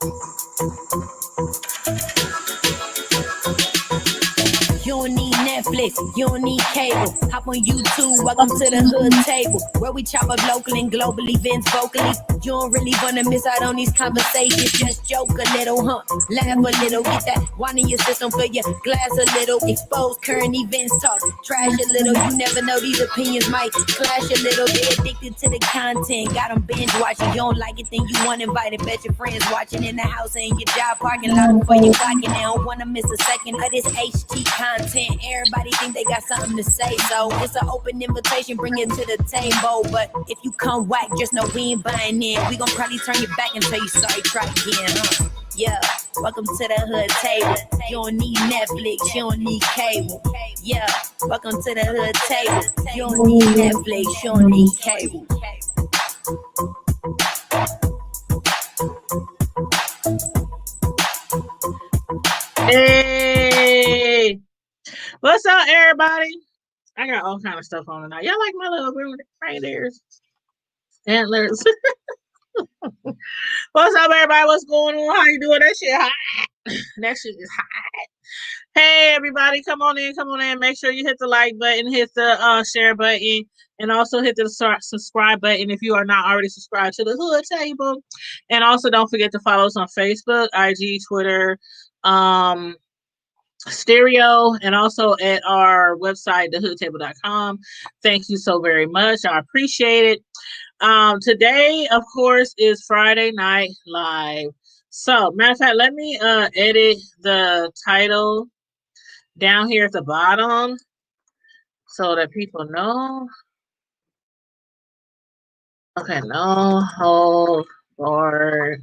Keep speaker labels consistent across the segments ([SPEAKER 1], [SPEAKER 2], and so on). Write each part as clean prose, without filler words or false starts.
[SPEAKER 1] You don't need Netflix, you don't need cable. Hop on YouTube, welcome to the hood table, where we chop up local and global events vocally. You don't really wanna miss out on these conversations. Just joke a little, laugh a little, get that wine in your system, fill your glass a little. Expose current events, talk trash a little. You never know, these opinions might clash a little. They addicted to the content, got them binge watching. You don't like it, then you want invited. Bet your friends watching in the house and your job parking lot before you clocking. They don't wanna miss a second of this HT content. Everybody think they got something to say, so it's an open invitation, bring it to the table. But if you come whack, just know we ain't buying in. We gon' probably turn your back and tell you sorry, try again, Yeah, welcome to the hood table. You don't need Netflix, you don't need cable. Yeah, welcome to the hood table. You don't need Netflix, you don't need cable.
[SPEAKER 2] Hey, what's up, everybody? I got all kind of stuff on tonight. Y'all like my little reindeers, antlers? What's up, everybody? What's going on? How you doing? That shit hot. That shit is hot. Hey, everybody, come on in. Make sure you hit the like button, hit the share button, and also hit the subscribe button if you are not already subscribed to the Hood Table. And also, don't forget to follow us on Facebook, IG, Twitter, Stereo, and also at our website, thehoodtable.com. Thank you so very much. I appreciate it. Today, of course, is Friday Night Live. So, matter of fact, let me edit the title down here at the bottom so that people know. Okay, no hold barred.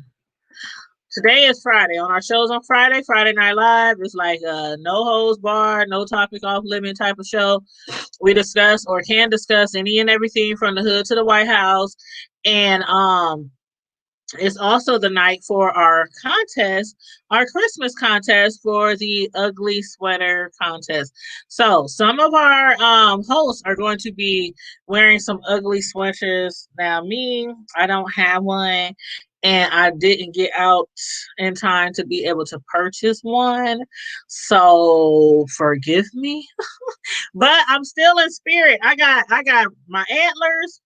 [SPEAKER 2] Today is Friday. On our shows on Friday Night Live, it's like a no holds barred, no topic off limit type of show. We discuss or can discuss any and everything from the hood to the White House. And it's also the night for our contest, our Christmas contest for the ugly sweater contest. So some of our hosts are going to be wearing some ugly sweaters. Now, me, I don't have one, and I didn't get out in time to be able to purchase one. So forgive me, but I'm still in spirit. I got my antlers.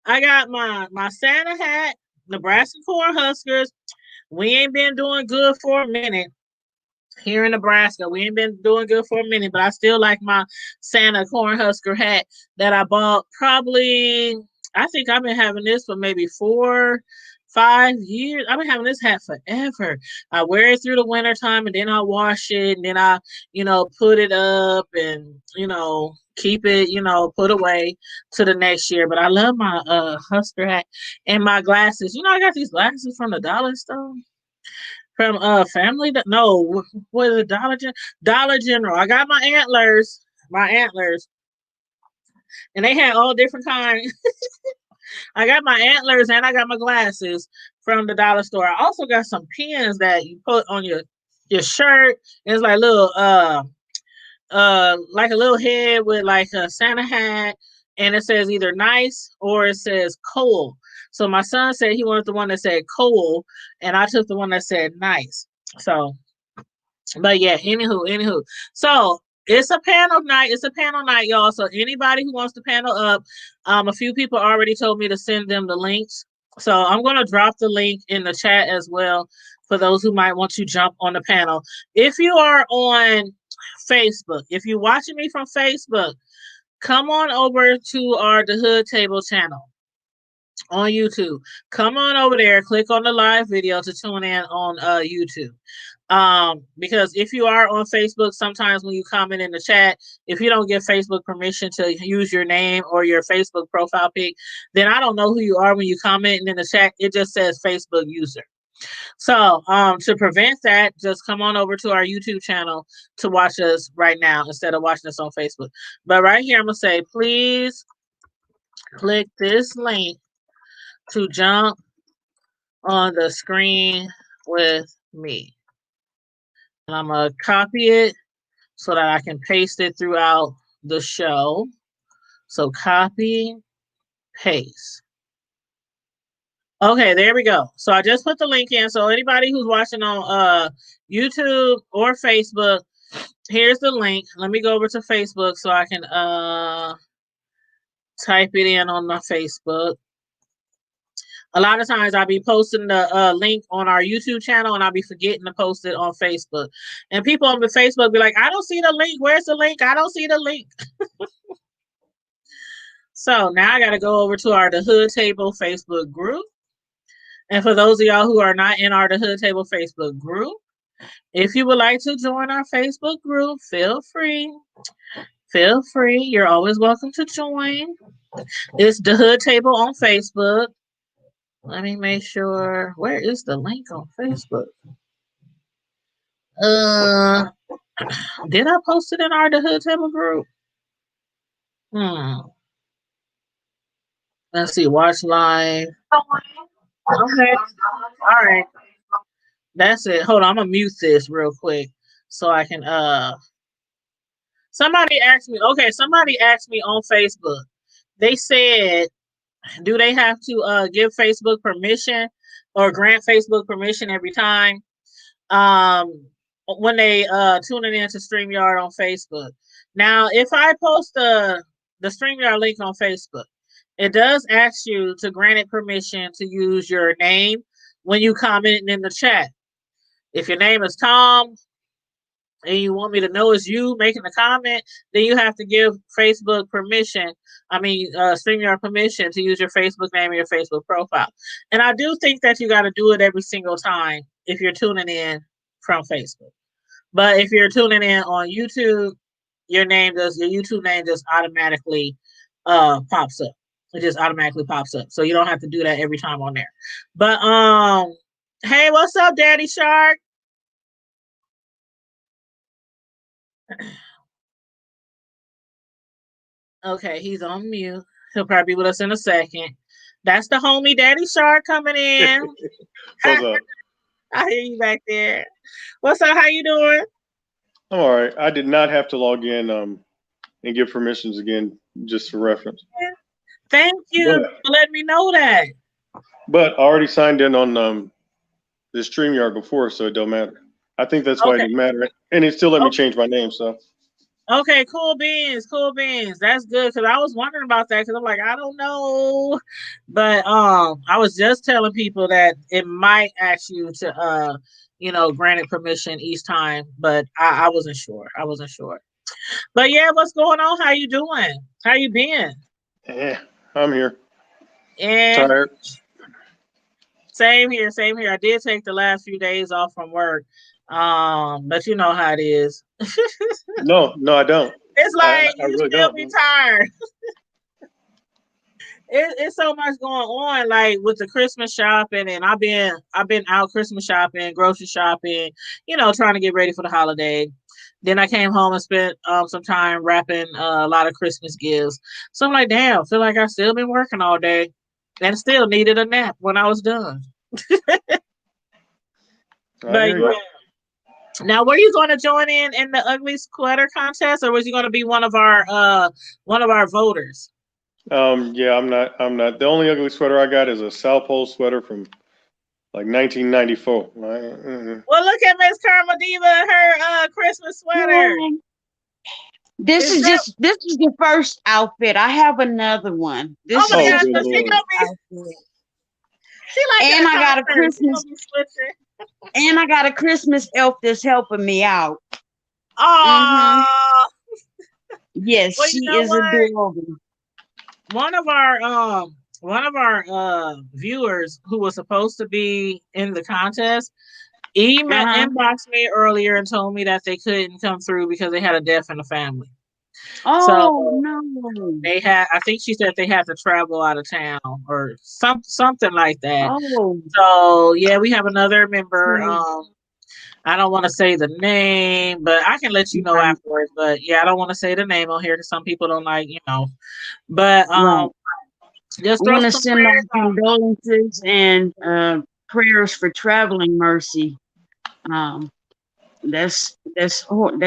[SPEAKER 2] I got my Santa hat. Nebraska Cornhuskers. We ain't been doing good for a minute here in Nebraska. We ain't been doing good for a minute, but I still like my Santa Cornhusker hat that I bought probably, I think I've been having this for maybe 4-5 years. I've been having this hat forever. I wear it through the winter time, and then I wash it, and then I, put it up and, keep it, put away to the next year. But I love my Husker hat and my glasses. I got these glasses from the dollar store. From what is it, Dollar General. I got my antlers, and they had all different kinds. I got my antlers and I got my glasses from the dollar store. I also got some pins that you put on your shirt. It's like little like a little head with like a Santa hat, and it says either nice or it says cool. So my son said he wanted the one that said cool, and I took the one that said nice. So, but yeah, anywho. So it's a panel night. It's a panel night, y'all. So anybody who wants to panel up, a few people already told me to send them the links. So I'm going to drop the link in the chat as well for those who might want to jump on the panel. If you are on Facebook, if you're watching me from Facebook, come on over to our The Hood Table channel on YouTube. Come on over there, click on the live video to tune in on YouTube. Because if you are on Facebook, sometimes when you comment in the chat, if you don't give Facebook permission to use your name or your Facebook profile pic, then I don't know who you are when you comment in the chat. It just says Facebook user. So to prevent that, just come on over to our YouTube channel to watch us right now instead of watching us on Facebook. But right here, I'm going to say, please click this link to jump on the screen with me. And I'm going to copy it so that I can paste it throughout the show. So copy, paste. Okay, there we go. So I just put the link in. So anybody who's watching on YouTube or Facebook, here's the link. Let me go over to Facebook so I can type it in on my Facebook. A lot of times I'll be posting the link on our YouTube channel and I'll be forgetting to post it on Facebook. And people on the Facebook be like, I don't see the link. Where's the link? I don't see the link. So now I got to go over to our The Hood Table Facebook group. And for those of y'all who are not in our The Hood Table Facebook group, if you would like to join our Facebook group, feel free. Feel free. You're always welcome to join. It's The Hood Table on Facebook. Let me make sure. Where is the link on Facebook? Did I post it in our The Hood Table group? Let's see. Watch live. Okay. All right. That's it. Hold on. I'm gonna mute this real quick so I can somebody asked me on Facebook. They said, do they have to give Facebook permission or grant Facebook permission every time when they tuning in to StreamYard on Facebook? Now, if I post the StreamYard link on Facebook, it does ask you to grant it permission to use your name when you comment in the chat. If your name is Tom and you want me to know it's you making the comment, then you have to give Facebook permission. StreamYard permission to use your Facebook name and your Facebook profile. And I do think that you got to do it every single time if you're tuning in from Facebook. But if you're tuning in on YouTube, your YouTube name just automatically pops up. It just automatically pops up. So you don't have to do that every time on there. But hey, what's up, Daddy Shark? Okay, he's on mute. He'll probably be with us in a second. That's the homie Daddy Shark coming in.
[SPEAKER 3] What's up?
[SPEAKER 2] I hear you back there. What's up? How you doing?
[SPEAKER 3] I'm all right. I did not have to log in and give permissions again, just for reference.
[SPEAKER 2] Thank you for letting me know that.
[SPEAKER 3] But I already signed in on this StreamYard before, so it don't matter. I think that's why it didn't matter. And it still let me change my name, so.
[SPEAKER 2] Okay, cool beans. That's good, because I was wondering about that, because I'm like, I don't know. But I was just telling people that it might ask you to grant it permission each time, but I wasn't sure. But yeah, what's going on? How you doing? How you been?
[SPEAKER 3] Yeah, I'm here.
[SPEAKER 2] And
[SPEAKER 3] tired.
[SPEAKER 2] Same here. I did take the last few days off from work. But you know how it is.
[SPEAKER 3] No, I don't.
[SPEAKER 2] It's like
[SPEAKER 3] I really
[SPEAKER 2] still
[SPEAKER 3] don't.
[SPEAKER 2] be tired. It's so much going on, like with the Christmas shopping, and I've been out Christmas shopping, grocery shopping, trying to get ready for the holiday. Then I came home and spent some time wrapping a lot of Christmas gifts. So I'm like, damn, feel like I've still been working all day and still needed a nap when I was done. But yeah. Now, were you going to join in the ugly sweater contest, or was you going to be one of our voters?
[SPEAKER 3] Yeah, I'm not. The only ugly sweater I got is a South Pole sweater from like 1994.
[SPEAKER 2] Well, look at Miss Karma Diva and her Christmas sweater.
[SPEAKER 4] This is the first outfit. I have another one. This
[SPEAKER 2] oh my gosh, so she like,
[SPEAKER 4] and I got a Christmas and I got a Christmas elf that's helping me out.
[SPEAKER 2] Aww.
[SPEAKER 4] Yes, well, she is adorable.
[SPEAKER 2] One of our viewers who was supposed to be in the contest inboxed me earlier and told me that they couldn't come through because they had a death in the family.
[SPEAKER 4] Oh no!
[SPEAKER 2] I think she said they had to travel out of town or something like that.
[SPEAKER 4] Oh.
[SPEAKER 2] So yeah, we have another member. I don't want to say the name, but I can let you know afterwards. But yeah, I don't want to say the name on here because some people don't like, But just
[SPEAKER 4] I want to send my condolences and prayers for traveling mercy. That's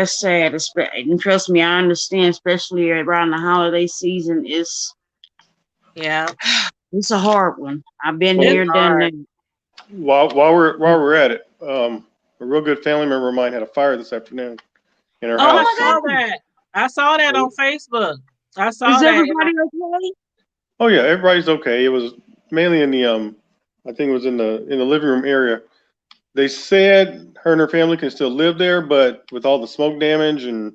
[SPEAKER 4] sad. And trust me, I understand, especially around the holiday season. It's a hard one. I've been
[SPEAKER 3] Well,
[SPEAKER 4] here,
[SPEAKER 2] It's
[SPEAKER 4] done
[SPEAKER 2] hard.
[SPEAKER 4] that.
[SPEAKER 3] while we're at it, a real good family member of mine had a fire this afternoon in her
[SPEAKER 2] Oh, I
[SPEAKER 3] house.
[SPEAKER 4] Oh
[SPEAKER 2] saw
[SPEAKER 3] So,
[SPEAKER 4] my God.
[SPEAKER 2] that. I saw that on Facebook. I
[SPEAKER 4] Is
[SPEAKER 2] saw that.
[SPEAKER 4] everybody okay?
[SPEAKER 3] oh yeah, everybody's okay. It was mainly in the I think it was in the living room area. They said her and her family can still live there, but with all the smoke damage and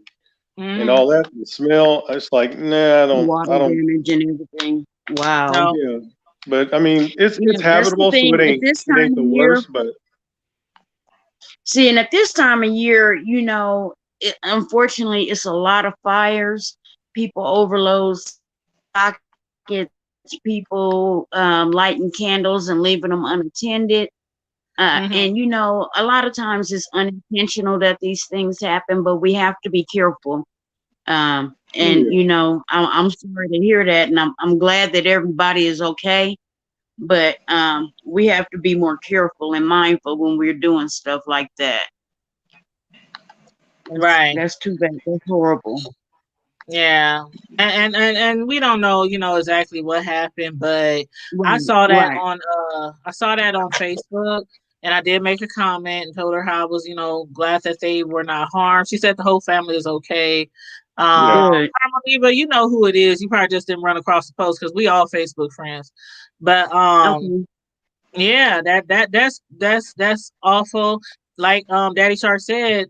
[SPEAKER 2] Mhm.
[SPEAKER 3] all that, the smell, it's like, nah,
[SPEAKER 4] Water
[SPEAKER 3] I don't,
[SPEAKER 4] damage and everything. Wow.
[SPEAKER 2] No.
[SPEAKER 3] yeah. But I mean,
[SPEAKER 4] Yeah,
[SPEAKER 3] it's
[SPEAKER 4] that's the
[SPEAKER 3] habitable, so
[SPEAKER 4] thing. At this
[SPEAKER 3] it
[SPEAKER 4] time
[SPEAKER 3] ain't
[SPEAKER 4] of
[SPEAKER 3] the
[SPEAKER 4] year,
[SPEAKER 3] worst. But
[SPEAKER 4] see, and at this time of year, unfortunately, it's a lot of fires. People overload sockets, people lighting candles and leaving them unattended.
[SPEAKER 2] Mhm.
[SPEAKER 4] And a lot of times it's unintentional that these things happen, but we have to be careful. And
[SPEAKER 3] yeah,
[SPEAKER 4] I'm sorry to hear that, and I'm glad that everybody is okay. But we have to be more careful and mindful when we're doing stuff like that.
[SPEAKER 2] Right.
[SPEAKER 4] That's too bad. That's horrible.
[SPEAKER 2] Yeah. And we don't know, exactly what happened, but I
[SPEAKER 4] Right,
[SPEAKER 2] saw that
[SPEAKER 4] right.
[SPEAKER 2] on Facebook, and I did make a comment and told her how I was, glad that they were not harmed. She said the whole family is okay.
[SPEAKER 3] yeah,
[SPEAKER 4] Good.
[SPEAKER 2] But you know who it is. You probably just didn't run across the post because we all Facebook friends. But
[SPEAKER 4] Okay.
[SPEAKER 2] yeah, that's awful. Like Daddy Shark said,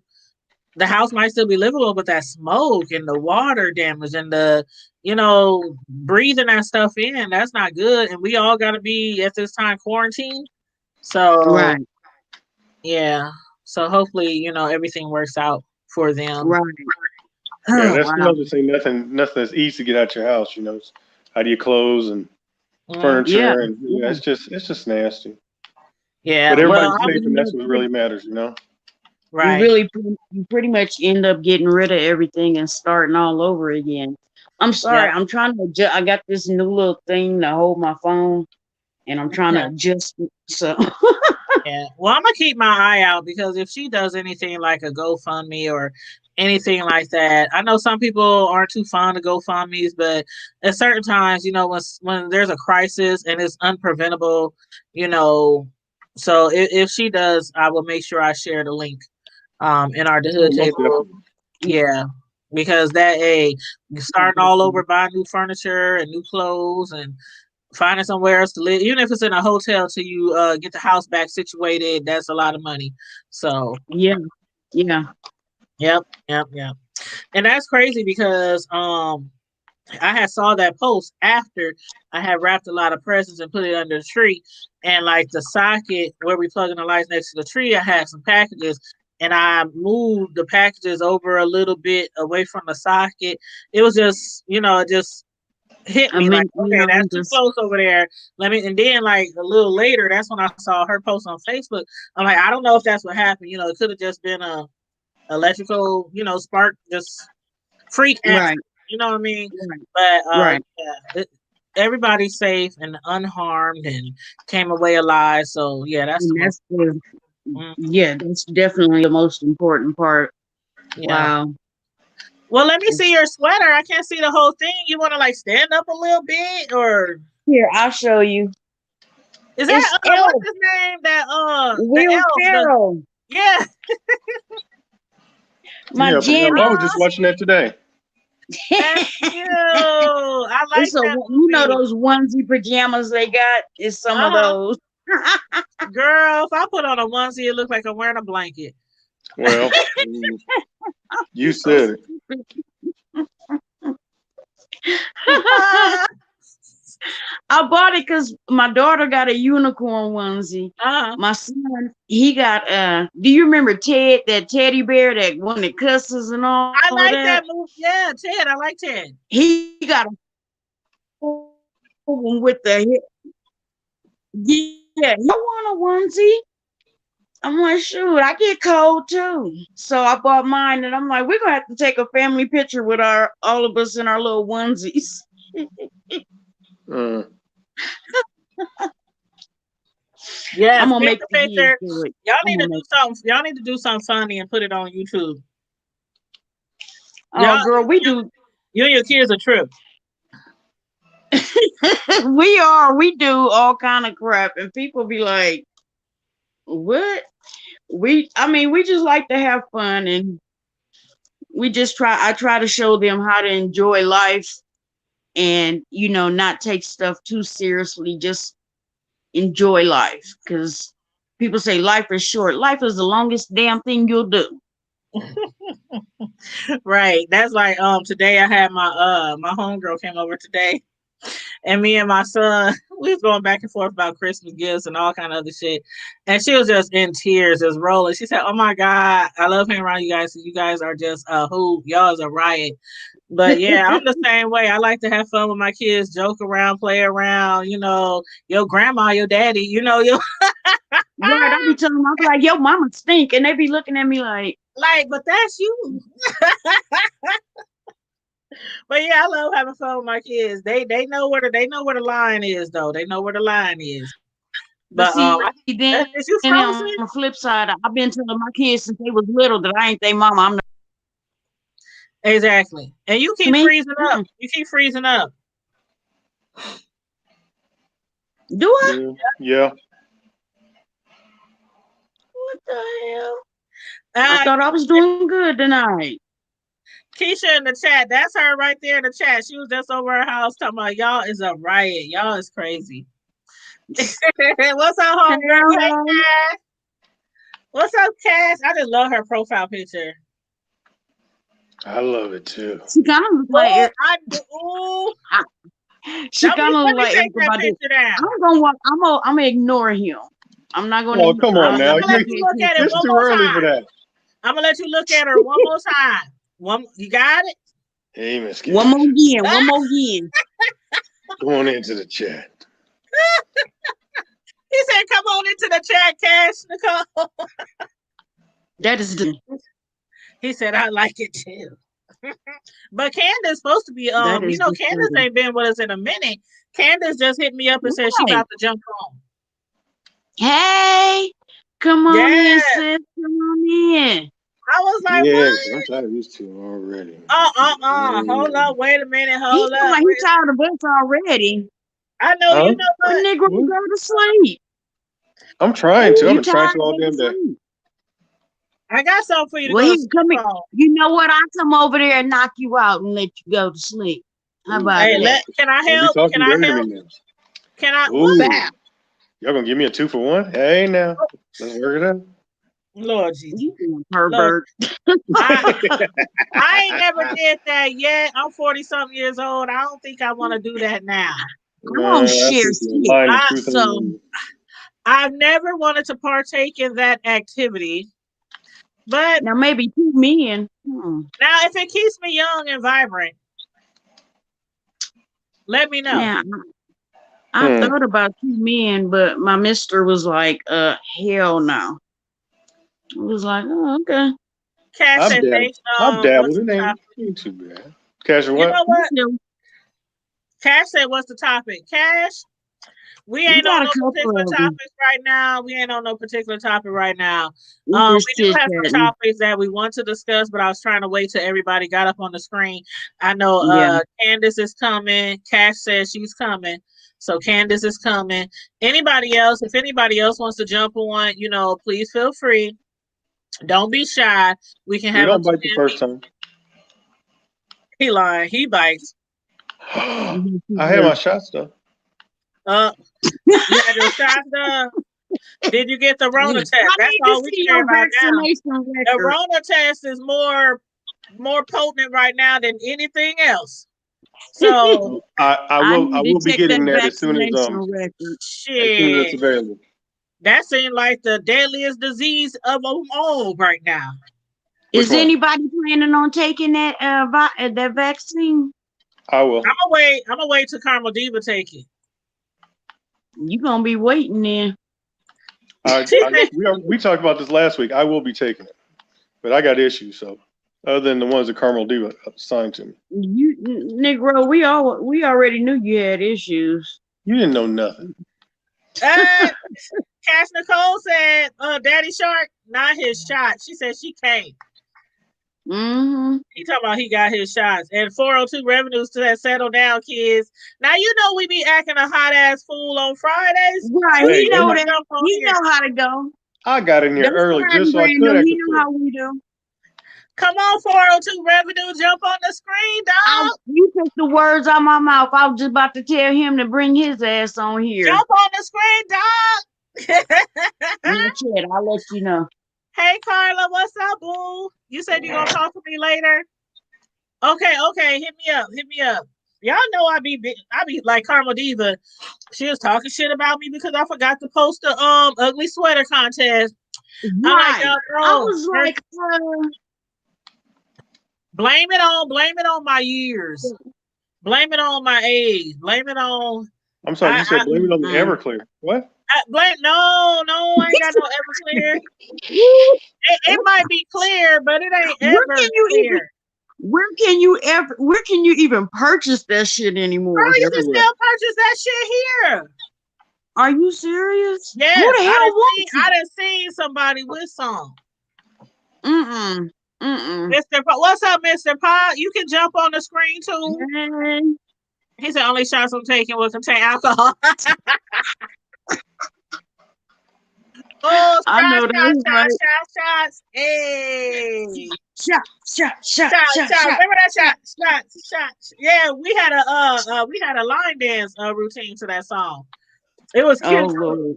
[SPEAKER 2] the house might still be livable, but that smoke and the water damage and the, breathing that stuff in, that's not good. And we all got to be at this time quarantined. So,
[SPEAKER 4] Right,
[SPEAKER 2] yeah. So hopefully, everything works out for them.
[SPEAKER 4] right.
[SPEAKER 3] yeah. That's
[SPEAKER 4] Wow.
[SPEAKER 3] just ain't nothing that's easy to get out your house. It's how do you close and
[SPEAKER 2] Mm,
[SPEAKER 4] Yeah,
[SPEAKER 3] furniture, and yeah,
[SPEAKER 4] yeah.
[SPEAKER 3] it's just nasty.
[SPEAKER 2] yeah.
[SPEAKER 3] But
[SPEAKER 2] Well,
[SPEAKER 3] everybody's safe, and that's what really matters.
[SPEAKER 4] You
[SPEAKER 2] right.
[SPEAKER 4] really, you pretty much end up getting rid of everything and starting all over again. I'm sorry.
[SPEAKER 2] Yep.
[SPEAKER 4] I'm trying to adjust. I got this new little thing to hold my phone, and I'm trying to adjust it. So,
[SPEAKER 2] Yeah. Well, I'm gonna keep my eye out because if she does anything like a GoFundMe or anything like that, I know some people aren't too fond of GoFundMe's, but at certain times, when there's a crisis and it's unpreventable, you know. So if she does, I will make sure I share the link in our The
[SPEAKER 3] Oh,
[SPEAKER 2] Hood
[SPEAKER 3] most
[SPEAKER 2] Table.
[SPEAKER 3] definitely.
[SPEAKER 2] Yeah, because starting all over, buying new furniture and new clothes and finding somewhere else to live, even if it's in a hotel till you get the house back situated, that's a lot of money. So,
[SPEAKER 4] yeah, yeah.
[SPEAKER 2] yep. And that's crazy because I had saw that post after I had wrapped a lot of presents and put it under the tree, and like the socket where we plug in the lights next to the tree, I had some packages. And I moved the packages over a little bit away from the socket. It was just, it just hit
[SPEAKER 4] I
[SPEAKER 2] me like,
[SPEAKER 4] mean,
[SPEAKER 2] okay, that's
[SPEAKER 4] I'm
[SPEAKER 2] too
[SPEAKER 4] just
[SPEAKER 2] close over there. And then like a little later, that's when I saw her post on Facebook. I'm like, I don't know if that's what happened. It could have just been a electrical, spark, just freak
[SPEAKER 4] right,
[SPEAKER 2] accident. You know what I mean?
[SPEAKER 4] right,
[SPEAKER 2] But
[SPEAKER 4] right.
[SPEAKER 2] yeah, everybody's safe and unharmed and came away alive. So yeah, that's the
[SPEAKER 4] And
[SPEAKER 2] most. Mm,
[SPEAKER 4] yeah, that's definitely the most important part.
[SPEAKER 2] yeah.
[SPEAKER 4] Wow.
[SPEAKER 2] Well, let me see your sweater. I can't see the whole thing. You want to like stand up a little bit, or
[SPEAKER 4] Here, I'll show you.
[SPEAKER 2] is
[SPEAKER 4] It's
[SPEAKER 2] that what's
[SPEAKER 4] Elf,
[SPEAKER 2] his name? That the
[SPEAKER 4] Will
[SPEAKER 2] elf.
[SPEAKER 4] Ferrell,
[SPEAKER 2] Yeah.
[SPEAKER 4] my
[SPEAKER 3] Yeah, but I
[SPEAKER 4] Jimmy.
[SPEAKER 3] was just watching that today.
[SPEAKER 2] That's cute. I like
[SPEAKER 4] It's
[SPEAKER 2] that movie.
[SPEAKER 4] those onesie pajamas they got. It's some of
[SPEAKER 2] Uh-huh.
[SPEAKER 4] those.
[SPEAKER 2] Girl, if I put on a onesie, it looks like I'm wearing a blanket.
[SPEAKER 3] Well, you said it.
[SPEAKER 4] I bought it because my daughter got a unicorn onesie.
[SPEAKER 2] Uh-huh.
[SPEAKER 4] My son, he got do you remember Ted, that teddy bear, that one that cusses and all
[SPEAKER 2] I
[SPEAKER 4] of
[SPEAKER 2] like that
[SPEAKER 4] that?
[SPEAKER 2] movie. Yeah, Ted. I like Ted.
[SPEAKER 4] He got a one with the yeah, you want a onesie? I'm like, shoot, I get cold too. So I bought mine, and I'm like, we're gonna have to take a family picture with all of us in our little onesies.
[SPEAKER 2] Yes,
[SPEAKER 4] I'm gonna
[SPEAKER 2] take
[SPEAKER 4] make
[SPEAKER 2] a
[SPEAKER 4] the kids
[SPEAKER 2] picture.
[SPEAKER 4] do it.
[SPEAKER 2] Y'all
[SPEAKER 4] I'm
[SPEAKER 2] need to
[SPEAKER 4] gonna
[SPEAKER 2] do
[SPEAKER 4] make
[SPEAKER 2] something. Y'all need to do something funny and put it on YouTube.
[SPEAKER 4] Oh
[SPEAKER 2] Y'all,
[SPEAKER 4] girl, we do
[SPEAKER 2] you and your kids are trip.
[SPEAKER 4] We do all kind of crap, and people be like, "What?" We just like to have fun, and I try to show them how to enjoy life, and not take stuff too seriously. Just enjoy life, because people say life is short. Life is the longest damn thing you'll do.
[SPEAKER 2] Right. That's like today I had my homegirl came over today, and me and my son we was going back and forth about Christmas gifts and all kind of other shit. And she was just in tears, just rolling. She said, "Oh my God, I love hanging around you guys. You guys are just a hoot. Y'all is a riot." But yeah, I'm the same way. I like to have fun with my kids, joke around, play around, your grandma, your daddy, your
[SPEAKER 4] Right, I be telling them, I be like, "Yo, mama stink," and they be looking at me like,
[SPEAKER 2] but that's you. But yeah, I love having fun with my kids. They know where the line is though. They know where the line is.
[SPEAKER 4] but
[SPEAKER 2] But
[SPEAKER 4] see, then
[SPEAKER 2] is you
[SPEAKER 4] on
[SPEAKER 2] frozen?
[SPEAKER 4] the flip side, I've been telling my kids since they was little that I ain't their mama. I'm
[SPEAKER 2] Exactly. And you keep
[SPEAKER 4] me.
[SPEAKER 2] freezing up. You keep freezing up.
[SPEAKER 4] Do I?
[SPEAKER 3] Yeah.
[SPEAKER 4] What the hell? I
[SPEAKER 2] Uh,
[SPEAKER 4] thought I was doing good tonight.
[SPEAKER 2] Keisha in the chat. That's her right there in the chat. She was just over her house talking about y'all is a riot. Y'all is crazy. What's up, homegirl? Hey, Cash. What's up, Cash? I just love her profile picture.
[SPEAKER 3] I love it too.
[SPEAKER 4] She kind of look like she
[SPEAKER 2] Let
[SPEAKER 4] kind of
[SPEAKER 2] me
[SPEAKER 4] look like
[SPEAKER 2] take that
[SPEAKER 4] everybody.
[SPEAKER 2] picture down.
[SPEAKER 4] I'm gonna walk. I'm gonna ignore him. I'm not gonna.
[SPEAKER 3] Oh, come on now.
[SPEAKER 2] I'm gonna let you look at it
[SPEAKER 3] It's
[SPEAKER 2] one
[SPEAKER 3] too
[SPEAKER 2] more
[SPEAKER 3] early
[SPEAKER 2] time.
[SPEAKER 3] for that.
[SPEAKER 2] I'm gonna let you look at her one more time. You got it?
[SPEAKER 3] Hey, Miss Cash.
[SPEAKER 4] One more again. One more again.
[SPEAKER 3] Going into the chat.
[SPEAKER 2] He said, "Come on into the chat, Cash Nicole."
[SPEAKER 4] That is the.
[SPEAKER 2] He said, "I like it too." But Candace supposed to be Candace ain't been with us in a minute. Candace just hit me up and said she about to jump on.
[SPEAKER 4] Hey, come on in, sis. Come on in.
[SPEAKER 2] I was like,
[SPEAKER 3] yes,
[SPEAKER 2] what?
[SPEAKER 3] I'm tired of these two already.
[SPEAKER 2] Hold up, wait a minute, hold up.
[SPEAKER 4] Like he's tired of us already.
[SPEAKER 2] I know, you know what?
[SPEAKER 4] When Negro go to sleep.
[SPEAKER 3] I'm trying to. I've been trying to all damn day.
[SPEAKER 2] I got something for you to
[SPEAKER 4] well,
[SPEAKER 2] go
[SPEAKER 4] he's coming. You know what? I'll come over there and knock you out and let you go to sleep. How about that?
[SPEAKER 2] Can I help? Can I help? Can I?
[SPEAKER 3] Y'all gonna give me a 2-for-1? Hey, now. Let's work it out.
[SPEAKER 2] Lord Jesus.
[SPEAKER 4] You pervert.
[SPEAKER 2] I ain't never did that yet. I'm 40-something years old. I don't think I want to do that now.
[SPEAKER 4] I won't share
[SPEAKER 2] I've never wanted to partake in that activity. But
[SPEAKER 4] now maybe 2 men.
[SPEAKER 2] Now, if it keeps me young and vibrant, let me know.
[SPEAKER 4] Yeah, I thought about 2 men, but my mister was like, hell no. I was like, oh, okay.
[SPEAKER 2] Cash
[SPEAKER 3] I've dabbled. It ain't too bad. Cash, what?
[SPEAKER 2] You know what? Cash said, what's the topic? Cash, we ain't on no particular topics right now. We do have some topics that we want to discuss, but I was trying to wait till everybody got up on the screen. I know Candace is coming. Cash says she's coming. So Candace is coming. Anybody else, if anybody else wants to jump on, please feel free. Don't be shy. We can have.
[SPEAKER 3] Don't bite the first time.
[SPEAKER 2] He lying. He bites.
[SPEAKER 3] I had my shots though.
[SPEAKER 2] You had your shots done. Did you get the Rona test? That's all we care about now. The Rona test is more potent right now than anything else. So
[SPEAKER 3] I will be getting that as soon as it's available.
[SPEAKER 2] That seems like the deadliest disease of them all right now.
[SPEAKER 4] Is anybody planning on taking that that vaccine?
[SPEAKER 3] I will.
[SPEAKER 2] I'm gonna wait till Carmel Diva take it.
[SPEAKER 4] You're gonna be waiting then.
[SPEAKER 3] We talked about this last week. I will be taking it, but I got issues. So, other than the ones that Carmel Diva assigned to me,
[SPEAKER 4] Negro, we already knew you had issues.
[SPEAKER 3] You didn't know nothing.
[SPEAKER 2] Cash Nicole said, "Daddy Shark, not his shot." She said she can't.
[SPEAKER 4] Mm-hmm.
[SPEAKER 2] He talking about he got his shots. And 402 revenues to that settle down, kids. Now you know we be acting a hot ass fool on Fridays.
[SPEAKER 4] Right.
[SPEAKER 3] Hey,
[SPEAKER 4] He know
[SPEAKER 2] Jump
[SPEAKER 4] that.
[SPEAKER 2] on
[SPEAKER 4] He
[SPEAKER 2] here.
[SPEAKER 4] know how to go.
[SPEAKER 3] I got in here
[SPEAKER 4] That's
[SPEAKER 3] early
[SPEAKER 4] fine,
[SPEAKER 3] just so I
[SPEAKER 4] Brando.
[SPEAKER 3] could act
[SPEAKER 4] He
[SPEAKER 3] a
[SPEAKER 4] know
[SPEAKER 3] fool.
[SPEAKER 4] how we do.
[SPEAKER 2] Come on, 402 revenue, jump on the screen, dog.
[SPEAKER 4] You took the words out my mouth. I was just about to tell him to bring his ass on here.
[SPEAKER 2] Jump on the screen, dog.
[SPEAKER 4] In the chat, I'll let you know.
[SPEAKER 2] Hey, Carla, what's up, boo? You said you gonna talk to me later. Okay, hit me up. Y'all know I be like Karma Diva. She was talking shit about me because I forgot to post the ugly sweater contest.
[SPEAKER 4] Right.
[SPEAKER 2] Like,
[SPEAKER 4] I was like,
[SPEAKER 2] blame it on my years. Blame it on my age. Blame it on.
[SPEAKER 3] I'm sorry, you said blame it on the Everclear. What?
[SPEAKER 2] No, I ain't got no Everclear. It might be clear, but it ain't ever clear.
[SPEAKER 4] Where can you even purchase that shit anymore?
[SPEAKER 2] Bro, you can still purchase that shit here.
[SPEAKER 4] Are you serious?
[SPEAKER 2] Yes,
[SPEAKER 4] Who the hell wants it?
[SPEAKER 2] I done seen somebody with some.
[SPEAKER 4] Mm-mm.
[SPEAKER 2] Mr. What's up, Mr. Pod? You can jump on the screen too. He said only shots I'm taking will contain alcohol. Oh,
[SPEAKER 4] I know that's right.
[SPEAKER 2] shots. Hey.
[SPEAKER 4] Shot.
[SPEAKER 2] Remember that shot. Yeah, we had a line dance routine to that song. It was cute.
[SPEAKER 4] Oh, Lord.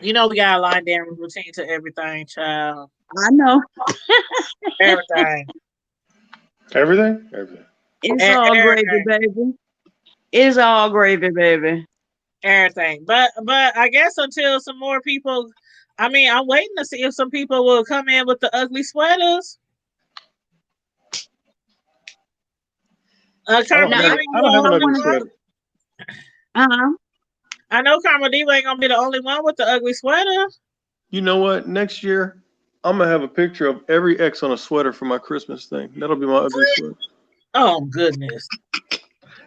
[SPEAKER 2] You know we got a line dance routine to everything, child.
[SPEAKER 4] I know.
[SPEAKER 2] Everything.
[SPEAKER 3] Everything?
[SPEAKER 4] It's all gravy, baby. It's all gravy, baby.
[SPEAKER 2] Everything. But I guess until some more people, I'm waiting to see if some people will come in with the ugly sweaters.
[SPEAKER 3] I don't have an ugly sweater.
[SPEAKER 2] I know Karma Diva ain't gonna be the only one with the ugly sweater.
[SPEAKER 3] You know what? Next year, I'm gonna have a picture of every ex on a sweater for my Christmas thing. That'll be my ugly sweater.
[SPEAKER 2] Oh goodness!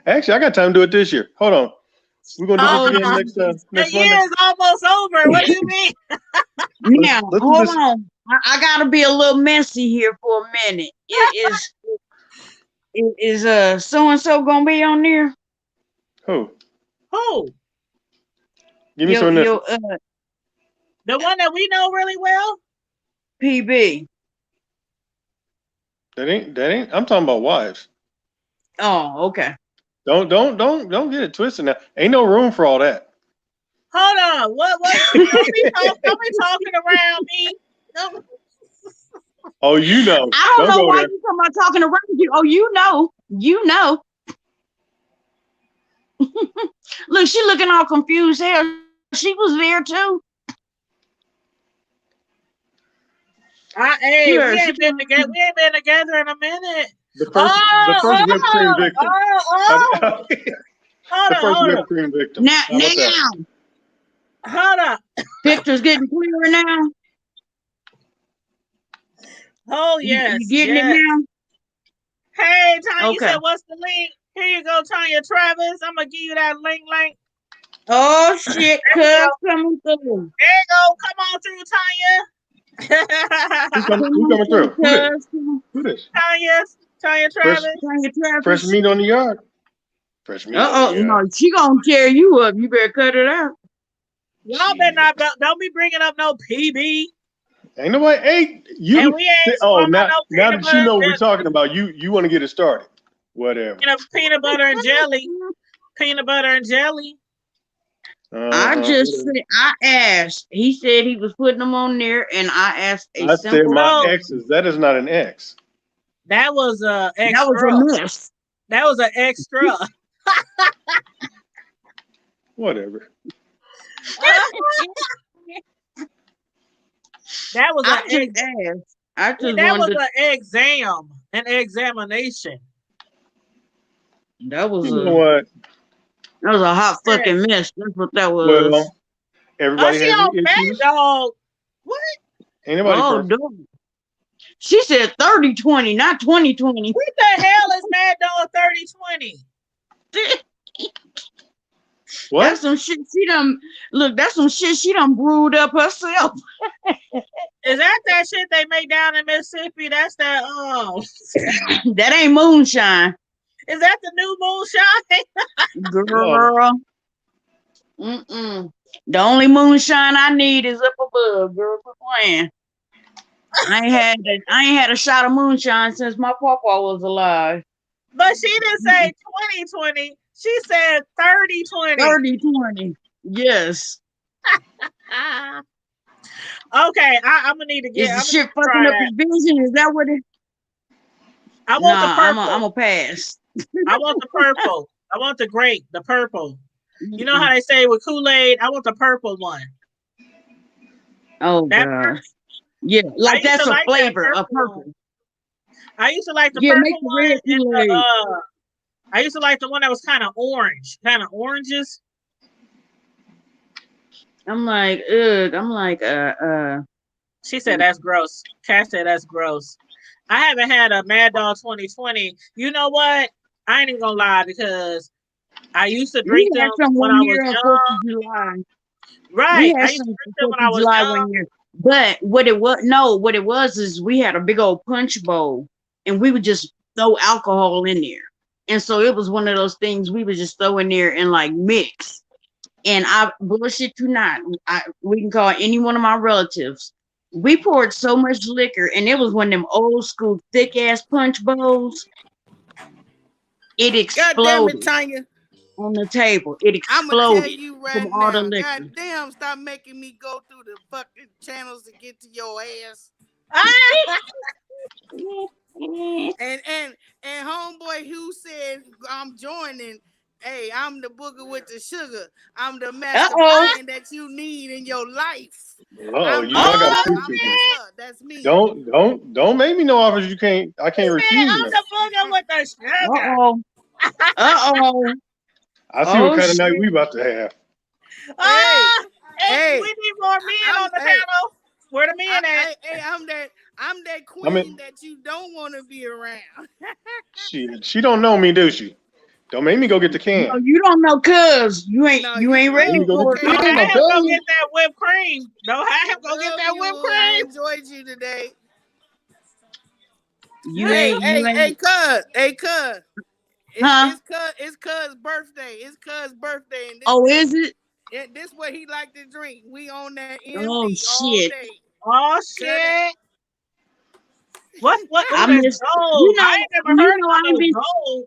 [SPEAKER 3] Actually, I got time to do it this year. Hold on, we're gonna do this again next
[SPEAKER 2] the year is almost over. What do you mean?
[SPEAKER 4] Now, hold on. I gotta be a little messy here for a minute. Is so and so gonna be on there?
[SPEAKER 3] Who? Give me
[SPEAKER 4] the
[SPEAKER 2] one that we know really well.
[SPEAKER 4] PB.
[SPEAKER 3] That ain't. I'm talking about wives.
[SPEAKER 4] Oh, okay.
[SPEAKER 3] Don't get it twisted now. Ain't no room for all that.
[SPEAKER 2] Hold on. What? Don't be talking around me. No.
[SPEAKER 3] Oh, you know.
[SPEAKER 4] I don't know why you talking about talking around you. Oh, you know. Look, she looking all confused here. She was there too.
[SPEAKER 2] We ain't been together in a minute.
[SPEAKER 3] The first whipped cream victim. The first whipped cream victim.
[SPEAKER 4] Now.
[SPEAKER 2] Hold up.
[SPEAKER 4] Picture's getting clearer now.
[SPEAKER 2] Oh yes.
[SPEAKER 4] You getting it now?
[SPEAKER 2] Hey, Tanya, you said what's the link? Here you go, Tanya Travis. I'm gonna give you that link.
[SPEAKER 4] Oh shit, cuz coming through.
[SPEAKER 2] There you go. Come on through, Tanya.
[SPEAKER 3] Who's coming through? Who this?
[SPEAKER 2] Tanya Travis.
[SPEAKER 3] Fresh meat on the yard. Fresh meat.
[SPEAKER 4] No, she gonna tear you up. You better cut it out.
[SPEAKER 2] Y'all better not. Don't be bringing up no PB.
[SPEAKER 3] Ain't nobody. Hey, you.
[SPEAKER 2] And we ain't
[SPEAKER 3] now that you know what we're talking about, you want to get it started. Whatever.
[SPEAKER 2] Peanut butter and jelly.
[SPEAKER 4] I asked. He said he was putting them on there, and I asked
[SPEAKER 3] I said my exes. That is not an ex.
[SPEAKER 2] That was a extra.
[SPEAKER 4] That was a miss.
[SPEAKER 2] That was an extra.
[SPEAKER 3] Whatever.
[SPEAKER 2] That was an examination.
[SPEAKER 4] That was
[SPEAKER 3] That
[SPEAKER 4] was a hot fucking mess. That's what that was.
[SPEAKER 3] Well, everybody has issues.
[SPEAKER 2] Dog. What?
[SPEAKER 3] Ain't nobody perfect.
[SPEAKER 4] She said 30-20, not 20-20.
[SPEAKER 2] What the hell is Mad Dog 30-20?
[SPEAKER 3] What?
[SPEAKER 4] That's some shit she done. Look, that's some shit she done brewed up herself.
[SPEAKER 2] Is that shit they make down in Mississippi? That's that.
[SPEAKER 4] That ain't moonshine,
[SPEAKER 2] Is that the new moonshine?
[SPEAKER 4] girl. Mm-mm. The only moonshine I need is up above, girl. Quit playing. I ain't had a shot of moonshine since my papa was alive.
[SPEAKER 2] But she didn't say 2020. She said 3020.
[SPEAKER 4] 30-20. Yes.
[SPEAKER 2] Okay, I'm gonna need to
[SPEAKER 4] Is
[SPEAKER 2] get.
[SPEAKER 4] the
[SPEAKER 2] I'm
[SPEAKER 4] shit
[SPEAKER 2] gonna
[SPEAKER 4] fucking
[SPEAKER 2] try
[SPEAKER 4] up
[SPEAKER 2] that.
[SPEAKER 4] his vision? Is that what it?
[SPEAKER 2] I want the
[SPEAKER 4] Nah,
[SPEAKER 2] purple.
[SPEAKER 4] I'm a pass.
[SPEAKER 2] I want the purple. I want the grape, the purple. You know
[SPEAKER 4] Mm-mm.
[SPEAKER 2] how they say with Kool-Aid? I want the purple one.
[SPEAKER 4] Oh
[SPEAKER 2] That
[SPEAKER 4] god. Yeah,
[SPEAKER 2] I
[SPEAKER 4] like
[SPEAKER 2] used
[SPEAKER 4] that's
[SPEAKER 2] to
[SPEAKER 4] a
[SPEAKER 2] like that
[SPEAKER 4] flavor of
[SPEAKER 2] purple.
[SPEAKER 4] purple.
[SPEAKER 2] I used to like the
[SPEAKER 4] Yeah, make
[SPEAKER 2] purple
[SPEAKER 4] the
[SPEAKER 2] one
[SPEAKER 4] red
[SPEAKER 2] and
[SPEAKER 4] Kool-Aid.
[SPEAKER 2] I used to like the one that was kind of orange, kind of oranges.
[SPEAKER 4] I'm like, ugh. I'm like,
[SPEAKER 2] She said that's gross. Cash said that's gross. I haven't had a Mad Dog 2020. You know what? I ain't even gonna lie because I used to drink
[SPEAKER 4] We
[SPEAKER 2] them
[SPEAKER 4] had some
[SPEAKER 2] when
[SPEAKER 4] one
[SPEAKER 2] I was
[SPEAKER 4] year on 4th
[SPEAKER 2] young.
[SPEAKER 4] of July. We
[SPEAKER 2] Right. I
[SPEAKER 4] had
[SPEAKER 2] used to
[SPEAKER 4] some
[SPEAKER 2] drink
[SPEAKER 4] for
[SPEAKER 2] them
[SPEAKER 4] 4th
[SPEAKER 2] when I
[SPEAKER 4] of
[SPEAKER 2] was
[SPEAKER 4] July
[SPEAKER 2] young.
[SPEAKER 4] one year. But what it was is we had a big old punch bowl and we would just throw alcohol in there. And so it was one of those things we would just throw in there and like mix. And I bullshit you not, we can call any one of my relatives. We poured so much liquor, and it was one of them old school thick ass punch bowls. It
[SPEAKER 5] God damn it,
[SPEAKER 4] exploded
[SPEAKER 5] Tanya.
[SPEAKER 4] on the table. It
[SPEAKER 5] I'ma tell
[SPEAKER 4] exploded
[SPEAKER 5] you
[SPEAKER 4] from
[SPEAKER 5] right
[SPEAKER 4] all the
[SPEAKER 5] now.
[SPEAKER 4] liquor.
[SPEAKER 5] God damn, stop making me go through the fucking channels to get to your ass. And homeboy who said I'm joining. Hey, I'm the booger with the sugar. I'm the master
[SPEAKER 4] Uh-oh.
[SPEAKER 5] plan that you need in your life.
[SPEAKER 3] Oh,
[SPEAKER 5] I'm
[SPEAKER 3] you know I got two
[SPEAKER 5] that's
[SPEAKER 3] people.
[SPEAKER 5] her. That's me.
[SPEAKER 3] Don't make me no offers I can't refuse
[SPEAKER 2] I'm
[SPEAKER 3] now.
[SPEAKER 2] the booger with the sugar.
[SPEAKER 4] Uh-oh. Uh-oh.
[SPEAKER 3] I see what
[SPEAKER 4] Oh
[SPEAKER 3] kind of night
[SPEAKER 4] shit.
[SPEAKER 3] we about to have.
[SPEAKER 5] Hey,
[SPEAKER 2] We need more men on the panel. Where the men at?
[SPEAKER 5] I'm that
[SPEAKER 3] I
[SPEAKER 5] queen
[SPEAKER 3] mean,
[SPEAKER 5] that you don't want to be around.
[SPEAKER 3] she don't know me, do she? Don't make me go get the
[SPEAKER 4] No,
[SPEAKER 3] can.
[SPEAKER 4] you don't know, cuz you ain't
[SPEAKER 5] No,
[SPEAKER 4] you ain't
[SPEAKER 3] Make
[SPEAKER 4] ready
[SPEAKER 3] me go
[SPEAKER 5] will.
[SPEAKER 3] get
[SPEAKER 4] for
[SPEAKER 3] the
[SPEAKER 4] it.
[SPEAKER 2] Don't
[SPEAKER 3] can. I'm
[SPEAKER 2] have him go
[SPEAKER 3] telling you.
[SPEAKER 2] get that whipped cream. Don't have him go get
[SPEAKER 5] Love
[SPEAKER 2] that
[SPEAKER 5] you.
[SPEAKER 2] whipped
[SPEAKER 5] I
[SPEAKER 2] cream.
[SPEAKER 5] enjoyed you today.
[SPEAKER 4] You
[SPEAKER 5] Hey,
[SPEAKER 4] ain't
[SPEAKER 5] cuz.
[SPEAKER 4] huh?
[SPEAKER 5] It's cuz birthday. It's cuz birthday. And
[SPEAKER 4] Oh, is it?
[SPEAKER 5] this what he like to drink. We on that
[SPEAKER 4] Oh
[SPEAKER 5] MD all
[SPEAKER 4] shit.
[SPEAKER 5] day.
[SPEAKER 2] Oh shit! What?
[SPEAKER 4] I
[SPEAKER 2] Oh, that's
[SPEAKER 4] missed
[SPEAKER 2] gold. I ain't never heard
[SPEAKER 4] I
[SPEAKER 2] about
[SPEAKER 4] ain't
[SPEAKER 2] no
[SPEAKER 4] been
[SPEAKER 2] gold.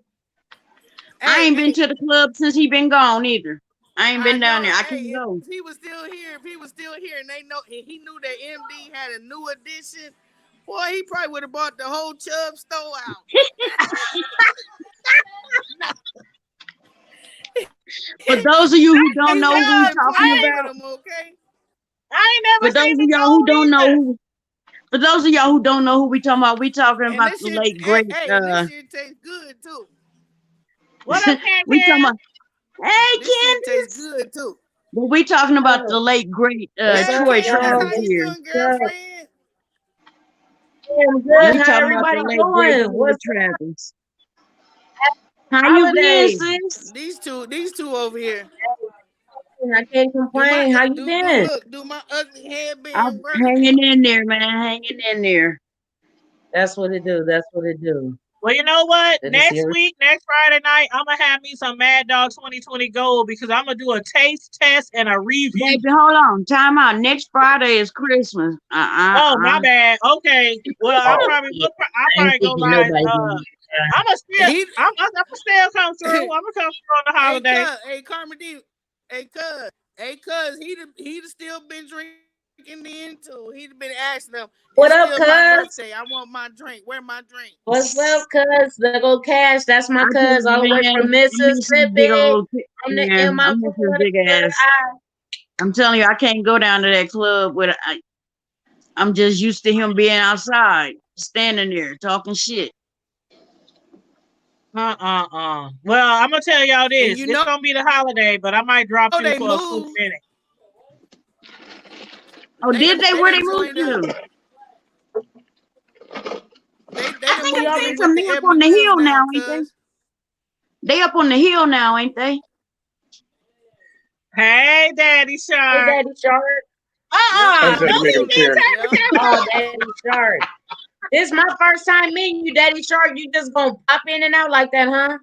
[SPEAKER 4] I ain't been to the club since he been gone either. I ain't
[SPEAKER 5] I
[SPEAKER 4] been down
[SPEAKER 5] know.
[SPEAKER 4] there. I
[SPEAKER 5] Hey,
[SPEAKER 4] can't
[SPEAKER 5] if
[SPEAKER 4] go.
[SPEAKER 5] he was still here, and they know he knew that MD had a new edition, boy, he probably would have bought the whole Chubb store out.
[SPEAKER 4] For those of you who don't
[SPEAKER 5] He
[SPEAKER 4] know
[SPEAKER 5] wasn't
[SPEAKER 4] who we
[SPEAKER 2] Because
[SPEAKER 5] even
[SPEAKER 4] talking
[SPEAKER 5] playing with
[SPEAKER 4] about,
[SPEAKER 5] him, okay?
[SPEAKER 2] I ain't never
[SPEAKER 4] for those
[SPEAKER 2] seen
[SPEAKER 4] of
[SPEAKER 2] the
[SPEAKER 4] y'all who
[SPEAKER 2] gold
[SPEAKER 4] don't know
[SPEAKER 2] either.
[SPEAKER 4] who, for those of y'all who don't know who we talking about, we talking
[SPEAKER 5] And
[SPEAKER 4] about
[SPEAKER 5] this
[SPEAKER 4] the
[SPEAKER 5] shit,
[SPEAKER 4] late great.
[SPEAKER 5] and this shit tastes good too.
[SPEAKER 2] What up, Can
[SPEAKER 4] We talking
[SPEAKER 2] Can?
[SPEAKER 4] about. Hey,
[SPEAKER 5] This shit tastes
[SPEAKER 4] Candace.
[SPEAKER 5] good too.
[SPEAKER 4] But we talking about the late great
[SPEAKER 6] What's
[SPEAKER 5] Hey,
[SPEAKER 6] up,
[SPEAKER 4] Troy
[SPEAKER 5] Candace,
[SPEAKER 6] y'all?
[SPEAKER 5] how
[SPEAKER 4] Travers
[SPEAKER 5] you
[SPEAKER 4] here.
[SPEAKER 5] doing, girlfriend?
[SPEAKER 6] I'm good.
[SPEAKER 4] We
[SPEAKER 6] How
[SPEAKER 4] talking about
[SPEAKER 6] everybody
[SPEAKER 4] the late great
[SPEAKER 6] doing?
[SPEAKER 4] Troy
[SPEAKER 6] What's
[SPEAKER 4] Travers. How you been,
[SPEAKER 6] holiday?
[SPEAKER 4] sis?
[SPEAKER 5] These two over here.
[SPEAKER 6] I can't complain. How you been?
[SPEAKER 5] Do my ugly
[SPEAKER 4] I'm
[SPEAKER 5] headband work?
[SPEAKER 4] hanging in there, man. Hanging in there.
[SPEAKER 6] That's what it do. That's what it do.
[SPEAKER 2] Well, you know what?
[SPEAKER 6] Good to see
[SPEAKER 2] Next
[SPEAKER 6] you.
[SPEAKER 2] week, next Friday night, I'm gonna have me some Mad Dog 2020 Gold because I'm gonna do a taste test and a review.
[SPEAKER 4] Baby, hold on. Time out. Next Friday is Christmas.
[SPEAKER 2] Oh, my bad. Okay. Well, I'll
[SPEAKER 6] Oh,
[SPEAKER 2] probably
[SPEAKER 6] yeah. I ain't
[SPEAKER 2] go
[SPEAKER 6] thinking
[SPEAKER 2] live.
[SPEAKER 6] nobody doing
[SPEAKER 2] I'm gonna still
[SPEAKER 5] He,
[SPEAKER 2] come through. I'm gonna come through on the holiday.
[SPEAKER 5] hey, Carmen D, hey, cuz, he'd still been drinking then too. He'd been asking them.
[SPEAKER 6] What
[SPEAKER 5] It's
[SPEAKER 6] up,
[SPEAKER 5] still my
[SPEAKER 6] cuz?
[SPEAKER 5] birthday. I want my drink. Where my drink?
[SPEAKER 6] What's up, cuz? There go Cash. That's my
[SPEAKER 4] I
[SPEAKER 6] cuz
[SPEAKER 4] just
[SPEAKER 6] all the way
[SPEAKER 4] man,
[SPEAKER 6] from
[SPEAKER 4] I miss his big
[SPEAKER 6] Mississippi.
[SPEAKER 4] old
[SPEAKER 6] I'm the
[SPEAKER 4] man.
[SPEAKER 6] M
[SPEAKER 4] I
[SPEAKER 6] out
[SPEAKER 4] miss his
[SPEAKER 6] the
[SPEAKER 4] big ass. I'm telling you, I can't go down to that club with. I'm just used to him being outside, standing there talking shit.
[SPEAKER 2] Well, I'm gonna tell y'all
[SPEAKER 5] And
[SPEAKER 2] this.
[SPEAKER 5] you
[SPEAKER 2] It's
[SPEAKER 5] know
[SPEAKER 2] gonna be the holiday, but I might drop through
[SPEAKER 5] they
[SPEAKER 2] for a quick
[SPEAKER 5] moved.
[SPEAKER 2] minute.
[SPEAKER 4] Oh, did they? Where they moved
[SPEAKER 5] joined up.
[SPEAKER 4] to?
[SPEAKER 5] They
[SPEAKER 4] I
[SPEAKER 5] done
[SPEAKER 4] think I
[SPEAKER 5] moved
[SPEAKER 4] seen
[SPEAKER 5] in with
[SPEAKER 4] some.
[SPEAKER 5] the
[SPEAKER 4] They up
[SPEAKER 5] Ebony
[SPEAKER 4] on the
[SPEAKER 5] Wills
[SPEAKER 4] hill
[SPEAKER 5] now,
[SPEAKER 4] now, ain't they?
[SPEAKER 5] cuz.
[SPEAKER 4] They up on the hill now, ain't they?
[SPEAKER 2] Hey, Daddy
[SPEAKER 6] Hey,
[SPEAKER 2] Shark.
[SPEAKER 6] Daddy Shark.
[SPEAKER 5] Yep,
[SPEAKER 3] I just had
[SPEAKER 2] No,
[SPEAKER 3] to make
[SPEAKER 2] you
[SPEAKER 3] it
[SPEAKER 2] didn't
[SPEAKER 3] fair.
[SPEAKER 2] turn the
[SPEAKER 5] Yeah.
[SPEAKER 2] camera.
[SPEAKER 6] Oh, Daddy Shark. This is my first time meeting you, Daddy Shark. You just gonna pop in and out like that, huh?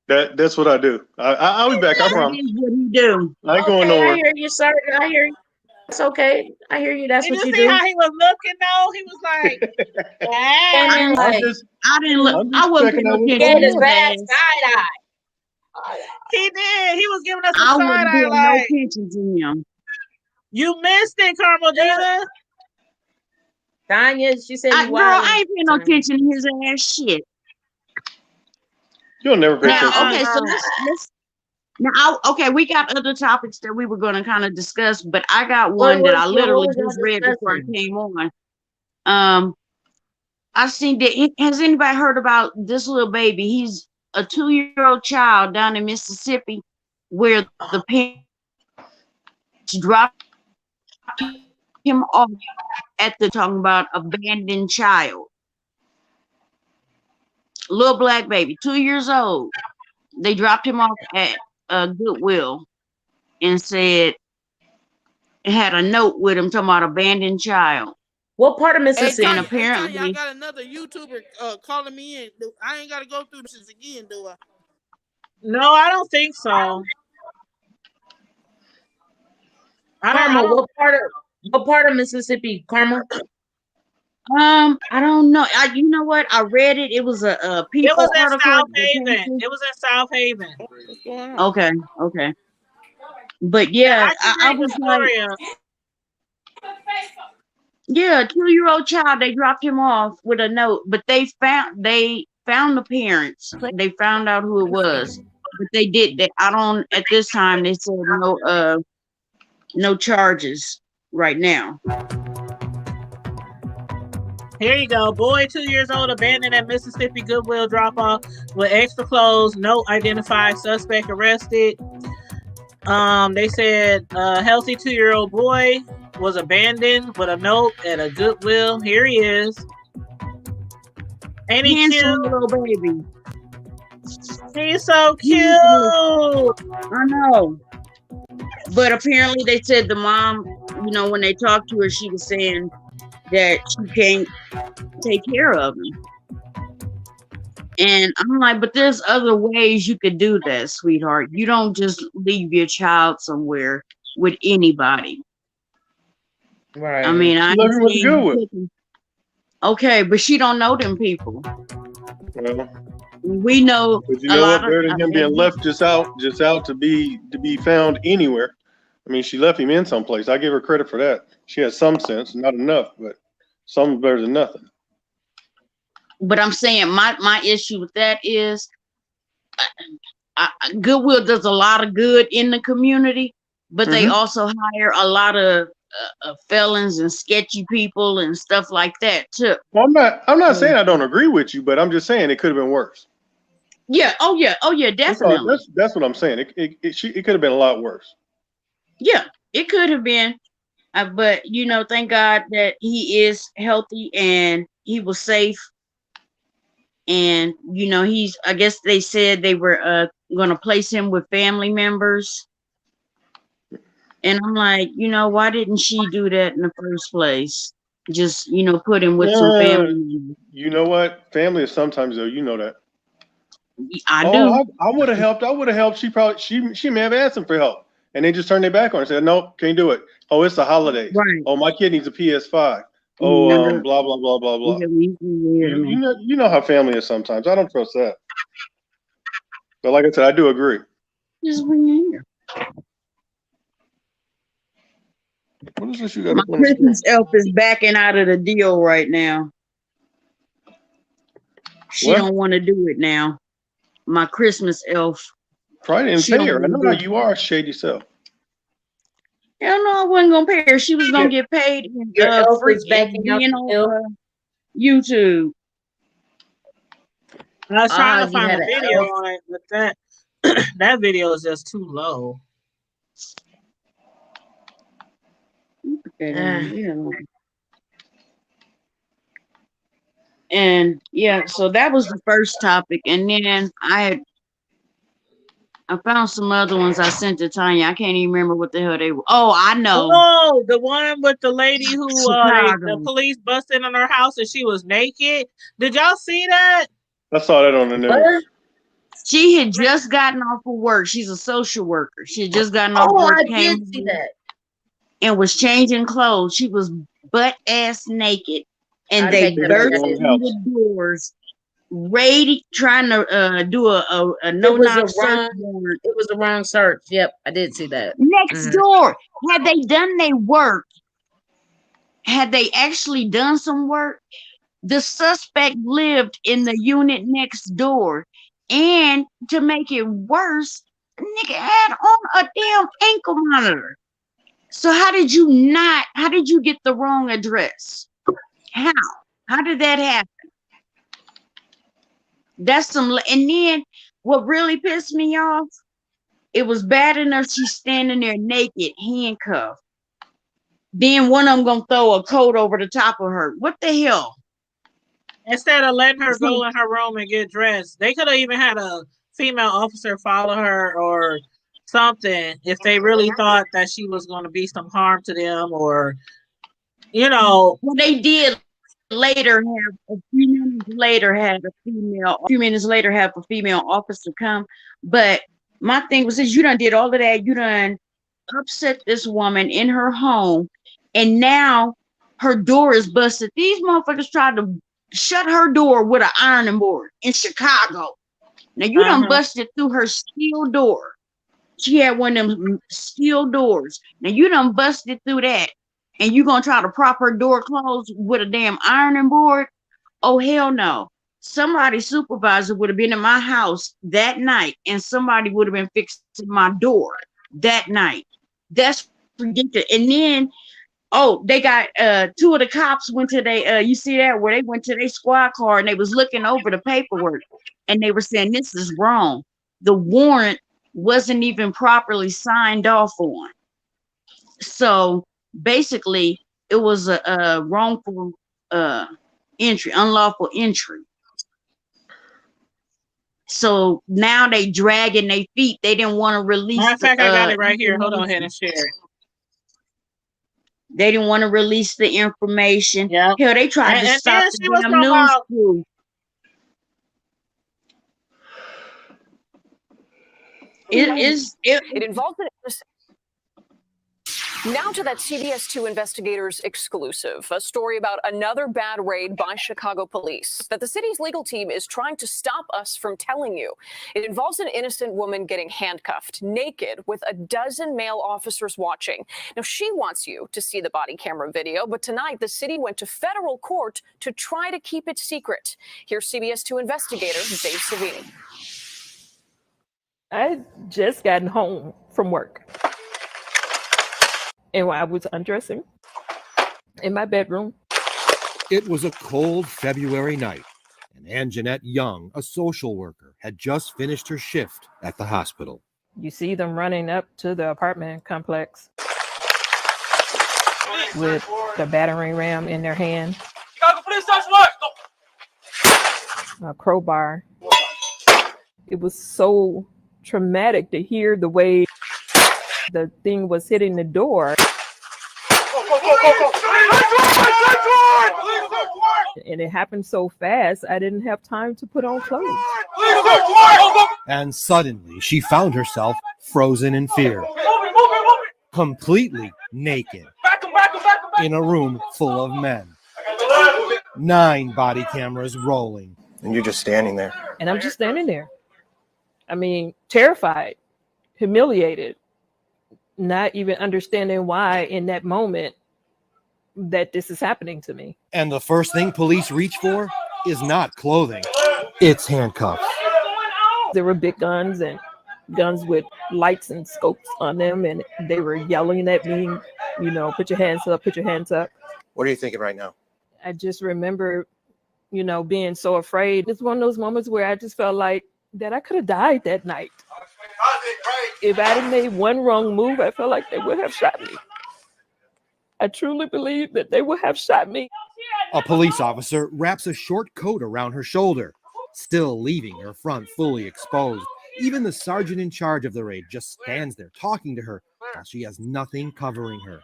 [SPEAKER 3] That's what I do. I'll be back. I
[SPEAKER 4] That
[SPEAKER 3] promise.
[SPEAKER 4] is what he do.
[SPEAKER 3] I ain't going
[SPEAKER 6] Okay, I
[SPEAKER 3] nowhere.
[SPEAKER 6] hear you, sir. I hear you. That's okay. I hear you. That's
[SPEAKER 2] Did
[SPEAKER 6] what
[SPEAKER 2] you
[SPEAKER 6] you
[SPEAKER 2] see
[SPEAKER 6] do.
[SPEAKER 2] how he was looking though? He was like,
[SPEAKER 6] And then
[SPEAKER 2] ah.
[SPEAKER 3] I'm
[SPEAKER 6] like
[SPEAKER 3] just
[SPEAKER 4] I didn't look.
[SPEAKER 3] I'm
[SPEAKER 4] I
[SPEAKER 3] just
[SPEAKER 4] wasn't
[SPEAKER 3] checking
[SPEAKER 4] paying
[SPEAKER 3] out what's
[SPEAKER 4] attention
[SPEAKER 6] gave
[SPEAKER 3] going
[SPEAKER 4] to
[SPEAKER 6] this
[SPEAKER 4] his
[SPEAKER 3] on.
[SPEAKER 6] bad
[SPEAKER 4] ass.
[SPEAKER 6] side eye.
[SPEAKER 2] He did. He was giving us a
[SPEAKER 4] I
[SPEAKER 2] side
[SPEAKER 4] wasn't
[SPEAKER 2] eye
[SPEAKER 4] paying no
[SPEAKER 2] like,
[SPEAKER 4] attention to him.
[SPEAKER 2] you missed it, Carmel Jesus.
[SPEAKER 6] Tanya, she said you
[SPEAKER 4] Girl, I
[SPEAKER 6] wildin'.
[SPEAKER 4] ain't paying no
[SPEAKER 6] Tanya.
[SPEAKER 4] attention to his ass shit.
[SPEAKER 3] You'll never pay
[SPEAKER 4] Now,
[SPEAKER 3] attention.
[SPEAKER 4] okay, so let's now. Okay, we got other topics that we were going to kind of discuss, but I got one that I
[SPEAKER 6] What
[SPEAKER 4] literally
[SPEAKER 6] was
[SPEAKER 4] just
[SPEAKER 6] y'all
[SPEAKER 4] read before I
[SPEAKER 6] discussing?
[SPEAKER 4] came on. I seen that. Has anybody heard about this little baby? He's a 2-year-old child down in Mississippi, where the parents dropped him off at the talking about abandoned child, little black baby, 2 years old. They dropped him off at Goodwill and said it had a note with him talking about abandoned child.
[SPEAKER 6] What part of
[SPEAKER 5] Hey,
[SPEAKER 6] Mississippi?
[SPEAKER 4] And
[SPEAKER 5] Tanya, I
[SPEAKER 4] apparently,
[SPEAKER 5] got another YouTuber calling me in. I ain't gotta go through this again, do I?
[SPEAKER 2] No, I don't think so. I
[SPEAKER 6] Karma,
[SPEAKER 2] don't.
[SPEAKER 6] what part of Mississippi, Karma?
[SPEAKER 4] I don't know. You know what? I read it. It was a
[SPEAKER 2] It
[SPEAKER 4] People
[SPEAKER 2] was in
[SPEAKER 4] article.
[SPEAKER 2] South
[SPEAKER 4] that came
[SPEAKER 2] Haven.
[SPEAKER 4] through.
[SPEAKER 2] It was in South Haven.
[SPEAKER 5] What's going on?
[SPEAKER 4] Okay. But
[SPEAKER 2] Yeah,
[SPEAKER 4] yeah,
[SPEAKER 2] I can
[SPEAKER 4] I
[SPEAKER 2] read the
[SPEAKER 4] was like,
[SPEAKER 2] story.
[SPEAKER 4] yeah, 2-year-old child. They dropped him off with a note, but they found the parents. They found out who it was, but they did. I don't. At this time, they said no charges right now.
[SPEAKER 2] Here you go. Boy, 2 years old, abandoned at Mississippi Goodwill drop off with extra clothes. No identified suspect arrested. They said a healthy 2-year-old boy was abandoned with a note at a Goodwill. Here he is. Ain't he
[SPEAKER 4] Handsome
[SPEAKER 2] cute?
[SPEAKER 4] little baby.
[SPEAKER 2] He's so cute.
[SPEAKER 4] I know. But apparently they said the mom, when they talked to her, she was saying that she can't take care of him. And I'm like, but there's other ways you could do that, sweetheart. You don't just leave your child somewhere with anybody.
[SPEAKER 6] Right.
[SPEAKER 4] I mean, I
[SPEAKER 3] She left you with the
[SPEAKER 4] ain't
[SPEAKER 3] Goodwill.
[SPEAKER 4] saying okay, but she don't know them people.
[SPEAKER 3] Well,
[SPEAKER 4] We know
[SPEAKER 3] but you
[SPEAKER 4] a
[SPEAKER 3] know
[SPEAKER 4] lot
[SPEAKER 3] what? Better than
[SPEAKER 4] of
[SPEAKER 3] him being left just out to be found anywhere. I mean, she left him in someplace. I give her credit for that. She has some sense, not enough, but some better than nothing.
[SPEAKER 4] But I'm saying my issue with that is Goodwill does a lot of good in the community, but they also hire a lot of felons and sketchy people and stuff like that too.
[SPEAKER 3] Well, I'm not saying I don't agree with you, but I'm just saying it could have been worse.
[SPEAKER 4] Yeah. Oh yeah. Definitely.
[SPEAKER 3] That's what I'm saying. It could have been a lot worse.
[SPEAKER 4] Yeah, it could have been. But thank God that he is healthy and he was safe. And I guess they said they were going to place him with family members. And I'm like, why didn't she do that in the first place? Just put him with some family members.
[SPEAKER 3] You know what? Family is sometimes though. You know that.
[SPEAKER 4] I do.
[SPEAKER 3] I would have helped. I would have helped. She may have asked him for help, and they just turned their back on her and said, "Nope, can't do it. Oh, it's the holidays.
[SPEAKER 4] Right.
[SPEAKER 3] Oh, my kid needs a PS5. Oh, blah blah blah blah blah." You know how family is sometimes. I don't trust that. But like I said, I do agree.
[SPEAKER 4] Just bring it here.
[SPEAKER 3] What is this you got
[SPEAKER 4] My
[SPEAKER 3] up on the screen?
[SPEAKER 4] Christmas elf is backing out of the deal right now. She
[SPEAKER 3] What?
[SPEAKER 4] don't want to do it now. My Christmas elf.
[SPEAKER 3] Try to
[SPEAKER 4] She
[SPEAKER 3] pay
[SPEAKER 4] don't
[SPEAKER 3] her. I know
[SPEAKER 4] wanna
[SPEAKER 3] how
[SPEAKER 4] do it.
[SPEAKER 3] you are, shady self.
[SPEAKER 4] Hell no, I wasn't gonna pay her. She was gonna get paid in
[SPEAKER 6] Your elf
[SPEAKER 4] free
[SPEAKER 6] is backing out
[SPEAKER 4] being
[SPEAKER 6] the
[SPEAKER 4] on
[SPEAKER 6] deal?
[SPEAKER 4] YouTube.
[SPEAKER 2] I was trying to
[SPEAKER 6] you
[SPEAKER 2] find
[SPEAKER 6] had
[SPEAKER 2] a
[SPEAKER 6] an
[SPEAKER 2] video
[SPEAKER 6] elf.
[SPEAKER 2] on it, but that video is just too low.
[SPEAKER 4] And yeah, so that was the first topic. And then I had I found some other ones I sent to Tanya. I can't even remember what the hell they were. Oh, I know.
[SPEAKER 2] Oh, the one with the lady who the
[SPEAKER 4] Chicago.
[SPEAKER 2] police busted in her house and she was naked. Did y'all see that?
[SPEAKER 3] I saw that on the news.
[SPEAKER 6] What?
[SPEAKER 4] She had just gotten off of work. She's a social worker. She had just gotten off
[SPEAKER 6] Oh,
[SPEAKER 4] work,
[SPEAKER 6] I
[SPEAKER 4] came
[SPEAKER 6] did see
[SPEAKER 4] home,
[SPEAKER 6] that.
[SPEAKER 4] and was changing clothes. She was butt ass naked, and
[SPEAKER 6] I
[SPEAKER 4] they
[SPEAKER 6] take that
[SPEAKER 4] burst
[SPEAKER 6] back.
[SPEAKER 4] through the doors, ready, trying to do a no
[SPEAKER 6] was a
[SPEAKER 4] knock search
[SPEAKER 6] wrong-
[SPEAKER 4] warrant.
[SPEAKER 6] It was the wrong search. Yep, I did see that.
[SPEAKER 4] Next door. Had they done their work, had they actually done some work, the suspect lived in the unit next door. And to make it worse, the nigga had on a damn ankle monitor. So how did you get the wrong address? How did that happen? And then what really pissed me off, it was bad enough she's standing there naked, handcuffed. Then one of them gonna throw a coat over the top of her. What the hell?
[SPEAKER 2] Instead of letting her go in her room and get dressed, they could have even had a female officer follow her or something if they really thought that she was going to be some harm to them, or
[SPEAKER 4] Well, they did later have a few minutes later have a female officer come. But my thing was this: you done did all of that, you done upset this woman in her home, and now her door is busted. These motherfuckers tried to shut her door with an ironing board in Chicago. Now you done busted through her steel door. She had one of them steel doors. Now you done busted through that, and you gonna try to prop her door closed with a damn ironing board? Oh hell no. Somebody's supervisor would have been in my house that night, and somebody would have been fixing my door that night. That's ridiculous. And then they got two of the cops went to you see that, where they went to their squad car and they was looking over the paperwork, and they were saying this is wrong. The warrant wasn't even properly signed off on. So basically it was a wrongful entry, unlawful entry. So now they dragging their feet. They didn't want to release.
[SPEAKER 2] Matter of fact, I got it right here. Hold on, ahead and share it.
[SPEAKER 4] They didn't want to release the information.
[SPEAKER 2] Yeah.
[SPEAKER 4] Hell, they tried to stop the damn news crew.
[SPEAKER 7] It involved an Now to that CBS 2 investigators exclusive, a story about another bad raid by Chicago police that the city's legal team is trying to stop us from telling you. It involves an innocent woman getting handcuffed, naked, with a dozen male officers watching. Now, she wants you to see the body camera video, but tonight the city went to federal court to try to keep it secret. Here's CBS 2 investigator Dave Savini.
[SPEAKER 8] I had just gotten home from work. And while I was undressing in my bedroom.
[SPEAKER 9] It was a cold February night, and Ann Jeanette Young, a social worker, had just finished her shift at the hospital.
[SPEAKER 8] You see them running up to the apartment complex with the battering ram in their hand, a crowbar. It was so traumatic to hear the way the thing was hitting the door. And it happened so fast, I didn't have time to put on clothes.
[SPEAKER 9] And suddenly she found herself frozen in fear, completely naked, in a room full of men. 9 body cameras rolling.
[SPEAKER 10] And you're just standing there.
[SPEAKER 8] And I'm just standing there. I mean, terrified, humiliated, not even understanding why in that moment that this is happening to me.
[SPEAKER 9] And the first thing police reach for is not clothing, it's handcuffs.
[SPEAKER 8] There were big guns and guns with lights and scopes on them, and they were yelling at me, you know, put your hands up, put your hands up.
[SPEAKER 10] What are you thinking right now?
[SPEAKER 8] I just remember, you know, being so afraid. It's one of those moments where I just felt like that I could have died that night. If I had made one wrong move, I felt like they would have shot me. I truly believe that they would have shot me.
[SPEAKER 9] A police officer wraps a short coat around her shoulder, still leaving her front fully exposed, Even the sergeant in charge of the raid just stands there talking to her while she has nothing covering her.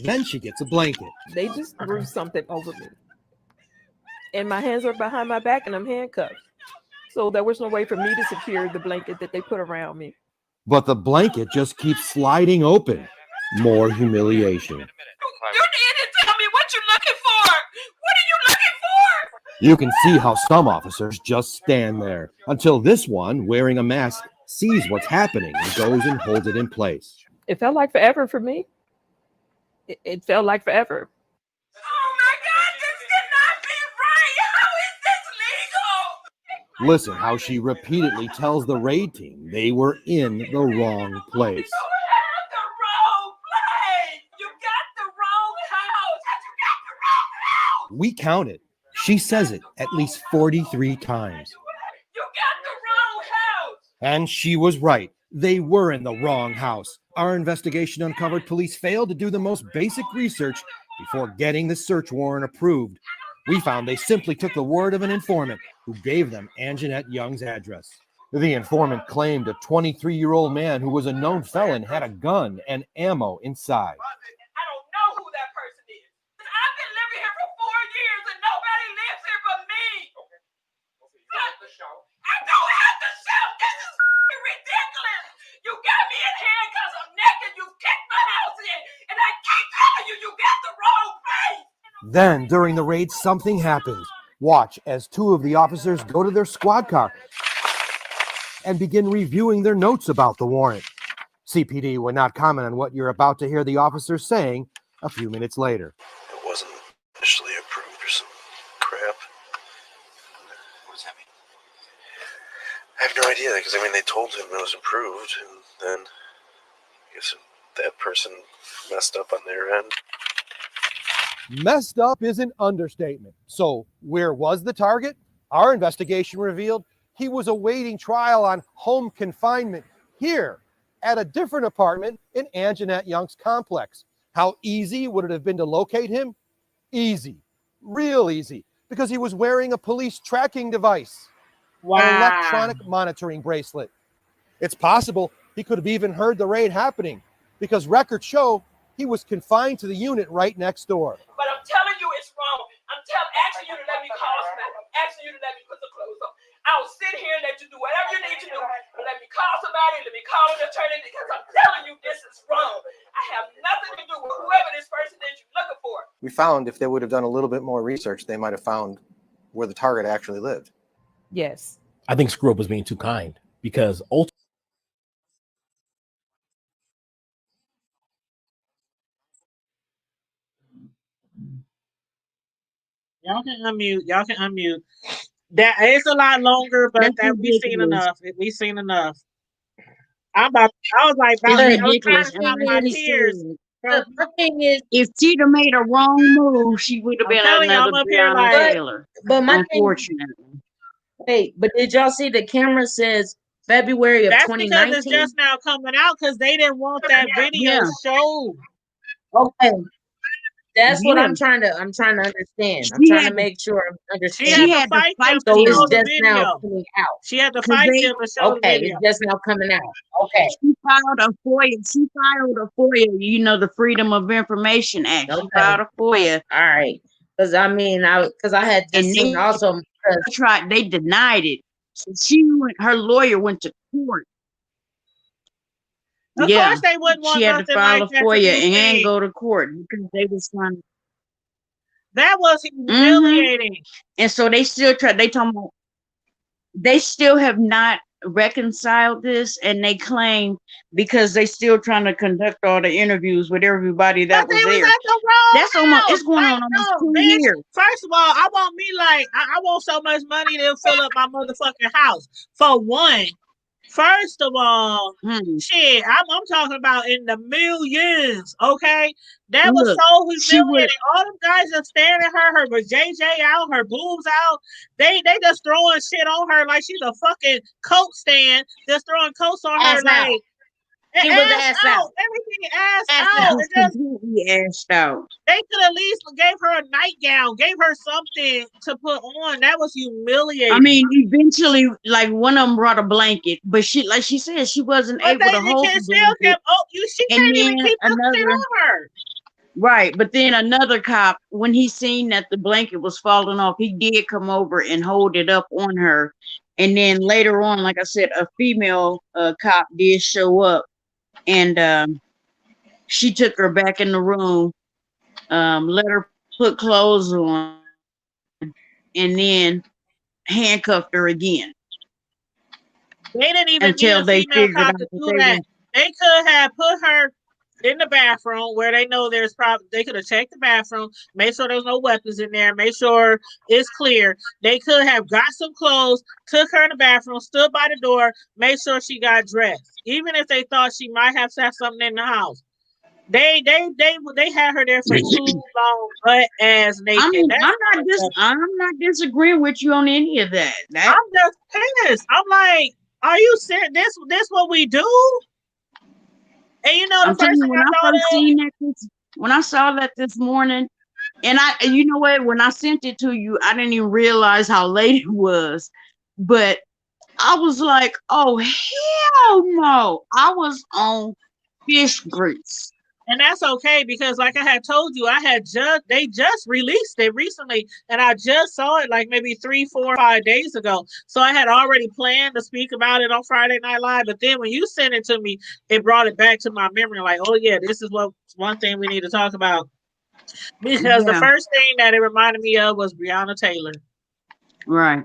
[SPEAKER 9] Then she gets a blanket.
[SPEAKER 8] They just threw something over me. And my hands are behind my back and I'm handcuffed. So there was no way for me to secure the blanket that they put around me.
[SPEAKER 9] But the blanket just keeps sliding open. More humiliation.
[SPEAKER 11] You need to tell me what you're looking for. What are you looking for?
[SPEAKER 9] You can see how some officers just stand there until this one, wearing a mask, sees what's happening and goes and holds it in place.
[SPEAKER 8] It felt like forever for me. It felt like forever.
[SPEAKER 11] Oh my God, this cannot be right. How is this legal?
[SPEAKER 9] Listen how she repeatedly tells the raid team they were in the wrong place.
[SPEAKER 11] You have the wrong place. You got the wrong house. You got the wrong house.
[SPEAKER 9] We counted. She says it at least 43 times.
[SPEAKER 11] You got the wrong house.
[SPEAKER 9] And she was right. They were in the wrong house. Our investigation uncovered police failed to do the most basic research before getting the search warrant approved. We found they simply took the word of an informant who gave them Anjanette Young's address. The informant claimed a 23-year-old man who was a known felon had a gun and ammo inside.
[SPEAKER 11] I don't know who that person is. I've been living here for 4 years and nobody lives here but me. I don't have to shout. This is ridiculous. You got me in here because I'm naked. You kicked my house in. And I keep telling you, you got the wrong place.
[SPEAKER 9] Then, during the raid, something happens. Watch as two of the officers go to their squad car and begin reviewing their notes about the warrant. CPD would not comment on what you're about to hear the officers saying a few minutes later.
[SPEAKER 10] It wasn't initially approved or some crap. What does that mean? I have no idea, because they told him it was approved, and then I guess that person messed up on their end.
[SPEAKER 9] Messed up is an understatement. So where was the target? Our investigation revealed he was awaiting trial on home confinement here at a different apartment in Anjanette Young's complex. How easy would it have been to locate him? Easy, real easy, because he was wearing a police tracking device, an electronic monitoring bracelet. It's possible he could have even heard the raid happening because records show he was confined to the unit right next door.
[SPEAKER 11] But I'm telling you it's wrong. I'm asking you to let me call somebody. I'm asking you to let me put the clothes on. I'll sit here and let you do whatever you need to do. But let me call somebody, let me call an attorney, because I'm telling you this is wrong. I have nothing to do with whoever this person is you're looking for.
[SPEAKER 10] We found if they would have done a little bit more research, they might have found where the target actually lived.
[SPEAKER 8] Yes.
[SPEAKER 12] I think Scrub was being too kind because ultimately,
[SPEAKER 2] Y'all can unmute. That is a lot longer, but that we've seen enough. We've seen enough. I was like, I was trying to stop my tears.
[SPEAKER 6] The thing is,
[SPEAKER 4] If she'd have made a wrong move, she would have
[SPEAKER 2] I'm
[SPEAKER 4] been
[SPEAKER 2] telling you, I'm
[SPEAKER 4] another
[SPEAKER 2] up here
[SPEAKER 4] Breonna
[SPEAKER 2] like-
[SPEAKER 4] Taylor.
[SPEAKER 6] but my thing,
[SPEAKER 4] Unfortunately.
[SPEAKER 6] wait, but did y'all see the camera says February of
[SPEAKER 2] That's because it's
[SPEAKER 6] 2019?
[SPEAKER 2] just now coming out because they didn't want that video
[SPEAKER 4] Yeah.
[SPEAKER 2] shown.
[SPEAKER 6] Okay. That's what
[SPEAKER 4] Yeah.
[SPEAKER 6] I'm trying to understand. I'm
[SPEAKER 4] She
[SPEAKER 6] trying to
[SPEAKER 4] had-
[SPEAKER 6] make sure I'm
[SPEAKER 2] She
[SPEAKER 6] understanding.
[SPEAKER 2] had to fight them
[SPEAKER 6] So
[SPEAKER 2] to
[SPEAKER 6] it's
[SPEAKER 2] show the
[SPEAKER 6] just now
[SPEAKER 2] video.
[SPEAKER 6] coming out.
[SPEAKER 2] She had to
[SPEAKER 4] 'Cause
[SPEAKER 2] fight
[SPEAKER 4] they-
[SPEAKER 2] them to show the
[SPEAKER 6] Okay,
[SPEAKER 2] video.
[SPEAKER 6] it's just now coming out. Okay.
[SPEAKER 4] She filed a FOIA. She filed a FOIA, the Freedom of Information Act. She
[SPEAKER 6] Okay.
[SPEAKER 4] filed a FOIA.
[SPEAKER 6] All right. Because I had
[SPEAKER 4] And
[SPEAKER 6] just seen
[SPEAKER 4] they-
[SPEAKER 6] also
[SPEAKER 4] They denied it. So her lawyer went to court.
[SPEAKER 2] Of course they wouldn't want
[SPEAKER 4] She had to
[SPEAKER 2] nothing
[SPEAKER 4] file
[SPEAKER 2] like
[SPEAKER 4] a
[SPEAKER 2] that to
[SPEAKER 4] FOIA
[SPEAKER 2] be
[SPEAKER 4] and
[SPEAKER 2] seen.
[SPEAKER 4] go to court because they was trying to.
[SPEAKER 2] That was humiliating.
[SPEAKER 4] And so they still they still have not reconciled this, and they claim because they still trying to conduct all the interviews with everybody that
[SPEAKER 2] But
[SPEAKER 4] was
[SPEAKER 2] they was
[SPEAKER 4] there.
[SPEAKER 2] at the wrong
[SPEAKER 4] That's almost
[SPEAKER 2] house.
[SPEAKER 4] it's going
[SPEAKER 2] Like,
[SPEAKER 4] on almost
[SPEAKER 2] no,
[SPEAKER 4] 2
[SPEAKER 2] bitch.
[SPEAKER 4] years.
[SPEAKER 2] First of all, I want me like I want so much money to fill up my motherfucking house. For one, First of all,
[SPEAKER 4] Hmm.
[SPEAKER 2] shit, I'm talking about in the millions, okay? That was
[SPEAKER 4] Look,
[SPEAKER 2] so
[SPEAKER 4] she would.
[SPEAKER 2] humiliating. All them guys just staring at her JJ out, her boobs out. They just throwing shit on her like she's a fucking coat stand, just throwing coats on her
[SPEAKER 6] Ass out.
[SPEAKER 2] like
[SPEAKER 6] She was
[SPEAKER 2] ass
[SPEAKER 6] ass
[SPEAKER 2] out,
[SPEAKER 6] out.
[SPEAKER 2] everything ass
[SPEAKER 6] Ass
[SPEAKER 2] out.
[SPEAKER 6] out.
[SPEAKER 2] And
[SPEAKER 4] Just
[SPEAKER 2] just
[SPEAKER 4] completely assed out.
[SPEAKER 2] they could at least gave her a nightgown, gave her something to put on. That was
[SPEAKER 4] I
[SPEAKER 2] humiliating.
[SPEAKER 4] mean, eventually, like one of them brought a blanket, but she, like she said, she wasn't
[SPEAKER 2] But
[SPEAKER 4] able
[SPEAKER 2] they
[SPEAKER 4] to hold the
[SPEAKER 2] can still
[SPEAKER 4] blanket.
[SPEAKER 2] kept she
[SPEAKER 4] And
[SPEAKER 2] can't even
[SPEAKER 4] then
[SPEAKER 2] keep the shit
[SPEAKER 4] another,
[SPEAKER 2] on her.
[SPEAKER 4] right? But then another cop, when he seen that the blanket was falling off, he did come over and hold it up on her. And then later on, like I said, a female cop did show up, and she took her back in the room, let her put clothes on, and then handcuffed her again
[SPEAKER 2] They didn't even need
[SPEAKER 4] until
[SPEAKER 2] a
[SPEAKER 4] they
[SPEAKER 2] female
[SPEAKER 4] figured
[SPEAKER 2] cop
[SPEAKER 4] out
[SPEAKER 2] to
[SPEAKER 4] that
[SPEAKER 2] do
[SPEAKER 4] they
[SPEAKER 2] that.
[SPEAKER 4] were.
[SPEAKER 2] They could have put her in the bathroom where they know there's probably, they could have checked the bathroom, made sure there's no weapons in there, make sure it's clear. They could have got some clothes, took her in the bathroom, stood by the door, made sure she got dressed. Even if they thought she might have said something in the house. They had her there for too long, butt ass naked.
[SPEAKER 4] I mean,
[SPEAKER 2] That's
[SPEAKER 4] I'm not disagreeing with you on any of that.
[SPEAKER 2] I'm just pissed. I'm like, are you serious? This what we do? And you know, the
[SPEAKER 4] I'm telling
[SPEAKER 2] first
[SPEAKER 4] you,
[SPEAKER 2] thing
[SPEAKER 4] when
[SPEAKER 2] I
[SPEAKER 4] I
[SPEAKER 2] thought
[SPEAKER 4] first
[SPEAKER 2] of,
[SPEAKER 4] seen that, when I saw that this morning, and you know what, when I sent it to you, I didn't even realize how late it was, but I was like, oh hell no! I was on fish grease.
[SPEAKER 2] and that's okay because, like I had told you, they just released it recently, and I just saw it like maybe 3, 4, 5 days ago. So I had already planned to speak about it on Friday Night Live, but then when you sent it to me, it brought it back to my memory. Like, oh yeah, this is one thing we need to talk about. Because the
[SPEAKER 4] Yeah,
[SPEAKER 2] first thing that it reminded me of was Breonna Taylor.
[SPEAKER 4] right.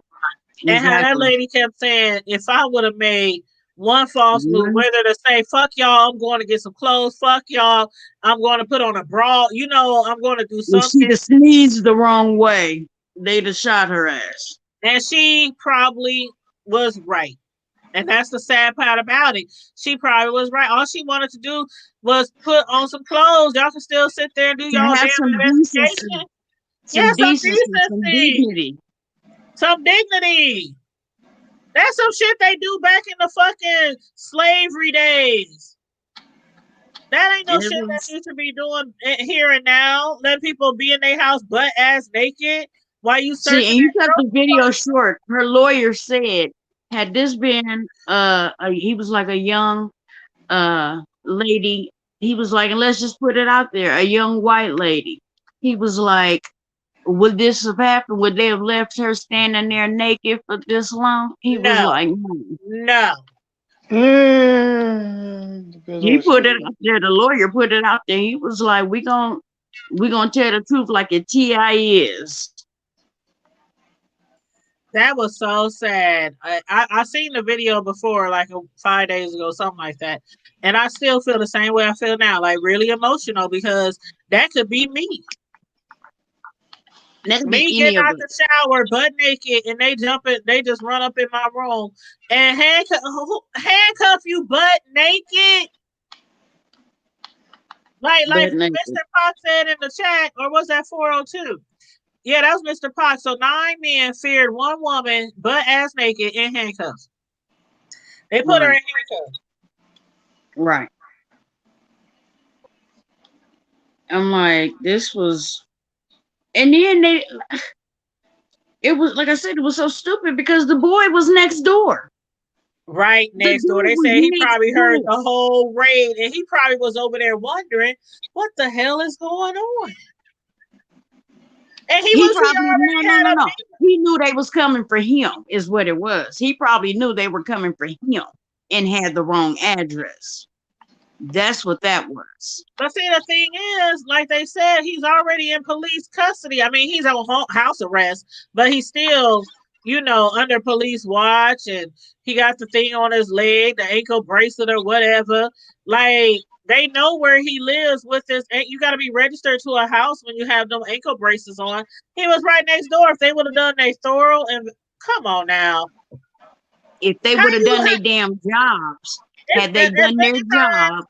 [SPEAKER 2] And how that
[SPEAKER 4] Exactly.
[SPEAKER 2] lady kept saying, if I would have made one false move,
[SPEAKER 4] Mhm.
[SPEAKER 2] whether to say, fuck y'all, I'm going to get some clothes, fuck y'all, I'm going to put on a bra, I'm going to do
[SPEAKER 4] If she'd
[SPEAKER 2] something.
[SPEAKER 4] have sneezed the wrong way, they'd have shot her ass.
[SPEAKER 2] And she probably was right. And that's the sad part about it. She probably was right. All she wanted to do was put on some clothes. Y'all can still sit there and do
[SPEAKER 4] To
[SPEAKER 2] y'all
[SPEAKER 4] have
[SPEAKER 2] damn
[SPEAKER 4] some decency,
[SPEAKER 2] investigation. Yeah,
[SPEAKER 4] some
[SPEAKER 2] some
[SPEAKER 4] decency, some
[SPEAKER 2] decency,
[SPEAKER 4] dignity.
[SPEAKER 2] some dignity. That's some shit they do back in the fucking slavery days. That ain't no
[SPEAKER 4] It
[SPEAKER 2] shit that
[SPEAKER 4] was,
[SPEAKER 2] you should be doing here and now. Let people be in their house butt ass naked while you
[SPEAKER 4] see,
[SPEAKER 2] searching
[SPEAKER 4] and you
[SPEAKER 2] that
[SPEAKER 4] cut the
[SPEAKER 2] grocery
[SPEAKER 4] video short. Her lawyer said, had this been he was like a young lady, he was like, and let's just put it out there, a young white lady. He was like, would this have happened? Would they have left her standing there naked for this long? He was
[SPEAKER 2] No,
[SPEAKER 4] like, no.
[SPEAKER 2] no.
[SPEAKER 3] Depends on
[SPEAKER 4] He
[SPEAKER 3] what
[SPEAKER 4] put
[SPEAKER 3] she
[SPEAKER 4] it out there. The lawyer put it out there. He was like, we gonna tell the truth like it TI is.
[SPEAKER 2] That was so sad. I seen the video before, like 5 days ago, something like that. And I still feel the same way I feel now, like really emotional because that could be me.
[SPEAKER 4] That could
[SPEAKER 2] Me
[SPEAKER 4] be
[SPEAKER 2] getting
[SPEAKER 4] any of
[SPEAKER 2] out the
[SPEAKER 4] us.
[SPEAKER 2] shower butt naked and they just run up in my room and handcuff you butt naked. Like
[SPEAKER 4] But naked.
[SPEAKER 2] Mr. Fox said in the chat, or was that 402? Yeah, that was Mr. Fox. So 9 men feared one woman butt ass naked in handcuffs. They put her in handcuffs.
[SPEAKER 4] Right. I'm like, this was, and then it was, like I said, it was so stupid because the boy was next door.
[SPEAKER 2] Right next door. They say he probably heard the whole raid and he probably was over there wondering what the hell is going on. And he
[SPEAKER 4] probably,
[SPEAKER 2] already
[SPEAKER 4] no. He knew they was coming for him, is what it was. He probably knew they were coming for him and had the wrong address. That's what that was.
[SPEAKER 2] But see, the thing is, like they said, he's already in police custody. I mean, he's on house arrest, but he's still, under police watch, and he got the thing on his leg, the ankle bracelet or whatever. Like, they know where he lives with this. You got to be registered to a house when you have them ankle braces on. He was right next door. If they would have done a thorough, and come on now.
[SPEAKER 4] if they
[SPEAKER 2] How
[SPEAKER 4] would have
[SPEAKER 2] you
[SPEAKER 4] done their
[SPEAKER 2] have
[SPEAKER 4] damn jobs, had they
[SPEAKER 2] as
[SPEAKER 4] done their
[SPEAKER 2] many times
[SPEAKER 4] job,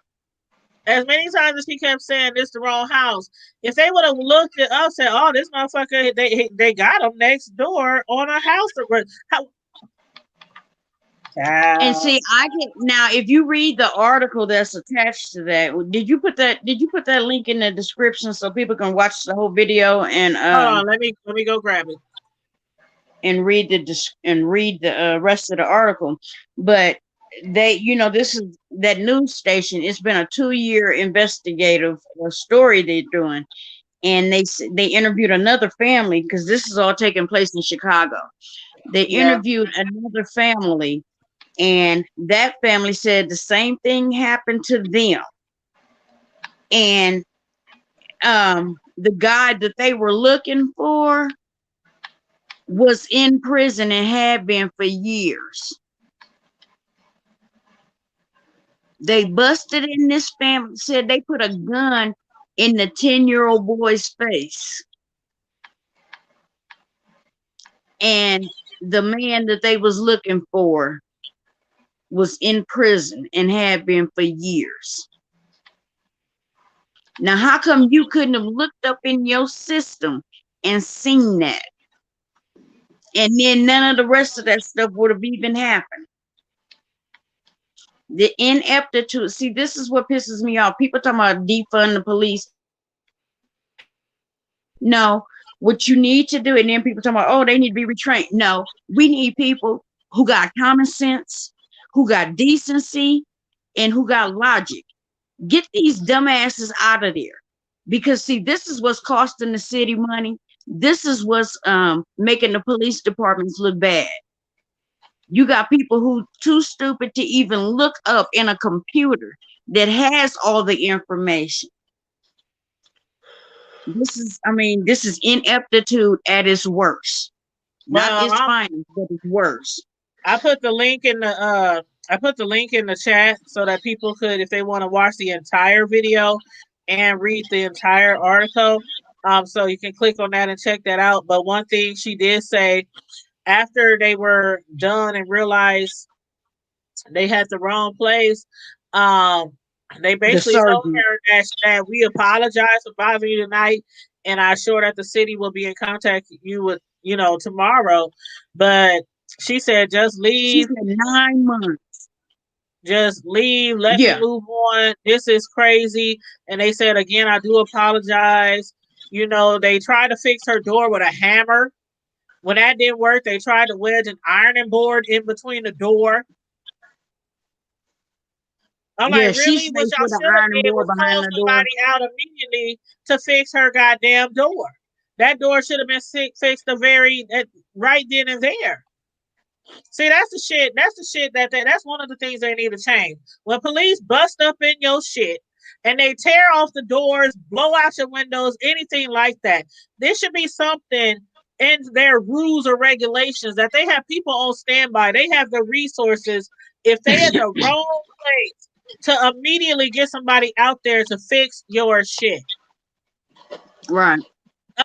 [SPEAKER 2] as many times as he kept saying this the wrong house, if they would have looked it up, said, "Oh, this motherfucker, they got him next door on a house." How,
[SPEAKER 4] and see, I can now. If you read the article that's attached to that, did you put that link in the description so people can watch the whole video and
[SPEAKER 2] hold on, let me go grab it.
[SPEAKER 4] and read the rest of the article? But they, this is that news station. It's been a 2-year investigative story they're doing, and they interviewed another family because this is all taking place in Chicago. They interviewed another family, and that family said the same thing happened to them. And the guy that they were looking for was in prison and had been for years. They busted in this family, said they put a gun in the 10-year-old boy's face. And the man that they was looking for was in prison and had been for years. Now, how come you couldn't have looked up in your system and seen that? And then none of the rest of that stuff would have even happened. The ineptitude. See, this is what pisses me off. People talking about defund the police. No, what you need to do, and then people talking about, oh, they need to be retrained. No, we need people who got common sense, who got decency, and who got logic. Get these dumbasses out of there. Because, see, this is what's costing the city money. This is what's making the police departments look bad. You got people who too stupid to even look up in a computer that has all the information. This is ineptitude at its worst. Not its finest, but its worst.
[SPEAKER 2] I put the link in the chat so that people could, if they want to watch the entire video and read the entire article, so you can click on that and check that out. But one thing she did say, after they were done and realized they had the wrong place, they basically told her that we apologize for bothering you tonight, and I'm sure that the city will be in contact with you tomorrow. But she said, just leave.
[SPEAKER 4] She said 9 months.
[SPEAKER 2] Just leave. Let me move on. This is crazy. And they said, again, I do apologize. They tried to fix her door with a hammer. When that didn't work, they tried to wedge an ironing board in between the door. I'm like, really? What y'all should have did was call somebody out immediately to fix her goddamn door. That door should have been fixed right then and there. See, that's the shit. That's one of the things they need to change. When police bust up in your shit and they tear off the doors, blow out your windows, anything like that, there should be something in their rules or regulations that they have people on standby. They have the resources. If they at the wrong place, to immediately get somebody out there to fix your shit.
[SPEAKER 4] Right.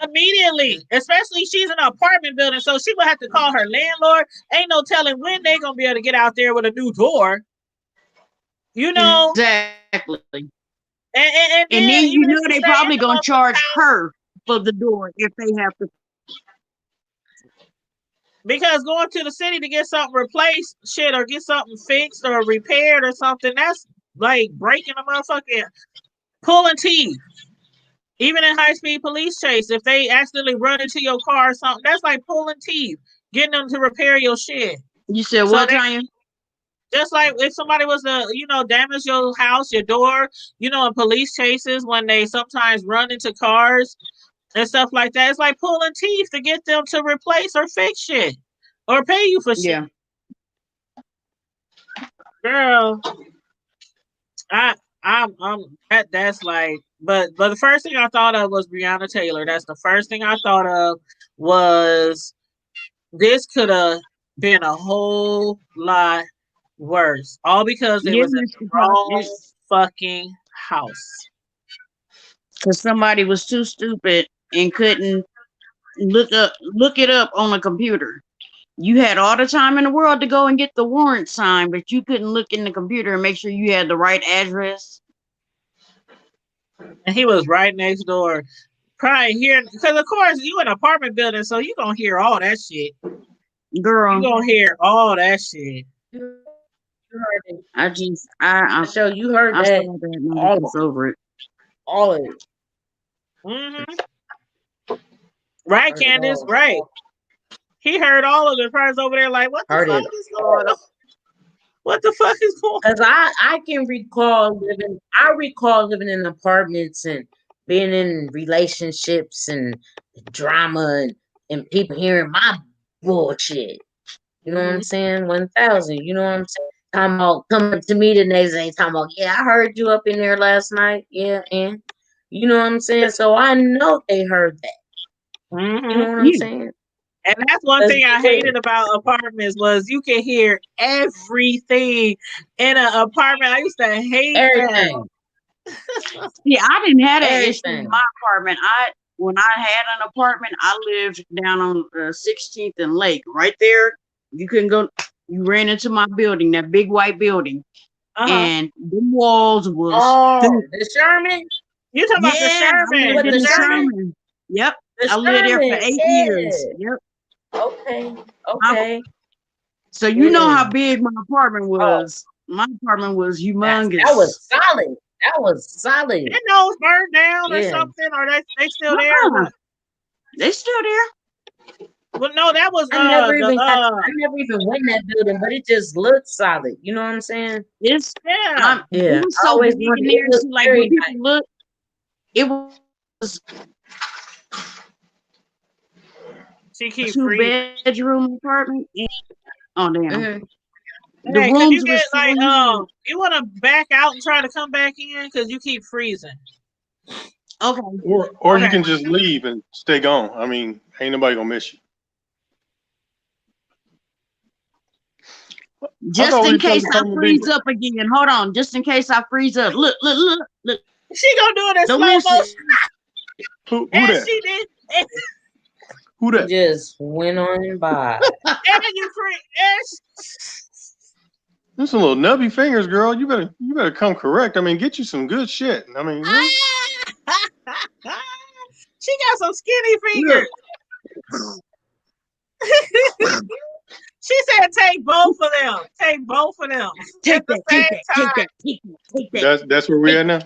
[SPEAKER 2] Immediately. Especially she's in an apartment building, so she would have to call her landlord. Ain't no telling when they're going to be able to get out there with a new door.
[SPEAKER 4] Exactly. And then they probably going to charge her for the door if they have to.
[SPEAKER 2] Because going to the city to get something replaced, or get something fixed or repaired or something, that's like breaking a motherfucking, pulling teeth. Even in high-speed police chase, if they accidentally run into your car or something, that's like pulling teeth, getting them to repair your shit.
[SPEAKER 4] You said what, Tanya?
[SPEAKER 2] Just like if somebody was to, damage your house, your door, in police chases, when they sometimes run into cars and stuff like that, it's like pulling teeth to get them to replace or fix shit or pay you for shit.
[SPEAKER 4] Yeah.
[SPEAKER 2] Girl, that's like, but the first thing I thought of was Breonna Taylor. That's the first thing I thought of was this could have been a whole lot worse. All because it was in the wrong fucking house.
[SPEAKER 4] Because somebody was too stupid and couldn't look it up on a computer. You had all the time in the world to go and get the warrant signed, but you couldn't look in the computer and make sure you had the right address.
[SPEAKER 2] And he was right next door, probably hearing, because of course you in an apartment building, so you gonna hear all that shit.
[SPEAKER 4] Girl,
[SPEAKER 2] You gonna hear all that shit.
[SPEAKER 6] You heard it.
[SPEAKER 4] I
[SPEAKER 6] Michelle, you heard
[SPEAKER 4] I
[SPEAKER 6] that.
[SPEAKER 4] saw that and
[SPEAKER 6] All
[SPEAKER 4] I
[SPEAKER 6] of
[SPEAKER 4] was
[SPEAKER 6] it.
[SPEAKER 4] over it.
[SPEAKER 6] All of it.
[SPEAKER 2] Right,
[SPEAKER 6] Heard it
[SPEAKER 2] Candace,
[SPEAKER 6] all.
[SPEAKER 2] right. He heard all of it. Probably over there like, what the
[SPEAKER 6] Heard
[SPEAKER 2] fuck
[SPEAKER 6] it.
[SPEAKER 2] is going on? What the fuck is going on?
[SPEAKER 6] Because I can recall living in apartments and being in relationships and drama and people hearing my bullshit. You know what I'm saying? 1,000. You know what I'm saying? Talking about coming to me the next day, talking about, yeah, I heard you up in there last night. Yeah, and you know what I'm saying? So I know they heard that. You know what I'm saying?
[SPEAKER 2] And that's one thing I hated about apartments was you can hear everything in an apartment. I used to hate
[SPEAKER 6] everything.
[SPEAKER 2] that.
[SPEAKER 4] See, I didn't have that issue in
[SPEAKER 6] Everything.
[SPEAKER 4] my apartment. When I had an apartment, I lived down on 16th and Lake. Right there, you couldn't go. You ran into my building, that big white building, and the walls was thick.
[SPEAKER 6] The Sherman?
[SPEAKER 2] You talking about the
[SPEAKER 4] Yeah, I
[SPEAKER 2] Sherman?
[SPEAKER 4] lived in
[SPEAKER 6] the
[SPEAKER 4] the
[SPEAKER 6] Sherman?
[SPEAKER 4] Sherman. Yep,
[SPEAKER 6] The
[SPEAKER 4] I lived there for
[SPEAKER 6] Sherman,
[SPEAKER 4] 8
[SPEAKER 6] yeah.
[SPEAKER 4] years. Yep.
[SPEAKER 6] Okay.
[SPEAKER 4] So you know how
[SPEAKER 6] Yeah.
[SPEAKER 4] big my apartment was. My apartment was humongous.
[SPEAKER 6] That was solid. That was solid.
[SPEAKER 2] Didn't those burn down or
[SPEAKER 6] Yeah.
[SPEAKER 2] something? Or they still there? Or what?
[SPEAKER 4] They still there.
[SPEAKER 2] Well, no, that was
[SPEAKER 6] I never even went in that building, but it just looked solid. You know what I'm saying?
[SPEAKER 4] It's
[SPEAKER 2] yeah.
[SPEAKER 4] It was so big in there. So like when people look, it was
[SPEAKER 2] She keep
[SPEAKER 4] two
[SPEAKER 2] freezing.
[SPEAKER 4] bedroom apartment. Oh damn.
[SPEAKER 6] Mm-hmm.
[SPEAKER 4] The
[SPEAKER 2] Hey, could
[SPEAKER 4] rooms
[SPEAKER 2] you get
[SPEAKER 4] was
[SPEAKER 2] like
[SPEAKER 4] so
[SPEAKER 2] you want to back out and try to come back in because you keep freezing.
[SPEAKER 4] Okay.
[SPEAKER 3] Or you can just leave and stay gone. I mean, ain't nobody gonna miss you.
[SPEAKER 4] Just
[SPEAKER 3] thought we
[SPEAKER 4] in
[SPEAKER 3] were supposed
[SPEAKER 4] case
[SPEAKER 3] to
[SPEAKER 4] I
[SPEAKER 3] come and
[SPEAKER 4] freeze
[SPEAKER 3] be-
[SPEAKER 4] up again. Hold on. Just in case I freeze up. Look.
[SPEAKER 2] She gonna do it in
[SPEAKER 4] The
[SPEAKER 2] slow
[SPEAKER 4] listen.
[SPEAKER 2] motion.
[SPEAKER 3] Who
[SPEAKER 2] And
[SPEAKER 3] that?
[SPEAKER 2] she did.
[SPEAKER 3] Who that?
[SPEAKER 6] Just went on by.
[SPEAKER 2] And you free.
[SPEAKER 3] There's some little nubby fingers, girl. You better come correct. I mean, get you some good shit. I mean,
[SPEAKER 2] She got some skinny fingers. She said, "Take both of them. Take both of them
[SPEAKER 4] Take
[SPEAKER 2] at the
[SPEAKER 4] that,
[SPEAKER 2] same
[SPEAKER 4] take that,
[SPEAKER 2] time."
[SPEAKER 4] take that.
[SPEAKER 3] that's where we at now.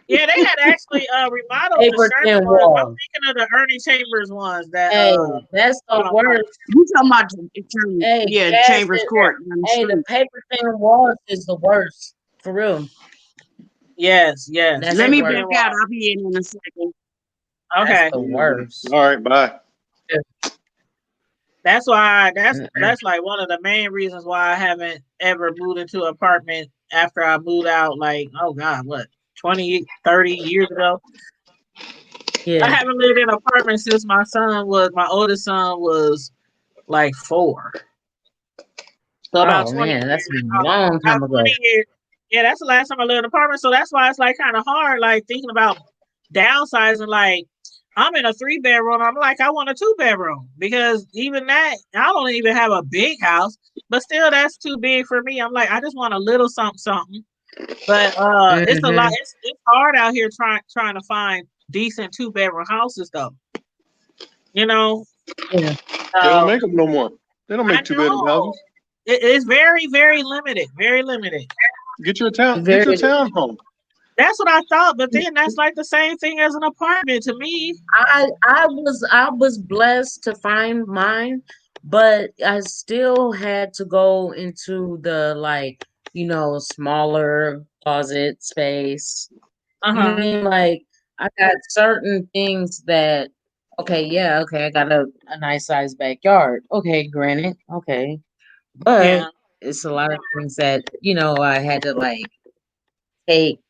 [SPEAKER 2] Yeah, they had actually remodeled
[SPEAKER 6] Paper
[SPEAKER 2] the
[SPEAKER 6] thin
[SPEAKER 2] Sherman ones.
[SPEAKER 6] wall.
[SPEAKER 2] I'm thinking of the Ernie Chambers ones. That
[SPEAKER 6] Hey, that's the worst.
[SPEAKER 4] You talking about the Chambers?
[SPEAKER 6] Hey,
[SPEAKER 4] Yeah,
[SPEAKER 6] Cass
[SPEAKER 4] Chambers
[SPEAKER 6] said
[SPEAKER 4] Court.
[SPEAKER 6] that. Hey, the paper thin walls is the worst. For real.
[SPEAKER 2] Yes.
[SPEAKER 6] That's
[SPEAKER 4] Let
[SPEAKER 6] the
[SPEAKER 4] me
[SPEAKER 6] worst.
[SPEAKER 4] back out. I'll be in a second.
[SPEAKER 2] Okay.
[SPEAKER 6] That's the worst.
[SPEAKER 3] All right, bye.
[SPEAKER 2] That's why that's like one of the main reasons why I haven't ever moved into an apartment after I moved out, like, oh God, what, 20, 30 years ago?
[SPEAKER 6] Yeah.
[SPEAKER 2] I haven't lived in an apartment since my oldest son was like 4. So about 20
[SPEAKER 6] man, that's
[SPEAKER 2] years.
[SPEAKER 6] a long time
[SPEAKER 2] About
[SPEAKER 6] ago.
[SPEAKER 2] 20 years. Yeah, that's the last time I lived in an apartment. So that's why it's like kind of hard, like thinking about downsizing. Like, I'm in a 3-bedroom. I'm like, I want a 2-bedroom because even that, I don't even have a big house, but still that's too big for me. I'm like, I just want a little something. But it's a lot. It's hard out here trying to find decent 2-bedroom houses though. You know?
[SPEAKER 6] Yeah.
[SPEAKER 3] They don't make them no more. They don't make 2-bedroom houses.
[SPEAKER 2] It's very, very limited. Very limited.
[SPEAKER 3] Get your townhome.
[SPEAKER 2] That's what I thought, but then that's like the same thing as an apartment to me.
[SPEAKER 6] I was blessed to find mine, but I still had to go into the smaller closet space. You know what I mean? Like I got certain things that I got a nice sized backyard. Okay, granted. Okay. But it's a lot of things that, I had to take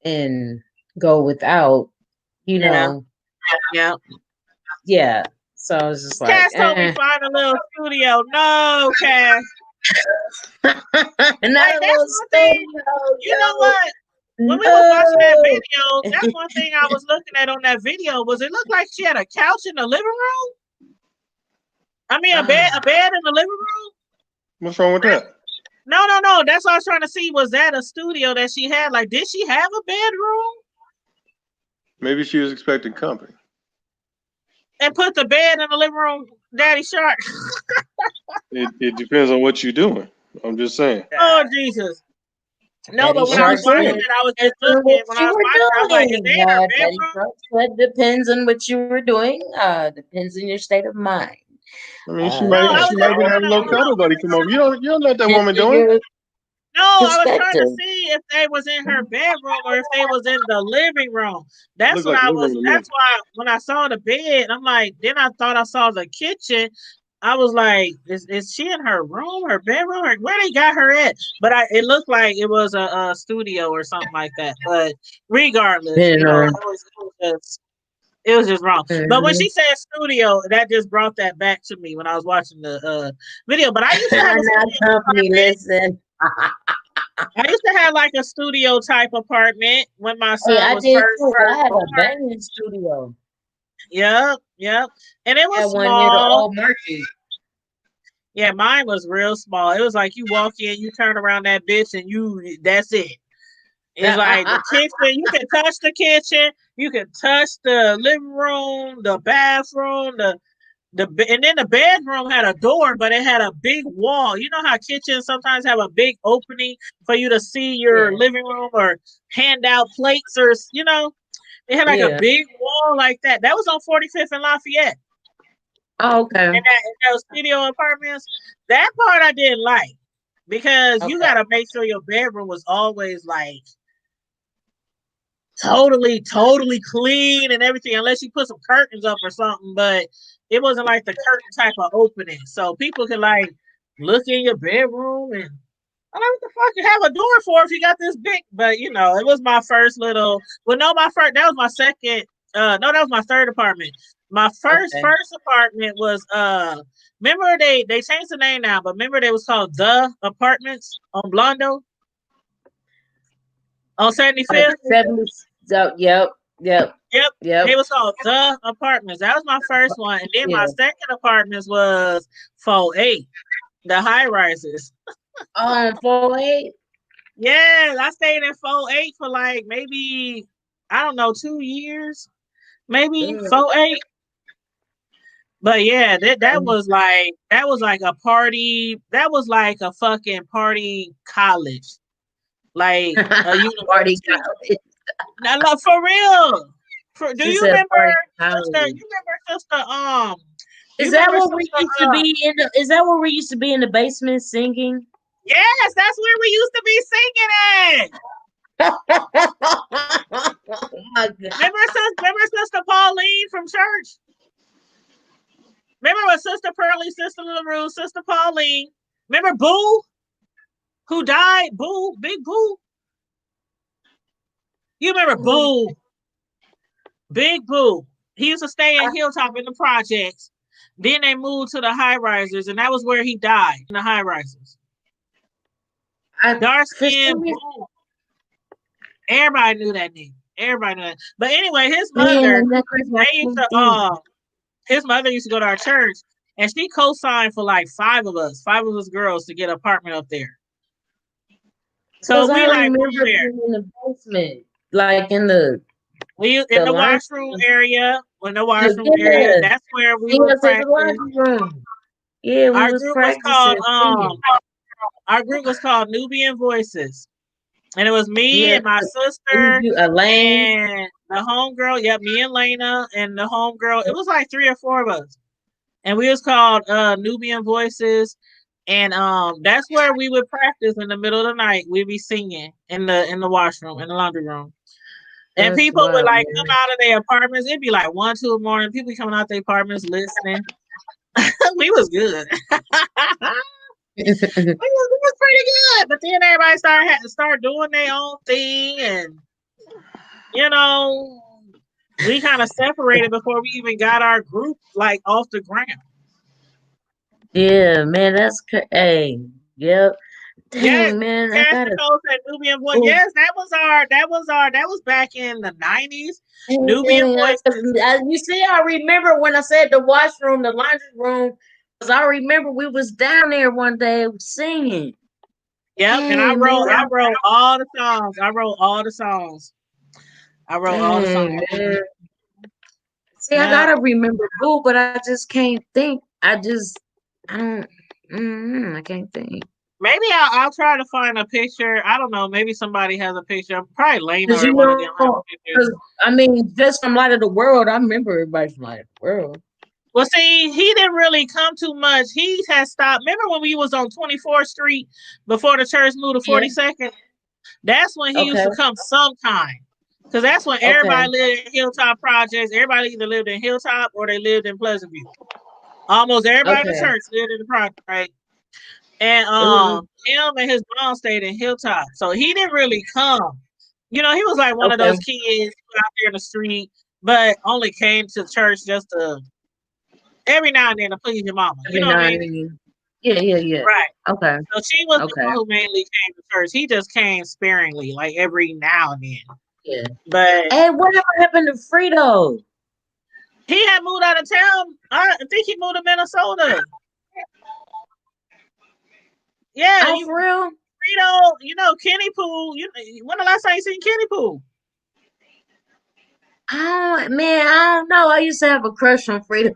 [SPEAKER 6] and go without,
[SPEAKER 2] Yeah.
[SPEAKER 6] Yeah. So I was just like,
[SPEAKER 2] Cass told me find a little studio. No, Cass.
[SPEAKER 6] Not
[SPEAKER 2] Like,
[SPEAKER 6] a
[SPEAKER 2] that's
[SPEAKER 6] little
[SPEAKER 2] one thing. You know what? When we was watching that video, that's one thing I was looking at on that video was it looked like she had a couch in the living room. I mean, a bed in the living room.
[SPEAKER 3] What's wrong with that?
[SPEAKER 2] No. That's what I was trying to see. Was that a studio that she had? Like, did she have a bedroom?
[SPEAKER 3] Maybe she was expecting company.
[SPEAKER 2] And put the bed in the living room, Daddy Shark.
[SPEAKER 3] It depends on what you're doing. I'm just saying.
[SPEAKER 2] Oh, Jesus. No,
[SPEAKER 6] Daddy
[SPEAKER 2] but when I was
[SPEAKER 6] Shark
[SPEAKER 2] watching
[SPEAKER 6] said,
[SPEAKER 2] it, I was just
[SPEAKER 6] "That's
[SPEAKER 2] looking.
[SPEAKER 6] what
[SPEAKER 2] When I
[SPEAKER 6] you
[SPEAKER 2] was
[SPEAKER 6] were
[SPEAKER 2] watching, I was like, is
[SPEAKER 6] doing."
[SPEAKER 2] they in her
[SPEAKER 6] Daddy
[SPEAKER 2] bedroom?
[SPEAKER 6] Shark said, "Depends on what you were doing. Depends on your state of mind."
[SPEAKER 3] I mean, she
[SPEAKER 2] No,
[SPEAKER 3] might
[SPEAKER 2] I
[SPEAKER 3] she
[SPEAKER 2] was
[SPEAKER 3] might
[SPEAKER 2] just
[SPEAKER 3] be
[SPEAKER 2] trying
[SPEAKER 3] having a
[SPEAKER 2] to
[SPEAKER 3] little cuddle buddy come over. You don't know what that woman
[SPEAKER 6] Depends on
[SPEAKER 3] doing.
[SPEAKER 6] your
[SPEAKER 2] No, I was trying to
[SPEAKER 6] perspective.
[SPEAKER 2] see if they was in her bedroom or if they was in the living room. That's
[SPEAKER 3] Look
[SPEAKER 2] what
[SPEAKER 3] like
[SPEAKER 2] I
[SPEAKER 3] living
[SPEAKER 2] was.
[SPEAKER 3] room to me.
[SPEAKER 2] That's why when I saw the bed, I'm like. Then I thought I saw the kitchen. I was like, is she in her room, her bedroom, or where they got her at? But it looked like it was a studio or something like that. But regardless,
[SPEAKER 6] You know.
[SPEAKER 2] it was just wrong. But when
[SPEAKER 6] Mhm.
[SPEAKER 2] she said studio, that just brought that back to me when I was watching the video. But I used to have a
[SPEAKER 6] Not
[SPEAKER 2] studio
[SPEAKER 6] company.
[SPEAKER 2] apartment.
[SPEAKER 6] Listen.
[SPEAKER 2] I used to have like a studio type apartment when my
[SPEAKER 6] Hey,
[SPEAKER 2] son
[SPEAKER 6] I
[SPEAKER 2] was
[SPEAKER 6] did
[SPEAKER 2] first
[SPEAKER 6] too. I had a
[SPEAKER 2] born.
[SPEAKER 6] banging studio.
[SPEAKER 2] Yep. And it
[SPEAKER 6] I
[SPEAKER 2] was
[SPEAKER 6] had one near the
[SPEAKER 2] small.
[SPEAKER 6] old market.
[SPEAKER 2] Yeah, mine was real small. It was like you walk in, you turn around that bitch, and that's it. It's like the kitchen. You can touch the kitchen. You can touch the living room, the bathroom, and then the bedroom had a door, but it had a big wall. You know how kitchens sometimes have a big opening for you to see your living room or hand out plates, or it had like a big wall like that. That was on 45th and Lafayette.
[SPEAKER 6] Oh, okay.
[SPEAKER 2] And those studio apartments, that part I didn't like because you got to make sure your bedroom was always like totally clean and everything, unless you put some curtains up or something. But it wasn't like the curtain type of opening, so people could like look in your bedroom. And I don't know what the fuck you have a door for if you got this big. But it was my first little. Well, no, that was my second. No, that was my third apartment. My first apartment was remember they changed the name now, but remember they was called The Apartments on Blondo on 75th.
[SPEAKER 6] Yep.
[SPEAKER 2] They was called The Apartments. That was my first one, and then my second apartments was 4-8, the high rises.
[SPEAKER 6] 4-8.
[SPEAKER 2] Yeah, I stayed in 4-8 for like maybe 2 years, maybe 4-8. But yeah, that was like a party. That was like a fucking party college, like a university. Now, look, for real. Do you remember, sister?
[SPEAKER 6] Is that where we used to be in the? Is that where we used to be in the basement singing?
[SPEAKER 2] Yes, that's where we used to be singing at.
[SPEAKER 6] Oh my God.
[SPEAKER 2] Remember Sister Pauline from church? Remember what Sister Pearlie, Sister LaRue, Sister Pauline? Remember Boo, who died? Boo, Big Boo. You remember Boo? Big Boo. He used to stay in Hilltop in the projects. Then they moved to the high risers, and that was where he died, in the high risers. Dark skin Boo. Everybody knew that name. Everybody knew that. But anyway, his mother, his mother used to go to our church, and she co-signed for like five of us girls, to get an apartment up there. So we like moved there
[SPEAKER 6] in the basement, like in the
[SPEAKER 2] washroom area. In the washroom area, that's where we would practice.
[SPEAKER 6] Yeah,
[SPEAKER 2] our group was called our group was called Nubian Voices, and it was me and my sister
[SPEAKER 6] Elaine
[SPEAKER 2] and the homegirl. Yep, me and Lena and the homegirl. It was like 3 or 4 of us, and we was called Nubian Voices. And that's where we would practice in the middle of the night. We'd be singing in the washroom, in the laundry room. And people would like come out of their apartments. It'd be like 1, 2 in the morning. People coming out their apartments listening. We was good. we was pretty good. But then everybody started doing their own thing, and we kind of separated before we even got our group like off the ground.
[SPEAKER 6] Yeah, man, that's hey, yep. Dang,
[SPEAKER 2] yes,
[SPEAKER 6] man,
[SPEAKER 2] Pastor Cole said Nubian Voice. Yes, that was back in the 90s. Nubian Voice.
[SPEAKER 6] You see, I remember when I said the washroom, the laundry room I remember we was down there one day singing.
[SPEAKER 2] Yep, and I
[SPEAKER 6] Dang,
[SPEAKER 2] wrote
[SPEAKER 6] man.
[SPEAKER 2] all the songs. I wrote all the songs.
[SPEAKER 6] Dang, man. See, I
[SPEAKER 2] Yeah.
[SPEAKER 6] gotta remember Boo, but I just can't think. I don't. I can't think.
[SPEAKER 2] Maybe I'll try to find a picture. I don't know. Maybe somebody has a picture. Probably Lena
[SPEAKER 6] Cause
[SPEAKER 2] or
[SPEAKER 6] you
[SPEAKER 2] one of them have
[SPEAKER 6] know,
[SPEAKER 2] pictures.
[SPEAKER 6] I mean, just from Light of the World, I remember everybody from Light of the World.
[SPEAKER 2] Well, see, he didn't really come too much. He had stopped. Remember when we was on 24th Street before the church moved to 42nd? That's when he used to come sometime. Because that's when everybody lived in Hilltop Projects. Everybody either lived in Hilltop or they lived in Pleasant View. Almost everybody in the church lived in the project, right? And him and his mom stayed in Hilltop. So he didn't really come. You know, he was like one of those kids out there in the street, but only came to church just to every now and then to please your mama. You know what I mean?
[SPEAKER 6] Yeah.
[SPEAKER 2] Right.
[SPEAKER 6] Okay.
[SPEAKER 2] So she was the one who mainly came to church. He just came sparingly, like every now and then.
[SPEAKER 6] Yeah.
[SPEAKER 2] But
[SPEAKER 6] hey, whatever happened to Frito?
[SPEAKER 2] He had moved out of town. I think he moved to Minnesota. Yeah.
[SPEAKER 6] Oh, for real?
[SPEAKER 2] Frito, you know, Kenny Pooh. When the last time you seen Kenny Pooh?
[SPEAKER 6] Oh, man, I don't know. I used to have a crush on Frito.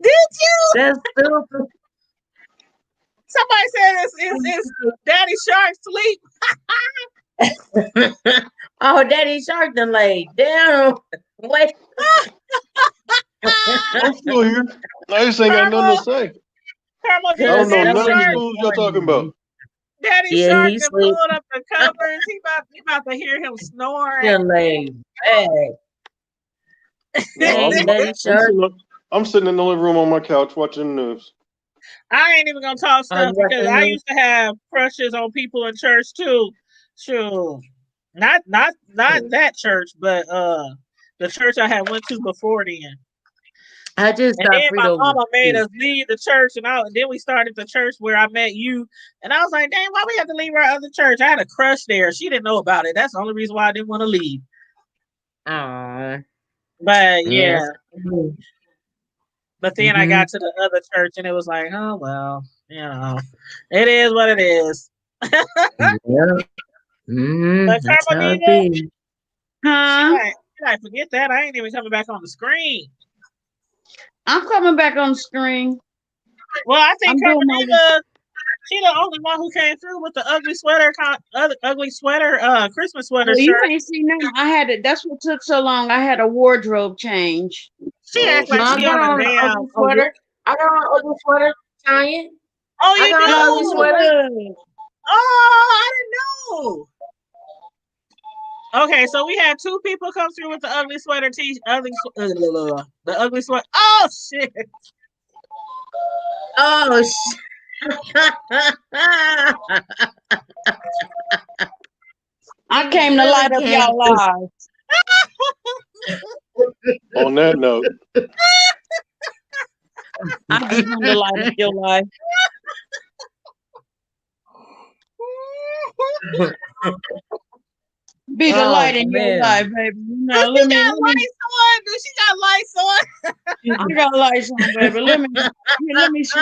[SPEAKER 2] Did you?
[SPEAKER 6] That's stupid.
[SPEAKER 2] Somebody said it's Daddy Shark sleep.
[SPEAKER 6] Oh, Daddy Shark done laid down. Wait.
[SPEAKER 3] I'm still here. I just ain't got nothing to say.
[SPEAKER 2] I
[SPEAKER 3] don't know none of these fools y'all talking about.
[SPEAKER 2] Daddy Shark done pulled up the covers. He about to hear him snoring.
[SPEAKER 6] Done laid back.
[SPEAKER 3] I'm sitting in the living room on my couch watching the news.
[SPEAKER 2] I ain't even gonna talk stuff because I used to have crushes on people in church too. Sure. Not that church, but the church I had went to before then.
[SPEAKER 6] I just
[SPEAKER 2] and
[SPEAKER 6] got
[SPEAKER 2] then my
[SPEAKER 6] Frito
[SPEAKER 2] mama
[SPEAKER 6] was
[SPEAKER 2] made
[SPEAKER 6] cute.
[SPEAKER 2] us leave the church, and then we started the church where I met you. And I was like, dang, why we have to leave our other church? I had a crush there. She didn't know about it. That's the only reason why I didn't want to leave.
[SPEAKER 6] Aww.
[SPEAKER 2] But yeah.
[SPEAKER 6] Yes.
[SPEAKER 2] But then I got to the other church, and it was like, oh well, you know, it is what it is.
[SPEAKER 6] Yeah.
[SPEAKER 2] But
[SPEAKER 6] That's how it
[SPEAKER 2] Carmelita,
[SPEAKER 6] be.
[SPEAKER 2] I forget that I ain't even coming back on the screen.
[SPEAKER 4] I'm coming back on the screen.
[SPEAKER 2] Well, I think Carmelita, she the only one who came through with the ugly sweater, Christmas sweater
[SPEAKER 4] Well,
[SPEAKER 2] shirt.
[SPEAKER 4] you ain't seen nothing. I had it. That's what took so long. I had a wardrobe change.
[SPEAKER 2] She acts like
[SPEAKER 6] I
[SPEAKER 2] she
[SPEAKER 6] got
[SPEAKER 2] on
[SPEAKER 6] on
[SPEAKER 2] a
[SPEAKER 6] an
[SPEAKER 2] damn
[SPEAKER 6] ugly sweater. I got on an ugly sweater, Tanya.
[SPEAKER 2] Oh, you
[SPEAKER 6] I got
[SPEAKER 2] do?
[SPEAKER 6] an ugly sweater.
[SPEAKER 2] Oh, I didn't know. Okay, so we had two people come through with the ugly sweater the ugly sweater. Oh shit!
[SPEAKER 6] Oh shit!
[SPEAKER 4] I came to light up y'all lives.
[SPEAKER 3] On that note,
[SPEAKER 4] I just wanted to light up your life. Be the light in your life, baby. No,
[SPEAKER 2] She got lights on. Do she got lights on?
[SPEAKER 4] I got lights on, baby. Let me see.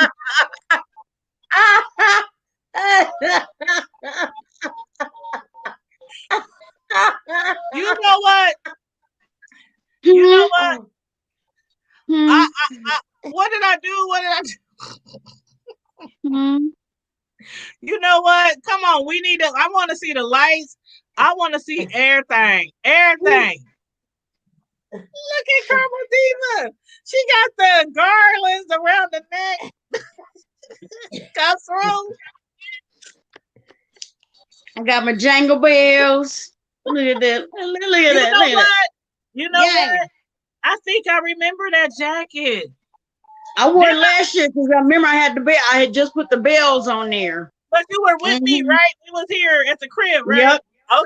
[SPEAKER 2] You know what? You know what? What did I do? You know what? Come on, we need to. I want to see the lights. I want to see everything. Everything. Look at Carmel Diva. She got the garlands around the neck. Got through.
[SPEAKER 4] I got my jangle bells. Look at that. Look at
[SPEAKER 2] You
[SPEAKER 4] that.
[SPEAKER 2] know
[SPEAKER 4] Look at
[SPEAKER 2] what?
[SPEAKER 4] that.
[SPEAKER 2] You know what? I think I remember that jacket.
[SPEAKER 4] I wore it last year because I remember I had just put the bells on there.
[SPEAKER 2] But you were with me, right? We was here at the crib, right?
[SPEAKER 4] Yep.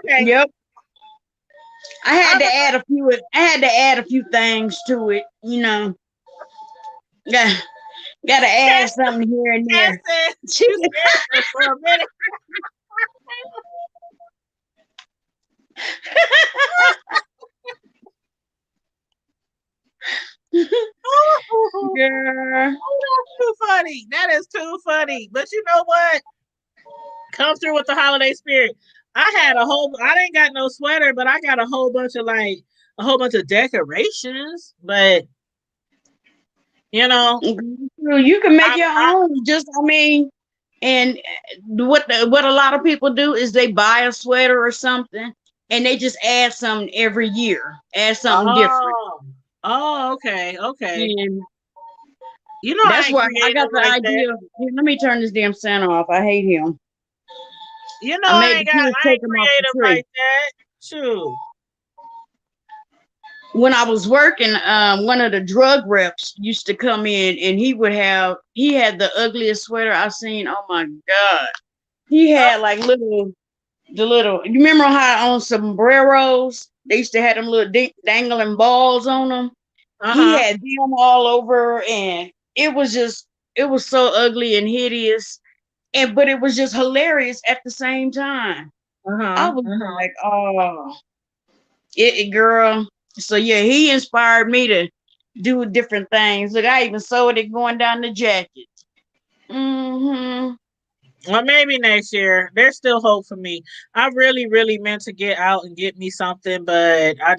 [SPEAKER 2] Okay.
[SPEAKER 4] Yep. I had to add a few things to it, you know. Gotta add something here and there.
[SPEAKER 2] For a minute. funny. That is too funny. But you know what? Come through with the holiday spirit. I didn't got no sweater, but I got a whole bunch of decorations. But you know,
[SPEAKER 4] you can make your own. And what a lot of people do is they buy a sweater or something, and they just add something every year, add something different.
[SPEAKER 2] Oh, okay.
[SPEAKER 4] And
[SPEAKER 2] You know,
[SPEAKER 4] that's why I got the idea. Let me turn this damn Santa off. I hate him.
[SPEAKER 2] You know, I ain't creative like that. Shoot.
[SPEAKER 4] When I was working, one of the drug reps used to come in, and he had the ugliest sweater I've seen. Oh my God. He had like you remember how on sombreros, they used to have them little dangling balls on them? He had them all over, and it was so ugly and hideous. But it was just hilarious at the same time. I was like, oh, girl. So yeah, he inspired me to do different things. Look, I even sewed it going down the jacket.
[SPEAKER 2] Well, maybe next year. There's still hope for me. I really, really meant to get out and get me something, but I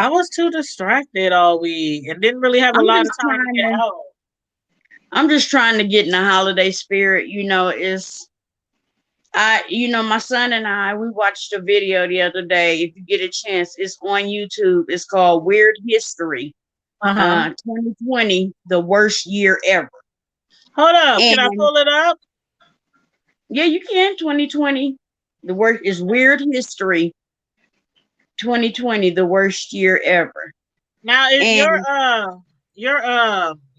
[SPEAKER 2] was too distracted all week and didn't really have a lot of time to get out.
[SPEAKER 4] I'm just trying to get in the holiday spirit. My son and I, we watched a video the other day. If you get a chance, it's on YouTube. It's called Weird History. 2020, the worst year ever.
[SPEAKER 2] Hold up. Can I pull it up?
[SPEAKER 4] Yeah, you can. 2020, the worst is Weird History. 2020, the worst year ever.
[SPEAKER 2] Now, is your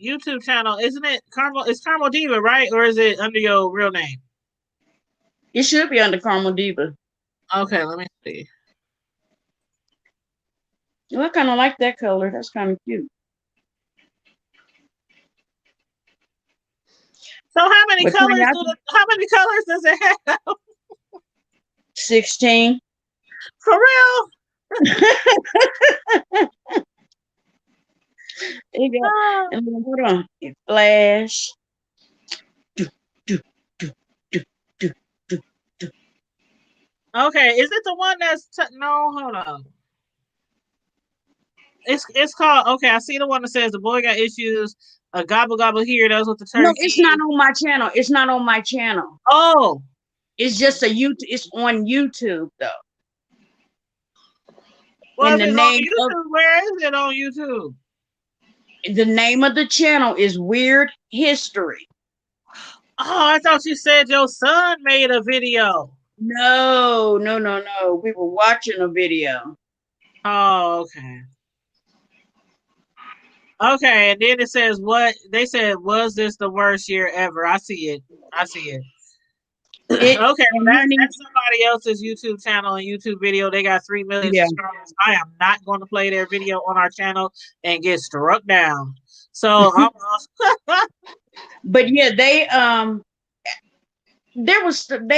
[SPEAKER 2] YouTube channel, isn't it Carmel? It's Carmel Diva, right? Or is it under your real name?
[SPEAKER 4] It should be under Carmel Diva.
[SPEAKER 2] Okay, let me see.
[SPEAKER 4] Well, I kind of like that color. That's kind of cute.
[SPEAKER 2] So how many colors does it have?
[SPEAKER 4] 16.
[SPEAKER 2] For real?
[SPEAKER 4] Hold on. It flash.
[SPEAKER 2] Okay, is it the one that's no? Hold on. It's called. Okay, I see the one that says the boy got issues. A gobble gobble here. That's what the turkey.
[SPEAKER 4] No, it's not on my channel. It's not on my channel.
[SPEAKER 2] Oh,
[SPEAKER 4] it's just It's on YouTube though.
[SPEAKER 2] Well, and the name where is it on YouTube?
[SPEAKER 4] The name of the channel is Weird History.
[SPEAKER 2] Oh, I thought you said your son made a video.
[SPEAKER 4] No. We were watching a video.
[SPEAKER 2] Oh, okay. Okay, and then it says what they said, was this the worst year ever? I see it. Okay, well, that's somebody else's YouTube channel and YouTube video. They got 3 million subscribers. I am not going to play their video on our channel and get struck down. So
[SPEAKER 4] but yeah, they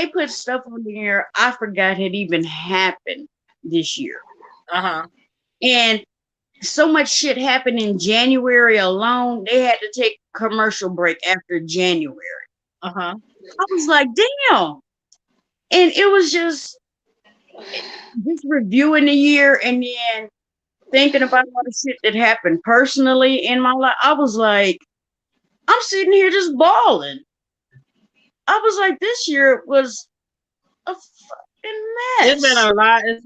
[SPEAKER 4] put stuff on here I forgot had even happened this year. And so much shit happened in January alone. They had to take a commercial break after January. I was like, damn. And it was just reviewing the year and then thinking about all the shit that happened personally in my life. I was like, I'm sitting here just bawling. I was like, this year was a fucking mess.
[SPEAKER 2] It's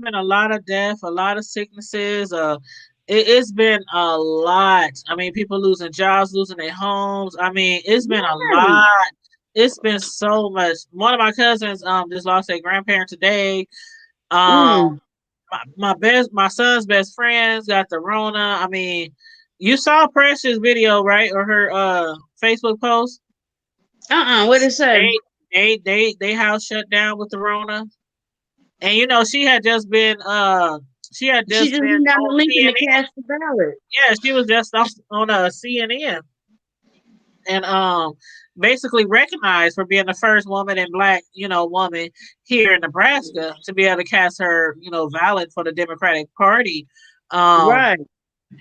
[SPEAKER 2] been a lot of death, a lot of sicknesses. It's been a lot. I mean, people losing jobs, losing their homes. I mean, it's been a lot. It's been so much. One of my cousins just lost their grandparent today. My son's best friends got the Rona. I mean, you saw Precious video, right? Or her Facebook post?
[SPEAKER 4] What did it say?
[SPEAKER 2] They house shut down with the Rona. And she had just been she had just been
[SPEAKER 4] got
[SPEAKER 2] on
[SPEAKER 4] the link in the
[SPEAKER 2] CNN.
[SPEAKER 4] cast the ballot.
[SPEAKER 2] Yeah, she was just on CNN. And basically recognized for being the first woman and Black, woman here in Nebraska to be able to cast her, ballot for the Democratic Party.
[SPEAKER 4] Right.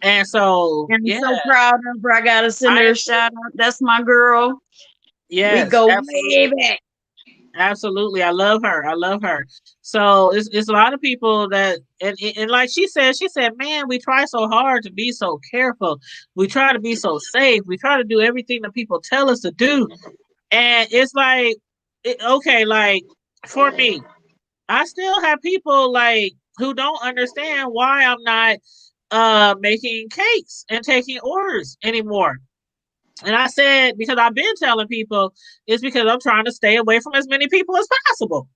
[SPEAKER 2] And so,
[SPEAKER 4] And I'm
[SPEAKER 2] yeah,
[SPEAKER 4] so proud of her. I gotta send her a shout out. That's my girl. We
[SPEAKER 2] yes,
[SPEAKER 4] go way
[SPEAKER 2] absolutely.
[SPEAKER 4] back.
[SPEAKER 2] Absolutely. I love her. I love her. So it's a lot of people that, and like she said, man, we try so hard to be so careful. We try to be so safe. We try to do everything that people tell us to do. And it's like, okay, like for me, I still have people like who don't understand why I'm not making cakes and taking orders anymore. And I said, because I've been telling people, it's because I'm trying to stay away from as many people as possible.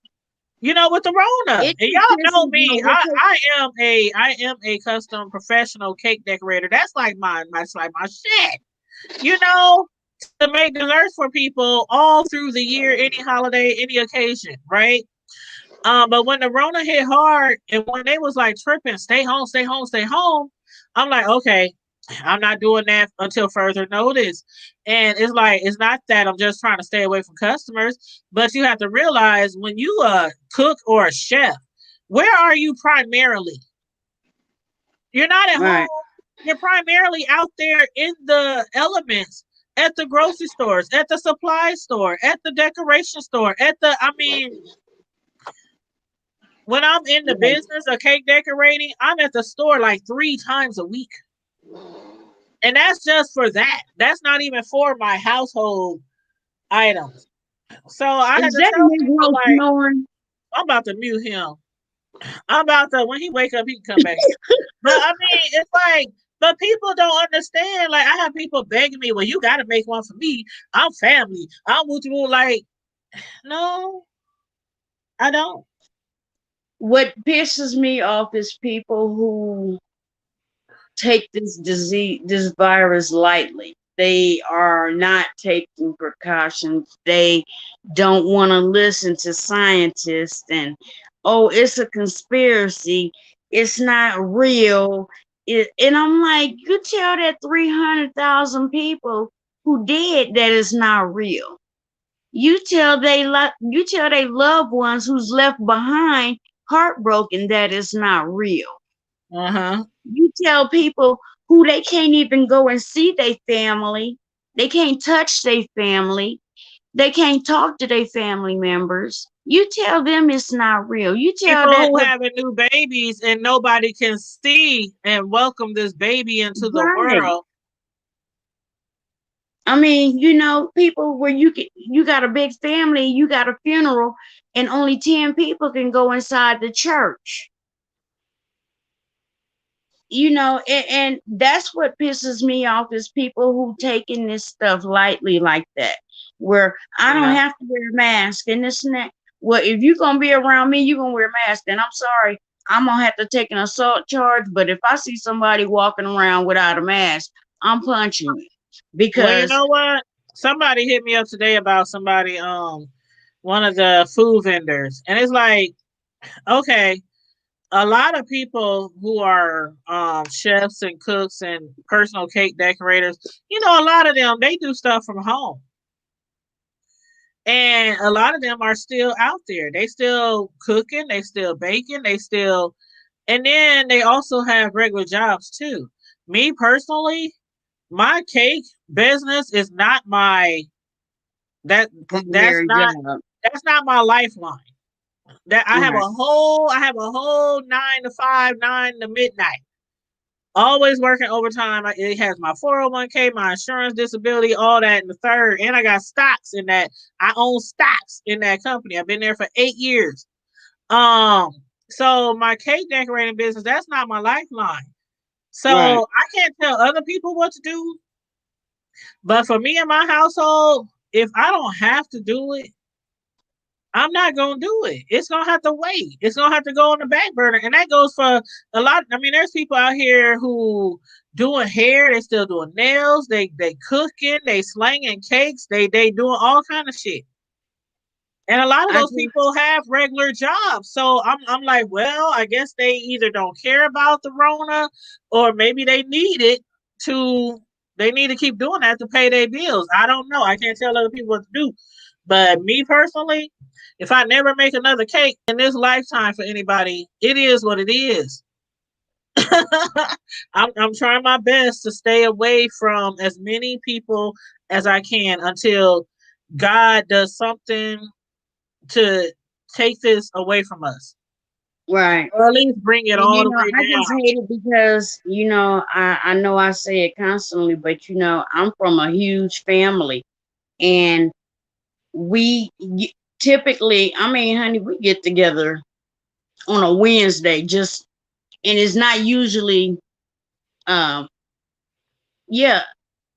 [SPEAKER 2] You know, with the Rona.
[SPEAKER 4] It
[SPEAKER 2] And
[SPEAKER 4] just
[SPEAKER 2] y'all know
[SPEAKER 4] pisses me
[SPEAKER 2] me.
[SPEAKER 4] off.
[SPEAKER 2] I am a custom professional cake decorator. That's like that's like my shit. You know, to make desserts for people all through the year, any holiday, any occasion, right? But when the Rona hit hard and when they was like tripping, stay home, stay home, stay home, I'm like, okay, I'm not doing that until further notice. And it's like, it's not that I'm just trying to stay away from customers, but you have to realize when you a cook or a chef, where are you primarily? You're not at home.
[SPEAKER 4] Right.
[SPEAKER 2] You're primarily out there in the elements, at the grocery stores, at the supply store, at the decoration store, I mean, when I'm in the
[SPEAKER 4] Right.
[SPEAKER 2] business of cake decorating, I'm at the store like 3 times a week. And that's just for that. That's not even for my household items. So I had
[SPEAKER 4] Is
[SPEAKER 2] to
[SPEAKER 4] that
[SPEAKER 2] tell people
[SPEAKER 4] Negro
[SPEAKER 2] like,
[SPEAKER 4] snoring?
[SPEAKER 2] I'm about to mute him. I'm about to, when he wake up, he can come back in. But I mean, it's like, but people don't understand. Like I have people begging me, well, you got to make one for me. I'm family. I'm with you. Like, no, I don't.
[SPEAKER 4] What pisses me off is people who take this disease, this virus lightly. They are not taking precautions. They don't want to listen to scientists and, oh, it's a conspiracy. It's not real. And I'm like, you tell that 300,000 people who did that it's not real. You tell you tell they loved ones who's left behind heartbroken that it's not real.
[SPEAKER 2] Uh-huh.
[SPEAKER 4] You tell people who they can't even go and see their family. They can't touch their family. They can't talk to their family members. You tell them it's not real. You tell
[SPEAKER 2] People
[SPEAKER 4] that
[SPEAKER 2] who
[SPEAKER 4] what
[SPEAKER 2] having new babies and nobody can see and welcome this baby into the
[SPEAKER 4] right.
[SPEAKER 2] world.
[SPEAKER 4] I mean, people where you got a big family, you got a funeral, and only 10 people can go inside the church. And that's what pisses me off is people who taking this stuff lightly like that, where I don't
[SPEAKER 2] Yeah.
[SPEAKER 4] have to wear a mask and this and that. Well, if you're gonna be around me, you're gonna wear a mask. And I'm sorry, I'm gonna have to take an assault charge. But if I see somebody walking around without a mask, I'm punching you.
[SPEAKER 2] Well, you
[SPEAKER 4] Because
[SPEAKER 2] know what? Somebody hit me up today about somebody, one of the food vendors. And it's like, okay, a lot of people who are chefs and cooks and personal cake decorators, a lot of them, they do stuff from home. And a lot of them are still out there. They still cooking, they still baking, and then they also have regular jobs too. Me personally, my cake business is not that's
[SPEAKER 4] primary
[SPEAKER 2] not
[SPEAKER 4] job.
[SPEAKER 2] that's not my lifeline. That I have
[SPEAKER 4] Right.
[SPEAKER 2] a whole 9 to 5, 9 to midnight. Always working overtime. It has my 401k, my insurance, disability, all that in the third. And I got stocks in that. I own stocks in that company. I've been there for 8 years. So my cake decorating business, that's not my lifeline. So
[SPEAKER 4] Right.
[SPEAKER 2] I can't tell other people what to do. But for me and my household, if I don't have to do it, I'm not gonna do it. It's gonna have to wait. It's gonna have to go on the back burner, and that goes for a lot. I mean, there's people out here who doing hair. They still doing nails. They cooking. They slanging cakes. They doing all kind of shit. And a lot of
[SPEAKER 4] I
[SPEAKER 2] those
[SPEAKER 4] just
[SPEAKER 2] people have regular jobs. So I'm like, well, I guess they either don't care about the Rona, or maybe they need it to. They need to keep doing that to pay their bills. I don't know. I can't tell other people what to do. But me personally, if I never make another cake in this lifetime for anybody, it is what it is. I'm trying my best to stay away from as many people as I can until God does something to take this away from us,
[SPEAKER 4] Right.
[SPEAKER 2] or at least bring it
[SPEAKER 4] And
[SPEAKER 2] all
[SPEAKER 4] you
[SPEAKER 2] the
[SPEAKER 4] know,
[SPEAKER 2] way
[SPEAKER 4] I
[SPEAKER 2] down.
[SPEAKER 4] just hate it because, you know, I know I say it constantly, but you know, I'm from a huge family and typically, I mean, honey, we get together on a Wednesday just and it's not usually um yeah,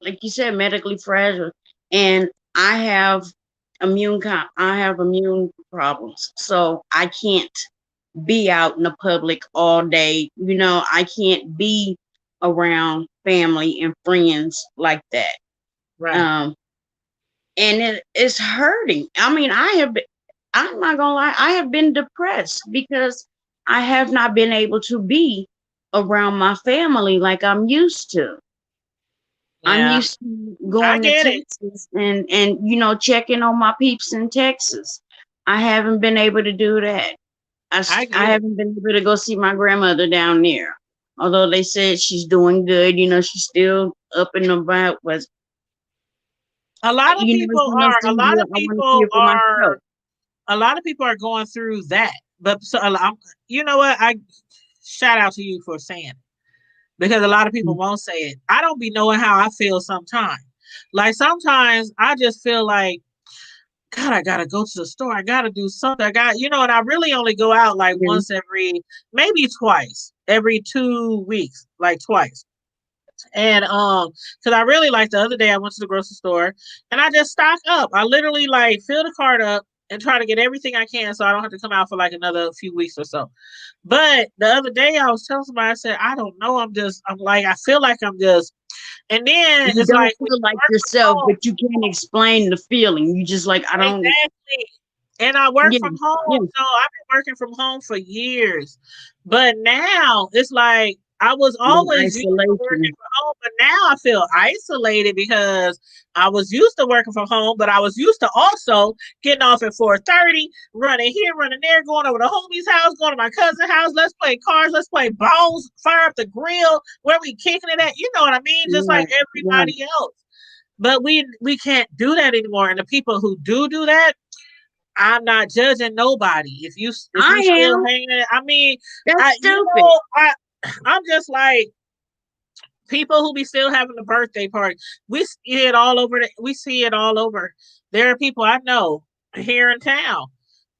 [SPEAKER 4] like you said, medically fragile. And I have immune problems. So I can't be out in the public all day. You know, I can't be around family and friends like that.
[SPEAKER 2] Right.
[SPEAKER 4] And it's hurting. I mean, I'm not gonna lie, I have been depressed because I have not been able to be around my family like I'm used to. I'm
[SPEAKER 2] Yeah,
[SPEAKER 4] used to
[SPEAKER 2] I
[SPEAKER 4] going to
[SPEAKER 2] get it.
[SPEAKER 4] Texas and you know checking on my peeps in Texas. I haven't been able to do that.
[SPEAKER 2] I
[SPEAKER 4] I
[SPEAKER 2] get it.
[SPEAKER 4] haven't been able to go see my grandmother down there. Although they said she's doing good, you know, she's still up and about, but
[SPEAKER 2] A lot of
[SPEAKER 4] you know, it's
[SPEAKER 2] people
[SPEAKER 4] one of those
[SPEAKER 2] are. A
[SPEAKER 4] things
[SPEAKER 2] lot
[SPEAKER 4] where
[SPEAKER 2] of
[SPEAKER 4] I want to see
[SPEAKER 2] people
[SPEAKER 4] it for
[SPEAKER 2] are.
[SPEAKER 4] myself.
[SPEAKER 2] A lot of people are going through that. But so you know what? I shout out to you for saying it, because a lot of people won't say it. I don't be knowing how I feel sometimes. Like sometimes I just feel like, God, I gotta go to the store. I gotta do something. And I really only go out like
[SPEAKER 4] Yeah.
[SPEAKER 2] once maybe twice every 2 weeks, like twice. And because I really like the other day I went to the grocery store and I just stock up. I literally like fill the cart up and try to get everything I can so I don't have to come out for like another few weeks or so. But the other day I was telling somebody, I said, I don't know. I'm like, I feel like I'm just, and then
[SPEAKER 4] You
[SPEAKER 2] it's
[SPEAKER 4] don't
[SPEAKER 2] like when
[SPEAKER 4] feel
[SPEAKER 2] you
[SPEAKER 4] like
[SPEAKER 2] work from
[SPEAKER 4] yourself,
[SPEAKER 2] home,
[SPEAKER 4] but you can't explain the feeling. You just like, I don't,
[SPEAKER 2] exactly. And I work
[SPEAKER 4] yeah,
[SPEAKER 2] from
[SPEAKER 4] yeah,
[SPEAKER 2] home, so I've been working from home for years. But now it's like I was
[SPEAKER 4] that
[SPEAKER 2] always used to working
[SPEAKER 4] isolation.
[SPEAKER 2] from home, but now I feel isolated because I was used to working from home, but I was used to also getting off at 4:30, running here, running there, going over to homie's house, going to my cousin's house. Let's play cards, let's play bones, fire up the grill, where we kicking it at. You know what I mean? Just like
[SPEAKER 4] Right, right.
[SPEAKER 2] everybody else. But we can't do that anymore. And the people who do that, I'm not judging nobody. If you
[SPEAKER 4] I
[SPEAKER 2] still
[SPEAKER 4] am.
[SPEAKER 2] hanging, I mean,
[SPEAKER 4] That's stupid.
[SPEAKER 2] I'm just like people who be still having a birthday party. We see it all over. We see it all over. There are people I know here in town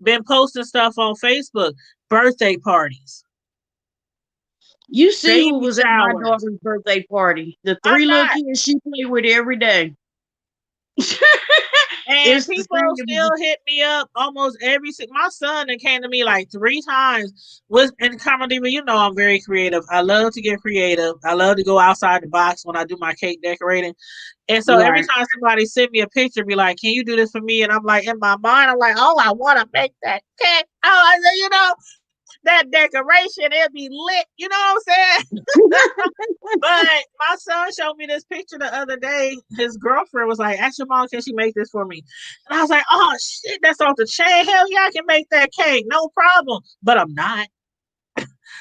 [SPEAKER 2] been posting stuff on Facebook, birthday parties,
[SPEAKER 4] You see who
[SPEAKER 2] baby
[SPEAKER 4] was at my
[SPEAKER 2] showers.
[SPEAKER 4] daughter's birthday party? The
[SPEAKER 2] I'm
[SPEAKER 4] 3 little
[SPEAKER 2] not.
[SPEAKER 4] kids she played with every day.
[SPEAKER 2] And
[SPEAKER 4] It's the
[SPEAKER 2] people
[SPEAKER 4] same. It was
[SPEAKER 2] still hit me up almost my son that came to me like 3 times was in comedy, but I'm very creative. I love to get creative. I love to go outside the box when I do my cake decorating. And so every
[SPEAKER 4] right.
[SPEAKER 2] time somebody send me a picture, be like, can you do this for me? And I'm like, in my mind, I'm like, oh, I want to make that cake. Oh, I said, that decoration, it'll be lit. You know what I'm saying? But my son showed me this picture the other day. His girlfriend was like, ask your mom, can she make this for me? And I was like, oh, shit, that's off the chain. Hell yeah, I can make that cake. No problem. But I'm not.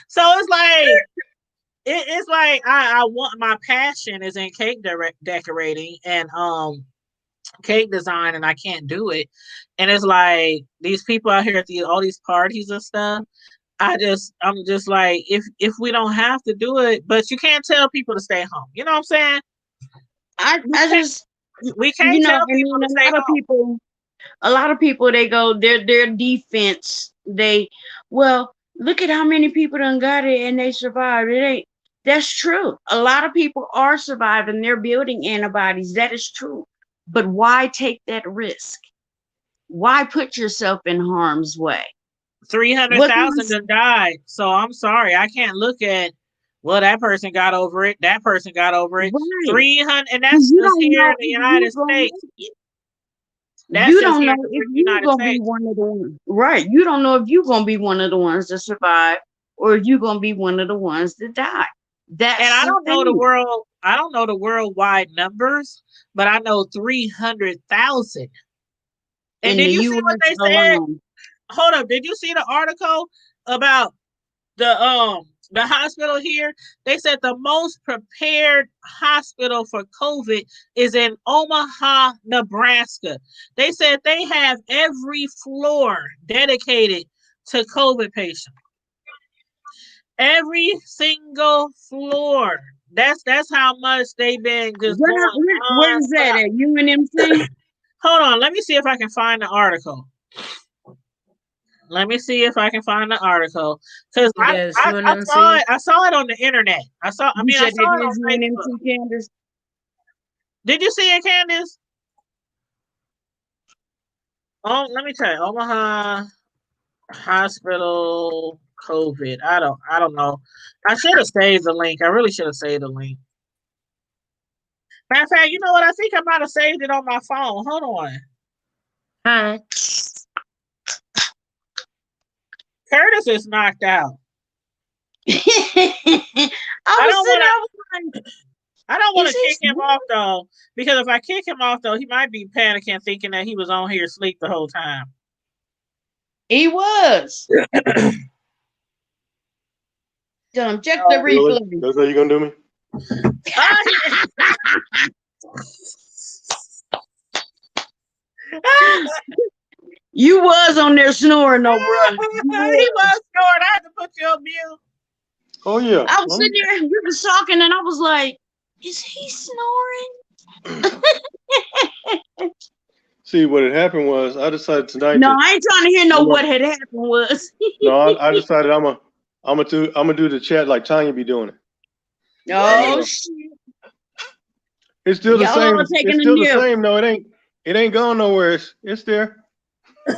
[SPEAKER 2] So it's like, it's like I want, my passion is in cake decorating and cake design, and I can't do it. And it's like these people out here at all these parties and stuff. I'm just like, if we don't have to do it, but you can't tell people to stay home. You know what I'm saying?
[SPEAKER 4] I just,
[SPEAKER 2] We can't tell
[SPEAKER 4] and
[SPEAKER 2] people to
[SPEAKER 4] then
[SPEAKER 2] stay home.
[SPEAKER 4] a lot of people, they go, their defense, well, look at how many people done got it and they survived. That's true. A lot of people are surviving. They're building antibodies. That is true. But why take that risk? Why put yourself in harm's way?
[SPEAKER 2] 300,000 done died. So I'm sorry, I can't look at, well, that person got over it. That person got over it.
[SPEAKER 4] Right.
[SPEAKER 2] 300, and
[SPEAKER 4] 'Cause
[SPEAKER 2] that's
[SPEAKER 4] you
[SPEAKER 2] just
[SPEAKER 4] don't
[SPEAKER 2] here
[SPEAKER 4] know
[SPEAKER 2] in the
[SPEAKER 4] if
[SPEAKER 2] United
[SPEAKER 4] you're gonna
[SPEAKER 2] States.
[SPEAKER 4] make it.
[SPEAKER 2] That's
[SPEAKER 4] You
[SPEAKER 2] just
[SPEAKER 4] don't
[SPEAKER 2] here
[SPEAKER 4] know
[SPEAKER 2] in
[SPEAKER 4] if
[SPEAKER 2] the
[SPEAKER 4] you're
[SPEAKER 2] United
[SPEAKER 4] gonna be
[SPEAKER 2] States.
[SPEAKER 4] one of the ones. Right. You don't know if you're gonna be one of the ones that survive or if you're gonna be one of the ones that die. That's
[SPEAKER 2] And I
[SPEAKER 4] the
[SPEAKER 2] don't know the
[SPEAKER 4] thing.
[SPEAKER 2] world. I don't know the worldwide numbers, but I know 300,000. And
[SPEAKER 4] In
[SPEAKER 2] did
[SPEAKER 4] the
[SPEAKER 2] you see what
[SPEAKER 4] US
[SPEAKER 2] they said?
[SPEAKER 4] alone.
[SPEAKER 2] Hold up. Did you see the article about the The hospital here, they said the most prepared hospital for COVID is in Omaha, Nebraska. They said they have every floor dedicated to COVID patients. Every single floor. That's how much they've been just going on.
[SPEAKER 4] Where is that at? UNMC?
[SPEAKER 2] Hold on, let me see if I can find the article. Let me see if I can find the article because
[SPEAKER 6] Yes,
[SPEAKER 2] I saw
[SPEAKER 6] UNMC.
[SPEAKER 2] it. I saw it on the internet. I saw
[SPEAKER 4] You said
[SPEAKER 2] it on
[SPEAKER 4] it is
[SPEAKER 2] Facebook.
[SPEAKER 4] UNMC, Candace?
[SPEAKER 2] Did you see it, Candace? Oh, let me tell you, Omaha Hospital COVID. I don't know. I should have saved the link. I really should have saved the link. Matter of fact, you know what? I think I might have saved it on my phone. Hold on.
[SPEAKER 6] Hi.
[SPEAKER 2] Curtis is knocked out.
[SPEAKER 4] I
[SPEAKER 2] don't want to kick him off though, because if I kick him off though, he might be panicking, thinking that he was on here asleep the whole time.
[SPEAKER 4] He was. Tell him check the
[SPEAKER 3] Really?
[SPEAKER 4] replay.
[SPEAKER 3] That's how you gonna do me?
[SPEAKER 4] You was on there snoring, though, bro.
[SPEAKER 2] He was snoring. I had to put you on mute.
[SPEAKER 3] Oh yeah.
[SPEAKER 4] I was sitting there, we was talking, and I was like, "Is he snoring?"
[SPEAKER 3] See, what had happened was I decided tonight.
[SPEAKER 4] No, I ain't trying to hear what had happened was.
[SPEAKER 3] No, I decided I'm gonna do the chat like Tanya be doing it.
[SPEAKER 4] Oh shit!
[SPEAKER 3] It's still the
[SPEAKER 4] Y'all
[SPEAKER 3] same.
[SPEAKER 4] are
[SPEAKER 3] It's
[SPEAKER 4] taking a
[SPEAKER 3] still the
[SPEAKER 4] nip.
[SPEAKER 3] same. No, it ain't gone nowhere. It's there.
[SPEAKER 4] Yeah,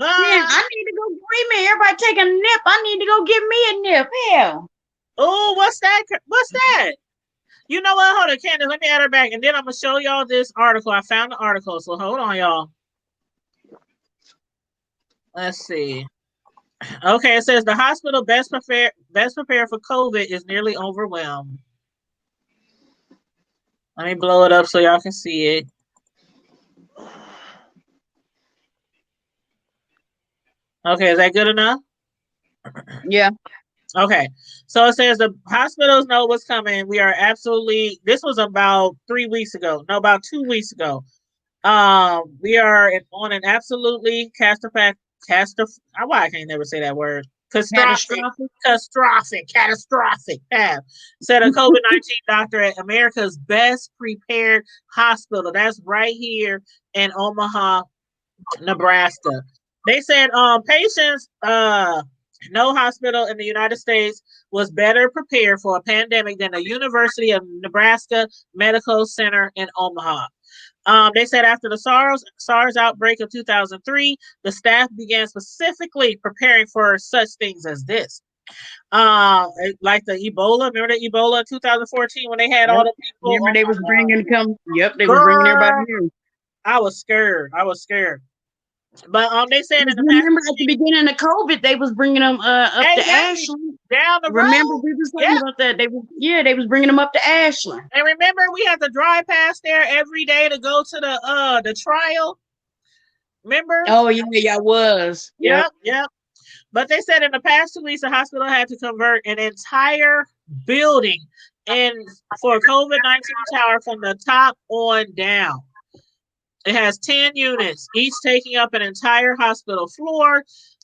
[SPEAKER 4] I need to go green me. Everybody take a nip. I need to go get me a nip. Hell.
[SPEAKER 2] Oh, what's that? What's that? You know what? Hold on, Candace. Let me add her back, and then I'm gonna show y'all this article. I found the article, so hold on, y'all. Let's see. Okay, it says the hospital best prepared for COVID is nearly overwhelmed. Let me blow it up so y'all can see it. Okay, is that good enough?
[SPEAKER 4] Yeah.
[SPEAKER 2] Okay, so it says the hospitals know what's coming. We are absolutely. This was about 3 weeks ago. No, about 2 weeks ago. We are on an absolutely catastrophic. Why I can't never say that word. Catastrophic path. Said a COVID-19 doctor at America's best prepared hospital. That's right here in Omaha, Nebraska. They said patients, no hospital in the United States was better prepared for a pandemic than the University of Nebraska Medical Center in Omaha. They said after the SARS outbreak of 2003, the staff began specifically preparing for such things as this. Like the Ebola. Remember the Ebola in 2014 when they had all the people?
[SPEAKER 4] Remember they was bringing they were bringing everybody here.
[SPEAKER 2] I was scared. But they said in the
[SPEAKER 4] remember at the beginning of COVID, they was bringing them up to Ashland.
[SPEAKER 2] Down the road.
[SPEAKER 4] Remember we was talking about that. They was bringing them up to Ashland.
[SPEAKER 2] And remember we had to drive past there every day to go to the trial. Remember?
[SPEAKER 4] Oh yeah, I was.
[SPEAKER 2] Yep. But they said in the past 2 weeks, the hospital had to convert an entire building for a COVID-19 tower from the top on down. It has 10 units, each taking up an entire hospital floor.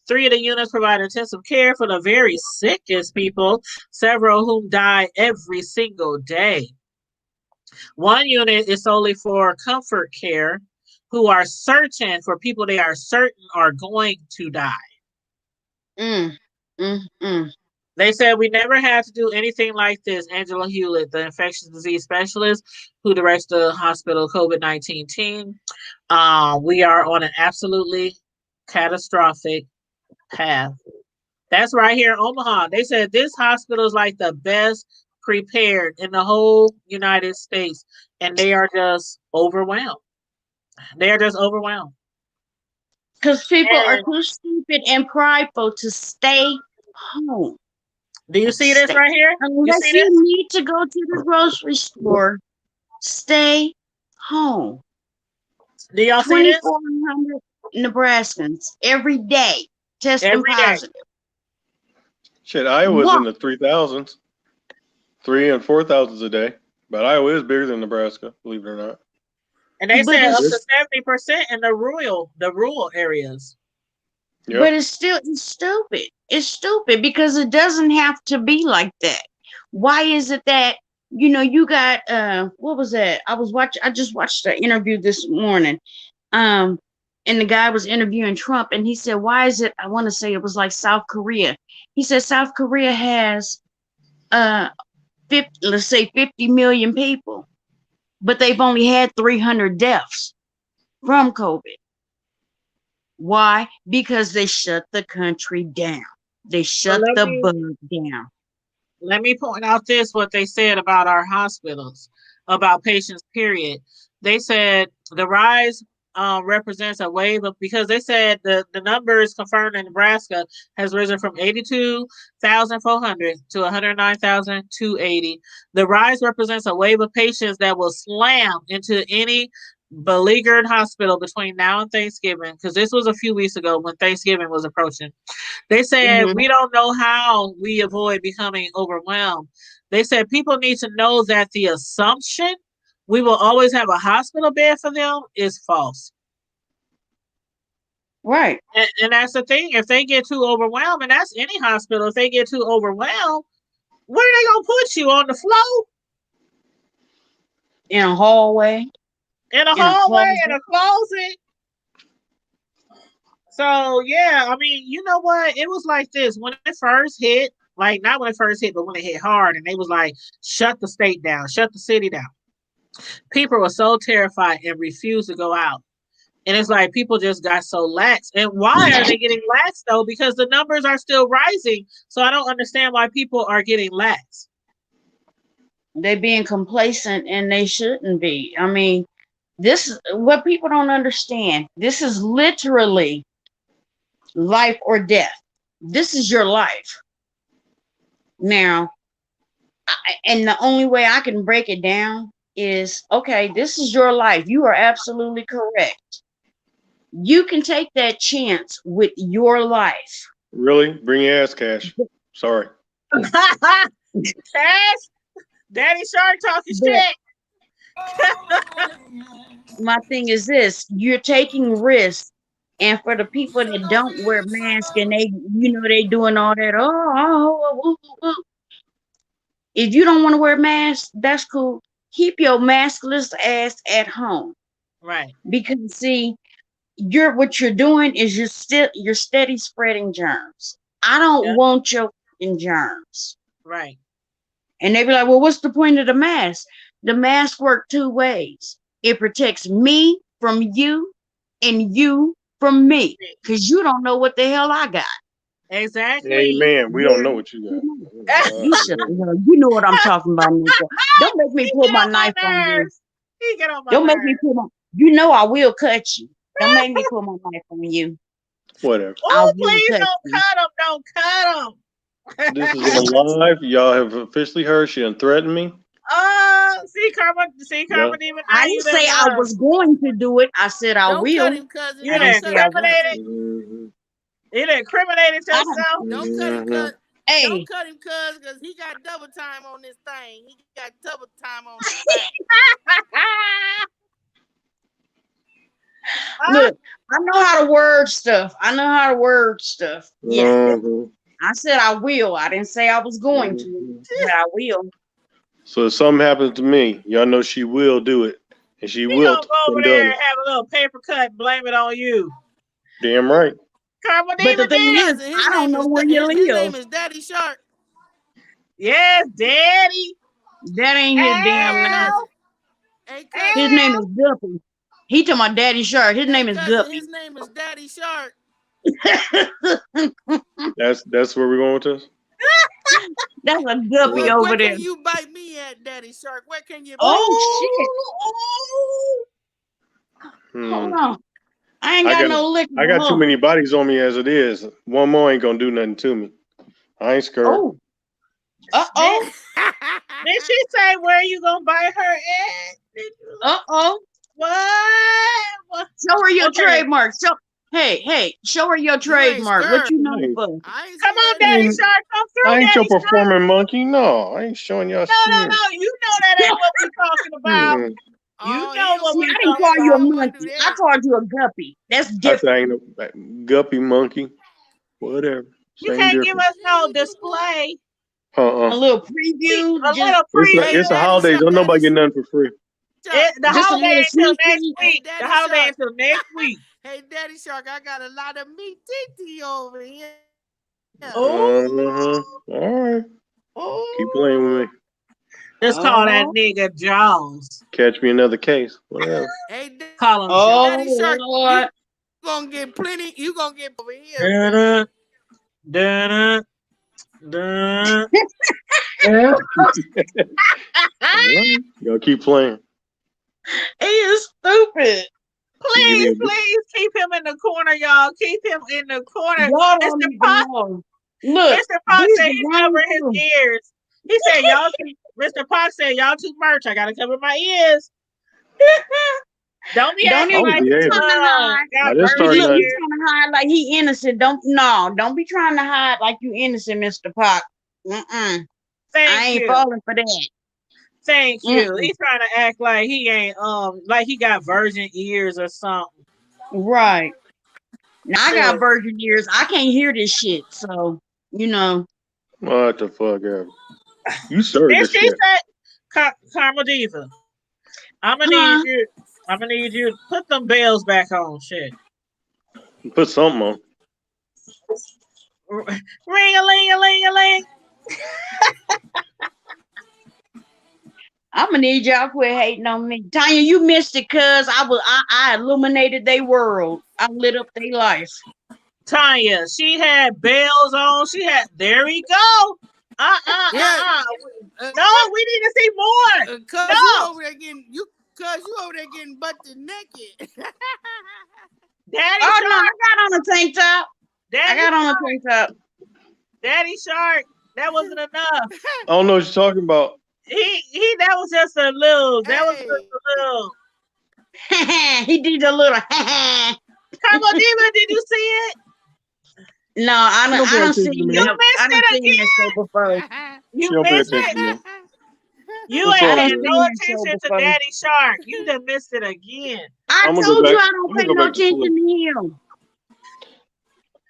[SPEAKER 2] 3 of the units provide intensive care for the very sickest people, several of whom die every single day. 1 unit is solely for comfort care, who are searching for people they are certain are going to die. They said we never had to do anything like this. Angela Hewlett, the infectious disease specialist who directs the hospital COVID-19 team. We are on an absolutely catastrophic path. That's right here in Omaha. They said this hospital is like the best prepared in the whole United States, and they are just overwhelmed.
[SPEAKER 4] Because people are too stupid and prideful to stay home.
[SPEAKER 2] Do you see this right here?
[SPEAKER 4] Unless you need to go to the grocery store, stay home.
[SPEAKER 2] Do y'all see this?
[SPEAKER 4] 2,400 Nebraskans every day testing positive.
[SPEAKER 3] Shit, Iowa's
[SPEAKER 4] Why?
[SPEAKER 3] in the 3,000s, 3 and 4,000s a day. But Iowa is bigger than Nebraska, believe it or not.
[SPEAKER 2] And they
[SPEAKER 4] But
[SPEAKER 2] said up
[SPEAKER 4] it's
[SPEAKER 2] to 70% in the rural areas.
[SPEAKER 3] Yep.
[SPEAKER 4] but it's stupid. It's stupid because it doesn't have to be like that. Why is it that you got what was that? I just watched the interview this morning. And the guy was interviewing Trump and he said, why is it, I want to say it was like South Korea. He said South Korea has 50 million people, but they've only had 300 deaths from COVID. Why? Because they shut the country down. They shut
[SPEAKER 2] let
[SPEAKER 4] the
[SPEAKER 2] me-
[SPEAKER 4] bug down.
[SPEAKER 2] Let me point out what they said about our hospitals, about patients, period. They said the rise represents a wave of, because they said the numbers confirmed in Nebraska has risen from 82,400 to 109,280. The rise represents a wave of patients that will slam into any beleaguered hospital between now and Thanksgiving, because this was a few weeks ago when Thanksgiving was approaching. They said,
[SPEAKER 4] Mhm.
[SPEAKER 2] we don't know how we avoid becoming overwhelmed. They said people need to know that the assumption we will always have a hospital bed for them is false.
[SPEAKER 4] Right.
[SPEAKER 2] And that's the thing. If they get too overwhelmed, and that's any hospital, if they get too overwhelmed, where are they going to put you? On the floor?
[SPEAKER 4] In a hallway.
[SPEAKER 2] In a
[SPEAKER 4] In a
[SPEAKER 2] hallway? In
[SPEAKER 4] closet.
[SPEAKER 2] a closet? So, yeah, I mean, you know what? It was like this. When it first hit, like not when it first hit, but when it hit hard, and they was like, shut the state down, shut the city down. People were so terrified and refused to go out. And it's like people just got so lax. And why are they getting lax, though? Because the numbers are still rising. So I don't understand why people are getting lax.
[SPEAKER 4] They being complacent and they shouldn't be. I mean, this is what people don't understand. This is literally life or death. This is your life. Now, and the only way I can break it down is, okay, this is your life. You are absolutely correct. You can take that chance with your life.
[SPEAKER 3] Really? Bring your ass, Cash. Sorry.
[SPEAKER 2] Cash? Daddy Shark talking shit.
[SPEAKER 4] My thing is this, you're taking risks. And for the people that don't wear masks and they doing all that, if you don't want to wear masks, that's cool. Keep your maskless ass at home.
[SPEAKER 2] Right.
[SPEAKER 4] Because see, what you're doing is you're steady spreading germs. I don't want your germs.
[SPEAKER 2] Right.
[SPEAKER 4] And they be like, well, what's the point of the mask? The mask works two ways. It protects me from you and you from me. Because you don't know what the hell I got.
[SPEAKER 2] Exactly.
[SPEAKER 3] Amen. We don't know what you got.
[SPEAKER 4] You shut the hell up. You know what I'm talking about, Nico. Don't make me pull my knife on you.
[SPEAKER 2] He get on my
[SPEAKER 4] Don't make
[SPEAKER 2] nerves.
[SPEAKER 4] me pull my. You know I will cut you. Don't make me pull my knife on you.
[SPEAKER 3] Whatever.
[SPEAKER 2] Oh, please don't cut him. Don't cut him.
[SPEAKER 3] This is live. Y'all have officially heard she done threatened me.
[SPEAKER 2] See, Karma,
[SPEAKER 3] Yep.
[SPEAKER 2] even
[SPEAKER 4] I didn't say I was going to do it. I said I
[SPEAKER 5] Don't
[SPEAKER 4] will.
[SPEAKER 5] cut him, cousin.
[SPEAKER 2] You
[SPEAKER 5] Don't
[SPEAKER 2] done
[SPEAKER 5] cut him.
[SPEAKER 2] incriminated. You done incriminated yourself.
[SPEAKER 5] Don't cut him, cuz.
[SPEAKER 4] Hey.
[SPEAKER 5] Don't cut him, cuz, because he got double time on this thing. He got double time on this thing.
[SPEAKER 4] Look, I know how to word stuff. Yeah.
[SPEAKER 3] Mhm.
[SPEAKER 4] I said I will. I didn't say I was going to, but I will.
[SPEAKER 3] So if something happens to me, y'all know she will do it. And she
[SPEAKER 2] He
[SPEAKER 3] will.
[SPEAKER 2] gonna go over there and have a little paper cut and blame it on you.
[SPEAKER 3] Damn right.
[SPEAKER 2] Karma
[SPEAKER 4] But the thing is,
[SPEAKER 5] Cousin,
[SPEAKER 4] I don't know where you
[SPEAKER 5] his name
[SPEAKER 4] live.
[SPEAKER 5] is Daddy Shark.
[SPEAKER 2] Yes, Daddy.
[SPEAKER 4] That ain't his damn name.
[SPEAKER 5] Hey,
[SPEAKER 4] His name is Guppy. He talking about Daddy Shark. His name is
[SPEAKER 5] cousin,
[SPEAKER 4] Guppy.
[SPEAKER 5] his name is Daddy Shark.
[SPEAKER 3] That's where we're going with this?
[SPEAKER 4] That's a guppy
[SPEAKER 5] Where
[SPEAKER 4] over there.
[SPEAKER 5] can you bite me at, Daddy Shark? Where can you bite
[SPEAKER 4] Oh,
[SPEAKER 5] me?
[SPEAKER 4] shit. Hold on. I ain't got no liquor.
[SPEAKER 3] I got too many bodies on me as it is. One more ain't gonna do nothing to me. I ain't scared.
[SPEAKER 4] Oh. Uh-oh.
[SPEAKER 2] Did she say where you gonna bite her at?
[SPEAKER 4] Uh-oh.
[SPEAKER 2] What?
[SPEAKER 4] Show her your
[SPEAKER 2] Okay.
[SPEAKER 4] trademark. Hey, show her your trademark. What you know for?
[SPEAKER 2] Come on, Daddy Shark, come true,
[SPEAKER 3] I ain't your
[SPEAKER 2] Daddy Shark.
[SPEAKER 3] performing monkey. No, I ain't showing y'all
[SPEAKER 2] No,
[SPEAKER 3] shit.
[SPEAKER 2] you know that ain't what we talking about.
[SPEAKER 3] Mm.
[SPEAKER 2] You know what we
[SPEAKER 4] I didn't
[SPEAKER 2] talking
[SPEAKER 4] call you a
[SPEAKER 2] about.
[SPEAKER 4] monkey. I called you a guppy. That's
[SPEAKER 3] I said
[SPEAKER 4] different.
[SPEAKER 3] I ain't no guppy monkey. Whatever.
[SPEAKER 2] You
[SPEAKER 3] Same
[SPEAKER 2] can't give
[SPEAKER 3] difference.
[SPEAKER 2] us no display.
[SPEAKER 4] A
[SPEAKER 3] Uh-uh.
[SPEAKER 4] little preview.
[SPEAKER 2] A
[SPEAKER 4] Just,
[SPEAKER 2] little preview.
[SPEAKER 3] It's a holiday. Don't nobody get nothing for free.
[SPEAKER 2] The
[SPEAKER 4] just a
[SPEAKER 2] holiday
[SPEAKER 4] little
[SPEAKER 2] until
[SPEAKER 4] sneak
[SPEAKER 2] next
[SPEAKER 4] peek.
[SPEAKER 2] week.
[SPEAKER 5] Daddy
[SPEAKER 2] The holiday
[SPEAKER 5] Shark.
[SPEAKER 2] until next week.
[SPEAKER 5] Hey, Daddy Shark, I got a lot of meat titty over here.
[SPEAKER 3] All right. Keep playing with me.
[SPEAKER 2] Let's call that nigga Jaws.
[SPEAKER 3] Catch me another case. Whatever.
[SPEAKER 5] Hey,
[SPEAKER 2] Call him
[SPEAKER 5] Daddy
[SPEAKER 2] Jaws.
[SPEAKER 5] Shark,
[SPEAKER 4] Lord.
[SPEAKER 5] you gonna get plenty. You gonna get over here.
[SPEAKER 2] Dun-dun, dun, dun.
[SPEAKER 3] Y'all keep playing.
[SPEAKER 4] He is stupid.
[SPEAKER 2] Please keep him in the corner, y'all. Keep him in the corner.
[SPEAKER 4] Y'all don't
[SPEAKER 2] Mr.
[SPEAKER 4] even
[SPEAKER 2] Pot,
[SPEAKER 4] know. Look,
[SPEAKER 2] Mr. Pot
[SPEAKER 4] these
[SPEAKER 2] said
[SPEAKER 4] the
[SPEAKER 2] he's
[SPEAKER 4] wrong
[SPEAKER 2] covering his
[SPEAKER 4] two.
[SPEAKER 2] ears. He said, y'all too, Mr. Pot said, y'all too merch. I gotta cover my ears. Don't be
[SPEAKER 4] Don't
[SPEAKER 2] acting
[SPEAKER 4] even
[SPEAKER 2] like
[SPEAKER 4] be
[SPEAKER 2] you
[SPEAKER 4] trying to hide.
[SPEAKER 2] got
[SPEAKER 3] I just
[SPEAKER 2] merch
[SPEAKER 4] He
[SPEAKER 3] started
[SPEAKER 2] in
[SPEAKER 4] look,
[SPEAKER 3] not.
[SPEAKER 4] he's
[SPEAKER 2] here.
[SPEAKER 4] trying to hide like he innocent. Don't be trying to hide like you innocent, Mr. Pop. I
[SPEAKER 2] Thank
[SPEAKER 4] ain't
[SPEAKER 2] you.
[SPEAKER 4] falling for that.
[SPEAKER 2] Thank you. He's trying to act like he ain't like he got virgin ears or something.
[SPEAKER 4] Right. Now I got
[SPEAKER 2] Sure.
[SPEAKER 4] virgin ears. I can't hear this shit. So, you know.
[SPEAKER 3] What the fuck ever. You served
[SPEAKER 2] Then
[SPEAKER 3] this
[SPEAKER 2] she
[SPEAKER 3] shit.
[SPEAKER 2] said, Karma Diva, I'm gonna need you to put them bells back on. Shit.
[SPEAKER 3] Put something on.
[SPEAKER 2] Ring-a-ling-a-ling-a-ling.
[SPEAKER 4] I'm gonna need y'all to quit hating on me. Tanya, you missed it cause I illuminated their world. I lit up their life.
[SPEAKER 2] Tanya, she had bells on. There we go.
[SPEAKER 5] Yeah.
[SPEAKER 2] No, we need to see more.
[SPEAKER 5] Cause
[SPEAKER 2] No.
[SPEAKER 5] you over there getting butted naked.
[SPEAKER 2] Daddy
[SPEAKER 4] Oh
[SPEAKER 2] Shark.
[SPEAKER 4] no, I got on a tank top.
[SPEAKER 2] Daddy
[SPEAKER 4] I got on a tank top.
[SPEAKER 2] Daddy Shark. That wasn't enough.
[SPEAKER 3] I don't know what you're talking about.
[SPEAKER 2] That was just a little. That was just a little.
[SPEAKER 4] He did a little.
[SPEAKER 2] Come on, Diva, did you see it?
[SPEAKER 4] No, I don't see
[SPEAKER 2] You
[SPEAKER 4] it. I
[SPEAKER 2] missed
[SPEAKER 4] don't
[SPEAKER 2] it
[SPEAKER 4] see that show before.
[SPEAKER 3] She
[SPEAKER 2] You
[SPEAKER 3] don't pay
[SPEAKER 2] missed
[SPEAKER 3] attention
[SPEAKER 2] it.
[SPEAKER 3] to me.
[SPEAKER 2] You
[SPEAKER 3] What's
[SPEAKER 2] ain't
[SPEAKER 3] wrong,
[SPEAKER 2] paying
[SPEAKER 3] dude?
[SPEAKER 2] no attention to Daddy Shark. You done missed it again.
[SPEAKER 4] I
[SPEAKER 3] I'm gonna
[SPEAKER 4] told
[SPEAKER 3] go
[SPEAKER 4] you
[SPEAKER 3] back.
[SPEAKER 4] I don't
[SPEAKER 3] I'm
[SPEAKER 4] pay
[SPEAKER 3] gonna go
[SPEAKER 4] no
[SPEAKER 3] back to sleep.
[SPEAKER 4] attention to him.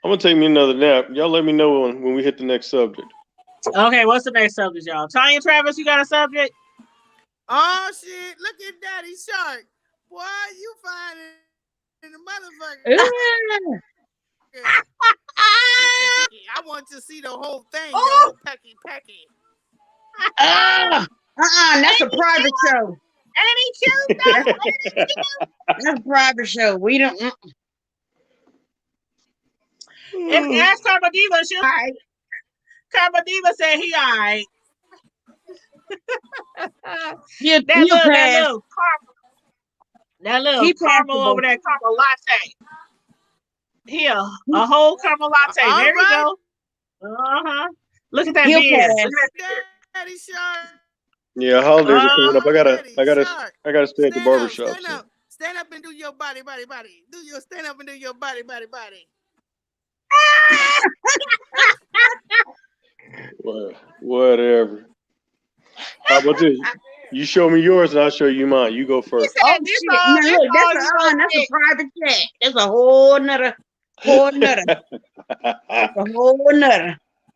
[SPEAKER 3] I'm gonna take me another nap. Y'all let me know when we hit the next subject.
[SPEAKER 2] Okay, what's the next subject, y'all? Tanya Travis, you got a subject?
[SPEAKER 5] Oh shit! Look at Daddy Shark. Boy, you fine in the motherfucker. I want to see the whole thing, the whole packy.
[SPEAKER 4] That's a private show.
[SPEAKER 2] Ain't he cute though?
[SPEAKER 4] That's a private show. We don't.
[SPEAKER 2] If ask Karma Diva, she'll alright. Karma Diva said he alright. That little caramel over there, caramel latte. Here, a whole caramel latte. There you go. Look at that beard.
[SPEAKER 5] Daddy Shark.
[SPEAKER 3] Yeah, holidays are coming up. I gotta stay at the barbershop.
[SPEAKER 5] Stand up and do your body. Stand up and do your body.
[SPEAKER 3] Whatever. How about this? You show me yours and I'll show you mine. You go first.
[SPEAKER 4] Oh shit! Now look, that's a private chat. That's a whole nother. A whole nother.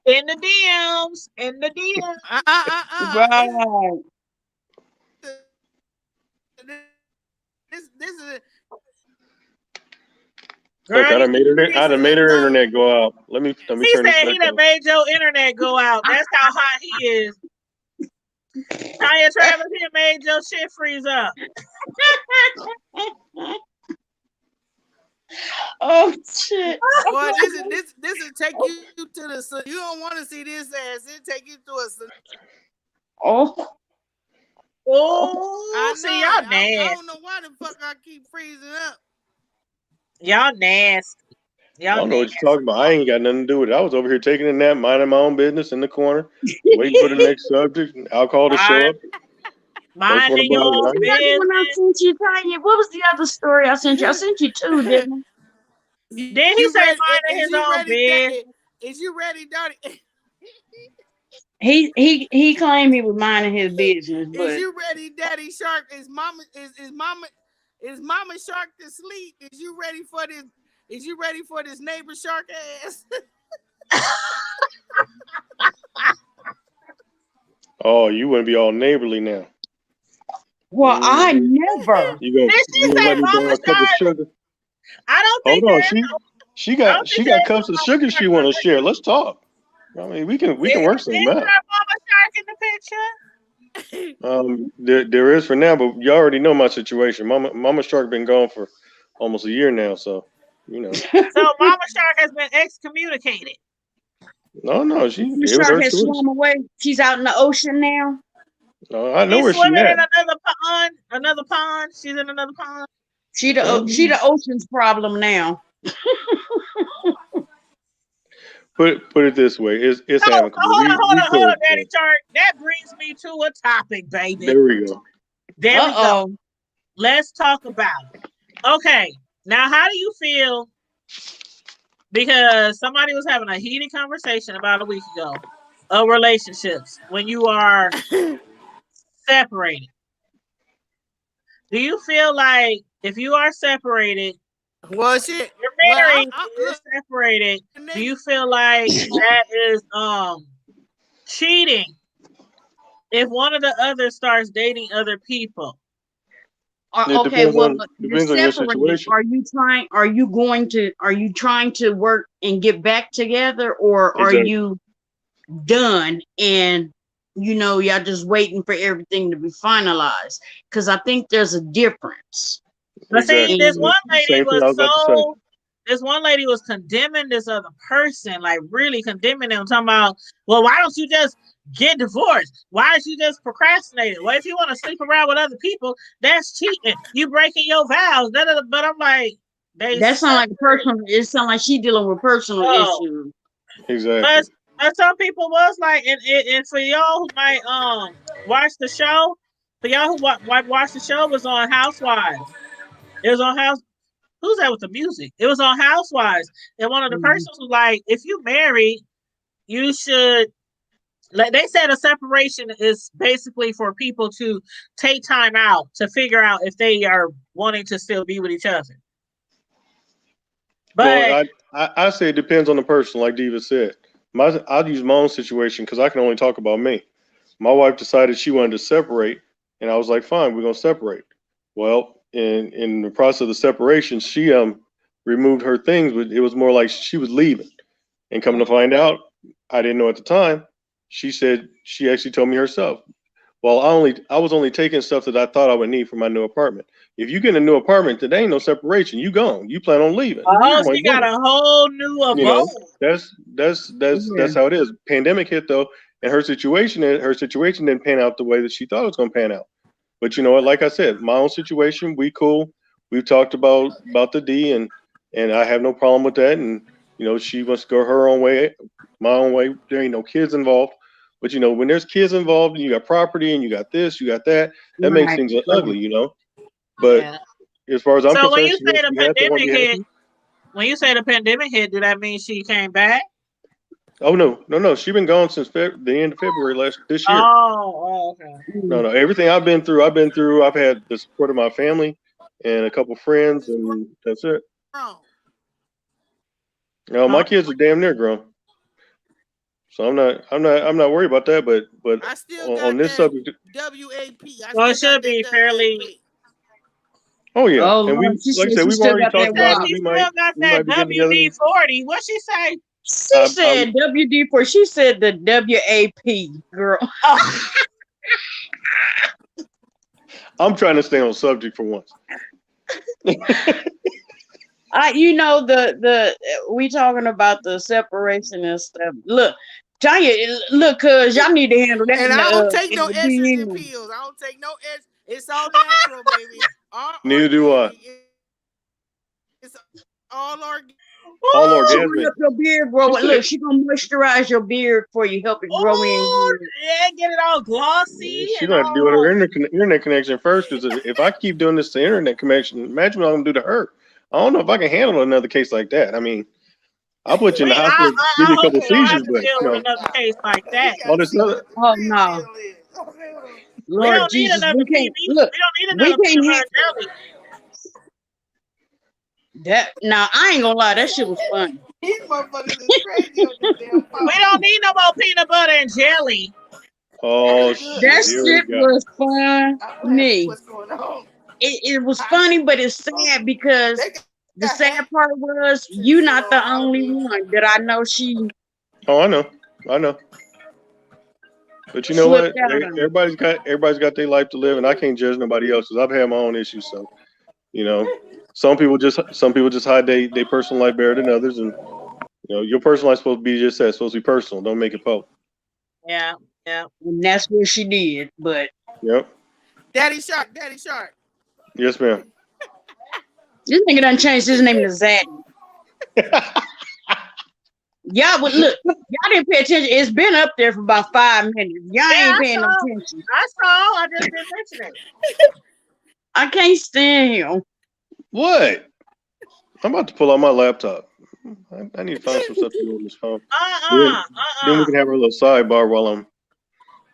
[SPEAKER 2] In the DMs.
[SPEAKER 4] Right.
[SPEAKER 5] This is.
[SPEAKER 3] Look, I done made her internet go out. Let me
[SPEAKER 2] He
[SPEAKER 3] turn
[SPEAKER 2] said
[SPEAKER 3] this
[SPEAKER 2] he
[SPEAKER 3] back
[SPEAKER 2] done
[SPEAKER 3] on.
[SPEAKER 2] made your internet go out. That's how hot he is. Tanya Travis, he made your shit freeze up.
[SPEAKER 4] Oh shit!
[SPEAKER 5] Boy, this will take you to the. You don't want to see this ass. It'll take you to a.
[SPEAKER 2] Oh, see, y'all nasty.
[SPEAKER 5] I don't know why the fuck I keep freezing up.
[SPEAKER 2] Y'all nasty.
[SPEAKER 3] I don't know what you're talking about. I ain't got nothing to do with it. I was over here taking a nap, minding my own business in the corner, waiting for the next subject, alcohol to show up.
[SPEAKER 2] Minding your own business.
[SPEAKER 4] When I sent you, Tanya, what was the other story I sent you? I sent you two, didn't I?
[SPEAKER 2] Then he said minding his own business.
[SPEAKER 5] Is you ready, Daddy?
[SPEAKER 4] He claimed he was minding his business,
[SPEAKER 5] Is
[SPEAKER 4] but
[SPEAKER 5] you ready, Daddy Shark? Is Mama Shark to sleep? Is you ready for this? Is you ready for this neighbor shark ass?
[SPEAKER 3] Oh, you want to be all neighborly now.
[SPEAKER 4] well, I never.
[SPEAKER 3] You gonna,
[SPEAKER 2] Did she
[SPEAKER 3] you gonna
[SPEAKER 2] say
[SPEAKER 3] let me borrow
[SPEAKER 2] Mama
[SPEAKER 3] a cup of
[SPEAKER 2] Shark?
[SPEAKER 3] sugar?
[SPEAKER 2] I don't
[SPEAKER 3] Hold
[SPEAKER 2] think
[SPEAKER 3] on,
[SPEAKER 2] that.
[SPEAKER 3] she
[SPEAKER 2] I don't
[SPEAKER 3] got
[SPEAKER 2] think that
[SPEAKER 3] cups of sugar she want to share. Let's talk. I mean, we can work
[SPEAKER 2] is
[SPEAKER 3] something
[SPEAKER 2] there
[SPEAKER 3] out.
[SPEAKER 2] Mama Shark in the picture?
[SPEAKER 3] There is for now, but you already know my situation. Mama Shark been gone for almost a year now, so you know.
[SPEAKER 2] So Mama Shark has been excommunicated.
[SPEAKER 3] No,
[SPEAKER 4] The
[SPEAKER 3] it was
[SPEAKER 4] shark
[SPEAKER 3] her
[SPEAKER 4] has
[SPEAKER 3] choice.
[SPEAKER 4] swum away. She's out in the ocean now.
[SPEAKER 3] No, I know
[SPEAKER 2] She's
[SPEAKER 3] where she
[SPEAKER 2] swimming
[SPEAKER 3] at.
[SPEAKER 2] in another pond. She's in another pond.
[SPEAKER 4] She the ocean's problem now.
[SPEAKER 3] Put it this way, it's
[SPEAKER 2] So
[SPEAKER 3] amicable.
[SPEAKER 2] hold on,
[SPEAKER 3] could.
[SPEAKER 2] Daddy Shark. That brings me to a topic, baby.
[SPEAKER 3] There we go.
[SPEAKER 2] There we go. Let's talk about it. Okay, now how do you feel? Because somebody was having a heated conversation about a week ago of relationships when you are separated. Do you feel like if you are separated,
[SPEAKER 5] well, shit,
[SPEAKER 2] you're married, you're separated, do you feel like that is cheating if one of the others starts dating other people?
[SPEAKER 4] Okay, well,
[SPEAKER 3] depends on your situation.
[SPEAKER 4] Are you trying to work and get back together, or are
[SPEAKER 3] Exactly.
[SPEAKER 4] you done and y'all just waiting for everything to be finalized? Because I think there's a difference.
[SPEAKER 2] But see, this one lady
[SPEAKER 3] This
[SPEAKER 2] one lady was condemning this other person, like really condemning them, talking about, well, why don't you just get divorced? Why don't you just procrastinate it? Well, if you want to sleep around with other people, that's cheating. You breaking your vows. But I'm like,
[SPEAKER 4] that sounds like personal. It sounds like she dealing with personal issues.
[SPEAKER 3] Exactly.
[SPEAKER 2] But some people was like, and for y'all who might watch the show, for y'all who watch the show, was on Housewives. It was on Who's that with the music? It was on Housewives, and one of the persons was like, if you married, you should. Like they said, a separation is basically for people to take time out to figure out if they are wanting to still be with each other. But
[SPEAKER 3] well, I say it depends on the person, like Diva said. I'll use my own situation because I can only talk about me. My wife decided she wanted to separate, and I was like, fine, we're gonna separate. Well, in the process of the separation, she removed her things, but it was more like she was leaving. And coming to find out, I didn't know at the time. She said she actually told me herself. Well, I was only taking stuff that I thought I would need for my new apartment. If you get a new apartment, there ain't no separation. You gone. You plan on leaving.
[SPEAKER 2] Oh, she got a whole new abode.
[SPEAKER 3] You know, that's how it is. Pandemic hit though, and her situation didn't pan out the way that she thought it was gonna pan out. But you know what? Like I said, my own situation, we cool. We've talked about the D, and I have no problem with that. And you know, she wants to go her own way, my own way. There ain't no kids involved. But you know, when there's kids involved, and you got property, and you got this, you got that, that makes things ugly, you know. But as far as I'm concerned,
[SPEAKER 2] when you say the pandemic hit, when you say the pandemic hit, do that mean she came back?
[SPEAKER 3] Oh no, she's been gone since the end of February this year.
[SPEAKER 2] Oh, okay.
[SPEAKER 3] No, everything I've been through. I've had the support of my family and a couple friends, and that's it. No, my kids are damn near grown, so I'm not worried about that. But
[SPEAKER 5] I still
[SPEAKER 3] on this subject,
[SPEAKER 5] WAP.
[SPEAKER 2] Well, it should be fairly.
[SPEAKER 3] Oh yeah,
[SPEAKER 4] Oh,
[SPEAKER 3] and we
[SPEAKER 4] Lord,
[SPEAKER 3] like I said, we've already talked about it.
[SPEAKER 2] She
[SPEAKER 3] We
[SPEAKER 2] still
[SPEAKER 3] might
[SPEAKER 2] got
[SPEAKER 3] be
[SPEAKER 2] that
[SPEAKER 3] getting together.
[SPEAKER 2] WD-40. What she say?
[SPEAKER 4] She said WD-40. She said the WAP, girl.
[SPEAKER 3] I'm trying to stay on subject for once.
[SPEAKER 4] We talking about the separation and stuff. Look, Tanya, cuz y'all need to handle that.
[SPEAKER 5] And I don't take no estrogen pills. I don't take no estrogen. It's all natural, baby.
[SPEAKER 3] Neither do I.
[SPEAKER 5] It's all organic.
[SPEAKER 3] All
[SPEAKER 4] She
[SPEAKER 3] organic.
[SPEAKER 4] gonna help your beard grow. Look, she gonna moisturize your beard for you, help it grow in.
[SPEAKER 2] Yeah, get it all glossy.
[SPEAKER 3] She's gonna have to do with her internet connection first, because if I keep doing this to internet connection, imagine what I'm gonna do to her. I don't know if I can handle another case like that. I mean, I'll put you in the hospital, give
[SPEAKER 2] I
[SPEAKER 3] you a
[SPEAKER 2] hope
[SPEAKER 3] couple
[SPEAKER 2] you don't have
[SPEAKER 3] seizures,
[SPEAKER 2] to
[SPEAKER 3] but
[SPEAKER 2] deal
[SPEAKER 3] you
[SPEAKER 2] with
[SPEAKER 3] know,
[SPEAKER 2] another case like that.
[SPEAKER 3] all this other.
[SPEAKER 4] Oh no,
[SPEAKER 2] We
[SPEAKER 4] Lord
[SPEAKER 2] don't need
[SPEAKER 4] Jesus,
[SPEAKER 2] another
[SPEAKER 4] we
[SPEAKER 2] PB.
[SPEAKER 4] can't
[SPEAKER 2] We
[SPEAKER 4] look.
[SPEAKER 2] don't need
[SPEAKER 4] We
[SPEAKER 2] another peanut
[SPEAKER 4] can't
[SPEAKER 2] butter
[SPEAKER 4] have
[SPEAKER 2] and jelly.
[SPEAKER 4] that. Now I ain't gonna lie, that shit was funny.
[SPEAKER 5] These motherfuckers is crazy on this damn phone.
[SPEAKER 2] We don't need no more peanut butter and jelly.
[SPEAKER 3] Oh
[SPEAKER 4] That
[SPEAKER 3] shit! Here we
[SPEAKER 4] shit
[SPEAKER 3] go.
[SPEAKER 4] was
[SPEAKER 5] I'm laughing.
[SPEAKER 4] funny.
[SPEAKER 5] What's going on?
[SPEAKER 4] It was funny, but it's sad because
[SPEAKER 5] They
[SPEAKER 4] the
[SPEAKER 5] got
[SPEAKER 4] sad part was you not the only one that I know she
[SPEAKER 3] Oh, I know. But you know what?
[SPEAKER 4] slipped out on.
[SPEAKER 3] Everybody's got their life to live, and I can't judge nobody else because I've had my own issues. So, you know, some people just hide their personal life better than others, and you know, your personal life's supposed to be just that. It's supposed to be personal. Don't make it public.
[SPEAKER 2] Yeah.
[SPEAKER 4] And that's what she did. But
[SPEAKER 3] Yep.
[SPEAKER 5] Daddy Shark.
[SPEAKER 3] Yes, ma'am.
[SPEAKER 4] this nigga done changed his name to Zaddy. Y'all would look, y'all didn't pay attention. It's been up there for about 5 minutes. Y'all ain't paying no attention.
[SPEAKER 2] I saw. I just didn't mention it.
[SPEAKER 4] I can't stand him.
[SPEAKER 3] What? I'm about to pull out my laptop. I need to find some stuff to do on this phone. Then we can have a little sidebar while I'm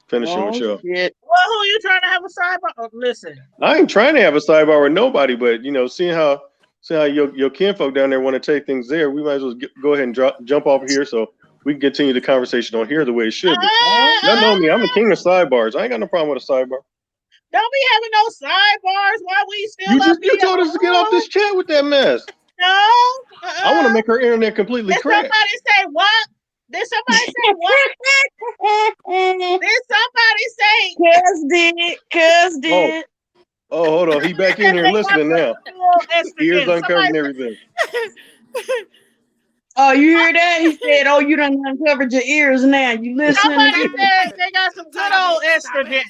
[SPEAKER 3] finishing with y'all.
[SPEAKER 4] Shit.
[SPEAKER 2] Well, who are you trying to have a sidebar? Oh, listen.
[SPEAKER 3] I ain't trying to have a sidebar with nobody, but you know, seeing how your kinfolk down there want to take things there, we might as well go ahead and jump off here so we can continue the conversation on here the way it should be. Y'all know me, I'm the king of sidebars. I ain't got no problem with a sidebar.
[SPEAKER 2] Don't be having no sidebars while we still
[SPEAKER 3] You told us to get off this chat with that mess.
[SPEAKER 2] No.
[SPEAKER 3] I want to make her internet completely
[SPEAKER 2] Did
[SPEAKER 3] crash.
[SPEAKER 2] somebody say what? Did somebody say what? Did somebody say?
[SPEAKER 4] Cuz did.
[SPEAKER 3] Oh, hold on. He back in here listening now. Ears uncovered and everything.
[SPEAKER 4] Oh, you hear that? He said, "Oh, you done uncovered your ears now. You listening?"
[SPEAKER 2] Somebody said they got some good old estrogen.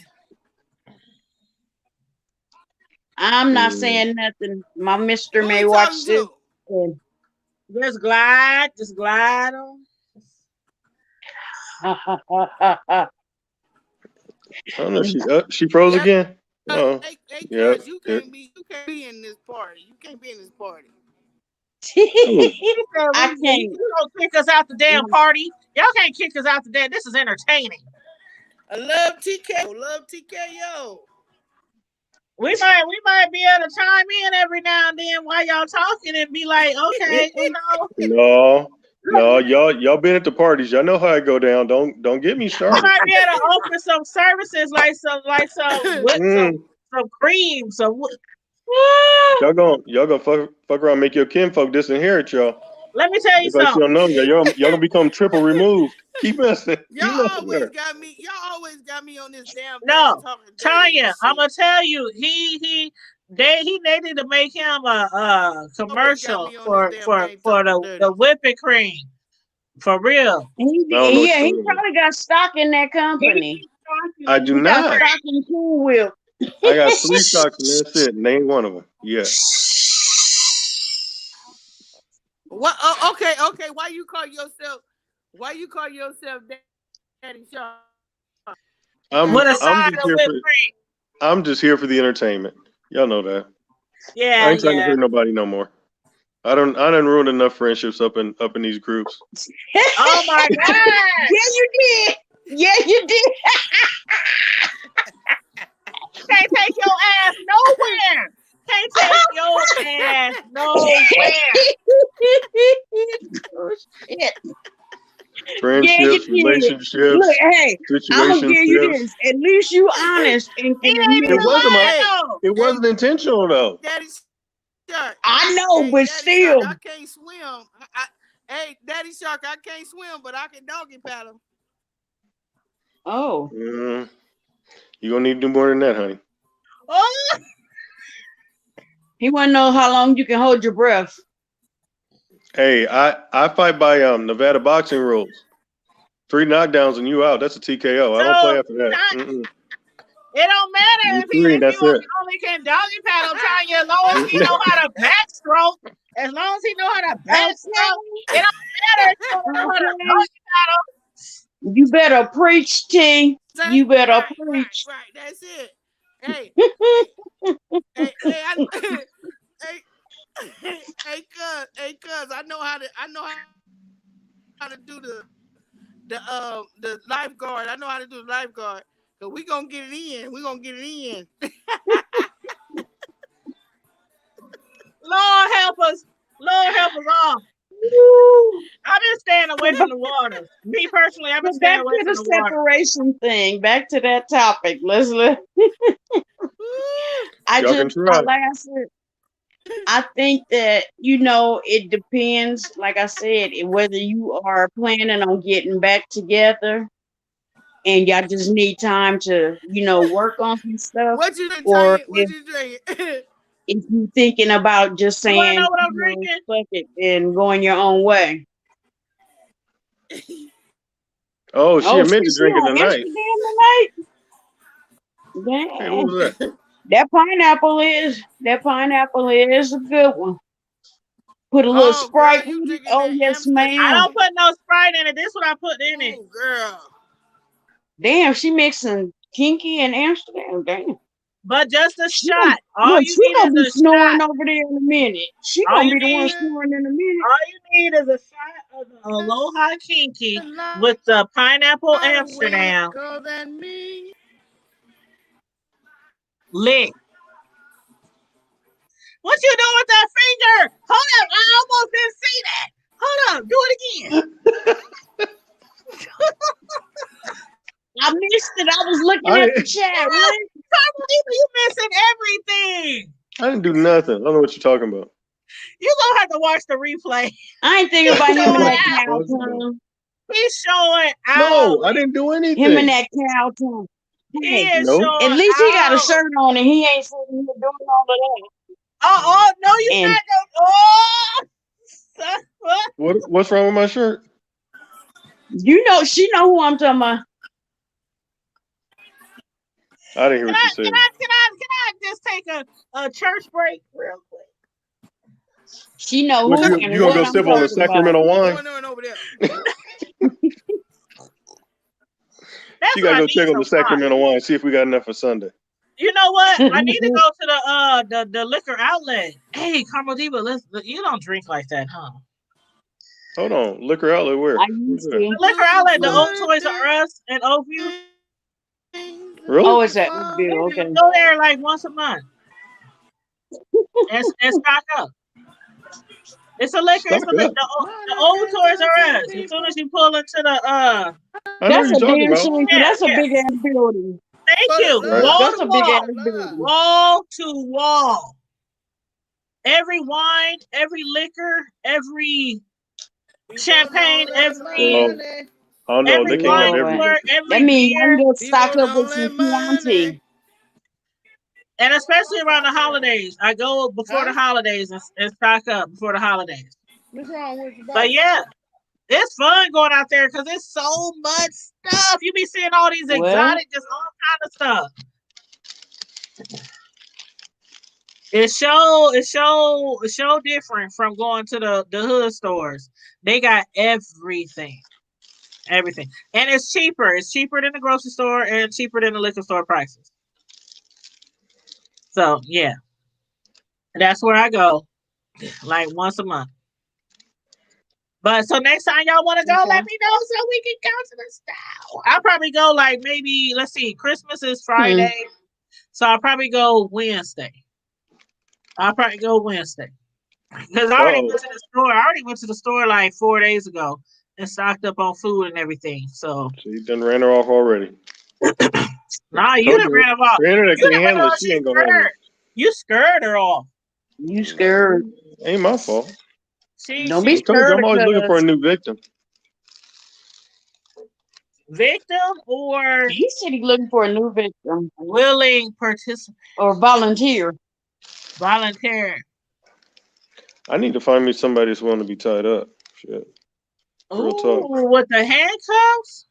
[SPEAKER 4] I'm not saying nothing. My mister may watch this.
[SPEAKER 2] Just glide on.
[SPEAKER 3] I don't know. She froze again. Oh,
[SPEAKER 5] Hey,
[SPEAKER 3] yeah.
[SPEAKER 5] Chris, you can't be in this party. You can't be in this party.
[SPEAKER 4] I can't.
[SPEAKER 2] You don't kick us out the damn party. Y'all can't kick us out the damn. This is entertaining.
[SPEAKER 5] I love TKO.
[SPEAKER 2] We might be able to chime in every now and then while y'all talking and be like, okay, you know.
[SPEAKER 3] No, y'all been at the parties. Y'all know how it go down. Don't get me started.
[SPEAKER 2] We might be able to offer some services like some cream, some.
[SPEAKER 3] Y'all gonna fuck around, and make your kinfolk disinherit y'all.
[SPEAKER 2] Let me tell you
[SPEAKER 3] Like
[SPEAKER 2] something.
[SPEAKER 3] y'all gonna become triple removed. Keep messing.
[SPEAKER 5] Y'all always got me on this damn.
[SPEAKER 2] No, Tanya, I'm gonna tell you, they need to make him a commercial for the whipping cream. For real.
[SPEAKER 4] He probably got stock in that company.
[SPEAKER 3] I do not.
[SPEAKER 4] Got stock in Cool Whip.
[SPEAKER 3] I got 3 stocks and that's it. Name one of them. Yes.
[SPEAKER 5] What? Okay. Why you call yourself Daddy Shark?
[SPEAKER 3] I'm just here for the entertainment. Y'all know that.
[SPEAKER 2] Yeah.
[SPEAKER 3] I ain't trying to hurt nobody no more. I done ruined enough friendships up in these groups.
[SPEAKER 2] Oh my God!
[SPEAKER 4] Yeah, you did.
[SPEAKER 2] Can't take your ass nowhere. Can't take your ass nowhere.
[SPEAKER 4] Oh, shit.
[SPEAKER 3] Friendships, relationships,
[SPEAKER 4] look, hey, I'm gonna give you
[SPEAKER 3] situationships.
[SPEAKER 4] this. At least you honest and
[SPEAKER 3] It wasn't intentional though.
[SPEAKER 5] Daddy Shark.
[SPEAKER 4] I know, but still.
[SPEAKER 5] Shark, I can't swim. Hey, Daddy Shark, I can't swim, but I can doggy paddle.
[SPEAKER 4] Oh.
[SPEAKER 3] You're gonna need to do more than that, honey.
[SPEAKER 2] Oh.
[SPEAKER 4] He wanna know how long you can hold your breath.
[SPEAKER 3] Hey, I fight by Nevada boxing rules. 3 knockdowns and you out. That's a TKO. I don't play after that.
[SPEAKER 2] It don't matter if you only can doggy paddle, Tanya, as long as he know how to backstroke. As long as he know how to backstroke, it don't matter if you don't know how to doggy paddle.
[SPEAKER 4] You better preach, T. You better preach.
[SPEAKER 5] Right, that's it. Hey, hey, cuz, I know how how to do the lifeguard. I know how to do the lifeguard. So we gonna get it in. We gonna get it in.
[SPEAKER 2] Lord help us. Lord help us all. I've been staying away from the water. Me personally, I've been
[SPEAKER 4] But
[SPEAKER 2] staying
[SPEAKER 4] back
[SPEAKER 2] away
[SPEAKER 4] to
[SPEAKER 2] from
[SPEAKER 4] the
[SPEAKER 2] the water.
[SPEAKER 4] separation thing. Back to that topic. Let's
[SPEAKER 3] Y'all can try.
[SPEAKER 4] like I said, I think that, it depends, like I said, whether you are planning on getting back together and y'all just need time to, work on some stuff,
[SPEAKER 5] What you doing,
[SPEAKER 4] or
[SPEAKER 5] Tanya? What you drinking?
[SPEAKER 4] if you're thinking about just
[SPEAKER 2] You want to
[SPEAKER 4] saying,
[SPEAKER 2] know what I'm drinking?
[SPEAKER 4] fuck it and going your own way.
[SPEAKER 3] Oh, she
[SPEAKER 4] Oh,
[SPEAKER 3] admitted to
[SPEAKER 4] she
[SPEAKER 3] drinking
[SPEAKER 4] on
[SPEAKER 3] tonight.
[SPEAKER 4] Amsterdam tonight?
[SPEAKER 3] Hey, what was that?
[SPEAKER 4] That pineapple is a good one. Put a little Sprite
[SPEAKER 5] you
[SPEAKER 4] in it.
[SPEAKER 5] drinking
[SPEAKER 4] Oh,
[SPEAKER 5] that
[SPEAKER 4] yes,
[SPEAKER 5] Amsterdam?
[SPEAKER 2] I
[SPEAKER 4] ma'am.
[SPEAKER 2] don't put no Sprite in it. This is what I put in it.
[SPEAKER 5] Oh, girl.
[SPEAKER 4] Damn, she mixing kinky and Amsterdam. Damn.
[SPEAKER 2] But just a
[SPEAKER 4] She gonna,
[SPEAKER 2] shot. All
[SPEAKER 4] look,
[SPEAKER 2] you
[SPEAKER 4] she
[SPEAKER 2] need
[SPEAKER 4] gonna be
[SPEAKER 2] is a
[SPEAKER 4] snoring
[SPEAKER 2] shot.
[SPEAKER 4] over there in a minute. She
[SPEAKER 2] All
[SPEAKER 4] gonna
[SPEAKER 2] you
[SPEAKER 4] be the one
[SPEAKER 2] need,
[SPEAKER 4] snoring in a minute.
[SPEAKER 2] all you need is a shot of the Aloha Kinky with the pineapple Amsterdam.
[SPEAKER 5] Girl than me.
[SPEAKER 2] Lit. What you doing with that finger? Hold up. I almost didn't see that. Hold up. Do it again.
[SPEAKER 4] I missed it. I was looking at the chat. What?
[SPEAKER 2] You missing everything.
[SPEAKER 3] I didn't do nothing. I don't know what you're talking about.
[SPEAKER 2] You gonna have to watch the replay.
[SPEAKER 4] I ain't thinking about him and that
[SPEAKER 2] Showing
[SPEAKER 4] cow
[SPEAKER 2] out.
[SPEAKER 4] tongue.
[SPEAKER 2] He's showing out.
[SPEAKER 3] No, I didn't do anything.
[SPEAKER 4] Him and that cow tongue.
[SPEAKER 2] He
[SPEAKER 4] Hey,
[SPEAKER 2] is
[SPEAKER 3] Nope.
[SPEAKER 2] showing
[SPEAKER 4] at least he got a
[SPEAKER 2] out.
[SPEAKER 4] shirt on and he ain't sitting here doing all of that.
[SPEAKER 2] Oh, no, you
[SPEAKER 4] And-
[SPEAKER 2] not. Oh,
[SPEAKER 3] What's wrong with my shirt?
[SPEAKER 4] She know who I'm talking about.
[SPEAKER 3] I didn't hear what you said.
[SPEAKER 2] Can I just take a church break real quick?
[SPEAKER 4] She know
[SPEAKER 3] What,
[SPEAKER 4] who
[SPEAKER 3] you
[SPEAKER 4] and
[SPEAKER 3] gonna
[SPEAKER 4] what
[SPEAKER 3] go
[SPEAKER 4] I'm
[SPEAKER 3] sip on the
[SPEAKER 4] talking about.
[SPEAKER 3] Sacramento wine?
[SPEAKER 5] Going on over there.
[SPEAKER 2] That's
[SPEAKER 3] She
[SPEAKER 2] what
[SPEAKER 3] gotta
[SPEAKER 2] I
[SPEAKER 3] go
[SPEAKER 2] need
[SPEAKER 3] check on the
[SPEAKER 2] some fun.
[SPEAKER 3] Sacramento wine, see if we got enough for Sunday.
[SPEAKER 2] You know what? I need to go to the liquor outlet. Hey, Carmel Diva, you don't drink like that, huh?
[SPEAKER 3] Hold on, liquor outlet where?
[SPEAKER 4] I
[SPEAKER 3] Where's
[SPEAKER 4] used
[SPEAKER 3] that?
[SPEAKER 2] The
[SPEAKER 4] to.
[SPEAKER 2] liquor outlet, the old Toys R Us in Oakview.
[SPEAKER 3] Really?
[SPEAKER 4] Oh, it's at Bill.
[SPEAKER 2] I
[SPEAKER 4] Okay.
[SPEAKER 2] go there like once a month and stock up. It's a liquor. It's
[SPEAKER 3] Stock
[SPEAKER 2] the
[SPEAKER 3] up.
[SPEAKER 2] old Toys R Us. As soon as you pull into the
[SPEAKER 3] I know
[SPEAKER 4] That's
[SPEAKER 3] what
[SPEAKER 4] a
[SPEAKER 3] you're talking
[SPEAKER 4] damn
[SPEAKER 3] about.
[SPEAKER 4] shame.
[SPEAKER 2] Yeah,
[SPEAKER 4] That's a
[SPEAKER 2] yeah.
[SPEAKER 4] big ass building.
[SPEAKER 2] Thank you.
[SPEAKER 3] Right.
[SPEAKER 2] Wall
[SPEAKER 4] That's
[SPEAKER 2] to
[SPEAKER 4] a big
[SPEAKER 2] wall.
[SPEAKER 4] ass building.
[SPEAKER 2] Wall to wall. Every wine, every liquor, every champagne, every
[SPEAKER 3] Oh no, they
[SPEAKER 2] every
[SPEAKER 3] can't have
[SPEAKER 2] wine
[SPEAKER 3] everything.
[SPEAKER 2] cooler, every
[SPEAKER 4] That means I
[SPEAKER 2] beer,
[SPEAKER 4] can get stocked up with some Chianti.
[SPEAKER 2] and especially around the holidays. I go before the holidays and stock up before the holidays.
[SPEAKER 5] What's wrong with you?
[SPEAKER 2] But yeah, it's fun going out there because it's so much stuff. You be seeing all these
[SPEAKER 4] Well,
[SPEAKER 2] exotic, just all kind of stuff. It's so different from going to the hood stores. They got everything. Everything. And it's cheaper. It's cheaper than the grocery store and cheaper than the liquor store prices. So yeah. That's where I go. Like once a month. But so next time y'all want to go, let me know so we can go to the store. I'll probably go like maybe, let's see, Christmas is Friday. So I'll probably go Wednesday. Because I already went to the store. I already went to the store like 4 days ago and stocked up on food and everything. So
[SPEAKER 3] You done ran her off already.
[SPEAKER 2] nah, you done ran her off.
[SPEAKER 3] The internet
[SPEAKER 2] You
[SPEAKER 3] can't
[SPEAKER 2] done
[SPEAKER 3] handle
[SPEAKER 2] ran
[SPEAKER 3] it.
[SPEAKER 2] her
[SPEAKER 3] She ain't gonna handle
[SPEAKER 2] scared. You scared her off.
[SPEAKER 4] You scared?
[SPEAKER 3] it. Ain't my fault.
[SPEAKER 4] Don't be
[SPEAKER 3] I told you,
[SPEAKER 4] scared
[SPEAKER 3] I'm always looking for a
[SPEAKER 4] because
[SPEAKER 3] new victim.
[SPEAKER 2] Victim or
[SPEAKER 4] he said he's looking for a new victim
[SPEAKER 2] willing participant
[SPEAKER 4] or volunteer.
[SPEAKER 2] Volunteer.
[SPEAKER 3] I need to find me somebody that's willing to be tied up. Shit. Real talk.
[SPEAKER 2] Ooh, with the handcuffs?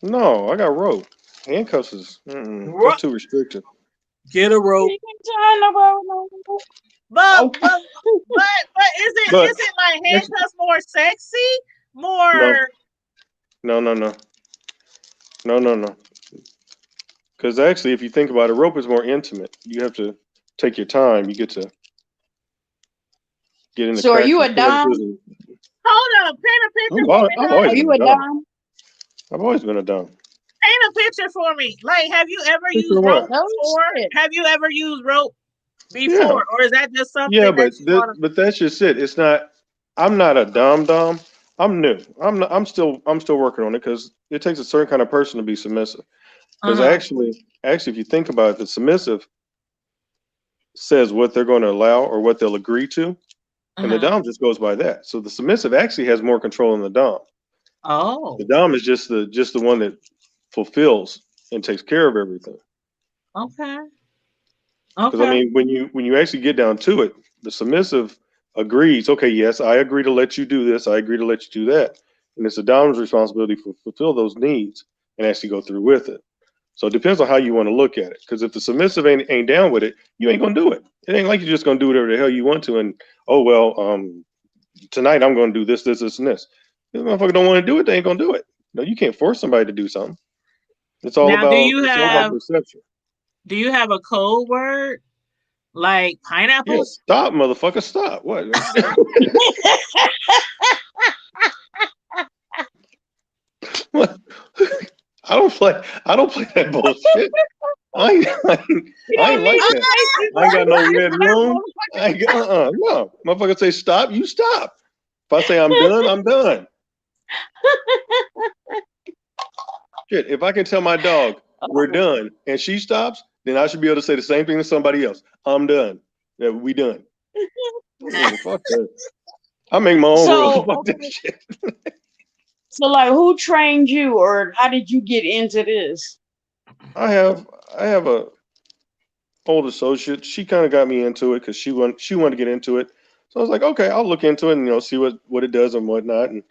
[SPEAKER 3] No, I got rope. Handcuffs is that's too restrictive.
[SPEAKER 2] Get a rope. But is it like handcuffs more sexy? More
[SPEAKER 3] No. Because actually, if you think about it, rope is more intimate. You have to take your time. You get to get in the
[SPEAKER 4] So are
[SPEAKER 3] cracks
[SPEAKER 4] you
[SPEAKER 3] and
[SPEAKER 4] a dom?
[SPEAKER 3] crevices
[SPEAKER 2] Hold up, paint a picture for me.
[SPEAKER 3] I've always
[SPEAKER 4] Are
[SPEAKER 3] been
[SPEAKER 4] you
[SPEAKER 3] a
[SPEAKER 4] a
[SPEAKER 3] dumb.
[SPEAKER 4] dom?
[SPEAKER 3] I've always been a dumb.
[SPEAKER 2] Paint a picture for me. Like, have you ever
[SPEAKER 3] Picture
[SPEAKER 2] used
[SPEAKER 3] of
[SPEAKER 2] rope
[SPEAKER 3] what?
[SPEAKER 4] Oh
[SPEAKER 2] before?
[SPEAKER 4] shit.
[SPEAKER 2] Have you ever used rope
[SPEAKER 3] Yeah,
[SPEAKER 2] before, or is that just
[SPEAKER 3] yeah,
[SPEAKER 2] something that you want to?
[SPEAKER 3] but that's just it. It's not. I'm not a dumb. I'm new. I'm still working on it because it takes a certain kind of person to be submissive. Because actually, if you think about it, the submissive says what they're going to allow or what they'll agree to, and the dom just goes by that. So the submissive actually has more control than the dom.
[SPEAKER 2] Oh,
[SPEAKER 3] The dom is just the one that fulfills and takes care of everything.
[SPEAKER 2] okay,
[SPEAKER 3] Because I
[SPEAKER 2] okay.
[SPEAKER 3] mean, when you actually get down to it, the submissive agrees. Okay, yes, I agree to let you do this. I agree to let you do that, and it's the dom's responsibility to fulfill those needs and actually go through with it. So it depends on how you want to look at it. Because if the submissive ain't down with it, you ain't gonna do it. It ain't like you're just gonna do whatever the hell you want to. And oh well, tonight I'm gonna do this, and this. If the motherfucker don't want to do it, they ain't gonna do it. No, you can't force somebody to do something. It's all
[SPEAKER 2] Now,
[SPEAKER 3] about perception.
[SPEAKER 2] do you have a code word like
[SPEAKER 3] Yeah,
[SPEAKER 2] pineapples?
[SPEAKER 3] stop, motherfucker, stop. What? What? I don't play that bullshit. I ain't like that. I ain't got no red room. I ain't got no. Motherfucker say stop, you stop. If I say I'm done, I'm done. Shit, if I can tell my dog we're done and she stops, then I should be able to say the same thing to somebody else. I'm done. Yeah, we done. Fuck that. I make my own rules. Fuck that shit.
[SPEAKER 4] So like, who trained you, or how did you get into this?
[SPEAKER 3] I have a old associate. She kind of got me into it because she wanted to get into it. So I was like, okay, I'll look into it and see what it does and whatnot. And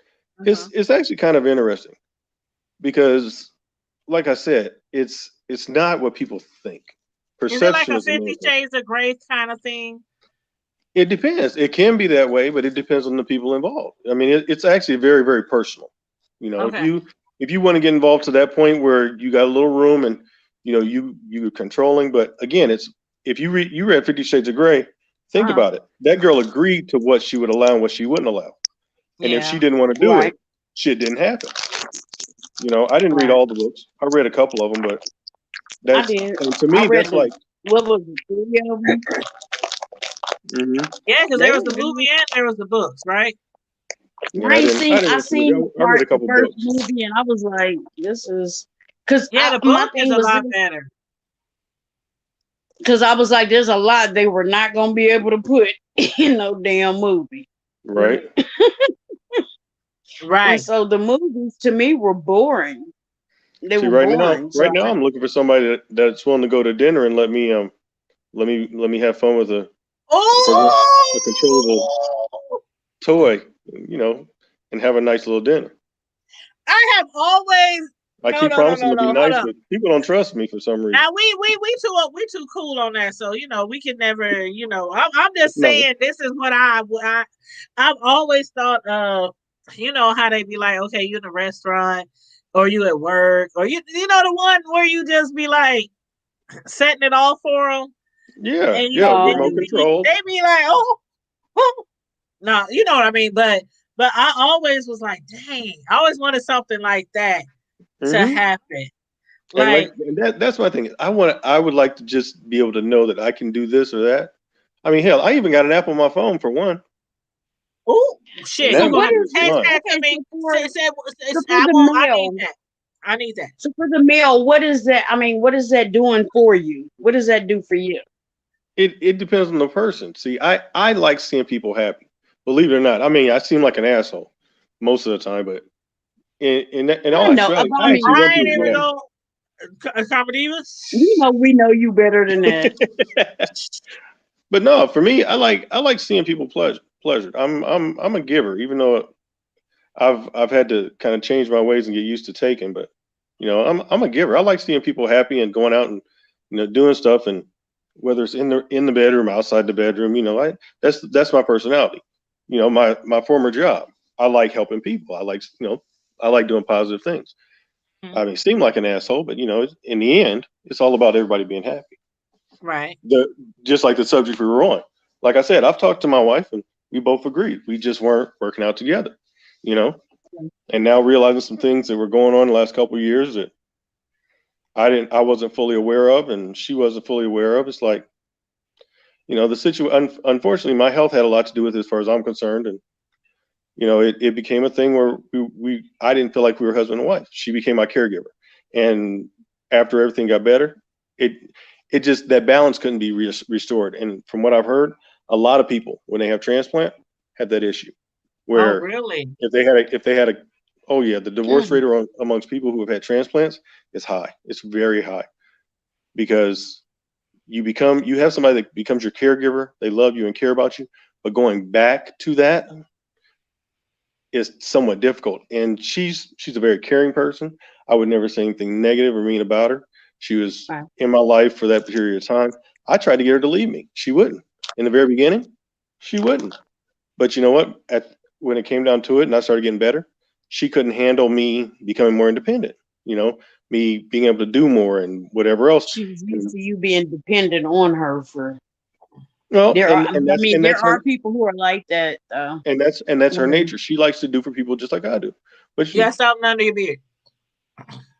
[SPEAKER 3] it's actually kind of interesting because, like I said, it's not what people think.
[SPEAKER 2] Is it like
[SPEAKER 3] Perception
[SPEAKER 2] a
[SPEAKER 3] is the main
[SPEAKER 2] 50
[SPEAKER 3] thing.
[SPEAKER 2] Shades of Grey kind of thing?
[SPEAKER 3] It depends. It can be that way, but it depends on the people involved. I mean, it's actually very, very personal.
[SPEAKER 2] Okay.
[SPEAKER 3] If you want to get involved to that point where you got a little room and you're controlling, but again, it's if you read 50 Shades of Grey, think about it. That girl agreed to what she would allow and what she wouldn't allow. And if she didn't want to do it, shit didn't happen. I didn't read all the books. I read a couple of them, but
[SPEAKER 4] I did.
[SPEAKER 3] and to me, that's like
[SPEAKER 4] what was it, 3 of them?
[SPEAKER 2] Yeah, because there was the movie and there was the books, right?
[SPEAKER 3] Yeah,
[SPEAKER 4] I seen
[SPEAKER 3] I read a couple
[SPEAKER 4] the first
[SPEAKER 3] books.
[SPEAKER 4] movie, and I was like, this is because
[SPEAKER 2] the
[SPEAKER 4] my
[SPEAKER 2] book is
[SPEAKER 4] thing
[SPEAKER 2] a
[SPEAKER 4] was
[SPEAKER 2] lot better.
[SPEAKER 4] because I was like, there's a lot they were not gonna be able to put in no damn movie.
[SPEAKER 3] Right.
[SPEAKER 2] Right.
[SPEAKER 4] And so the movies to me were boring. They
[SPEAKER 3] See,
[SPEAKER 4] were
[SPEAKER 3] right
[SPEAKER 4] boring.
[SPEAKER 3] now I'm looking for somebody that's willing to go to dinner and let me have fun with a controllable toy, and have a nice little dinner.
[SPEAKER 2] I have always.
[SPEAKER 3] I keep promising to be nice, but people don't trust me for some reason.
[SPEAKER 2] Now we too cool on that, so we can never. I'm just saying this is what I've always thought of. How they be like, okay, you in a restaurant, or you at work, or the one where you just be like setting it all for them.
[SPEAKER 3] Yeah,
[SPEAKER 2] and
[SPEAKER 3] remote control.
[SPEAKER 2] They be like, oh, no, you know what I mean. But I always was like, dang, I always wanted something like that to happen.
[SPEAKER 3] And that's my thing. I would like to just be able to know that I can do this or that. I mean, hell, I even got an app on my phone for one.
[SPEAKER 2] Oh shit!
[SPEAKER 4] So
[SPEAKER 2] you gonna have to text that to me? I need that.
[SPEAKER 4] So for the mail, what is that? I mean, what is that doing for you? What does that do for you?
[SPEAKER 3] It depends on the person. See, I like seeing people happy. Believe it or not. I mean, I seem like an asshole most of the time, but in all actuality, I actually want people to go.
[SPEAKER 4] We know you better than that.
[SPEAKER 3] But no, for me, I like seeing people pleasured. I'm a giver, even though I've had to kind of change my ways and get used to taking. But I'm a giver. I like seeing people happy and going out and doing stuff, and whether it's in the bedroom, outside the bedroom, that's my personality. My former job, I like helping people. I like doing positive things. I mean, seem like an asshole, but in the end, it's all about everybody being happy.
[SPEAKER 2] Right.
[SPEAKER 3] Just like the subject we were on. Like I said, I've talked to my wife and we both agreed we just weren't working out together. you know, and now realizing some things that were going on the last couple of years that I wasn't fully aware of, and she wasn't fully aware of. It's like, you know, the situation. Unfortunately, my health had a lot to do with it, as far as I'm concerned, and you know, it became a thing where I didn't feel like we were husband and wife. She became my caregiver, and after everything got better, it just, that balance couldn't be restored. And from what I've heard, a lot of people, when they have transplant, have that issue where
[SPEAKER 2] really?
[SPEAKER 3] if they had a oh yeah, the divorce rate amongst people who have had transplants is high. It's very high, because you have somebody that becomes your caregiver. They love you and care about you, but going back to that is somewhat difficult. And she's a very caring person. I would never say anything negative or mean about her. She was in my life for that period of time. I tried to get her to leave me. She wouldn't. In the very beginning, she wouldn't. But you know what? When it came down to it and I started getting better, she couldn't handle me becoming more independent, you know, me being able to do more and whatever else.
[SPEAKER 4] She was used to you being dependent on her for.
[SPEAKER 3] Well,
[SPEAKER 4] there
[SPEAKER 3] that's
[SPEAKER 4] are
[SPEAKER 3] her,
[SPEAKER 4] people who are like that.
[SPEAKER 3] and that's her nature. She likes to do for people just like I do. But
[SPEAKER 2] You got something under your beard.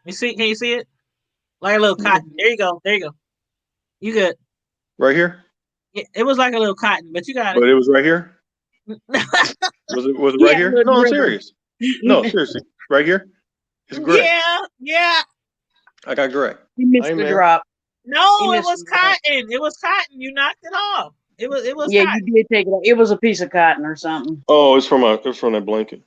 [SPEAKER 2] You see? Can you see it? Like a little cotton. There you go. There you go. You good?
[SPEAKER 3] Right here.
[SPEAKER 2] It was like a little cotton, but you got it.
[SPEAKER 3] But it was right here. Was it right here? No, I'm serious. No, seriously, right here. It's gray.
[SPEAKER 2] Yeah.
[SPEAKER 3] I got gray.
[SPEAKER 4] You missed the drop.
[SPEAKER 2] No, it was cotton. It was cotton. You knocked it off. It was.
[SPEAKER 4] Yeah,
[SPEAKER 2] cotton.
[SPEAKER 4] you did take it off. It was a piece of cotton or something.
[SPEAKER 3] Oh, it's from that blanket.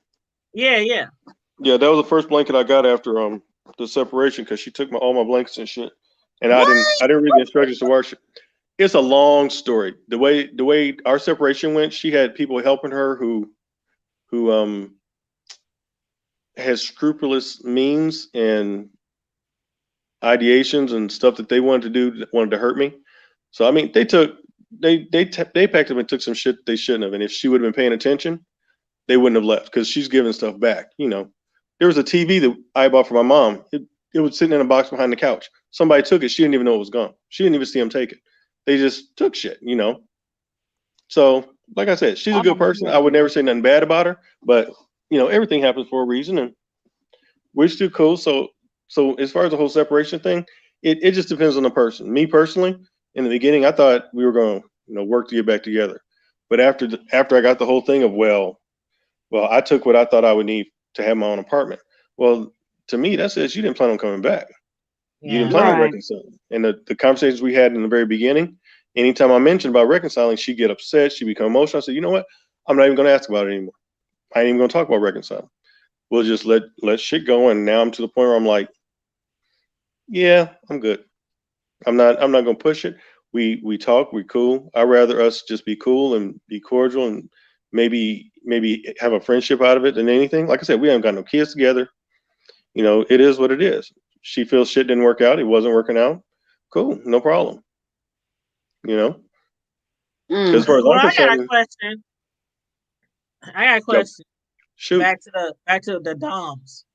[SPEAKER 2] Yeah.
[SPEAKER 3] Yeah, that was the first blanket I got after the separation, because she took all my blankets and shit, and I didn't read the instructions to wash it. It's a long story. The way our separation went, she had people helping her who has scrupulous means and ideations and stuff that they wanted to hurt me. So I mean, they packed up and took some shit they shouldn't have. And if she would have been paying attention, they wouldn't have left, because she's giving stuff back. You know, there was a TV that I bought for my mom. It was sitting in a box behind the couch. Somebody took it. She didn't even know it was gone. She didn't even see them take it. They just took shit, you know? So like I said, she's a good person. I would never say nothing bad about her, but you know, everything happens for a reason, and we're still cool. So as far as the whole separation thing, it just depends on the person. Me personally, in the beginning, I thought we were going to, you know, work to get back together. But after I got the whole thing of, well, I took what I thought I would need to have my own apartment. Well, to me, that says you didn't plan on coming back. You didn't plan on reconciling. And the conversations we had in the very beginning, anytime I mentioned about reconciling, she'd get upset. She'd become emotional. I said, you know what? I'm not even going to ask about it anymore. I ain't even going to talk about reconciling. We'll just let shit go. And now I'm to the point where I'm like, yeah, I'm good. I'm not going to push it. We talk, we cool. I'd rather us just be cool and be cordial and maybe have a friendship out of it than anything. Like I said, we haven't got no kids together. You know, it is what it is. She feels shit didn't work out. It wasn't working out. Cool. No problem. You know? As far as I'm concerned,
[SPEAKER 2] I got a question.
[SPEAKER 3] Shoot.
[SPEAKER 2] Back to the DOMs.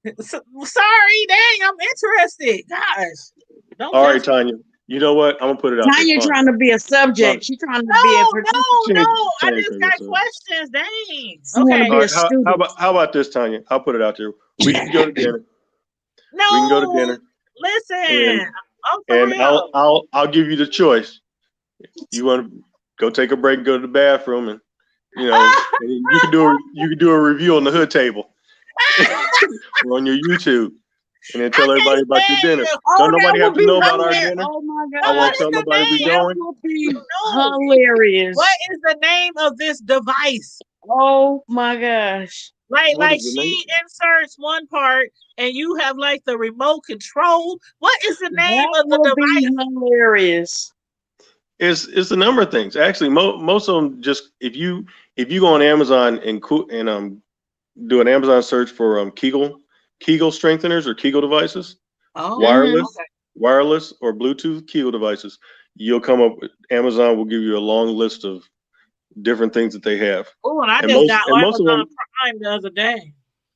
[SPEAKER 2] Sorry, dang, I'm interested. Gosh.
[SPEAKER 3] All right, Tanya. You know what? I'm gonna put it out.
[SPEAKER 4] Tanya trying to be a subject. She's trying to be a participant.
[SPEAKER 2] No. I just got questions. Dang.
[SPEAKER 4] Okay.
[SPEAKER 3] All right, how about this, Tanya? I'll put it out there. We can go to dinner.
[SPEAKER 2] No.
[SPEAKER 3] We can go to dinner.
[SPEAKER 2] Listen.
[SPEAKER 3] And I'll give you the choice. You want to go take a break and go to the bathroom, and you know, and you can do a review on the hood table or on your YouTube, and then tell everybody about your dinner. Don't nobody have to know about our dinner.
[SPEAKER 4] Oh my God.
[SPEAKER 3] I won't tell nobody we going.
[SPEAKER 4] Hilarious.
[SPEAKER 2] What is the name of this device?
[SPEAKER 4] Oh my gosh.
[SPEAKER 2] Like she inserts one part and you have like the remote control. What is the name of the device?
[SPEAKER 4] Hilarious.
[SPEAKER 3] It's a number of things. Actually, most of them just if you go on Amazon and do an Amazon search for Kegel strengtheners or Kegel devices, wireless or Bluetooth Kegel devices, you'll come up with Amazon will give you a long list of different things that they have.
[SPEAKER 2] Oh, and I just got Amazon Prime the other day.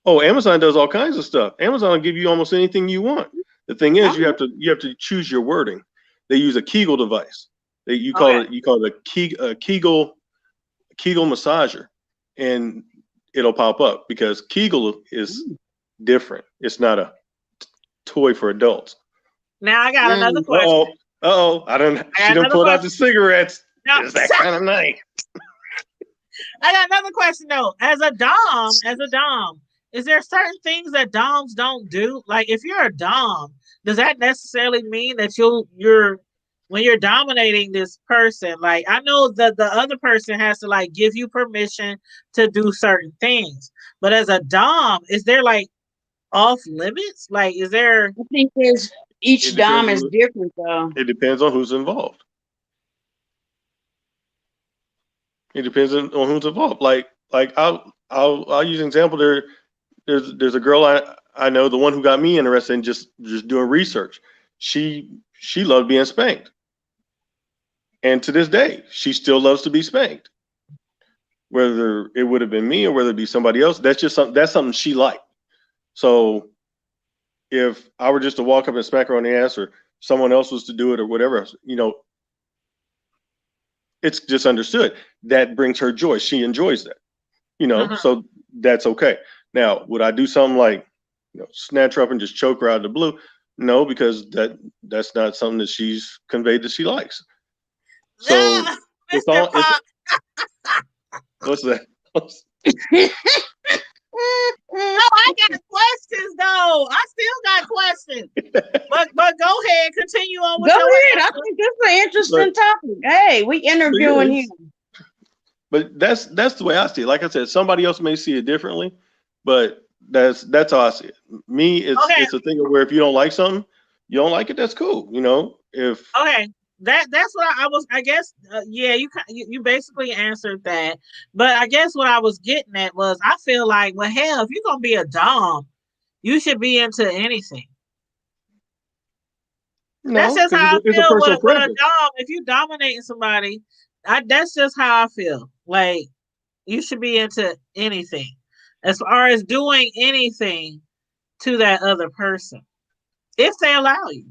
[SPEAKER 3] Oh, Amazon does all kinds of stuff. Amazon will give you almost anything you want. The thing is, you have to choose your wording. They use a Kegel device. You call it a Kegel massager. and it'll pop up because Kegel is different. It's not a toy for adults.
[SPEAKER 2] Now I got another
[SPEAKER 3] Uh
[SPEAKER 2] question.
[SPEAKER 3] oh, I don't.
[SPEAKER 2] I
[SPEAKER 3] She
[SPEAKER 2] got
[SPEAKER 3] done
[SPEAKER 2] another
[SPEAKER 3] pulled out the
[SPEAKER 2] question.
[SPEAKER 3] cigarettes.
[SPEAKER 2] No.
[SPEAKER 3] It's that kind of night.
[SPEAKER 2] I got another question though. As a dom, is there certain things that doms don't do? Like if you're a dom, does that necessarily mean that you're when you're dominating this person? Like I know that the other person has to like give you permission to do certain things, but as a dom, is there like off limits? Like is there?
[SPEAKER 4] I think there's each
[SPEAKER 3] It
[SPEAKER 4] dom
[SPEAKER 3] depends
[SPEAKER 4] is
[SPEAKER 3] on
[SPEAKER 4] different though.
[SPEAKER 3] it depends on who's involved. It depends on who's involved. Like I'll use an example. There's a girl I know, the one who got me interested in just doing research. She loved being spanked, and to this day she still loves to be spanked. Whether it would have been me or whether it be somebody else, that's something she liked. So if I were just to walk up and smack her on the ass, or someone else was to do it, or whatever, it's just understood that brings her joy. She enjoys that, so that's okay. Now, would I do something like, snatch her up and just choke her out of the blue? No, because that's not something that she's conveyed that she likes. So it's all. What's that?
[SPEAKER 2] No, I got questions though. I still got questions. But go ahead, continue on with
[SPEAKER 4] Go
[SPEAKER 2] your
[SPEAKER 4] ahead. I
[SPEAKER 2] answer.
[SPEAKER 4] think this is an interesting topic. Hey, we interviewing him.
[SPEAKER 3] But that's the way I see it. Like I said, somebody else may see it differently, but that's how I see it. Me, it's a thing of where if you don't like something, you don't like it. That's cool. If
[SPEAKER 2] Okay, that's what I was. I guess yeah, you basically answered that. But I guess what I was getting at was I feel like, well, hell, if you're gonna be a dom, you should be into anything. That's just how I feel with a dom. If you dominating somebody, that's just how I feel. Like you should be into anything, as far as doing anything to that other person, if they allow you.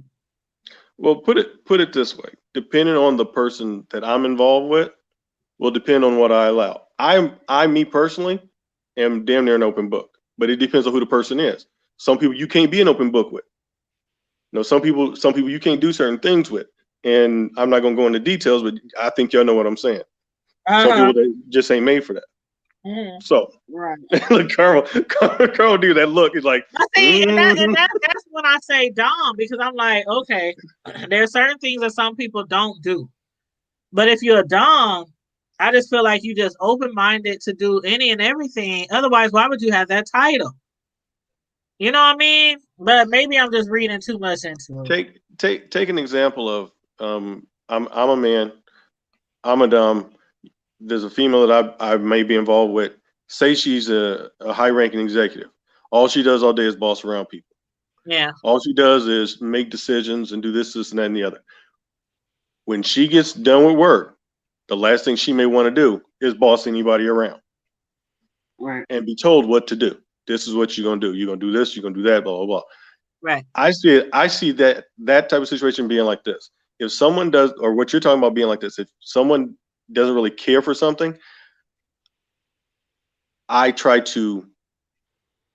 [SPEAKER 3] Well, put it this way: depending on the person that I'm involved with, will depend on what I allow. Me personally, am damn near an open book, but it depends on who the person is. Some people you can't be an open book with. Some people you can't do certain things with, and I'm not gonna go into details, but I think y'all know what I'm saying. Some people that just ain't made for that. So,
[SPEAKER 4] right.
[SPEAKER 3] Look, Carl do that look. He's like,
[SPEAKER 2] and that's when I say dom, because I'm like, okay, there are certain things that some people don't do, but if you're a dom, I just feel like you just open-minded to do any and everything. Otherwise, why would you have that title? You know what I mean? But maybe I'm just reading too much into it.
[SPEAKER 3] Take an example of I'm a man, I'm a dom. There's a female that I may be involved with. Say she's a high-ranking executive. All she does all day is boss around people.
[SPEAKER 2] Yeah.
[SPEAKER 3] All she does is make decisions and do this, and that, and the other. When she gets done with work, the last thing she may want to do is boss anybody around.
[SPEAKER 4] Right.
[SPEAKER 3] And be told what to do. This is what you're gonna do. You're gonna do this. You're gonna do that. Blah blah blah.
[SPEAKER 2] Right.
[SPEAKER 3] I see that type of situation being like this. If someone does, or what you're talking about being like this, if someone doesn't really care for something, I try to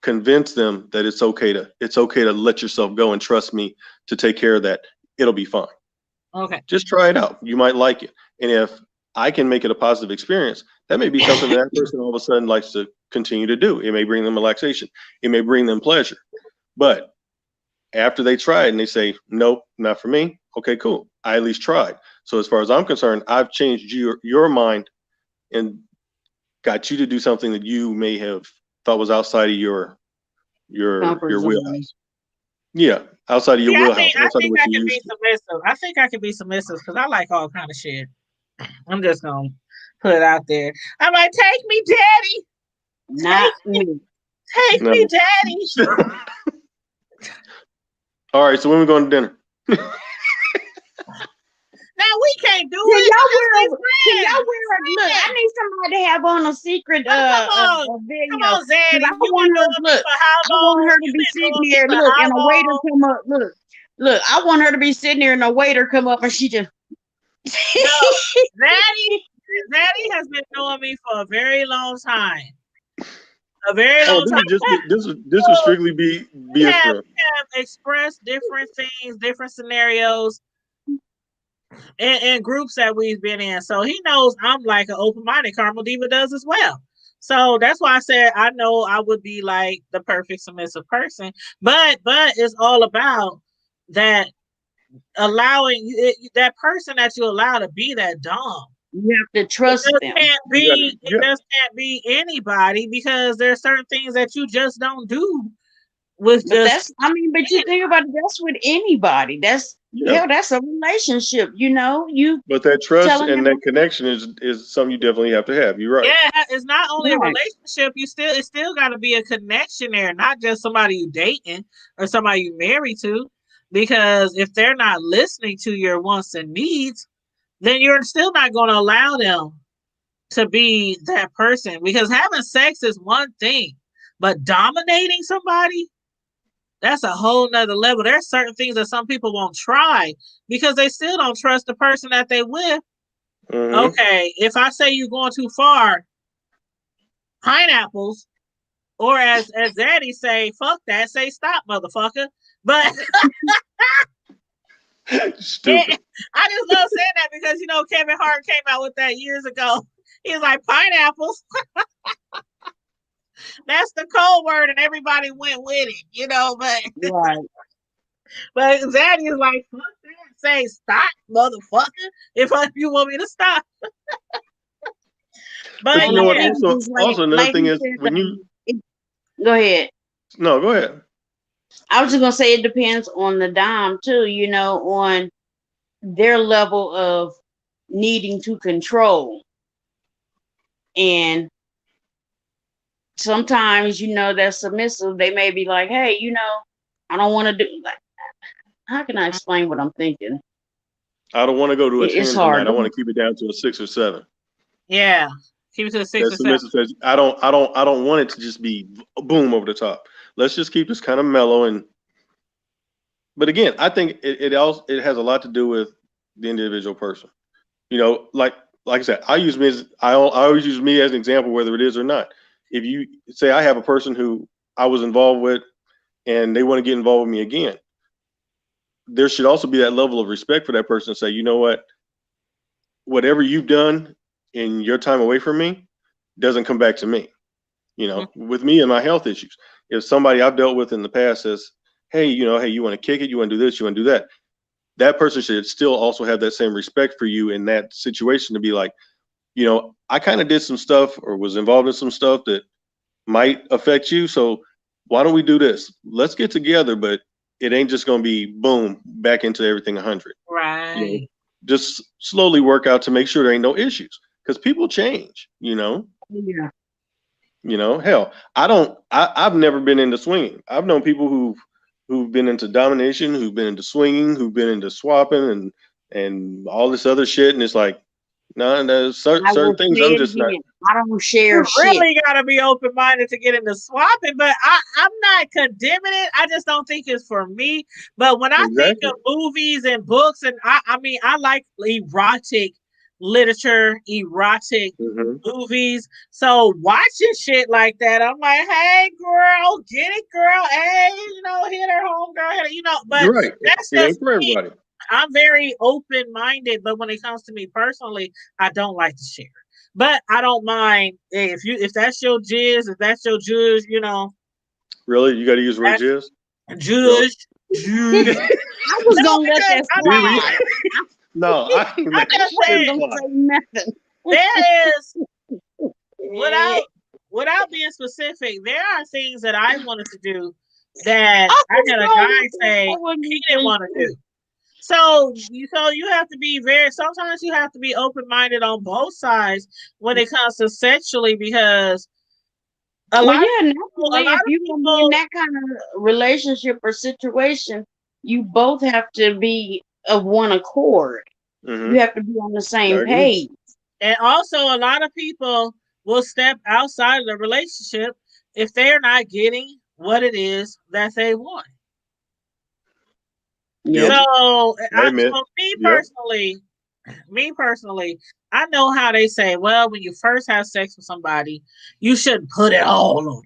[SPEAKER 3] convince them that it's okay to let yourself go and trust me to take care of that. It'll be fine.
[SPEAKER 2] Okay.
[SPEAKER 3] Just try it out. You might like it. And if I can make it a positive experience, that may be something that person all of a sudden likes to continue to do. It may bring them relaxation. It may bring them pleasure. But after they try it and they say, nope, not for me. Okay, cool. I at least tried. So as far as I'm concerned, I've changed your mind and got you to do something that you may have thought was outside of your wheelhouse. Yeah, outside of your wheelhouse.
[SPEAKER 2] I think I can be submissive. I think I can be submissive because I like all kind of shit. I'm just gonna put it out there. I'm like, take me, daddy.
[SPEAKER 4] Not me.
[SPEAKER 2] Take me, daddy.
[SPEAKER 3] All right, so when we going to dinner?
[SPEAKER 2] Now we can't do
[SPEAKER 4] Can
[SPEAKER 2] it.
[SPEAKER 4] y'all wear look, I need somebody to have on a secret video.
[SPEAKER 2] Come on, Zaddy.
[SPEAKER 4] I want her to be sitting there, look, and a waiter come up. Look, I want her to be sitting there and a waiter come up and she just
[SPEAKER 2] Zaddy, Zaddy has been knowing me for a very long time. A very
[SPEAKER 3] Oh,
[SPEAKER 2] long time.
[SPEAKER 3] this would strictly be
[SPEAKER 2] We
[SPEAKER 3] a
[SPEAKER 2] have
[SPEAKER 3] friend.
[SPEAKER 2] expressed different things, different scenarios in groups that we've been in. So he knows I'm like an open-minded. Carmel Diva does as well. So that's why I said I know I would be like the perfect submissive person. But it's all about that allowing that person that you allow to be that dumb.
[SPEAKER 4] You have to trust them.
[SPEAKER 2] It just can't be anybody because there are certain things that you just don't do with
[SPEAKER 4] But
[SPEAKER 2] just.
[SPEAKER 4] but you think about it, that's with anybody. Hell, that's a relationship, you.
[SPEAKER 3] But that trust
[SPEAKER 4] telling
[SPEAKER 3] and
[SPEAKER 4] them-
[SPEAKER 3] that connection is something you definitely have to have. You're right.
[SPEAKER 2] Yeah, it's not only a
[SPEAKER 4] Right.
[SPEAKER 2] relationship. It's still got to be a connection there, not just somebody you dating or somebody you married to. Because if they're not listening to your wants and needs, then you're still not going to allow them to be that person. Because having sex is one thing, but dominating somebody, that's a whole nother level. There's certain things that some people won't try because they still don't trust the person that they with.
[SPEAKER 3] Mhm.
[SPEAKER 2] Okay, if I say you're going too far, pineapples, or as Zaddy say, fuck that, say stop, motherfucker. But
[SPEAKER 3] Stupid.
[SPEAKER 2] I just love saying that because Kevin Hart came out with that years ago. He was like pineapples. That's the code word, and everybody went with it, but
[SPEAKER 4] Right.
[SPEAKER 2] but Zaddy is like, fuck that, say stop, motherfucker, if you want me to stop.
[SPEAKER 3] But you know what?
[SPEAKER 2] yeah.
[SPEAKER 3] Also another thing is when you
[SPEAKER 4] Go ahead.
[SPEAKER 3] No, go ahead.
[SPEAKER 4] I was just gonna say it depends on the dom too, on their level of needing to control. And sometimes, they're submissive. They may be like, hey, I don't want to do like, how can I explain what I'm thinking?
[SPEAKER 3] I don't want to go to a 10
[SPEAKER 4] It's hard.
[SPEAKER 3] tonight. I want to keep it down to a 6 or 7.
[SPEAKER 2] Yeah. Keep it to a 6 or 7.
[SPEAKER 3] Says, I don't want it to just be boom over the top. Let's just keep this kind of mellow. But again, I think it has a lot to do with the individual person. Like I said, I always use me as an example, whether it is or not. If you say I have a person who I was involved with and they want to get involved with me again, there should also be that level of respect for that person to say, you know what, whatever you've done in your time away from me doesn't come back to me. With me and my health issues, if somebody I've dealt with in the past says, hey, you want to kick it, you want to do this, you want to do that, that person should still also have that same respect for you in that situation to be like, I kind of did some stuff or was involved in some stuff that might affect you. So why don't we do this? Let's get together, but it ain't just going to be boom, back into everything 100.
[SPEAKER 2] Right.
[SPEAKER 3] Just slowly work out to make sure there ain't no issues because people change,
[SPEAKER 4] Yeah.
[SPEAKER 3] Hell, I've never been into swinging. I've known people who've been into domination, who've been into swinging, who've been into swapping and all this other shit. And it's like, no, there's certain things I'm just not.
[SPEAKER 4] I don't share
[SPEAKER 2] You really gotta be open-minded to get into swapping, but I'm not condemning it. I just don't think it's for me. But when I think of movies and books, and I like erotic literature, erotic movies. So watching shit like that, I'm like, hey girl, get it, girl. Hey, hit her home, girl. Hit her, but
[SPEAKER 3] you're right.
[SPEAKER 2] That's
[SPEAKER 3] it ain't for everybody.
[SPEAKER 2] I'm very open-minded, but when it comes to me personally, I don't like to share. But I don't mind if that's your jizz, if that's your judge,
[SPEAKER 3] Really, you got to use word jizz.
[SPEAKER 2] Judge.
[SPEAKER 4] I was gonna let that slide.
[SPEAKER 3] No,
[SPEAKER 2] I'm just saying
[SPEAKER 4] nothing.
[SPEAKER 2] There is without being specific, there are things that I wanted to do that I had a guy say he didn't want to do. So you have to be sometimes you have to be open-minded on both sides when it comes to sexually, because
[SPEAKER 4] if you want to be in that kind of relationship or situation, you both have to be of one accord.
[SPEAKER 3] Mm-hmm.
[SPEAKER 4] You have to be on the same page.
[SPEAKER 2] And also a lot of people will step outside of the relationship if they're not getting what it is that they want.
[SPEAKER 3] Yep.
[SPEAKER 2] So, for me personally, me personally, I know how they say, well, when you first have sex with somebody, you shouldn't put it all on.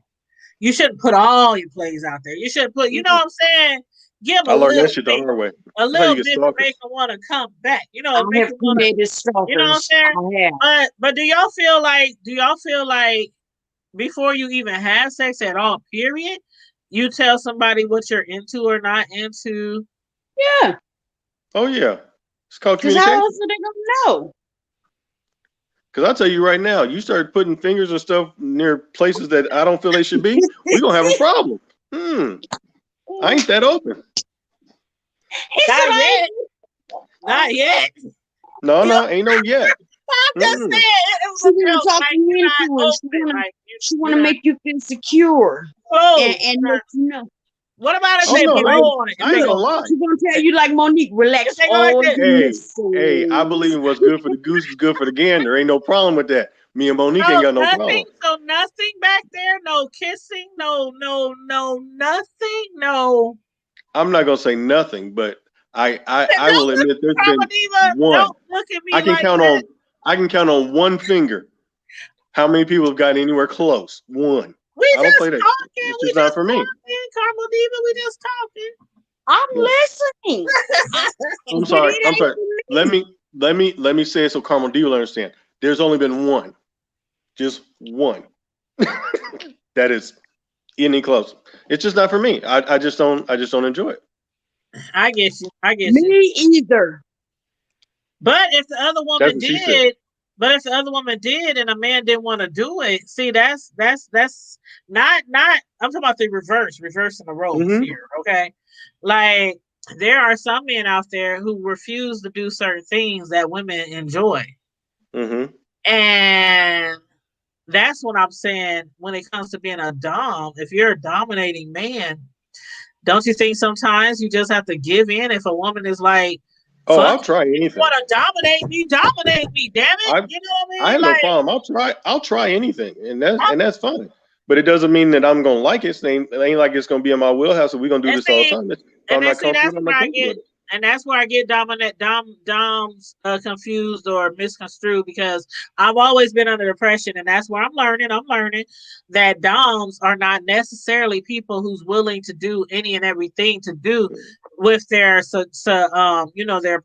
[SPEAKER 2] You shouldn't put all your plays out there. You should put, you know what I'm saying? Give
[SPEAKER 3] I
[SPEAKER 2] a
[SPEAKER 3] learned
[SPEAKER 2] little
[SPEAKER 3] that shit the
[SPEAKER 2] bit,
[SPEAKER 3] hard way.
[SPEAKER 2] a
[SPEAKER 3] That's how you
[SPEAKER 2] little
[SPEAKER 3] get
[SPEAKER 2] bit to
[SPEAKER 3] stalkers.
[SPEAKER 2] make them want to come back. You
[SPEAKER 4] I
[SPEAKER 2] know, make
[SPEAKER 4] have
[SPEAKER 2] them want to,
[SPEAKER 4] created
[SPEAKER 2] you know what I'm
[SPEAKER 4] stalkers.
[SPEAKER 2] saying?
[SPEAKER 4] I have.
[SPEAKER 2] But do y'all feel like before you even have sex at all, period, you tell somebody what you're into or not into?
[SPEAKER 4] Yeah.
[SPEAKER 3] Oh yeah, it's called
[SPEAKER 4] Because how
[SPEAKER 3] communication.
[SPEAKER 4] else are they gonna know?
[SPEAKER 3] Because I tell you right now, you start putting fingers and stuff near places that I don't feel they should be, we're gonna have a problem. I ain't that open.
[SPEAKER 4] He said,
[SPEAKER 2] Not
[SPEAKER 4] I
[SPEAKER 2] yet. Not yet.
[SPEAKER 3] No, ain't no yet.
[SPEAKER 2] I'm just saying, it was
[SPEAKER 4] she
[SPEAKER 2] a
[SPEAKER 4] want
[SPEAKER 2] joke.
[SPEAKER 4] to talk
[SPEAKER 2] Like,
[SPEAKER 4] you
[SPEAKER 2] you're not
[SPEAKER 4] into it.
[SPEAKER 2] open. Like,
[SPEAKER 4] She
[SPEAKER 2] you
[SPEAKER 4] want to
[SPEAKER 2] know.
[SPEAKER 4] make you feel secure
[SPEAKER 2] Oh,
[SPEAKER 4] and let you know.
[SPEAKER 2] what about if
[SPEAKER 3] Oh
[SPEAKER 2] they
[SPEAKER 3] no,
[SPEAKER 2] blow on it? If
[SPEAKER 3] I
[SPEAKER 2] they
[SPEAKER 3] ain't
[SPEAKER 2] go,
[SPEAKER 3] gonna lie.
[SPEAKER 4] She gonna tell you like Monique, relax
[SPEAKER 2] if they go like
[SPEAKER 4] all
[SPEAKER 2] this,
[SPEAKER 4] your
[SPEAKER 3] Hey, I believe in what's good for the goose is good for the gander. Ain't no problem with that. Me and Monique ain't got no problem.
[SPEAKER 2] So nothing back there, no kissing, no, nothing, no.
[SPEAKER 3] I'm not gonna say nothing, but I
[SPEAKER 2] Don't
[SPEAKER 3] will admit there's been
[SPEAKER 2] Karma Diva,
[SPEAKER 3] one.
[SPEAKER 2] don't look at me
[SPEAKER 3] I can
[SPEAKER 2] like
[SPEAKER 3] count
[SPEAKER 2] that.
[SPEAKER 3] I can count on one finger how many people have gotten anywhere close. One.
[SPEAKER 2] We
[SPEAKER 3] I don't
[SPEAKER 2] just
[SPEAKER 3] play that.
[SPEAKER 2] talking.
[SPEAKER 3] It's
[SPEAKER 2] We
[SPEAKER 3] just not
[SPEAKER 2] just
[SPEAKER 3] for me.
[SPEAKER 2] talking, Karma Diva. We just talking.
[SPEAKER 4] I'm listening.
[SPEAKER 3] I'm
[SPEAKER 4] But
[SPEAKER 3] sorry.
[SPEAKER 4] it
[SPEAKER 3] I'm
[SPEAKER 4] ain't
[SPEAKER 3] sorry.
[SPEAKER 4] for me.
[SPEAKER 3] Let me say it so Carmel D will understand. There's only been one. Just one. That is any close. It's just not for me. I just don't enjoy it.
[SPEAKER 2] I get you.
[SPEAKER 4] Me either.
[SPEAKER 2] But if the other woman
[SPEAKER 3] That's what she said.
[SPEAKER 2] did, and a man didn't want to do it, see, that's not. I'm talking about the reversing the roles here. Okay, like there are some men out there who refuse to do certain things that women enjoy, and that's what I'm saying. When it comes to being a dom, if you're a dominating man, don't you think sometimes you just have to give in if a woman is like,
[SPEAKER 3] oh, I'll try anything.
[SPEAKER 2] You want to dominate me? Dominate me, damn it! You know what I mean?
[SPEAKER 3] I have no problem. I'll try anything, and that's fine. But it doesn't mean that I'm gonna like it. It ain't like it's gonna be in my wheelhouse, and we're gonna do this all the time. If I'm not comfortable, I'm not comfortable with it.
[SPEAKER 2] And that's where I get doms confused or misconstrued, because I've always been under the impression, and that's where I'm learning that doms are not necessarily people who's willing to do any and everything to do with their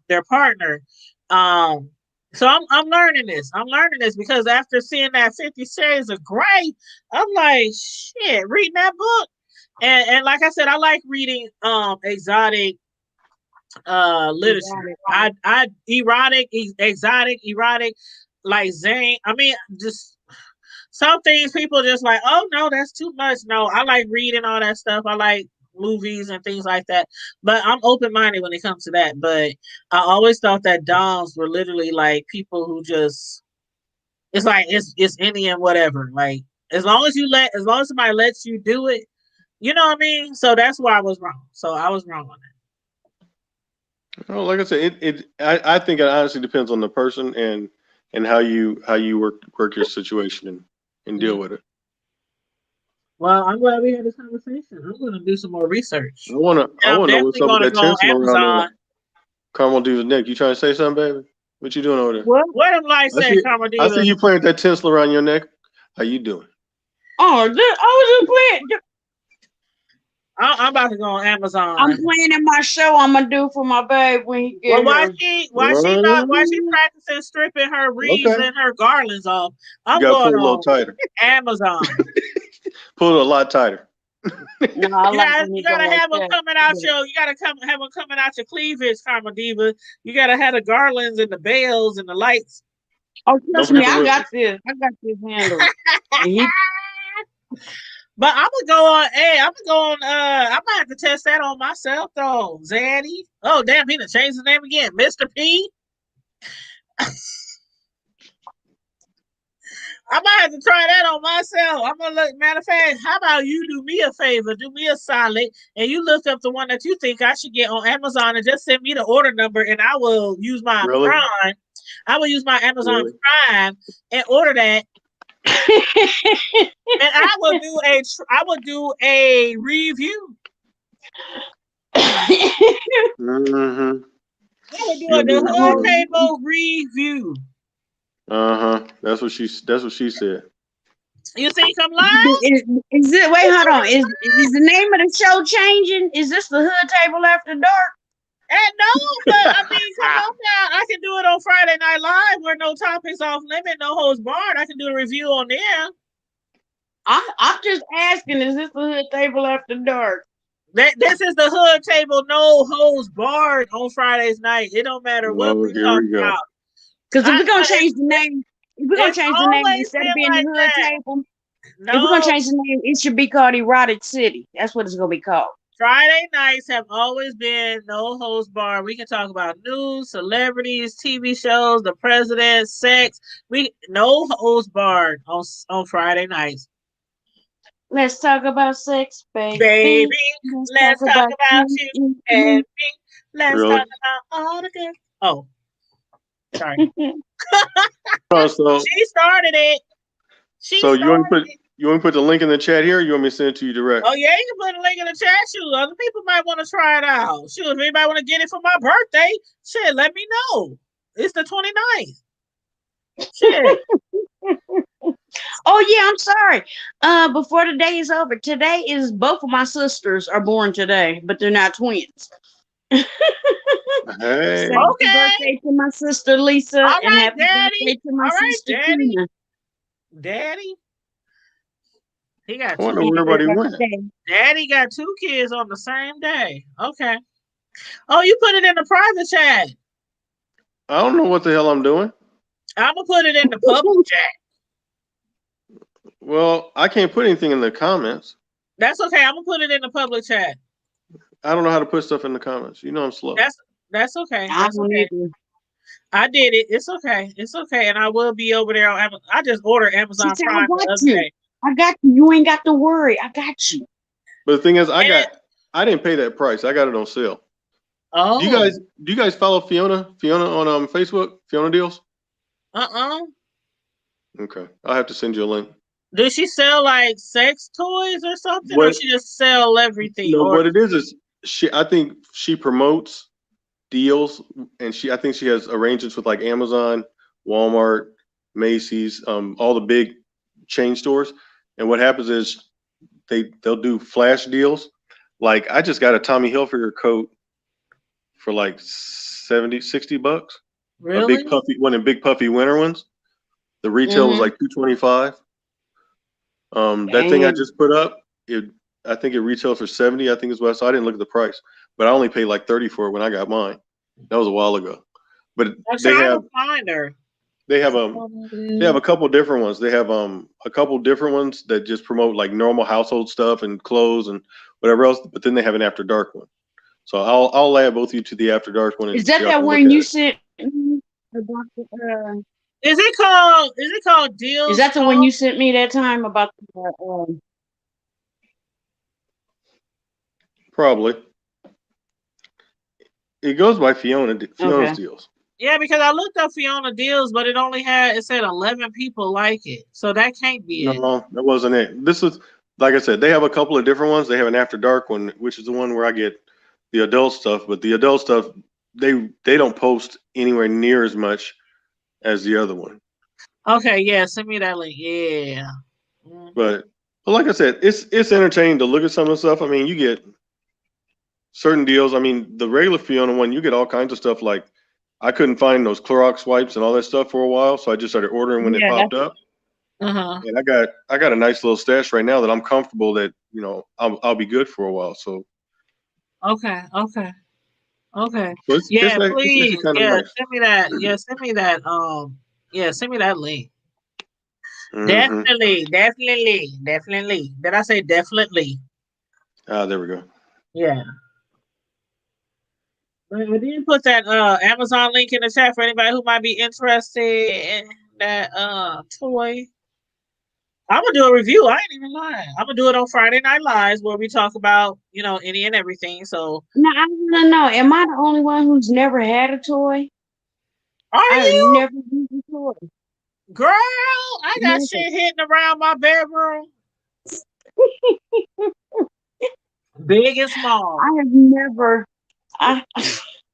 [SPEAKER 2] their partner. So I'm learning this. I'm learning this because after seeing that 50 Shades of Grey, I'm like, shit, reading that book. And like I said, I like reading exotic literature. Exotic, like Zane. I mean, just some things people just like, oh no, that's too much. No, I like reading all that stuff. I like movies and things like that. But I'm open-minded when it comes to that. But I always thought that doms were literally like people who just, it's like it's Indian whatever. Like as long as somebody lets you do it, you know what I mean? So that's why I was wrong. So I was wrong on that.
[SPEAKER 3] Oh, like I said, I think it honestly depends on the person and how you work your situation and deal with it.
[SPEAKER 2] Well, I'm glad we had this conversation. I'm going to do some more research.
[SPEAKER 3] I want to know what's up with that tinsel around Carmel Diva's neck. You trying to say something, baby? What you doing over there?
[SPEAKER 2] What am I saying, Carmel Diva?
[SPEAKER 3] I see you playing with that tinsel around your neck. How you doing?
[SPEAKER 4] Oh, I was just playing.
[SPEAKER 2] I'm about to go on Amazon.
[SPEAKER 4] I'm planning my show I'm gonna do for my babe when he gets
[SPEAKER 2] why she practicing stripping her wreaths and her garlands off? I'm going
[SPEAKER 3] pull a little tighter.
[SPEAKER 2] Amazon.
[SPEAKER 3] Pull it a lot tighter.
[SPEAKER 2] You gotta have them coming out your cleavage, Karma Diva. You gotta have the garlands and the bells and the lights.
[SPEAKER 4] Oh, trust me, I got this handle.
[SPEAKER 2] But I'm gonna go on. Hey, I'm gonna have to test that on myself though. Zaddy. Oh damn, he done changed his name again. Mr. P. I might have to try that on myself. I'm gonna look. Matter of fact, how about you do me a favor, do me a solid, and you look up the one that you think I should get on Amazon and just send me the order number, and I will use my Prime. I will use my Amazon Prime and order that. And I will do a review. We're
[SPEAKER 3] She gonna
[SPEAKER 2] doing
[SPEAKER 3] do a
[SPEAKER 2] the hood
[SPEAKER 3] review.
[SPEAKER 2] table review.
[SPEAKER 3] That's what she said.
[SPEAKER 2] You think I'm lying?
[SPEAKER 4] Is it? Wait, hold on. Is the name of the show changing? Is this the Hood Table After Dark?
[SPEAKER 2] No, but I mean, come on now. I can do it on Friday Night Live where no topics off limit, no holds barred. I can do a review on there.
[SPEAKER 4] I'm just asking, is this the Hood Table After Dark?
[SPEAKER 2] This is the Hood Table, no holds barred on Fridays night. It don't matter what we talk about.
[SPEAKER 4] Because if we're gonna change the name, instead of being
[SPEAKER 2] like
[SPEAKER 4] the Hood
[SPEAKER 2] that.
[SPEAKER 4] Table,
[SPEAKER 2] No.
[SPEAKER 4] if we're gonna change the name, it should be called Erotic City. That's what it's gonna be called.
[SPEAKER 2] Friday nights have always been no holds barred. We can talk about news, celebrities, TV shows, the president, sex. We no holds barred on Friday nights.
[SPEAKER 4] Let's talk about sex, baby.
[SPEAKER 2] Baby, let's talk about you and me. Let's talk about all the good. Oh, sorry.
[SPEAKER 3] So
[SPEAKER 2] She started it.
[SPEAKER 3] you want to put the link in the chat here? Or you want me to send it to you direct?
[SPEAKER 2] Oh yeah, you can put a link in the chat. Shoot, other people might want to try it out. Shoot, if anybody want to get it for my birthday, shit, let me know. It's the 29th. Shit.
[SPEAKER 4] Oh yeah, I'm sorry. Before the day is over, today is both of my sisters are born today, but they're not twins.
[SPEAKER 3] Hey.
[SPEAKER 4] Happy birthday to my sister Lisa,
[SPEAKER 2] All
[SPEAKER 4] and
[SPEAKER 2] right,
[SPEAKER 4] happy
[SPEAKER 2] Daddy.
[SPEAKER 4] birthday to my
[SPEAKER 2] All right,
[SPEAKER 4] sister
[SPEAKER 2] Daddy.
[SPEAKER 4] Tina.
[SPEAKER 2] Daddy. He got
[SPEAKER 3] I wonder
[SPEAKER 2] two
[SPEAKER 3] where everybody went.
[SPEAKER 2] Daddy got 2 kids on the same day. Okay. Oh, you put it in the private chat.
[SPEAKER 3] I don't know what the hell I'm doing.
[SPEAKER 2] I'm gonna put it in the public chat.
[SPEAKER 3] Well, I can't put anything in the comments.
[SPEAKER 2] That's okay. I'm gonna put it in the public chat.
[SPEAKER 3] I don't know how to put stuff in the comments. You know I'm slow.
[SPEAKER 2] That's okay. That's okay. I did it. It's okay. It's okay. And I will be over there on Amazon. I just ordered Amazon Prime the other day.
[SPEAKER 4] I got you. You ain't got to worry. I got you.
[SPEAKER 3] But the thing is, I didn't pay that price. I got it on sale.
[SPEAKER 2] Oh.
[SPEAKER 3] Do you guys follow Fiona? Fiona on Facebook? Fiona Deals? Okay. I'll have to send you a link.
[SPEAKER 2] Does she sell like sex toys or something? Or she just sell everything?
[SPEAKER 3] No, what it is I think she promotes deals, and I think she has arrangements with like Amazon, Walmart, Macy's, all the big chain stores. And what happens is they'll do flash deals. Like I just got a Tommy Hilfiger coat for like $60.
[SPEAKER 2] Really?
[SPEAKER 3] A big puffy one, of big puffy winter ones. The retail was like $225. That thing I just put up, I think it retailed for $70. I think is what I saw. I didn't look at the price, but I only paid like $30 for it when I got mine. That was a while ago. But they have a couple different ones. They have a couple different ones that just promote like normal household stuff and clothes and whatever else. But then they have an after dark one. So I'll add both of you to the after dark one.
[SPEAKER 4] Is that one you sent?
[SPEAKER 2] Is it called Deals?
[SPEAKER 4] Is that the one you sent me that time about
[SPEAKER 3] Probably. It goes by Fiona's Deals.
[SPEAKER 2] Yeah, because I looked up Fiona Deals, but it said 11 people like it. So that can't be it.
[SPEAKER 3] No, that wasn't it. This is, like I said, they have a couple of different ones. They have an after dark one, which is the one where I get the adult stuff, but the adult stuff, they don't post anywhere near as much as the other one.
[SPEAKER 2] Okay, yeah, send me that link. Yeah.
[SPEAKER 3] But like I said, it's entertaining to look at some of the stuff. I mean, you get certain deals. I mean, the regular Fiona one, you get all kinds of stuff. Like I couldn't find those Clorox wipes and all that stuff for a while, so I just started ordering when they popped up. And I got a nice little stash right now that I'm comfortable that I'll be good for a while. So.
[SPEAKER 2] Okay.
[SPEAKER 3] So
[SPEAKER 2] Yeah, please.
[SPEAKER 3] Nice.
[SPEAKER 2] Send me that. Yeah, send me that. Send me that link. Definitely. Did I say definitely?
[SPEAKER 3] There we go.
[SPEAKER 2] Yeah. But did you put that Amazon link in the chat for anybody who might be interested in that toy? I'm gonna do a review. I ain't even lying. I'm gonna do it on Friday Night Lives where we talk about any and everything. So
[SPEAKER 4] no, I don't know. Am I the only one who's never had a toy?
[SPEAKER 2] Are you?
[SPEAKER 4] Never used a toy.
[SPEAKER 2] Girl, I got shit hitting around my bedroom. Big and small.
[SPEAKER 4] I have never.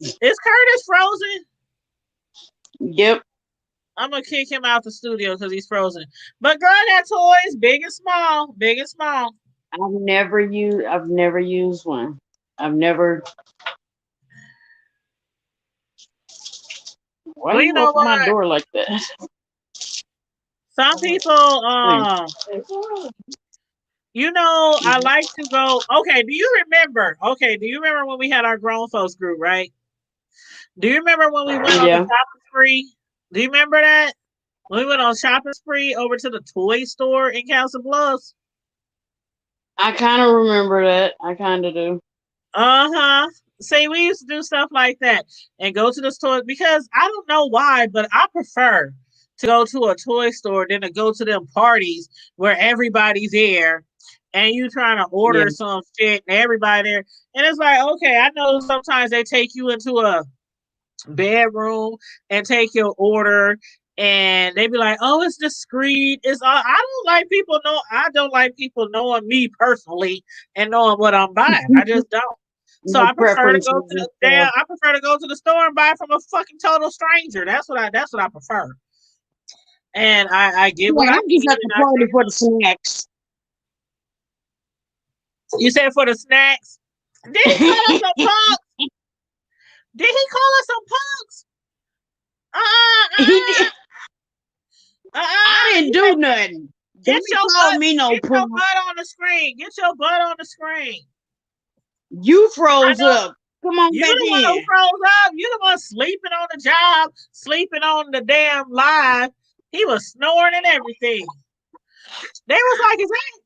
[SPEAKER 2] Is Curtis frozen?
[SPEAKER 4] Yep.
[SPEAKER 2] I'm gonna kick him out the studio because he's frozen. But girl got toys, big and small, big and small.
[SPEAKER 4] I've never used one. I've never. Why
[SPEAKER 2] Well,
[SPEAKER 4] you
[SPEAKER 2] you know
[SPEAKER 4] open my
[SPEAKER 2] what?
[SPEAKER 4] door like that?
[SPEAKER 2] Some people, you know, I like to go. Okay, do you remember? Okay, do you remember when we had our grown folks group, right? Do you remember when we went on the shopping spree? Do you remember that? We went on shopping spree over to the toy store in Council Bluffs.
[SPEAKER 4] I kind of remember that. I kind of do.
[SPEAKER 2] Uh-huh. See, we used to do stuff like that and go to the store because I don't know why, but I prefer to go to a toy store than to go to them parties where everybody's there and you trying to order some shit and everybody there. And it's like, okay, I know sometimes they take you into a bedroom and take your order and they be like, oh, it's discreet. I don't like people knowing me personally and knowing what I'm buying. I just don't. So I prefer to go to the store and buy from a fucking total stranger. That's what I prefer. And I get what I
[SPEAKER 4] I'm just at the party for the snacks.
[SPEAKER 2] You said for the snacks? Did he call us some punks? Did he call us some punks?
[SPEAKER 4] He did. I didn't do nothing.
[SPEAKER 2] Get your butt on the screen. Get your butt on the screen.
[SPEAKER 4] You froze up. Come on
[SPEAKER 2] you
[SPEAKER 4] back
[SPEAKER 2] the one
[SPEAKER 4] in.
[SPEAKER 2] who froze up. You the one sleeping on the job, sleeping on the damn live. He was snoring and everything. They was like,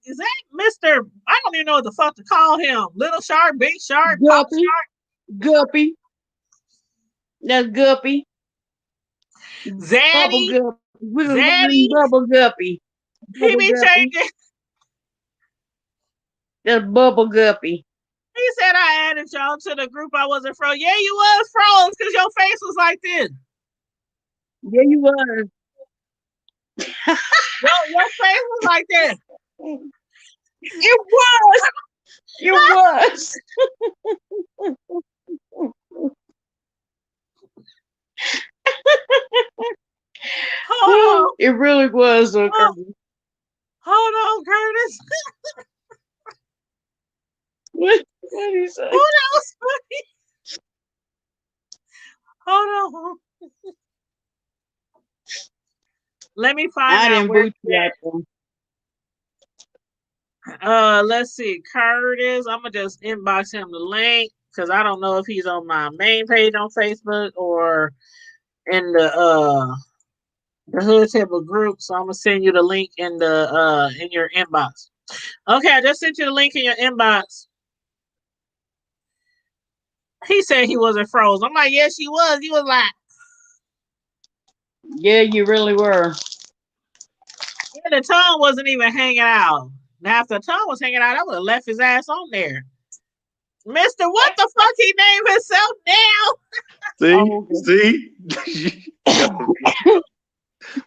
[SPEAKER 2] is that Mr. I don't even know what the fuck to call him. Little Shark, Big Shark, Pop Shark?
[SPEAKER 4] Guppy. That's Guppy.
[SPEAKER 2] Zaddy.
[SPEAKER 4] Zaddy. Bubble Guppy.
[SPEAKER 2] He be changing.
[SPEAKER 4] That's Bubble Guppy.
[SPEAKER 2] He said I added y'all to the group. I wasn't froze. Yeah, you was froze because your face was like this.
[SPEAKER 4] Yeah, you was.
[SPEAKER 2] Your face was like this.
[SPEAKER 4] It was. It was. It really was.
[SPEAKER 2] Hold on, Curtis.
[SPEAKER 4] What did he say?
[SPEAKER 2] Who knows? Hold on. Let me find out.
[SPEAKER 4] I didn't boot you out.
[SPEAKER 2] Let's see. Curtis. I'm gonna just inbox him the link because I don't know if he's on my main page on Facebook or in the Hood Table group. So I'm gonna send you the link in your inbox. Okay, I just sent you the link in your inbox. He said he wasn't froze. I'm like, yes, he was. He was like,
[SPEAKER 4] yeah, you really were.
[SPEAKER 2] Yeah, the tongue wasn't even hanging out. Now, if the tongue was hanging out, I would have left his ass on there. Mister, what the fuck he named himself now?
[SPEAKER 3] See?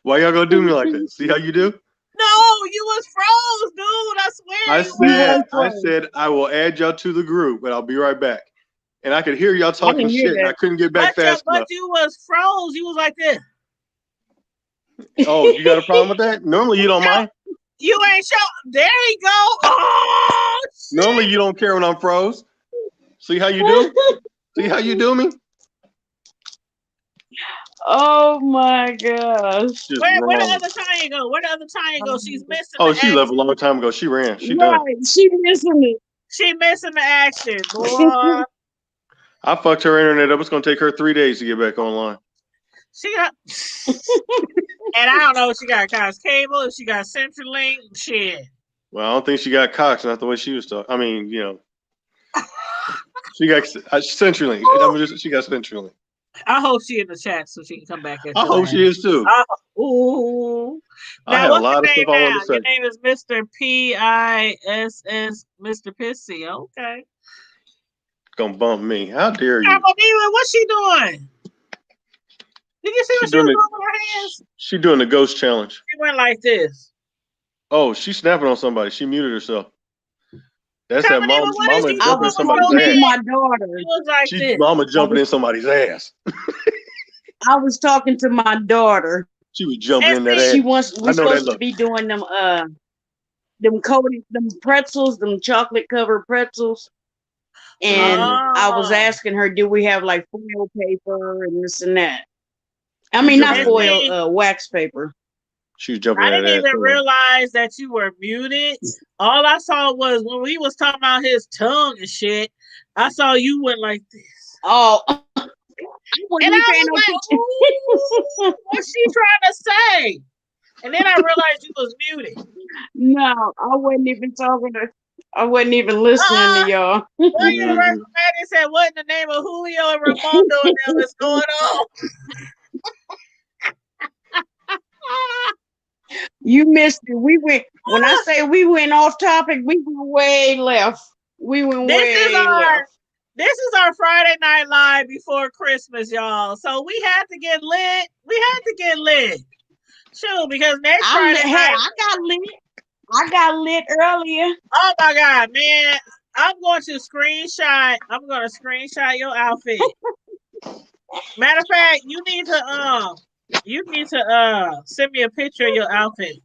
[SPEAKER 3] Why y'all gonna do me like that? See how you do?
[SPEAKER 2] No, you was froze, dude. I swear.
[SPEAKER 3] I said I will add y'all to the group, but I'll be right back. And I could hear y'all talking shit, and I couldn't get back fast enough.
[SPEAKER 2] But you was froze. You was like this.
[SPEAKER 3] Oh, you got a problem with that? Normally you don't mind.
[SPEAKER 2] You ain't show. There you go. Oh, shit.
[SPEAKER 3] Normally you don't care when I'm froze. See how you do? See how you do me?
[SPEAKER 4] Oh my gosh.
[SPEAKER 2] Where the other Tanya go? Where the other Tanya go? She's missing.
[SPEAKER 3] Oh, she left a long time ago. She ran. She
[SPEAKER 4] right.
[SPEAKER 3] done.
[SPEAKER 4] She missing it.
[SPEAKER 2] She missing the action, boy.
[SPEAKER 3] I fucked her internet up. It's gonna take her 3 days to get back online.
[SPEAKER 2] She got, and I don't know if she got Cox Cable, if she got CenturyLink, shit.
[SPEAKER 3] Well, I don't think she got Cox. Not the way she was talking. I mean, you know, she got CenturyLink. She got CenturyLink.
[SPEAKER 2] I hope she in the chat so she can come back.
[SPEAKER 3] I hope she is too.
[SPEAKER 2] Ooh.
[SPEAKER 3] I had a lot of stuff I wanted to say.
[SPEAKER 2] Your name is Mr. Piss, Mr. Pissy. Okay.
[SPEAKER 3] Gonna bump me. How dare you?
[SPEAKER 2] What's she doing? Did you see what she was doing with her hands?
[SPEAKER 3] She doing the ghost challenge.
[SPEAKER 2] She went like this.
[SPEAKER 3] Oh, she's snapping on somebody. She muted herself. That's that
[SPEAKER 2] Carmelita,
[SPEAKER 3] mama,
[SPEAKER 2] what is
[SPEAKER 3] mama
[SPEAKER 2] you
[SPEAKER 4] I
[SPEAKER 3] jumping in
[SPEAKER 4] was
[SPEAKER 2] doing with
[SPEAKER 3] somebody's
[SPEAKER 2] your
[SPEAKER 4] talking to
[SPEAKER 3] ass.
[SPEAKER 4] my
[SPEAKER 2] leg?
[SPEAKER 4] daughter.
[SPEAKER 2] She was like
[SPEAKER 3] She
[SPEAKER 2] this.
[SPEAKER 3] mama
[SPEAKER 4] I
[SPEAKER 3] jumping
[SPEAKER 4] was
[SPEAKER 3] in somebody's ass.
[SPEAKER 4] I was talking to my daughter.
[SPEAKER 3] She was jumping
[SPEAKER 2] And
[SPEAKER 3] in that
[SPEAKER 2] see,
[SPEAKER 3] ass.
[SPEAKER 4] She wants
[SPEAKER 3] I
[SPEAKER 4] we're
[SPEAKER 3] know that
[SPEAKER 4] supposed to
[SPEAKER 3] look.
[SPEAKER 4] be doing them coated them pretzels, them chocolate covered pretzels. And I was
[SPEAKER 2] oh,
[SPEAKER 4] asking her, do we have like foil paper and this and that? I
[SPEAKER 3] She was
[SPEAKER 4] mean, not
[SPEAKER 3] jumping
[SPEAKER 2] and
[SPEAKER 3] in that ass.
[SPEAKER 4] foil,
[SPEAKER 2] see,
[SPEAKER 4] wax paper.
[SPEAKER 3] She was jumping
[SPEAKER 2] I
[SPEAKER 3] in
[SPEAKER 2] didn't
[SPEAKER 3] that ass.
[SPEAKER 2] even
[SPEAKER 3] So
[SPEAKER 2] realize that you were muted. All I saw was when we was talking about his tongue and shit, I saw you went like this.
[SPEAKER 4] Oh, I wasn't
[SPEAKER 2] And
[SPEAKER 4] even
[SPEAKER 2] I
[SPEAKER 4] paying
[SPEAKER 2] was
[SPEAKER 4] no
[SPEAKER 2] like,
[SPEAKER 4] attention.
[SPEAKER 2] ooh, what's she trying to say? And then I realized you was muted.
[SPEAKER 4] No, I wasn't even talking to. I wasn't even listening to y'all.
[SPEAKER 2] One
[SPEAKER 3] Mhm.
[SPEAKER 2] Universal Madness said, what in the name of Julio and Ramondo and them is going on?
[SPEAKER 4] You missed it. We went when I say we went off topic, we went way left. We went
[SPEAKER 2] This is
[SPEAKER 4] way left.
[SPEAKER 2] our Friday Night Live before Christmas, y'all. So we had to get lit. We had to get lit. Sure, because next Friday night.
[SPEAKER 4] I got lit. I got lit earlier.
[SPEAKER 2] Oh my God, man. I'm going to screenshot your outfit. Matter of fact, you need to send me a picture of your outfit.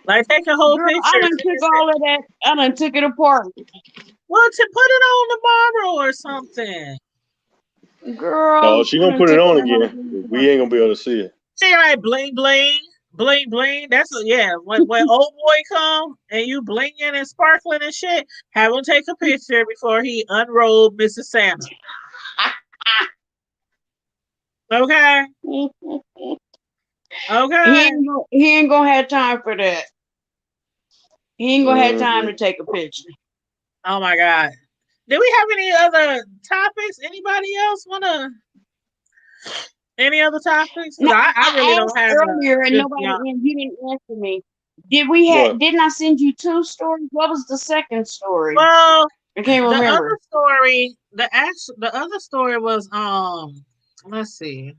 [SPEAKER 2] Like take a whole
[SPEAKER 4] Girl,
[SPEAKER 2] picture.
[SPEAKER 4] I done took all of that. I done took it apart.
[SPEAKER 2] Well, to put it on tomorrow or something.
[SPEAKER 4] Girl,
[SPEAKER 3] Oh, she
[SPEAKER 4] I
[SPEAKER 3] gonna
[SPEAKER 4] done
[SPEAKER 3] put it
[SPEAKER 4] took
[SPEAKER 3] on
[SPEAKER 4] that whole
[SPEAKER 3] again.
[SPEAKER 4] thing
[SPEAKER 3] We ain't gonna be able to see it.
[SPEAKER 2] See, like bling bling, bling bling. That's when old boy come and you blinging and sparkling and shit. Have him take a picture before he unrolled Mrs. Santa. Okay. Okay.
[SPEAKER 4] He ain't gonna have time for that. He ain't gonna have time
[SPEAKER 3] Mhm.
[SPEAKER 4] to take a picture.
[SPEAKER 2] Oh my God. Do we have any other topics? Anybody else wanna? Any other topics?
[SPEAKER 4] No,
[SPEAKER 2] I really
[SPEAKER 4] I
[SPEAKER 2] don't
[SPEAKER 4] asked
[SPEAKER 2] have
[SPEAKER 4] earlier and
[SPEAKER 2] just
[SPEAKER 4] nobody
[SPEAKER 2] beyond.
[SPEAKER 4] and you didn't answer me.
[SPEAKER 3] What?
[SPEAKER 4] Didn't I send you 2 stories? What was the second story?
[SPEAKER 2] Well,
[SPEAKER 4] I can't
[SPEAKER 2] the
[SPEAKER 4] remember.
[SPEAKER 2] other story, the other story was let's see.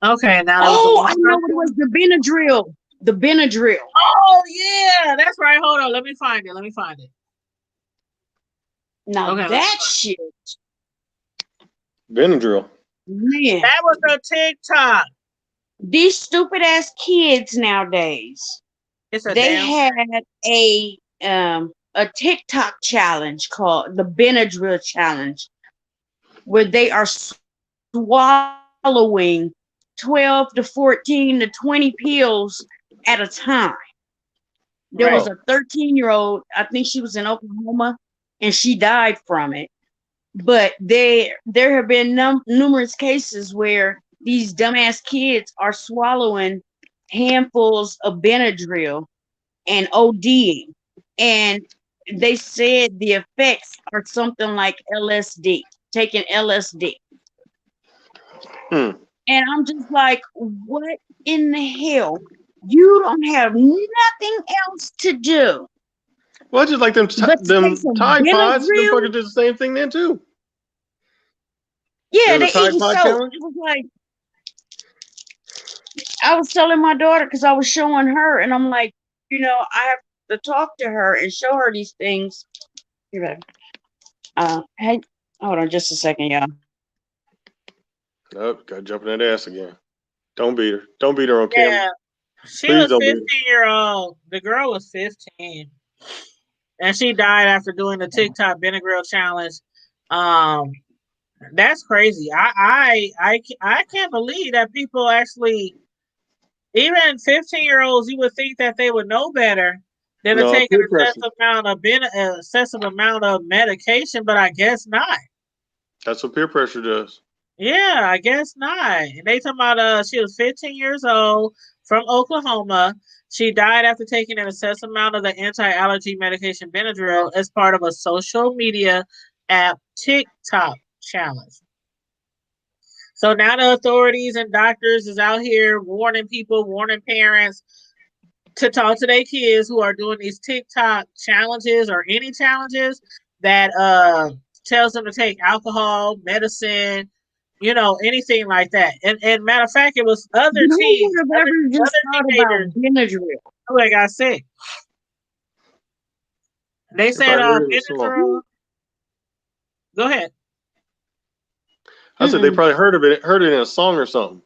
[SPEAKER 2] Okay, now there was the
[SPEAKER 4] Oh,
[SPEAKER 2] one
[SPEAKER 4] I know what it was. The Benadryl. The Benadryl.
[SPEAKER 2] Oh yeah, that's right. Hold on, let me find it.
[SPEAKER 4] Now
[SPEAKER 2] Okay,
[SPEAKER 4] that shit,
[SPEAKER 3] Benadryl.
[SPEAKER 4] man.
[SPEAKER 2] that was a TikTok.
[SPEAKER 4] These stupid ass kids nowadays.
[SPEAKER 2] It's a
[SPEAKER 4] They
[SPEAKER 2] damn.
[SPEAKER 4] had a TikTok challenge called the Benadryl challenge, where they are swallowing 12 to 14 to 20 pills at a time. There was
[SPEAKER 3] Oh,
[SPEAKER 4] a 13-year-old, I think she was in Oklahoma, and she died from it. But there have been numerous cases where these dumbass kids are swallowing handfuls of Benadryl and ODing. And they said the effects are something like LSD, taking LSD.
[SPEAKER 3] Hmm.
[SPEAKER 4] And I'm just like, what in the hell? You don't have nothing else to do
[SPEAKER 3] Well, just like them
[SPEAKER 4] but to take some
[SPEAKER 3] Tide Pods, them
[SPEAKER 4] Benadryl.
[SPEAKER 3] fuckers did the same thing then too.
[SPEAKER 4] Yeah,
[SPEAKER 3] There was
[SPEAKER 4] they
[SPEAKER 3] a Tide
[SPEAKER 4] eating
[SPEAKER 3] Pod
[SPEAKER 4] soap.
[SPEAKER 3] challenge.
[SPEAKER 4] It was like, I was telling my daughter because I was showing her, and I'm like, I have to talk to her and show her these things. Hey, hold on just a second, y'all.
[SPEAKER 3] Nope, got jumping that ass again. Don't beat her. Don't beat her on camera.
[SPEAKER 2] Yeah, she
[SPEAKER 3] Please
[SPEAKER 2] was
[SPEAKER 3] don't beat her.
[SPEAKER 2] 15-year-old. The girl was 15, and she died after doing the TikTok Benadryl challenge. That's crazy. I can't believe that people actually, even 15-year-olds, you would think that they would know better than to
[SPEAKER 3] No,
[SPEAKER 2] take an
[SPEAKER 3] peer pressure.
[SPEAKER 2] excessive amount of medication, but I guess not.
[SPEAKER 3] That's what peer pressure does.
[SPEAKER 2] Yeah, I guess not. And they talking about she was 15 years old from Oklahoma. She died after taking an excessive amount of the anti-allergy medication Benadryl as part of a social media app TikTok challenge. So now the authorities and doctors is out here warning people, warning parents to talk to their kids who are doing these TikTok challenges or any challenges that tells them to take alcohol, medicine, anything like that. And matter of fact, it was other
[SPEAKER 4] Who
[SPEAKER 2] teens,
[SPEAKER 4] would have ever just
[SPEAKER 2] other
[SPEAKER 4] thought
[SPEAKER 2] teenagers
[SPEAKER 4] about Benadryl?
[SPEAKER 2] who got sick. They
[SPEAKER 3] They
[SPEAKER 2] said
[SPEAKER 3] probably heard it in a song.
[SPEAKER 2] Benadryl. Go ahead.
[SPEAKER 3] I said they
[SPEAKER 4] Mm-mm.
[SPEAKER 3] probably heard it in a song or something.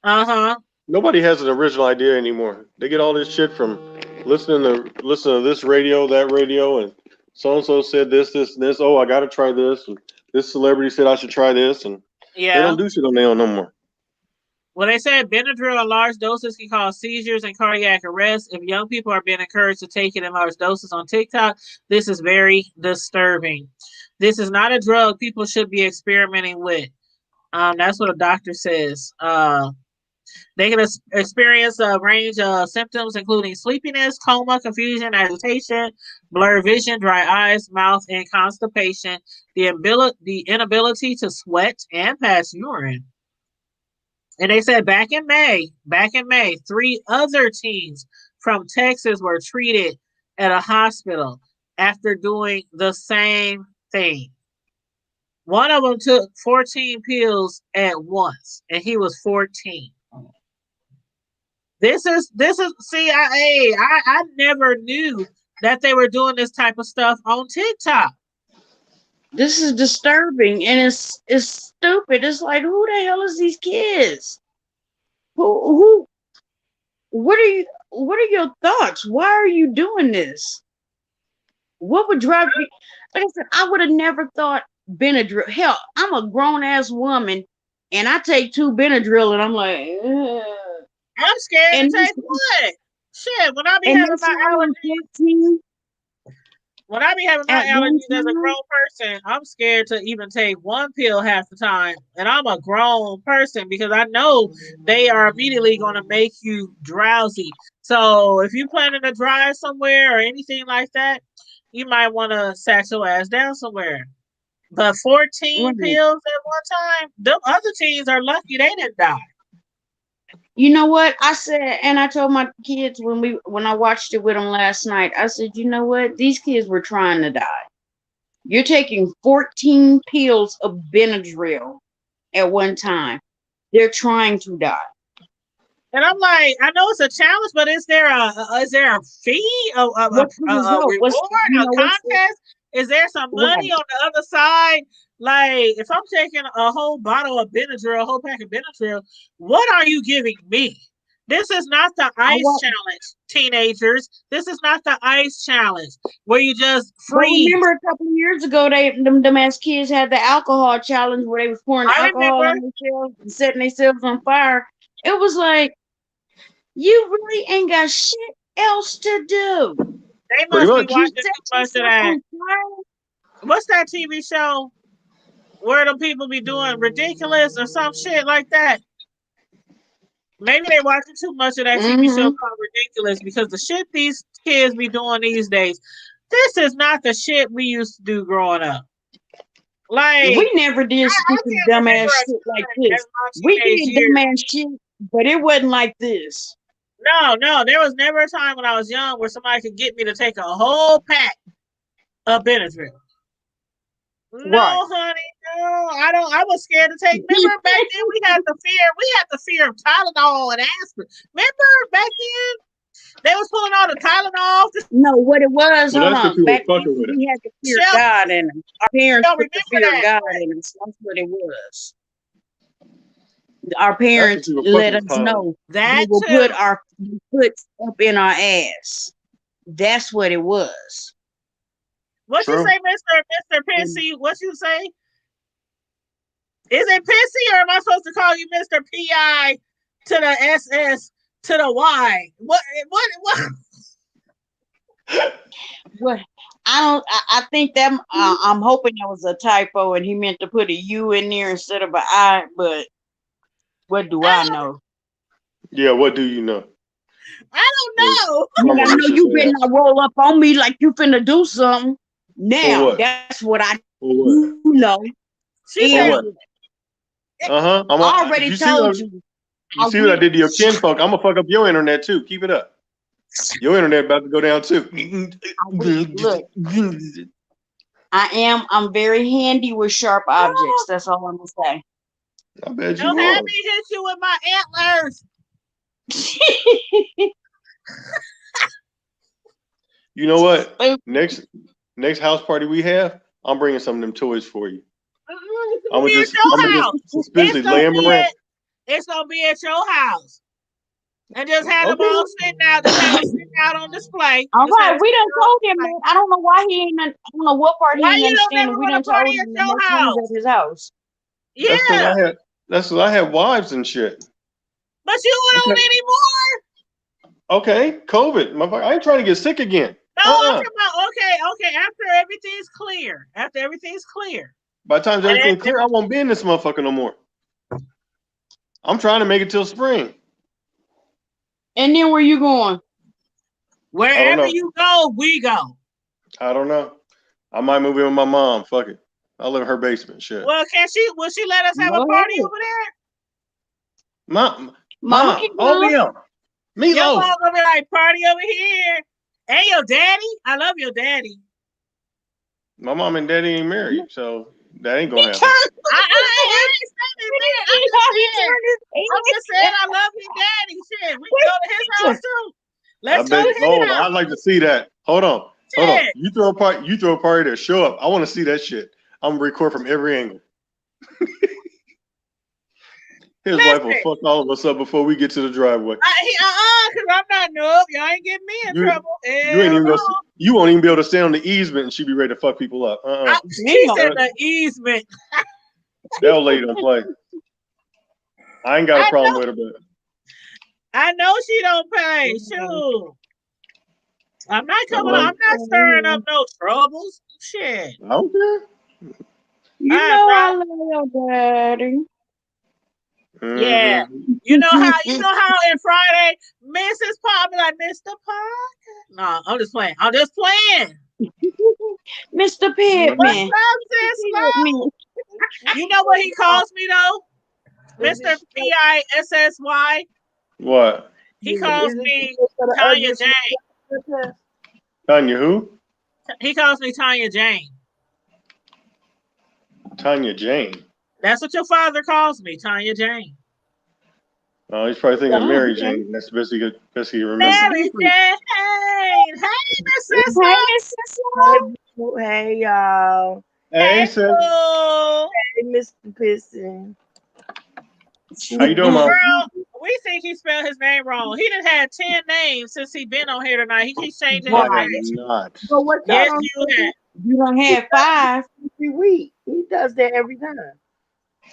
[SPEAKER 2] Uh-huh.
[SPEAKER 3] Nobody has an original idea anymore. They get all this shit from listening to this radio, that radio, and so and so said this, and this. Oh, I gotta try this. And this celebrity said I should try this, and they
[SPEAKER 2] Yeah.
[SPEAKER 3] don't do shit on their own no more.
[SPEAKER 2] Well, they said Benadryl in large doses can cause seizures and cardiac arrest. If young people are being encouraged to take it in large doses on TikTok, this is very disturbing. This is not a drug people should be experimenting with. That's what a doctor says. They can experience a range of symptoms, including sleepiness, coma, confusion, agitation, blurred vision, dry eyes, mouth, and constipation. The inability to sweat and pass urine. And they said back in May, 3 other teens from Texas were treated at a hospital after doing the same thing. One of them took 14 pills at once, and he was 14. This is CIA. I never knew that they were doing this type of stuff on TikTok.
[SPEAKER 4] This is disturbing and it's stupid. It's like, who the hell is these kids? Who what are your thoughts? Why are you doing this? What would drive me? Like I said, I would have never thought Benadryl. Hell, I'm a grown ass woman and I take 2 Benadryl and I'm like, ugh.
[SPEAKER 2] I'm scared
[SPEAKER 4] And
[SPEAKER 2] to take what? Shit, when I be
[SPEAKER 4] and
[SPEAKER 2] having
[SPEAKER 4] this
[SPEAKER 2] my
[SPEAKER 4] young
[SPEAKER 2] allergies,
[SPEAKER 4] 14
[SPEAKER 2] when I be having my
[SPEAKER 4] at one
[SPEAKER 2] allergies as a
[SPEAKER 4] time.
[SPEAKER 2] grown person, I'm scared to even take one pill half the time. And I'm a grown person because I know they are immediately going to make you drowsy. So if you're planning to drive somewhere or anything like that, you might want to sat your ass down somewhere. But 14
[SPEAKER 4] Right.
[SPEAKER 2] pills at one time, them other teens are lucky they didn't die.
[SPEAKER 4] You know what I said, and I told my kids when I watched it with them last night. I said, you know what? These kids were trying to die. You're taking 14 pills of Benadryl at one time. They're trying to die.
[SPEAKER 2] And I'm like, I know it's a challenge, but is there a fee, a
[SPEAKER 4] What's the result?
[SPEAKER 2] reward, a contest? Is there some money on the other side? Like, if I'm taking a whole bottle of Benadryl, a whole pack of Benadryl, what are you giving me? This is not the ice challenge, teenagers. This is not the ice challenge where you just freeze.
[SPEAKER 4] Remember a couple of years ago, them ass kids had the alcohol challenge where they was pouring alcohol on themselves and setting themselves on fire. It was like, you really ain't got shit else to do.
[SPEAKER 2] They must be watching too much of that. What's that TV show where the people be doing ridiculous or some shit like that? Maybe they watching too much of that TV show called Ridiculous because the shit these kids be doing these days, this is not the shit we used to do growing up. Like,
[SPEAKER 4] we never did stupid dumbass shit like this. We did dumbass shit, but it wasn't like this.
[SPEAKER 2] No, there was never a time when I was young where somebody could get me to take a whole pack of Benadryl. No, honey, no, I was scared to take. Remember back then we had the fear of Tylenol and aspirin. Remember back then they was pulling all the Tylenol.
[SPEAKER 4] No, what it was,
[SPEAKER 3] Well,
[SPEAKER 4] hold
[SPEAKER 3] that's
[SPEAKER 4] on.
[SPEAKER 3] if you were
[SPEAKER 4] Back then
[SPEAKER 3] fucking with
[SPEAKER 4] we
[SPEAKER 3] it.
[SPEAKER 4] had the fear of God in us. Our parents put the fear of God in us. That's what it was. Our parents
[SPEAKER 3] you were
[SPEAKER 4] let us
[SPEAKER 3] fucking
[SPEAKER 4] know
[SPEAKER 2] that
[SPEAKER 4] we will
[SPEAKER 2] too.
[SPEAKER 4] put our foot up in our ass. That's what it was.
[SPEAKER 2] What you say, Mr. Pissy? What you say? Is it Pissy or am I supposed to call you Mr. PI to the SS to the Y? What?
[SPEAKER 4] What? I think that I'm hoping that was a typo and he meant to put a U in there instead of an I, but what do I know?
[SPEAKER 3] Yeah, what do you know?
[SPEAKER 2] I don't know.
[SPEAKER 4] I know you better not roll up on me like you finna do something. Now that's what I know.
[SPEAKER 2] She
[SPEAKER 3] said, I
[SPEAKER 4] already told you.
[SPEAKER 3] You see what I did to your kinfolk? I'm gonna fuck up your internet too. Keep it up. Your internet about to go down too.
[SPEAKER 4] Look, I'm very handy with sharp objects. That's all I'm gonna say.
[SPEAKER 3] I bet you
[SPEAKER 2] Don't
[SPEAKER 3] are.
[SPEAKER 2] have me hit you with my antlers.
[SPEAKER 3] You know what? Next house party we have, I'm bringing some of them toys for you. I'm gonna just suspensely lay them around.
[SPEAKER 2] It's gonna be at your house. And just have them all sitting out, on display.
[SPEAKER 4] All right, we done told him that. I don't know why he ain't. I don't know what part he ain't understanding. We done told him at his house.
[SPEAKER 2] Yeah,
[SPEAKER 3] that's because I had wives and shit.
[SPEAKER 2] But you don't anymore.
[SPEAKER 3] Okay, COVID. Motherfucker, I ain't trying to get sick again.
[SPEAKER 2] No, I'm talking about okay. After everything's clear.
[SPEAKER 3] By the time everything's clear, I won't be in this motherfucker no more. I'm trying to make it till spring.
[SPEAKER 4] And then where you going?
[SPEAKER 2] Wherever you go, we go.
[SPEAKER 3] I don't know. I might move in with my mom. Fuck it. I'll live in her basement. Shit.
[SPEAKER 2] Well, will she let us have a party over there?
[SPEAKER 3] Mom,
[SPEAKER 2] OBM. Your mom gonna be like, party over here. And your daddy? I love your daddy.
[SPEAKER 3] My mom and daddy ain't married, so that ain't gonna happen.
[SPEAKER 2] I'm just saying I love your daddy. Shit, we can go to his house too. Let's go to his house.
[SPEAKER 3] I'd like to see that. Hold on. You throw a party there. Show up. I want to see that shit. I'm gonna record from every angle. His wife will fuck all of us up before we get to the driveway.
[SPEAKER 2] Because I'm not noob. Y'all ain't getting me in trouble.
[SPEAKER 3] You won't even be able to stand on the easement and she be ready to fuck people up.
[SPEAKER 2] She said the easement.
[SPEAKER 3] That old lady don't play. I ain't got a problem with her, but
[SPEAKER 2] I know she don't play. Shoot. I'm not coming on. I'm not stirring up no troubles. Shit.
[SPEAKER 3] Okay.
[SPEAKER 4] You know I love your daddy.
[SPEAKER 2] Yeah. You know how in Friday, Mrs. Pop be like, Mr. Pop? No, I'm just playing.
[SPEAKER 4] Mr. Pittman.
[SPEAKER 2] What's up, sis? You know what he calls me though? Mr. Pissy.
[SPEAKER 3] What?
[SPEAKER 2] He calls me Tanya Jane.
[SPEAKER 3] Tanya who?
[SPEAKER 2] He calls me Tanya Jane.
[SPEAKER 3] Tanya Jane.
[SPEAKER 2] That's what your father calls me, Tanya Jane.
[SPEAKER 3] Oh, he's probably thinking of Mary Jane. That's the best he remember.
[SPEAKER 2] Mary Jane. Hey, Miss Sister.
[SPEAKER 13] Hey, y'all.
[SPEAKER 3] Hey, sis.
[SPEAKER 13] Hey, Mr. Piston.
[SPEAKER 3] How you doing, Mom?
[SPEAKER 2] Girl, we think he spelled his name wrong. He done had 10 names since he been on here tonight. He keeps changing his name.
[SPEAKER 3] Not.
[SPEAKER 13] But what
[SPEAKER 2] Yes, you have.
[SPEAKER 4] You done had 5
[SPEAKER 13] every week. He does that every time.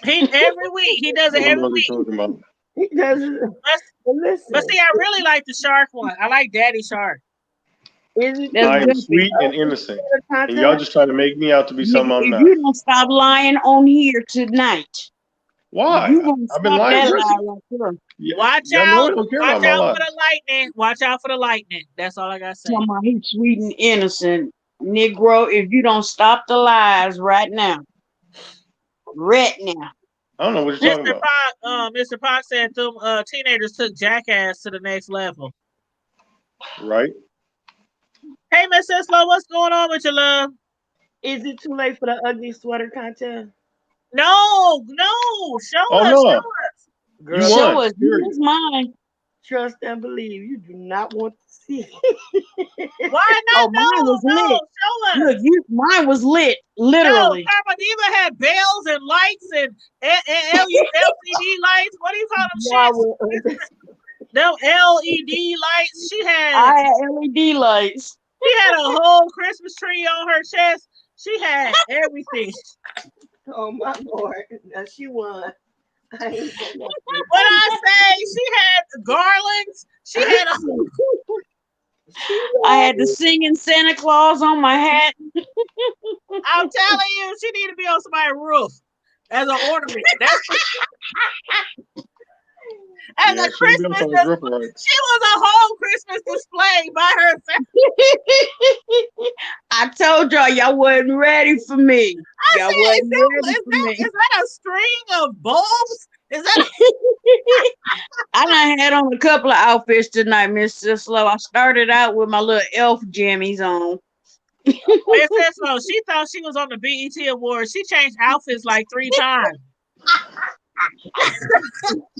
[SPEAKER 2] Every week. He does it every week.
[SPEAKER 13] He does it.
[SPEAKER 2] But see, I really like the shark one. I like Daddy Shark.
[SPEAKER 3] I am sweet and innocent. And y'all just trying to make me out to be something I'm not.
[SPEAKER 4] You don't stop lying on here tonight.
[SPEAKER 3] Why? I've been lying.
[SPEAKER 2] Watch out for the lightning. Watch out for the lightning. That's all I got to say.
[SPEAKER 4] He's sweet and innocent. Negro, if you don't stop the lies right now.
[SPEAKER 3] I don't know what you're talking about.
[SPEAKER 2] Mr. Pac said them teenagers took Jackass to the next level.
[SPEAKER 3] Right.
[SPEAKER 2] Hey, Miss Sislo, what's going on with your love?
[SPEAKER 13] Is it too late for the ugly sweater contest?
[SPEAKER 2] No. Show us.
[SPEAKER 13] Girl,
[SPEAKER 4] show us. Here's mine.
[SPEAKER 13] Trust and believe. You do not want to see.
[SPEAKER 2] Why not?
[SPEAKER 4] Mine was lit.
[SPEAKER 2] Show us.
[SPEAKER 4] Look, mine was lit, literally.
[SPEAKER 2] No, Karma Diva had bells and lights and LCD lights. What do you call them shit? Them LED lights.
[SPEAKER 4] I had LED lights.
[SPEAKER 2] She had a whole Christmas tree on her chest. She had everything.
[SPEAKER 13] Oh my Lord. Now she won.
[SPEAKER 2] What I say, she had garlands. She had
[SPEAKER 4] I had the singing Santa Claus on my hat.
[SPEAKER 2] I'm telling you, she need to be on somebody's roof as an ornament. As a Christmas display. She was a whole Christmas display by herself.
[SPEAKER 4] I told y'all wasn't ready for me.
[SPEAKER 2] Is that a string of bulbs? Is that
[SPEAKER 4] I done had on a couple of outfits tonight, Mr. Slow. I started out with my little elf jammies on.
[SPEAKER 2] Miss Slow, she thought she was on the BET Awards. She changed outfits like 3 times.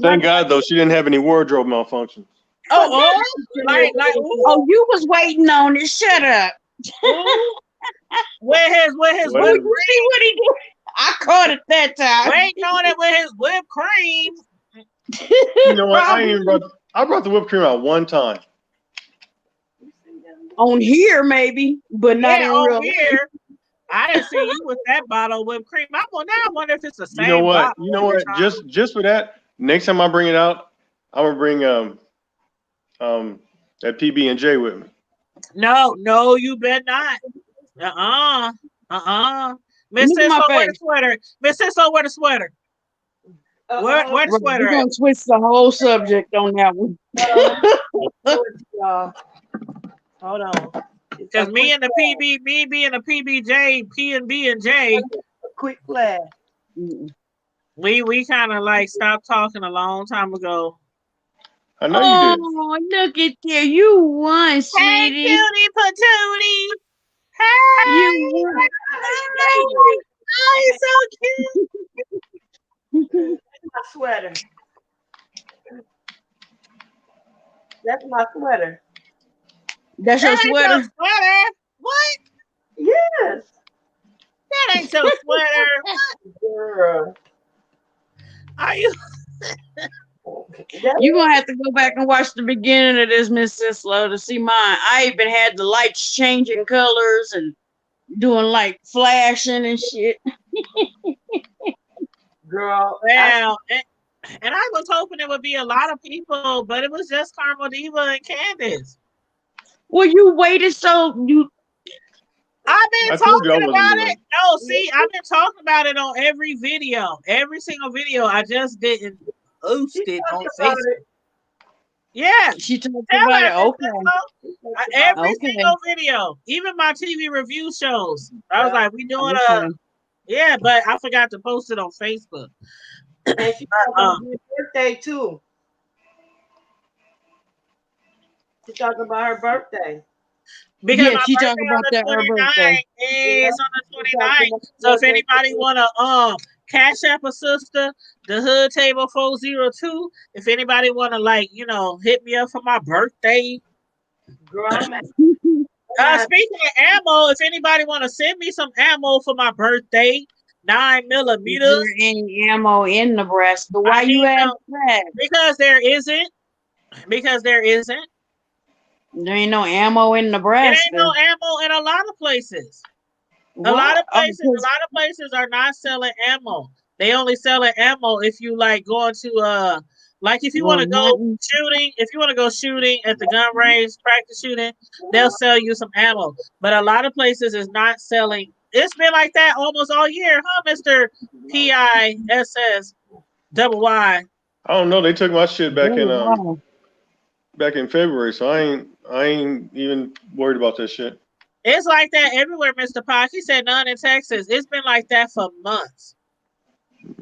[SPEAKER 3] Thank God, though, she didn't have any wardrobe malfunctions.
[SPEAKER 2] Oh, like
[SPEAKER 4] Oh, you was waiting on it. Shut up.
[SPEAKER 2] where his
[SPEAKER 4] See what he did? I caught it that time.
[SPEAKER 2] waiting on it with his whipped cream.
[SPEAKER 3] You know what? I brought the whipped cream out one time.
[SPEAKER 4] On here, maybe, but not in real
[SPEAKER 2] on here. I didn't see you with that bottle of whipped cream. I wonder if it's the same.
[SPEAKER 3] You know what?
[SPEAKER 2] bottle
[SPEAKER 3] You know what? Just for that, next time I bring it out, I'm gonna bring that PB&J with me.
[SPEAKER 2] No, you better not. Miss Cisco, wear the sweater. Miss Cisco, wear the sweater. Wear the sweater.
[SPEAKER 4] We're gonna switch the whole subject on that one.
[SPEAKER 13] Hold on.
[SPEAKER 2] Because me and the PBJ, P&B and J,
[SPEAKER 13] quick flash.
[SPEAKER 2] We kind of like stopped talking a long time ago.
[SPEAKER 3] I know you did.
[SPEAKER 4] Oh, look at there. You won, sweetie.
[SPEAKER 2] Hey, cutie patootie. Hey.
[SPEAKER 4] You won.
[SPEAKER 2] Oh, you're so cute.
[SPEAKER 13] My sweater. That's my sweater.
[SPEAKER 4] That's your sweater?
[SPEAKER 2] Your sweater? What?
[SPEAKER 13] Yes.
[SPEAKER 2] That ain't your sweater.
[SPEAKER 13] Girl.
[SPEAKER 2] Are you?
[SPEAKER 4] You're gonna have to go back and watch the beginning of this, Miss Sislo, to see mine. I even had the lights changing colors and doing like flashing and shit.
[SPEAKER 13] Girl.
[SPEAKER 2] Well, and I was hoping it would be a lot of people, but it was just Caramel Diva and Candace.
[SPEAKER 4] Well, you waited so you.
[SPEAKER 2] I've been talking about it. No, see, I've been talking about it on every video, every single video. I just didn't post it on Facebook. Yeah,
[SPEAKER 4] she talked about it. Okay.
[SPEAKER 2] Every single video, even my TV review shows. I was like, we doing yeah, but I forgot to post it on Facebook.
[SPEAKER 13] And she talked her birthday too. She talked about her birthday.
[SPEAKER 2] Because
[SPEAKER 4] yeah, she talked about that her birthday.
[SPEAKER 2] Is on the 29th. So if anybody wanna cash app a sister, the Hood Table 402. If anybody wanna hit me up for my birthday.
[SPEAKER 13] Girl,
[SPEAKER 2] speaking of ammo, if anybody wanna send me some ammo for my birthday, 9mm.
[SPEAKER 4] Is there any ammo in Nebraska? Why you ask that?
[SPEAKER 2] Because there isn't.
[SPEAKER 4] There ain't no ammo in Nebraska.
[SPEAKER 2] There ain't no ammo in a lot of places.
[SPEAKER 4] What?
[SPEAKER 2] A lot of places are not selling ammo. They only selling ammo if you going to if you want to go shooting, at the gun range, practice shooting, they'll sell you some ammo. But a lot of places is not selling. It's been like that almost all year, huh, Mr. PISS double Y?
[SPEAKER 3] I don't know. They took my shit back in February, so I ain't even worried about this shit.
[SPEAKER 2] It's like that everywhere, Mr. Pock. He said none in Texas. It's been like that for months.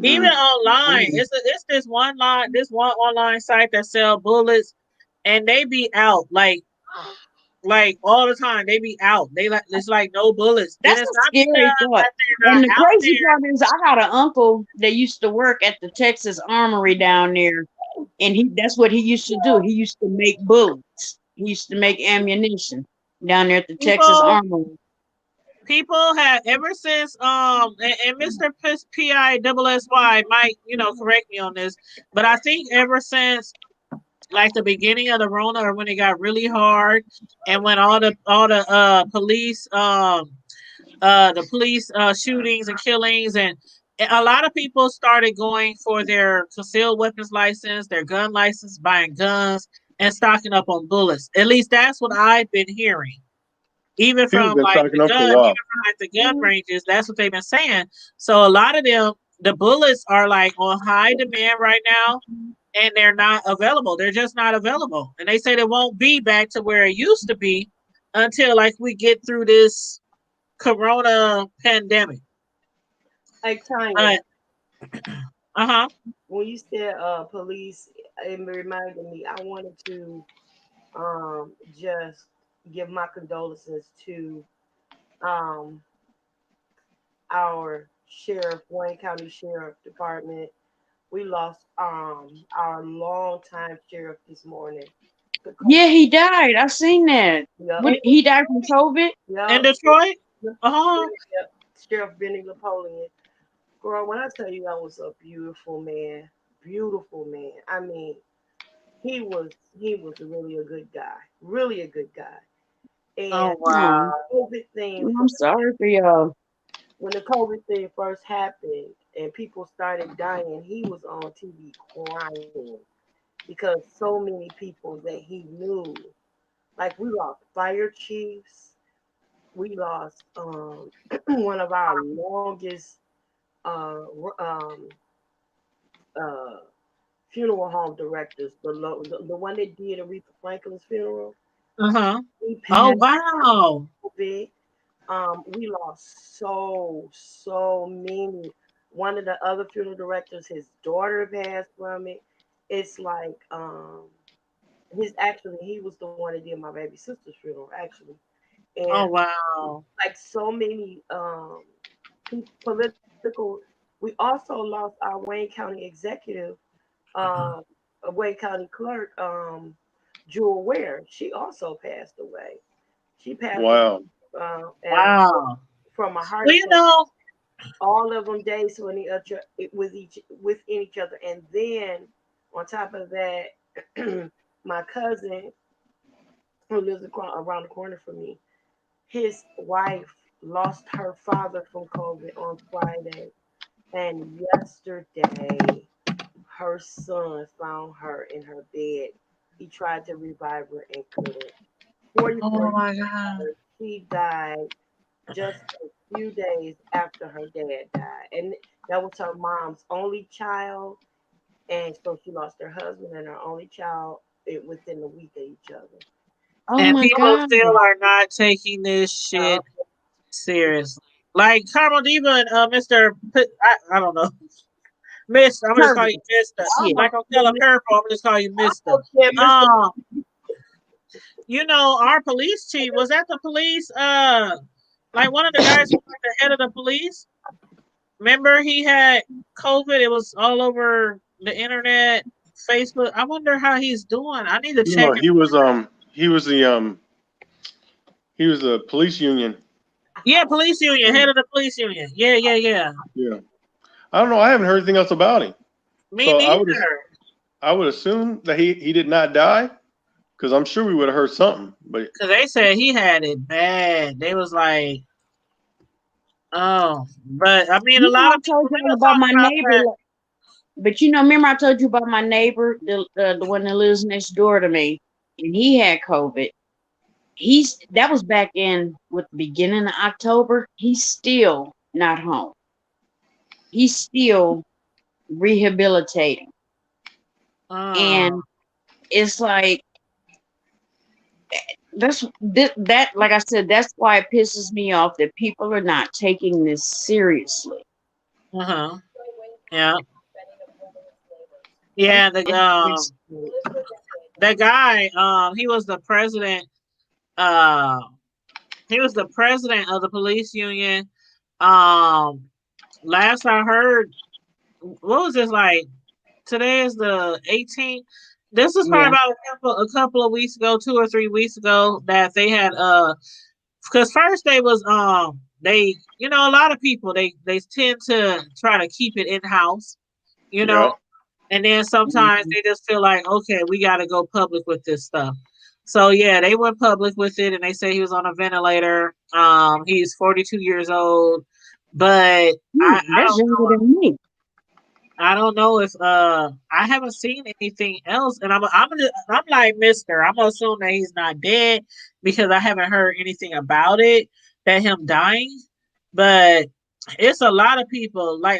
[SPEAKER 2] Even online, it's this one online site that sell bullets, and they be out like all the time. They be out. It's like no bullets.
[SPEAKER 4] That's a scary thought. And the crazy part is, I got an uncle that used to work at the Texas Armory down there, and that's what he used to do. He used to make bullets. He used to make ammunition down there at the Texas Armory.
[SPEAKER 2] People have ever since and Mr. PISSY might correct me on this, but I think ever since like the beginning of the Rona, or when it got really hard, and when all the police shootings and killings, and a lot of people started going for their concealed weapons license, their gun license, buying guns and stocking up on bullets. At least that's what I've been hearing. Even from the gun ranges, that's what they've been saying. So a lot of them, the bullets are like on high demand right now, and they're not available. They're just not available. And they say they won't be back to where it used to be until we get through this corona pandemic.
[SPEAKER 13] Hey, Tanya.
[SPEAKER 2] When
[SPEAKER 13] you said police, it reminded me, I wanted to just give my condolences to our sheriff, Wayne County Sheriff Department. We lost our longtime sheriff this morning.
[SPEAKER 4] Yeah, he died. I seen that.
[SPEAKER 13] Yeah.
[SPEAKER 4] He died from COVID?
[SPEAKER 2] In Detroit?
[SPEAKER 13] Uh-huh. Sheriff Benny Napoleon. Girl, when I tell you that was a beautiful man. I mean, he was really a good guy. Really a good guy. And
[SPEAKER 2] Oh wow.
[SPEAKER 13] COVID thing.
[SPEAKER 4] I'm sorry for y'all.
[SPEAKER 13] When the COVID thing first happened and people started dying, he was on TV crying because so many people that he knew, like we lost fire chiefs, we lost one of our longest funeral home directors, the one that did Aretha Franklin's funeral. He
[SPEAKER 2] Oh
[SPEAKER 13] passed
[SPEAKER 2] wow.
[SPEAKER 13] COVID. We lost so many. One of the other funeral directors, his daughter passed from it. It's like he was the one that did my baby sister's funeral actually. And
[SPEAKER 2] Oh wow.
[SPEAKER 13] like so many political. We also lost our Wayne County executive, Wayne County clerk, Jewel Ware. She also passed away. She passed
[SPEAKER 3] Wow.
[SPEAKER 2] Wow.
[SPEAKER 13] from a heart
[SPEAKER 2] Well,
[SPEAKER 13] attack.
[SPEAKER 2] you know,
[SPEAKER 13] All of them days within each other, and then on top of that, my cousin who lives around the corner from me, his wife lost her father from COVID on Friday, and yesterday her son found her in her bed. He tried to revive her and couldn't. 44
[SPEAKER 2] oh my God.
[SPEAKER 13] she died just a few days after her dad died, and that was her mom's only child, and so she lost her husband and her only child within a week of each other.
[SPEAKER 4] Oh
[SPEAKER 2] And
[SPEAKER 4] my
[SPEAKER 2] people
[SPEAKER 4] God.
[SPEAKER 2] still are not taking this shit seriously. Like Carmel Diva and Mr. I don't know. Mister, I'm just call you Mister.
[SPEAKER 4] Yeah.
[SPEAKER 2] Like I'm telling Purple, I'm just call you Mister. You know, our police chief was at the police. Like one of the guys who was like the head of the police. Remember, he had COVID. It was all over the internet, Facebook. I wonder how he's doing. I need to
[SPEAKER 3] You
[SPEAKER 2] check.
[SPEAKER 3] know, he was the police union.
[SPEAKER 2] Yeah, police union, head of the police union. Yeah.
[SPEAKER 3] Yeah. I don't know. I haven't heard anything else about him.
[SPEAKER 2] Me
[SPEAKER 3] So
[SPEAKER 2] neither.
[SPEAKER 3] I would assume that he did not die, because I'm sure we would have heard something. But
[SPEAKER 2] because they said he had it bad. They was like, oh, but I mean, a lot of people
[SPEAKER 4] about my neighbor. But remember I told you about my neighbor, the one that lives next door to me, and he had COVID. That was back in with the beginning of October. He's still not home. He's still rehabilitating. And it's like that like I said, that's why it pisses me off that people are not taking this seriously.
[SPEAKER 2] Yeah. Yeah, that guy, he was the president. He was the president of the police union. Last I heard, what was this like? Today is the 18th. This was probably about a couple of weeks ago, 2 or 3 weeks ago, that they had because first they was they a lot of people they tend to try to keep it in house, and then sometimes they just feel like, okay, we got to go public with this stuff. So yeah, they went public with it, and they say he was on a ventilator. He's 42 years old, but
[SPEAKER 4] that's younger than me.
[SPEAKER 2] I don't know if I haven't seen anything else, and I'm like Mister. I'm gonna assume that he's not dead because I haven't heard anything about it, that him dying. But it's a lot of people like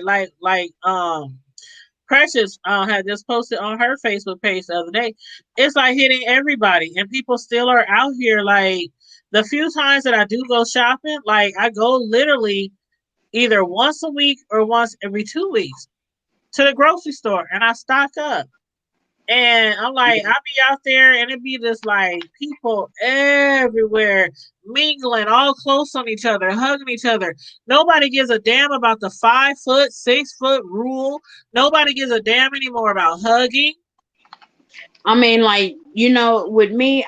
[SPEAKER 2] Precious had just posted on her Facebook page the other day. It's like hitting everybody, and people still are out here. Like the few times that I do go shopping, like I go literally either once a week or once every 2 weeks to the grocery store, and I stock up. And I'm like, I'll be out there, and it be just like people everywhere mingling, all close on each other, hugging each other. Nobody gives a damn about the 5 foot, 6 foot rule. Nobody gives a damn anymore about hugging.
[SPEAKER 4] I mean, like, you know, with me,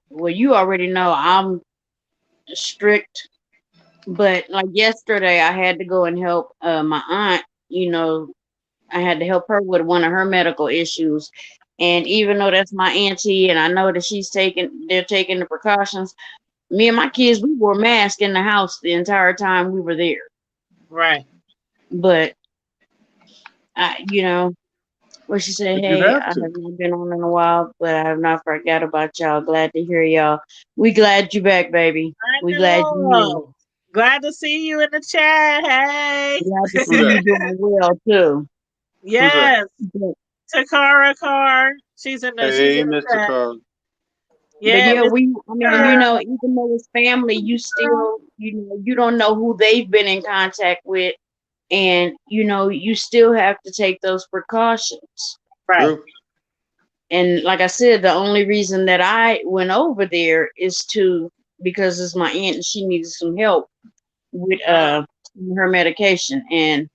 [SPEAKER 4] well, you already know I'm strict, but like yesterday, I had to go and help my aunt. You know, I had to help her with one of her medical issues. And even though that's my auntie, and I know that they're taking the precautions. Me and my kids, we wore masks in the house the entire time we were there.
[SPEAKER 2] Right.
[SPEAKER 4] But you know, what she said,
[SPEAKER 3] But you
[SPEAKER 4] hey, I
[SPEAKER 3] have
[SPEAKER 4] have
[SPEAKER 3] to.
[SPEAKER 4] not been on in a while, but I have not forgot about y'all. Glad to hear y'all. We glad you back, baby.
[SPEAKER 2] I
[SPEAKER 4] We glad you here.
[SPEAKER 2] know. Glad to see you in the chat. Hey.
[SPEAKER 4] Glad to
[SPEAKER 3] Who
[SPEAKER 4] see you
[SPEAKER 3] that?
[SPEAKER 4] doing well too.
[SPEAKER 3] Who's that?
[SPEAKER 2] Yes.
[SPEAKER 4] But,
[SPEAKER 2] Takara Carr. She's in
[SPEAKER 3] Hey,
[SPEAKER 2] the
[SPEAKER 3] Mr.
[SPEAKER 2] chat.
[SPEAKER 3] Carl.
[SPEAKER 4] but
[SPEAKER 2] Yeah,
[SPEAKER 4] yeah,
[SPEAKER 2] Miss
[SPEAKER 4] I mean, you know, even though it's family, you still, you know, you don't know who they've been in contact with. And, you know, you still have to take those precautions.
[SPEAKER 2] Right.
[SPEAKER 3] True.
[SPEAKER 4] And like I said, the only reason that I went over there is because it's my aunt and she needed some help with her medication. And,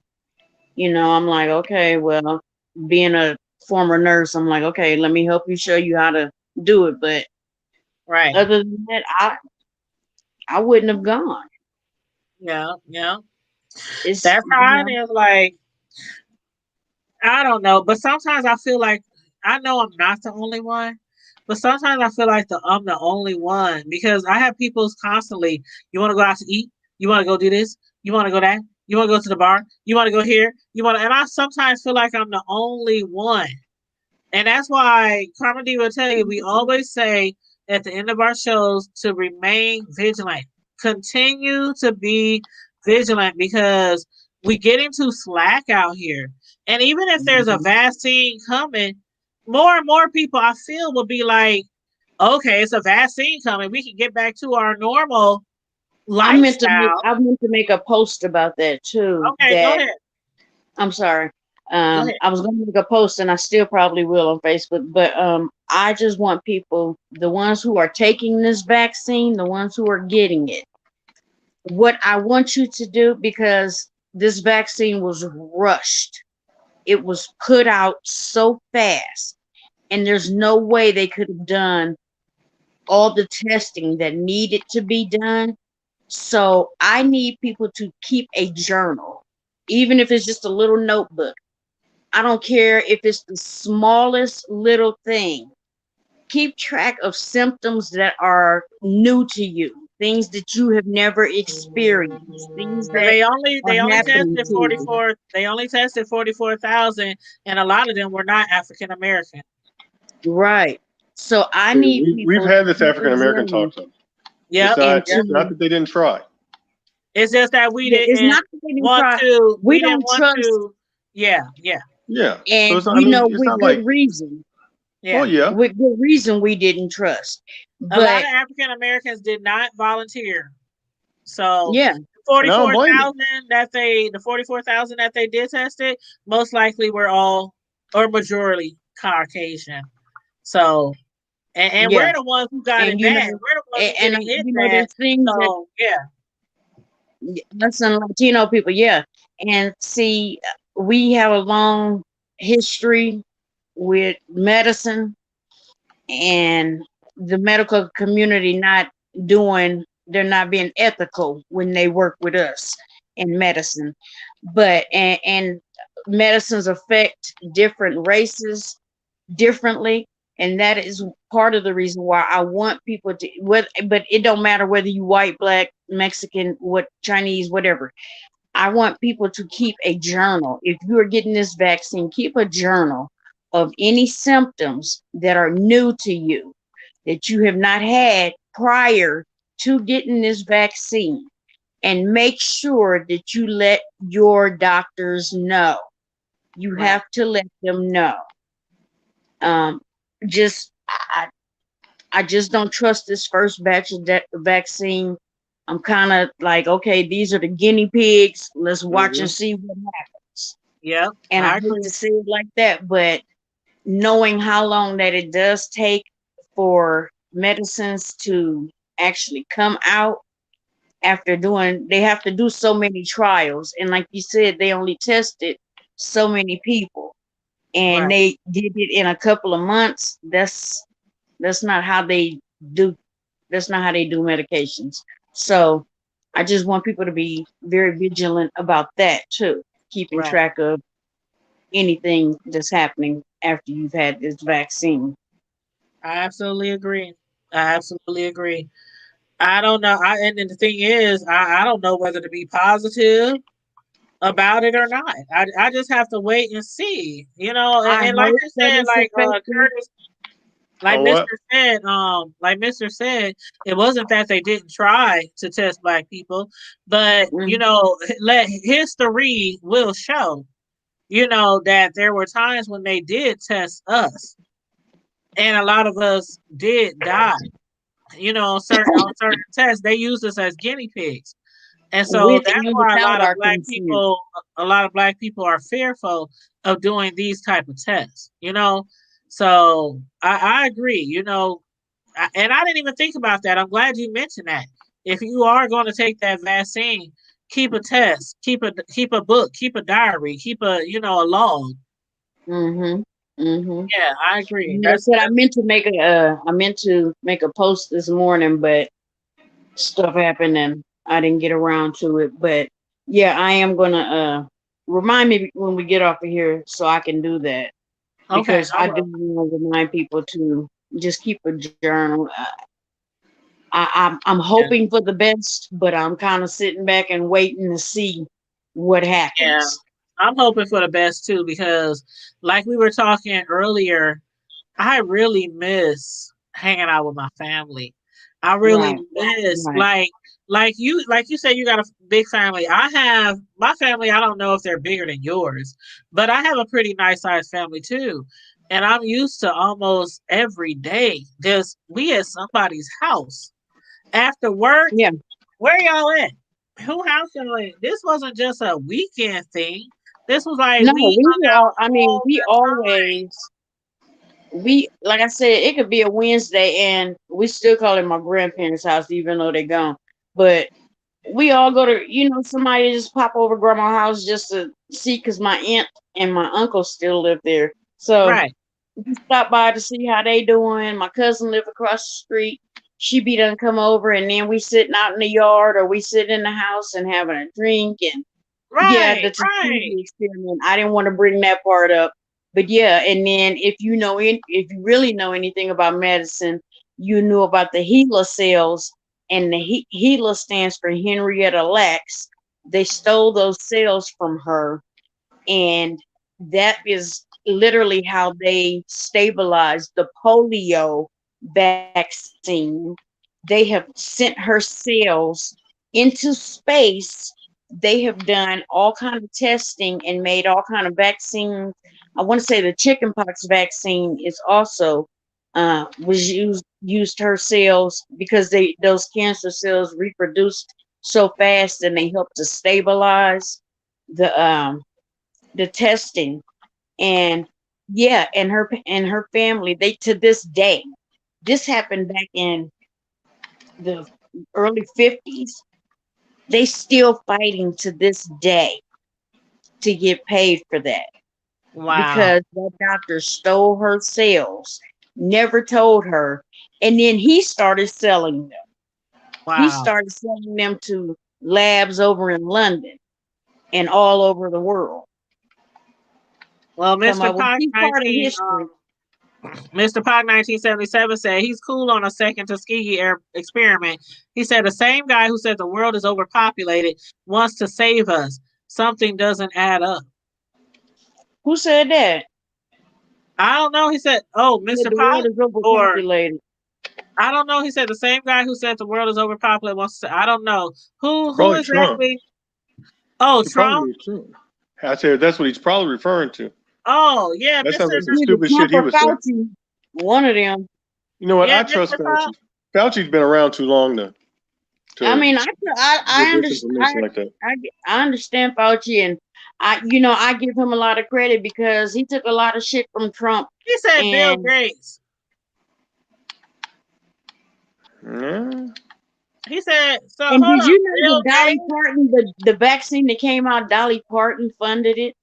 [SPEAKER 4] you know, I'm like, okay, well, being a former nurse, I'm like, okay, let me help you, show you how to do it. But
[SPEAKER 2] Right.
[SPEAKER 4] other than that, I wouldn't have gone.
[SPEAKER 2] Yeah, yeah.
[SPEAKER 4] It's,
[SPEAKER 2] That's
[SPEAKER 4] you
[SPEAKER 2] how
[SPEAKER 4] know,
[SPEAKER 2] it is. Like, I don't know, but sometimes I feel like I know I'm not the only one, but sometimes I feel like I'm the only one because I have people constantly. You want to go out to eat? You want to go do this? You want to go that? You want to go to the bar? You want to go here? You want to? And I sometimes feel like I'm the only one, and that's why Carmen D will tell you we always say at the end of our shows to remain vigilant, continue to be vigilant because we get into slack out here. And even if there's a vaccine coming, more and more people I feel will be like, okay, it's a vaccine coming. We can get back to our normal lifestyle.
[SPEAKER 4] I meant to make a post about that too.
[SPEAKER 2] Okay, go ahead.
[SPEAKER 4] I'm sorry.
[SPEAKER 2] Go ahead.
[SPEAKER 4] I was going to make a post, and I still probably will on Facebook. But I just want people, the ones who are taking this vaccine, the ones who are getting it, what I want you to do, because this vaccine was rushed, it was put out so fast, and there's no way they could have done all the testing that needed to be done. So I need people to keep a journal, even if it's just a little notebook. I don't care if it's the smallest little thing. Keep track of symptoms that are new to you, things that you have never experienced, things that
[SPEAKER 2] They only
[SPEAKER 4] are happening
[SPEAKER 2] tested
[SPEAKER 4] to you.
[SPEAKER 2] 44. They only tested 44,000, and a lot of them were not African American.
[SPEAKER 4] Right. So I
[SPEAKER 3] See,
[SPEAKER 4] need
[SPEAKER 3] we've
[SPEAKER 4] people
[SPEAKER 3] had
[SPEAKER 4] to
[SPEAKER 3] this
[SPEAKER 4] keep a
[SPEAKER 3] African American
[SPEAKER 4] journal.
[SPEAKER 3] talk though.
[SPEAKER 2] Yeah,
[SPEAKER 3] It's not that they didn't try.
[SPEAKER 2] it's just that we
[SPEAKER 4] It's
[SPEAKER 2] didn't
[SPEAKER 4] not that they didn't
[SPEAKER 2] want
[SPEAKER 4] try.
[SPEAKER 2] to.
[SPEAKER 4] We
[SPEAKER 2] didn't
[SPEAKER 4] don't
[SPEAKER 2] want
[SPEAKER 4] trust,
[SPEAKER 2] to. Yeah, yeah,
[SPEAKER 3] Yeah. So
[SPEAKER 4] and
[SPEAKER 3] it's not, I
[SPEAKER 4] you
[SPEAKER 3] mean,
[SPEAKER 4] know,
[SPEAKER 3] it's
[SPEAKER 4] with
[SPEAKER 3] not
[SPEAKER 4] good
[SPEAKER 3] like,
[SPEAKER 4] reason.
[SPEAKER 2] yeah.
[SPEAKER 3] oh yeah,
[SPEAKER 4] With good reason we didn't trust.
[SPEAKER 2] A lot
[SPEAKER 4] But
[SPEAKER 2] of African Americans did not volunteer. So
[SPEAKER 4] yeah,
[SPEAKER 3] and I don't blame them.
[SPEAKER 2] 44,000 that they did test it, most likely were all or majority Caucasian. So and
[SPEAKER 4] yeah.
[SPEAKER 2] we're the ones who got
[SPEAKER 4] And
[SPEAKER 2] it
[SPEAKER 4] you
[SPEAKER 2] bad.
[SPEAKER 4] know,
[SPEAKER 2] We're the ones who
[SPEAKER 4] and
[SPEAKER 2] getting hit
[SPEAKER 4] you know,
[SPEAKER 2] bad.
[SPEAKER 4] there's things that
[SPEAKER 2] So yeah.
[SPEAKER 4] us and Latino people, yeah. And see, we have a long history with medicine and the medical community they're not being ethical when they work with us in medicine. But and medicines affect different races differently. And that is part of the reason why I want people to, but it don't matter whether you white, black, Mexican, Chinese, whatever. I want people to keep a journal. If you are getting this vaccine, keep a journal of any symptoms that are new to you, that you have not had prior to getting this vaccine. And make sure that you let your doctors know. You have to let them know. Just I just don't trust this first batch of vaccine. I'm kind of like, okay, these are the guinea pigs. Let's watch and see what happens.
[SPEAKER 2] Yeah.
[SPEAKER 4] And I hate to say it like that, but knowing how long that it does take for medicines to actually come out after they have to do so many trials. And like you said, they only tested so many people. and
[SPEAKER 2] Right.
[SPEAKER 4] they did it in a couple of months. That's not how they do. That's not how they do medications. So I just want people to be very vigilant about that too, keeping
[SPEAKER 2] Right.
[SPEAKER 4] track of anything that's happening after you've had this vaccine.
[SPEAKER 2] I absolutely agree. I absolutely agree. I don't know. And then the thing is, I don't know whether to be positive about it or not. I just have to wait and see.
[SPEAKER 4] I
[SPEAKER 2] And like
[SPEAKER 4] hope
[SPEAKER 2] you
[SPEAKER 4] that
[SPEAKER 2] said,
[SPEAKER 4] it's
[SPEAKER 2] like
[SPEAKER 4] effective.
[SPEAKER 2] Curtis, like
[SPEAKER 3] On
[SPEAKER 2] Mr.
[SPEAKER 3] what?
[SPEAKER 2] said, it wasn't that they didn't try to test black people, but
[SPEAKER 4] Mhm.
[SPEAKER 2] let history will show, that there were times when they did test us, and a lot of us did die. On certain tests, they used us as guinea pigs. And so
[SPEAKER 4] With
[SPEAKER 2] that's
[SPEAKER 4] and
[SPEAKER 2] why
[SPEAKER 4] without our consent.
[SPEAKER 2] a lot of black people are fearful of doing these type of tests. So I agree, and I didn't even think about that. I'm glad you mentioned that. If you are going to take that vaccine, keep a test, keep a book, keep a diary, keep a log.
[SPEAKER 4] Mm-hmm. Mm-hmm.
[SPEAKER 2] Yeah, I agree.
[SPEAKER 4] Yeah,
[SPEAKER 2] That's
[SPEAKER 4] but I meant to make a post this morning, but stuff happened and I didn't get around to it. But yeah, I am gonna remind me when we get off of here so I can do that,
[SPEAKER 2] okay.
[SPEAKER 4] because
[SPEAKER 2] I
[SPEAKER 4] I do
[SPEAKER 2] will.
[SPEAKER 4] want to remind people to just keep a journal. I'm
[SPEAKER 2] Yeah.
[SPEAKER 4] hoping for the best, but I'm kind of sitting back and waiting to see what
[SPEAKER 2] Yeah.
[SPEAKER 4] happens.
[SPEAKER 2] I'm hoping for the best too, because like we were talking earlier, I really miss hanging out with my family. I really
[SPEAKER 4] Right.
[SPEAKER 2] miss
[SPEAKER 4] Right.
[SPEAKER 2] like you said, you got a big family. I have my family. I don't know if they're bigger than yours, but I have a pretty nice sized family too. And I'm used to almost every day just we at somebody's house after work.
[SPEAKER 4] Yeah.
[SPEAKER 2] Where y'all at? Who house y'all at? This wasn't just a weekend thing. This was like
[SPEAKER 4] No,
[SPEAKER 2] we
[SPEAKER 4] we
[SPEAKER 2] hung out
[SPEAKER 4] all. I mean,
[SPEAKER 2] all
[SPEAKER 4] we always. We, like I said, it could be a Wednesday and we still call it my grandparents' house, even though they're gone. But we all go to, somebody just pop over grandma's house just to see, because my aunt and my uncle still live there. So
[SPEAKER 2] right.
[SPEAKER 4] we stop by to see how they doing. My cousin live across the street. She be done come over, and then we sitting out in the yard, or we sit in the house and having a drink. And yeah,
[SPEAKER 2] Right,
[SPEAKER 4] the
[SPEAKER 2] right.
[SPEAKER 4] Tuskegee experiment. I didn't want to bring that part up, but yeah. And then if if you really know anything about medicine, you knew about the HeLa cells, and the HeLa stands for Henrietta Lacks. They stole those cells from her, and that is literally how they stabilized the polio vaccine. They have sent her cells into space. They have done all kind of testing and made all kind of vaccines. I want to say the chickenpox vaccine is also was used her cells, because those cancer cells reproduced so fast, and they help to stabilize the testing. And yeah, and her family, they, to this day, this happened back in the early 50s, they still fighting to this day to get paid for that,
[SPEAKER 2] Wow.
[SPEAKER 4] because that doctor stole her cells, never told her, and then he started selling them. He
[SPEAKER 2] Wow.
[SPEAKER 4] started selling them to labs over in London and all over the world.
[SPEAKER 2] Well,
[SPEAKER 4] Talking about, well, she's part of history.
[SPEAKER 2] Mr. Pog 1977 said he's cool on a second Tuskegee experiment. He said the same guy who said the world is overpopulated wants to save us. Something doesn't add up.
[SPEAKER 4] Who said that?
[SPEAKER 2] I don't know. He said, "Oh,
[SPEAKER 4] Yeah,
[SPEAKER 2] Mr.
[SPEAKER 4] the world
[SPEAKER 2] Pog,"
[SPEAKER 4] is
[SPEAKER 2] or
[SPEAKER 4] overpopulated.
[SPEAKER 2] I don't know. He said the same guy who said the world is overpopulated wants to. I don't know who
[SPEAKER 3] Probably Trump.
[SPEAKER 2] exactly. Oh,
[SPEAKER 3] It
[SPEAKER 2] Trump.
[SPEAKER 3] probably be Trump. I said that's what he's probably referring to.
[SPEAKER 2] Oh yeah,
[SPEAKER 3] That sounds
[SPEAKER 2] Mr.
[SPEAKER 3] like some
[SPEAKER 4] Either
[SPEAKER 3] stupid shit
[SPEAKER 4] Trump
[SPEAKER 3] he
[SPEAKER 4] or
[SPEAKER 3] was saying.
[SPEAKER 4] Fauci, one of them.
[SPEAKER 3] You know what?
[SPEAKER 2] Yeah,
[SPEAKER 3] I trust
[SPEAKER 2] Mr. Pog.
[SPEAKER 3] Fauci. Fauci's been around too long to
[SPEAKER 4] I mean,
[SPEAKER 3] give
[SPEAKER 4] I
[SPEAKER 3] misinformation
[SPEAKER 4] understand.
[SPEAKER 3] like that.
[SPEAKER 4] I understand Fauci, and I give him a lot of credit because he took a lot of shit from Trump.
[SPEAKER 2] He said Bill
[SPEAKER 4] And
[SPEAKER 2] Gates.
[SPEAKER 3] Yeah.
[SPEAKER 2] He said so.
[SPEAKER 4] and
[SPEAKER 2] Hold
[SPEAKER 4] did
[SPEAKER 2] on,
[SPEAKER 4] you know
[SPEAKER 2] Bill
[SPEAKER 4] that Dolly
[SPEAKER 2] Gates.
[SPEAKER 4] Parton, the vaccine that came out, Dolly Parton funded it?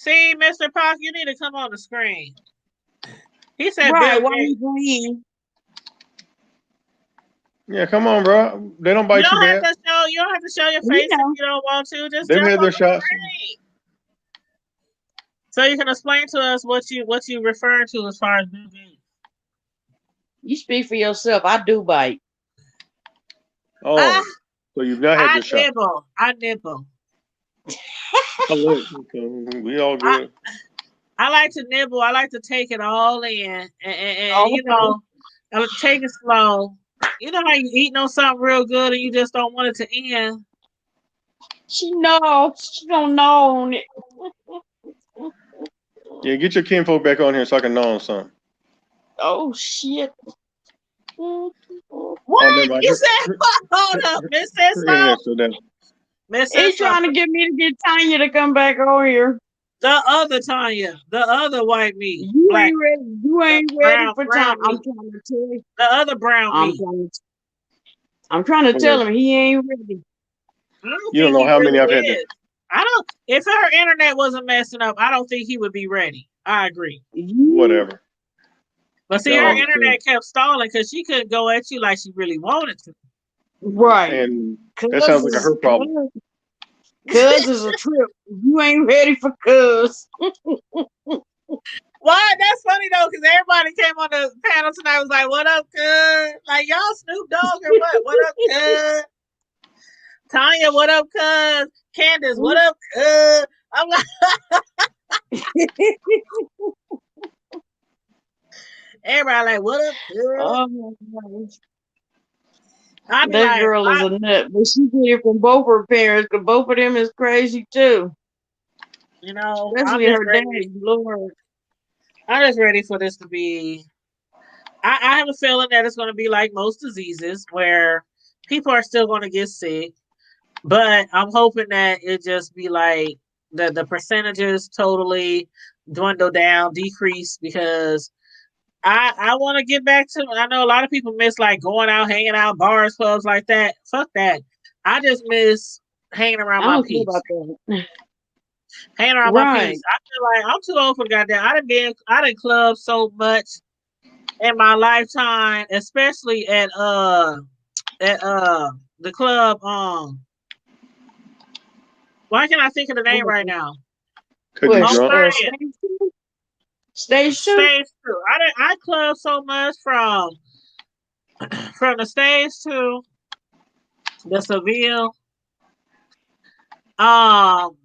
[SPEAKER 2] See, Mr. Pac, you need to come on the screen. He said
[SPEAKER 4] Right,
[SPEAKER 2] Bill
[SPEAKER 4] why
[SPEAKER 2] Gates.
[SPEAKER 4] you playing?
[SPEAKER 3] Yeah, come on, bro. They don't
[SPEAKER 2] You
[SPEAKER 3] bite you
[SPEAKER 2] don't have
[SPEAKER 3] bad.
[SPEAKER 2] to show. You don't have to show your
[SPEAKER 4] You
[SPEAKER 2] face if
[SPEAKER 4] know.
[SPEAKER 2] you don't want to. Just
[SPEAKER 3] They've
[SPEAKER 2] jump
[SPEAKER 3] had
[SPEAKER 2] on
[SPEAKER 3] their
[SPEAKER 2] the
[SPEAKER 3] shots.
[SPEAKER 2] screen. So you can explain to us what you refer to as far as Bill Gates.
[SPEAKER 4] You speak for yourself. I do bite.
[SPEAKER 3] Oh, so you've not had
[SPEAKER 2] I
[SPEAKER 3] your shot.
[SPEAKER 2] nibble. I nibble.
[SPEAKER 3] I look. Okay, we all good.
[SPEAKER 2] I like to nibble. I like to take it all in, and
[SPEAKER 4] Oh,
[SPEAKER 2] you know, I would take it slow. You know how you eating on something real good and you just don't want it to end.
[SPEAKER 4] she knows. She don't know it.
[SPEAKER 3] Yeah, get your kinfolk back on here so I can know on something.
[SPEAKER 4] Oh shit.
[SPEAKER 2] What?
[SPEAKER 3] never mind.
[SPEAKER 2] You said, hold up, Miss
[SPEAKER 3] Her
[SPEAKER 2] Cisco.
[SPEAKER 3] internet's still down.
[SPEAKER 2] Miss
[SPEAKER 4] He's
[SPEAKER 2] Cisco.
[SPEAKER 4] trying to get me to get Tanya to come back over here.
[SPEAKER 2] The other Tanya, the other white meat,
[SPEAKER 4] You
[SPEAKER 2] black,
[SPEAKER 4] ain't ready. You ain't ready for
[SPEAKER 2] brown
[SPEAKER 4] Tanya. I'm
[SPEAKER 2] meat.
[SPEAKER 4] trying to tell you.
[SPEAKER 2] The other brown meat.
[SPEAKER 4] I'm trying to tell him he ain't ready.
[SPEAKER 2] I don't
[SPEAKER 3] You don't
[SPEAKER 2] think
[SPEAKER 3] know
[SPEAKER 2] he
[SPEAKER 3] how many
[SPEAKER 2] really
[SPEAKER 3] I've had to.
[SPEAKER 2] is. I don't. If her internet wasn't messing up, I don't think he would be ready. I agree.
[SPEAKER 3] Whatever.
[SPEAKER 2] But see,
[SPEAKER 3] Y'all
[SPEAKER 2] her
[SPEAKER 3] understand.
[SPEAKER 2] internet kept stalling because she couldn't go at you like she really wanted to.
[SPEAKER 4] Right.
[SPEAKER 3] And that sounds like a her problem.
[SPEAKER 4] Cuz is a trip. You ain't ready for cuz.
[SPEAKER 2] Why? That's funny though, because everybody came on the panel tonight was like, "What up, cuz? Like y'all Snoop Dogg or what? What up, cuz? Tanya, what up, cuz? Candace, what up, cuz?" I'm like, everybody like, "What up, cuz?"
[SPEAKER 4] Oh my gosh.
[SPEAKER 2] I be
[SPEAKER 4] That
[SPEAKER 2] like,
[SPEAKER 4] girl is a nut, but she get it from both her parents, because both of them is crazy too.
[SPEAKER 2] you know,
[SPEAKER 4] Especially her daddy, Lord.
[SPEAKER 2] I'm just ready for this to be. I have a feeling that it's going to be like most diseases where people are still going to get sick, but I'm hoping that it just be like the percentages totally dwindle down, decrease, because I want to get back to. I know a lot of people miss like going out, hanging out, bars, clubs like that. Fuck that. I just miss hanging around
[SPEAKER 4] I
[SPEAKER 2] my
[SPEAKER 4] don't care
[SPEAKER 2] peeps.
[SPEAKER 4] about that.
[SPEAKER 2] Hanging around my
[SPEAKER 4] Right.
[SPEAKER 2] peeps. I feel like I'm too old for the goddamn. I done club so much in my lifetime, especially at the club. Why can't I think of the name right now?
[SPEAKER 3] Cause you
[SPEAKER 2] On
[SPEAKER 3] drunk.
[SPEAKER 2] 30th.
[SPEAKER 4] Stage two.
[SPEAKER 2] Stage two. I club so much from the stage two, the Seville.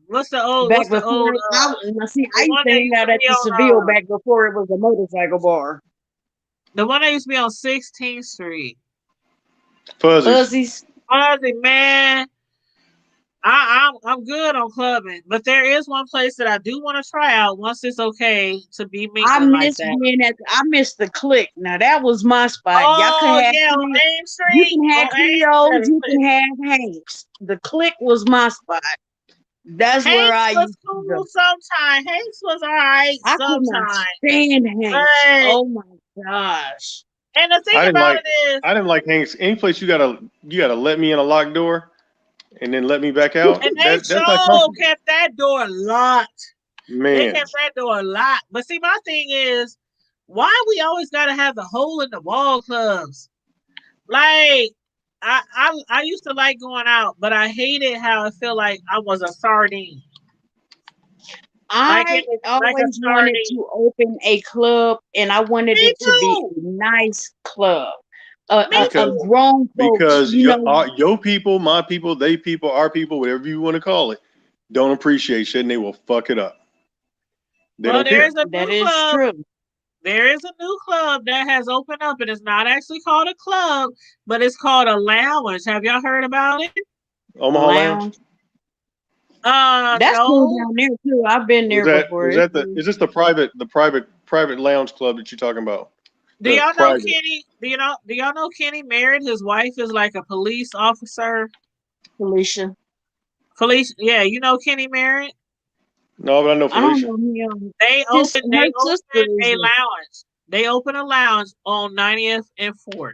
[SPEAKER 2] What's the old?
[SPEAKER 4] Back
[SPEAKER 2] What's the
[SPEAKER 4] before
[SPEAKER 2] old?
[SPEAKER 4] I used
[SPEAKER 2] the one
[SPEAKER 4] to
[SPEAKER 2] that
[SPEAKER 4] hang
[SPEAKER 2] used
[SPEAKER 4] out
[SPEAKER 2] to
[SPEAKER 4] at
[SPEAKER 2] be
[SPEAKER 4] the
[SPEAKER 2] on
[SPEAKER 4] Seville back before it was a motorcycle bar.
[SPEAKER 2] the one that used to be on 16th Street.
[SPEAKER 4] Fuzzies.
[SPEAKER 2] Fuzzy, man. I'm good on clubbing, but there is one place that I do want to try out once it's okay to be
[SPEAKER 4] I
[SPEAKER 2] mingling like
[SPEAKER 4] miss
[SPEAKER 2] that.
[SPEAKER 4] I miss the Click. Now that was my spot. Y'all
[SPEAKER 2] Oh
[SPEAKER 4] could have
[SPEAKER 2] yeah, on
[SPEAKER 4] Cleo.
[SPEAKER 2] Ames Street.
[SPEAKER 4] You can have
[SPEAKER 2] On Ames
[SPEAKER 4] Cleo's,
[SPEAKER 2] Street.
[SPEAKER 4] you can have Hanks. The Click was my spot. That's where I
[SPEAKER 2] Hanks was
[SPEAKER 4] used to
[SPEAKER 2] cool
[SPEAKER 4] go.
[SPEAKER 2] sometimes. Hanks was alright
[SPEAKER 4] I could not
[SPEAKER 2] sometimes.
[SPEAKER 4] stand Hanks.
[SPEAKER 2] But,
[SPEAKER 4] Oh my gosh.
[SPEAKER 2] and the thing about it is,
[SPEAKER 3] I didn't like Hanks. Any place you gotta let me in a locked door, and then let me back out.
[SPEAKER 2] and they
[SPEAKER 3] That's not
[SPEAKER 2] sure
[SPEAKER 3] comfortable.
[SPEAKER 2] kept that door locked. They
[SPEAKER 3] Man,
[SPEAKER 2] kept that door locked. But see, my thing is, why we always gotta have the hole in the wall clubs? Like, I used to like going out, but I hated how it felt like I was a sardine.
[SPEAKER 4] I always wanted to open a club, and I wanted it to be a nice club. A grown folks,
[SPEAKER 3] because
[SPEAKER 4] you know.
[SPEAKER 3] your people, my people, they people, our people, whatever you want to call it, don't appreciate shit, and they will fuck it up. They don't care.
[SPEAKER 4] That is true.
[SPEAKER 2] There is a new club that has opened up, and it's not actually called a club, but it's called a lounge. Have y'all heard about it?
[SPEAKER 3] Omaha Lounge.
[SPEAKER 4] That's
[SPEAKER 2] no.
[SPEAKER 4] cool down there too. I've been there before.
[SPEAKER 3] Is this the private lounge club that you're talking about?
[SPEAKER 2] Do y'all know Kenny? Do y'all know Kenny married? His wife is like a police officer.
[SPEAKER 4] Felicia.
[SPEAKER 2] Yeah, you know Kenny married?
[SPEAKER 3] No, but I know Felicia.
[SPEAKER 4] I don't know him.
[SPEAKER 2] They opened a lounge. They opened a lounge on 90th and 4th.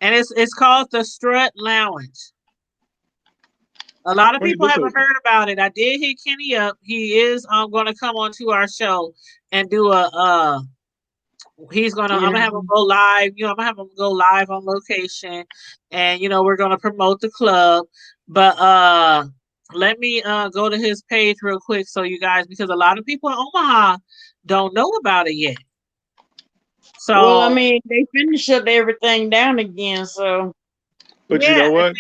[SPEAKER 2] And it's called the Strut Lounge. A lot of
[SPEAKER 3] When's
[SPEAKER 2] people
[SPEAKER 3] your book
[SPEAKER 2] haven't
[SPEAKER 3] open?
[SPEAKER 2] heard about it. I did hit Kenny up. He is going to come onto our show and do a I'm gonna have him go live. I'm gonna have him go live on location, and we're gonna promote the club. But let me go to his page real quick so you guys, because a lot of people in Omaha don't know about it yet. So
[SPEAKER 4] Well, I mean, they finished shut everything down again, so.
[SPEAKER 3] But
[SPEAKER 2] yeah,
[SPEAKER 3] you know what?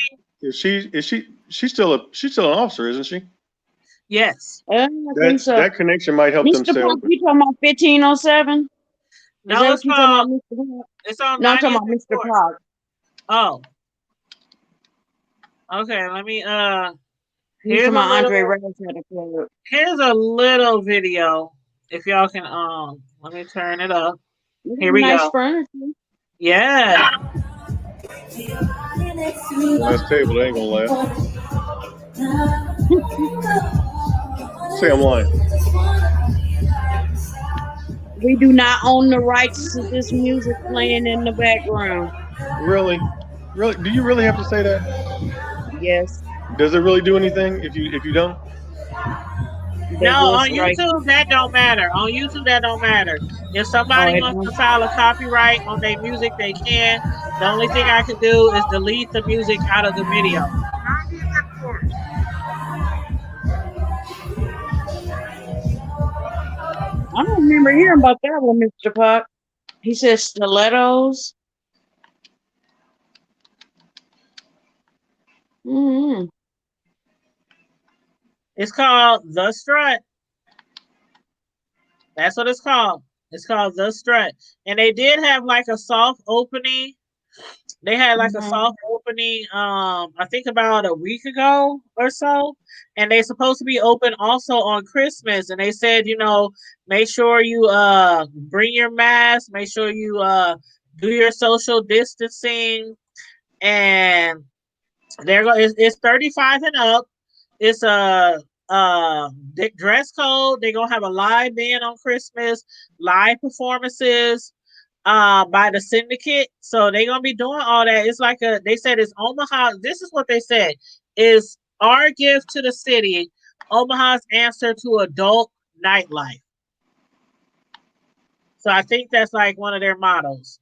[SPEAKER 3] She's still an officer, isn't she?
[SPEAKER 2] Yes.
[SPEAKER 4] I think so.
[SPEAKER 3] That connection might help them
[SPEAKER 4] Mr.
[SPEAKER 3] stay
[SPEAKER 4] Pop,
[SPEAKER 3] open.
[SPEAKER 4] you talking about 1507? Is
[SPEAKER 2] No,
[SPEAKER 4] that
[SPEAKER 2] it's
[SPEAKER 4] what you talking
[SPEAKER 2] called.
[SPEAKER 4] about, Mr. Pop?
[SPEAKER 2] It's on.
[SPEAKER 4] No, I'm talking
[SPEAKER 2] 90th
[SPEAKER 4] about
[SPEAKER 2] and
[SPEAKER 4] Mr.
[SPEAKER 2] 4th.
[SPEAKER 4] Pop.
[SPEAKER 2] Oh. Okay, let me
[SPEAKER 4] He's talking about Andre Rose had a club.
[SPEAKER 2] here's a little video. If y'all can let me turn it up. Here we
[SPEAKER 4] Nice
[SPEAKER 2] go.
[SPEAKER 4] furniture.
[SPEAKER 2] Yeah.
[SPEAKER 3] Last table, they ain't gonna last. Say I'm lying.
[SPEAKER 4] We do not own the rights to this music playing in the background.
[SPEAKER 3] Really? Do you really have to say that?
[SPEAKER 4] Yes.
[SPEAKER 3] Does it really do anything if you don't?
[SPEAKER 2] No, on YouTube that don't matter. On YouTube that don't matter. If somebody wants to file a copyright on their music, they can. The only thing I can do is delete the music out of the video.
[SPEAKER 4] I don't remember hearing about that one, Mr. Pop. He says stilettos. Mm-hmm.
[SPEAKER 2] It's called The Strut. That's what it's called. It's called The Strut. And they did have like a soft opening. They had like a soft opening, I think about a week ago or so. And they're supposed to be open also on Christmas. And they said, make sure you bring your mask, make sure you do your social distancing. And it's 35 and up. It's a dress code. They're gonna have a live band on Christmas, live performances by the Syndicate. So they're gonna be doing all that. It's like they said it's Omaha. This is what they said is our gift to the city, Omaha's answer to adult nightlife. So I think that's like one of their mottos.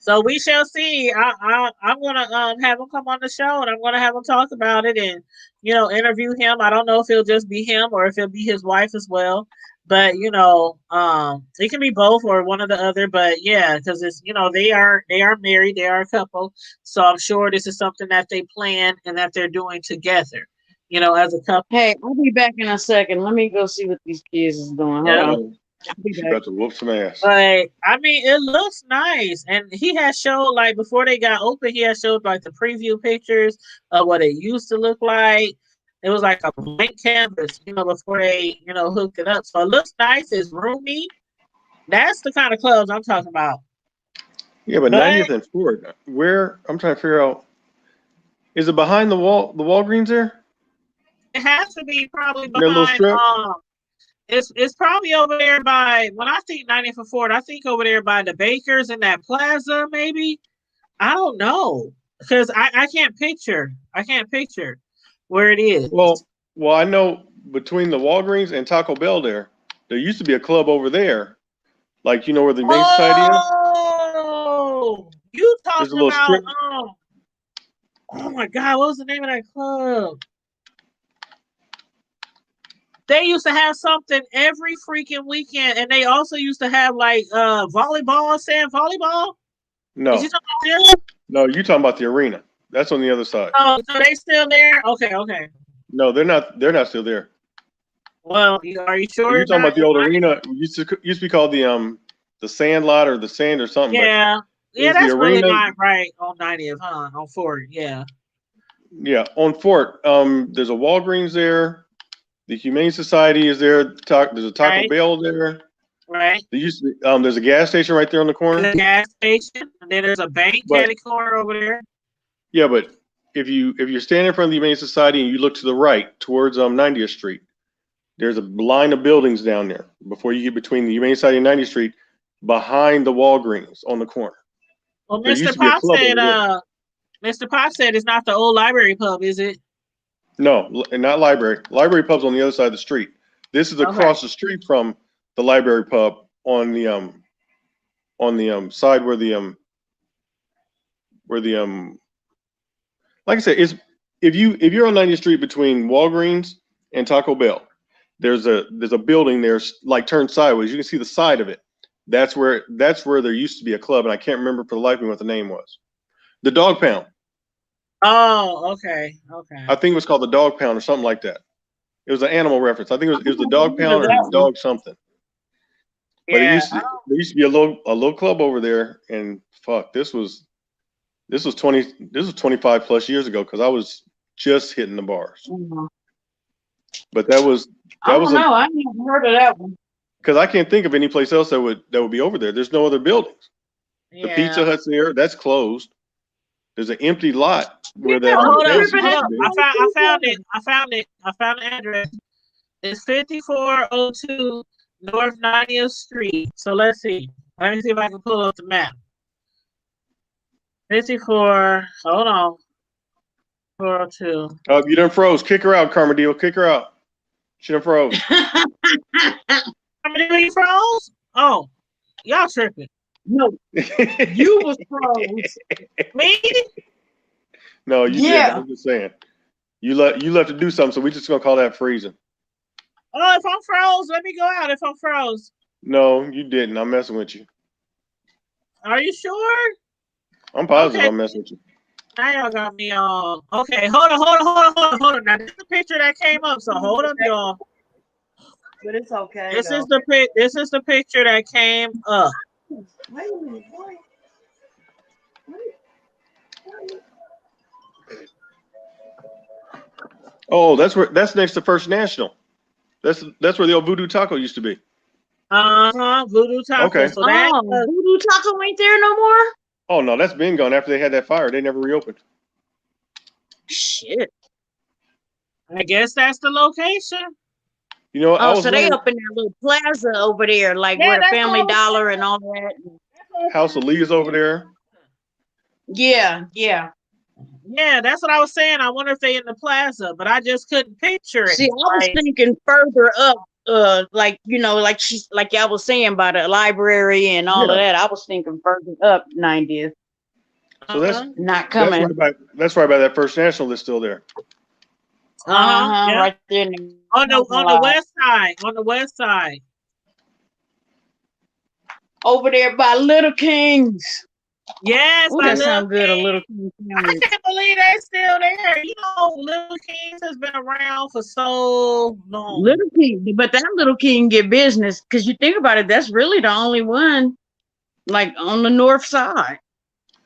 [SPEAKER 2] So we shall see. I'm gonna have him come on the show, and I'm gonna have him talk about it, and interview him. I don't know if it'll just be him or if it'll be his wife as well. But it can be both or one or the other. But yeah, because it's they are married, they are a couple. So I'm sure this is something that they plan and that they're doing together. As a couple.
[SPEAKER 4] Hey, I'll be back in a second. Let me go see what these kids is doing.
[SPEAKER 2] Yeah.
[SPEAKER 4] Hold on.
[SPEAKER 3] She about to whoop some ass.
[SPEAKER 2] But I mean, it looks nice, and he has showed like before they got open, he has showed like the preview pictures of what it used to look like. It was like a blank canvas, before they, hooked it up. So it looks nice. It's roomy. That's the kind of clubs I'm talking about.
[SPEAKER 3] Yeah, but 90th and 4th. Where I'm trying to figure out, is it behind the Walgreens there?
[SPEAKER 2] It has to be probably
[SPEAKER 3] That little
[SPEAKER 2] behind.
[SPEAKER 3] strip?
[SPEAKER 2] It's probably over there by, when I think 90th and 4th, I think over there by the Bakers in that plaza, maybe. I don't know, because I can't picture. Where it is.
[SPEAKER 3] Well, I know between the Walgreens and Taco Bell there used to be a club over there, like where the Humane Society is.
[SPEAKER 2] Oh, you
[SPEAKER 3] There's a
[SPEAKER 2] talking
[SPEAKER 3] little
[SPEAKER 2] about?
[SPEAKER 3] strip.
[SPEAKER 2] Oh my God, what was the name of that club? They used to have something every freaking weekend, and they also used to have like volleyball, sand volleyball.
[SPEAKER 3] No,
[SPEAKER 2] Is you talking about them?
[SPEAKER 3] no, you talking about the arena? That's on the other side.
[SPEAKER 2] Oh, so they still there? Okay.
[SPEAKER 3] No, they're not. They're not still there.
[SPEAKER 2] Well, are you sure?
[SPEAKER 3] You're talking about the old arena? Used to be called the Sand Lot or the Sand or something.
[SPEAKER 2] Yeah,
[SPEAKER 3] but
[SPEAKER 2] that's really
[SPEAKER 3] arena,
[SPEAKER 2] not right on 90th, huh? On 4th, yeah.
[SPEAKER 3] Yeah, on 4th. There's a Walgreens there. The Humane Society is there. There's a Taco Bell there.
[SPEAKER 2] Right.
[SPEAKER 3] There used to be, there's a gas station right there on the corner.
[SPEAKER 2] The gas station, and then there's a bank at the corner over there.
[SPEAKER 3] Yeah, but if you're standing in front of the Humane Society and you look to the right towards 90th Street, there's a line of buildings down there before you get between the Humane Society and 90th Street, behind the Walgreens on the corner.
[SPEAKER 2] Well, Mr. Pop said it's not the old library pub, is it?
[SPEAKER 3] No, not library. Library pub's on the other side of the street. This is across the street from the library pub on the side where the like I said, is if you're on 90th Street between Walgreens and Taco Bell, there's a building there like turned sideways. You can see the side of it. That's where there used to be a club, and I can't remember for the life of me what the name was. The Dog Pound.
[SPEAKER 2] Oh, okay.
[SPEAKER 3] I think it was called the Dog Pound or something like that. It was an animal reference. I think it was the Dog Pound or the Dog something. But
[SPEAKER 2] Yeah.
[SPEAKER 3] there used to be a little club over there, and fuck, this was 25 plus years ago because I was just hitting the bars. But that was
[SPEAKER 4] I don't know. I never heard of that one.
[SPEAKER 3] because I can't think of any place else that would be over there. There's no other buildings. The Pizza Hut's there, that's closed. There's an empty lot where that.
[SPEAKER 2] Hold up.
[SPEAKER 3] used to be.
[SPEAKER 2] I found it. I found the address. It's 5402 North 90th Street. So let's see. Let me see if I can pull up the map. 54. Hold on. 402.
[SPEAKER 3] Oh, you done froze. Kick her out, Carmadillo. Kick her out. She done froze.
[SPEAKER 2] Carmadillo, you froze? Oh, y'all tripping.
[SPEAKER 4] No, you was froze.
[SPEAKER 2] Me?
[SPEAKER 3] No, you didn't. I'm just saying. You left to do something, so we just gonna call that freezing.
[SPEAKER 2] Oh, if I'm froze, let me go out if I'm froze.
[SPEAKER 3] No, you didn't. I'm messing with you.
[SPEAKER 2] Are you sure?
[SPEAKER 3] I'm positive
[SPEAKER 2] Okay.
[SPEAKER 3] I'm messing with you.
[SPEAKER 2] Now y'all got me all. Okay, hold on. Now this is the picture that came up, so hold up, y'all.
[SPEAKER 13] But it's okay.
[SPEAKER 2] This
[SPEAKER 13] though.
[SPEAKER 2] is the picture that came up.
[SPEAKER 13] Wait a minute, boy.
[SPEAKER 3] Oh, that's next to First National. That's where the old Voodoo Taco used to be.
[SPEAKER 2] Voodoo Taco.
[SPEAKER 3] Okay.
[SPEAKER 2] So that
[SPEAKER 4] Voodoo Taco ain't there no more?
[SPEAKER 3] Oh no, that's been gone after they had that fire. They never reopened.
[SPEAKER 4] Shit.
[SPEAKER 2] I guess that's the location.
[SPEAKER 3] You know, I
[SPEAKER 4] Oh,
[SPEAKER 3] was
[SPEAKER 4] so they
[SPEAKER 3] wondering-
[SPEAKER 4] up in that little plaza over there, like
[SPEAKER 2] Yeah,
[SPEAKER 4] where the
[SPEAKER 2] that's
[SPEAKER 4] Family
[SPEAKER 2] all-
[SPEAKER 4] Dollar and all that.
[SPEAKER 3] House of Lee is over there.
[SPEAKER 4] Yeah.
[SPEAKER 2] Yeah, that's what I was saying. I wonder if they in the plaza, but I just couldn't picture it.
[SPEAKER 4] See, I was
[SPEAKER 2] Like,
[SPEAKER 4] thinking further up, like like y'all was saying by the library and all of
[SPEAKER 3] Yeah.
[SPEAKER 4] that. I was thinking further up 90th.
[SPEAKER 3] So that's
[SPEAKER 4] Not coming.
[SPEAKER 3] that's right by that First National that's still there.
[SPEAKER 2] yeah.
[SPEAKER 4] Right there. In the
[SPEAKER 2] on the
[SPEAKER 4] parking lot.
[SPEAKER 2] west side. On the west side.
[SPEAKER 4] Over there by Little Kings.
[SPEAKER 2] Yes,
[SPEAKER 4] Ooh,
[SPEAKER 2] by
[SPEAKER 4] that
[SPEAKER 2] Little
[SPEAKER 4] sounds good. A
[SPEAKER 2] Kings.
[SPEAKER 4] Little Kings
[SPEAKER 2] I
[SPEAKER 4] sandwich.
[SPEAKER 2] can't believe they're still there. You know, Little Kings has been around for so long.
[SPEAKER 4] Little King, but that Little King get business because you think about it, that's really the only one like on the north side.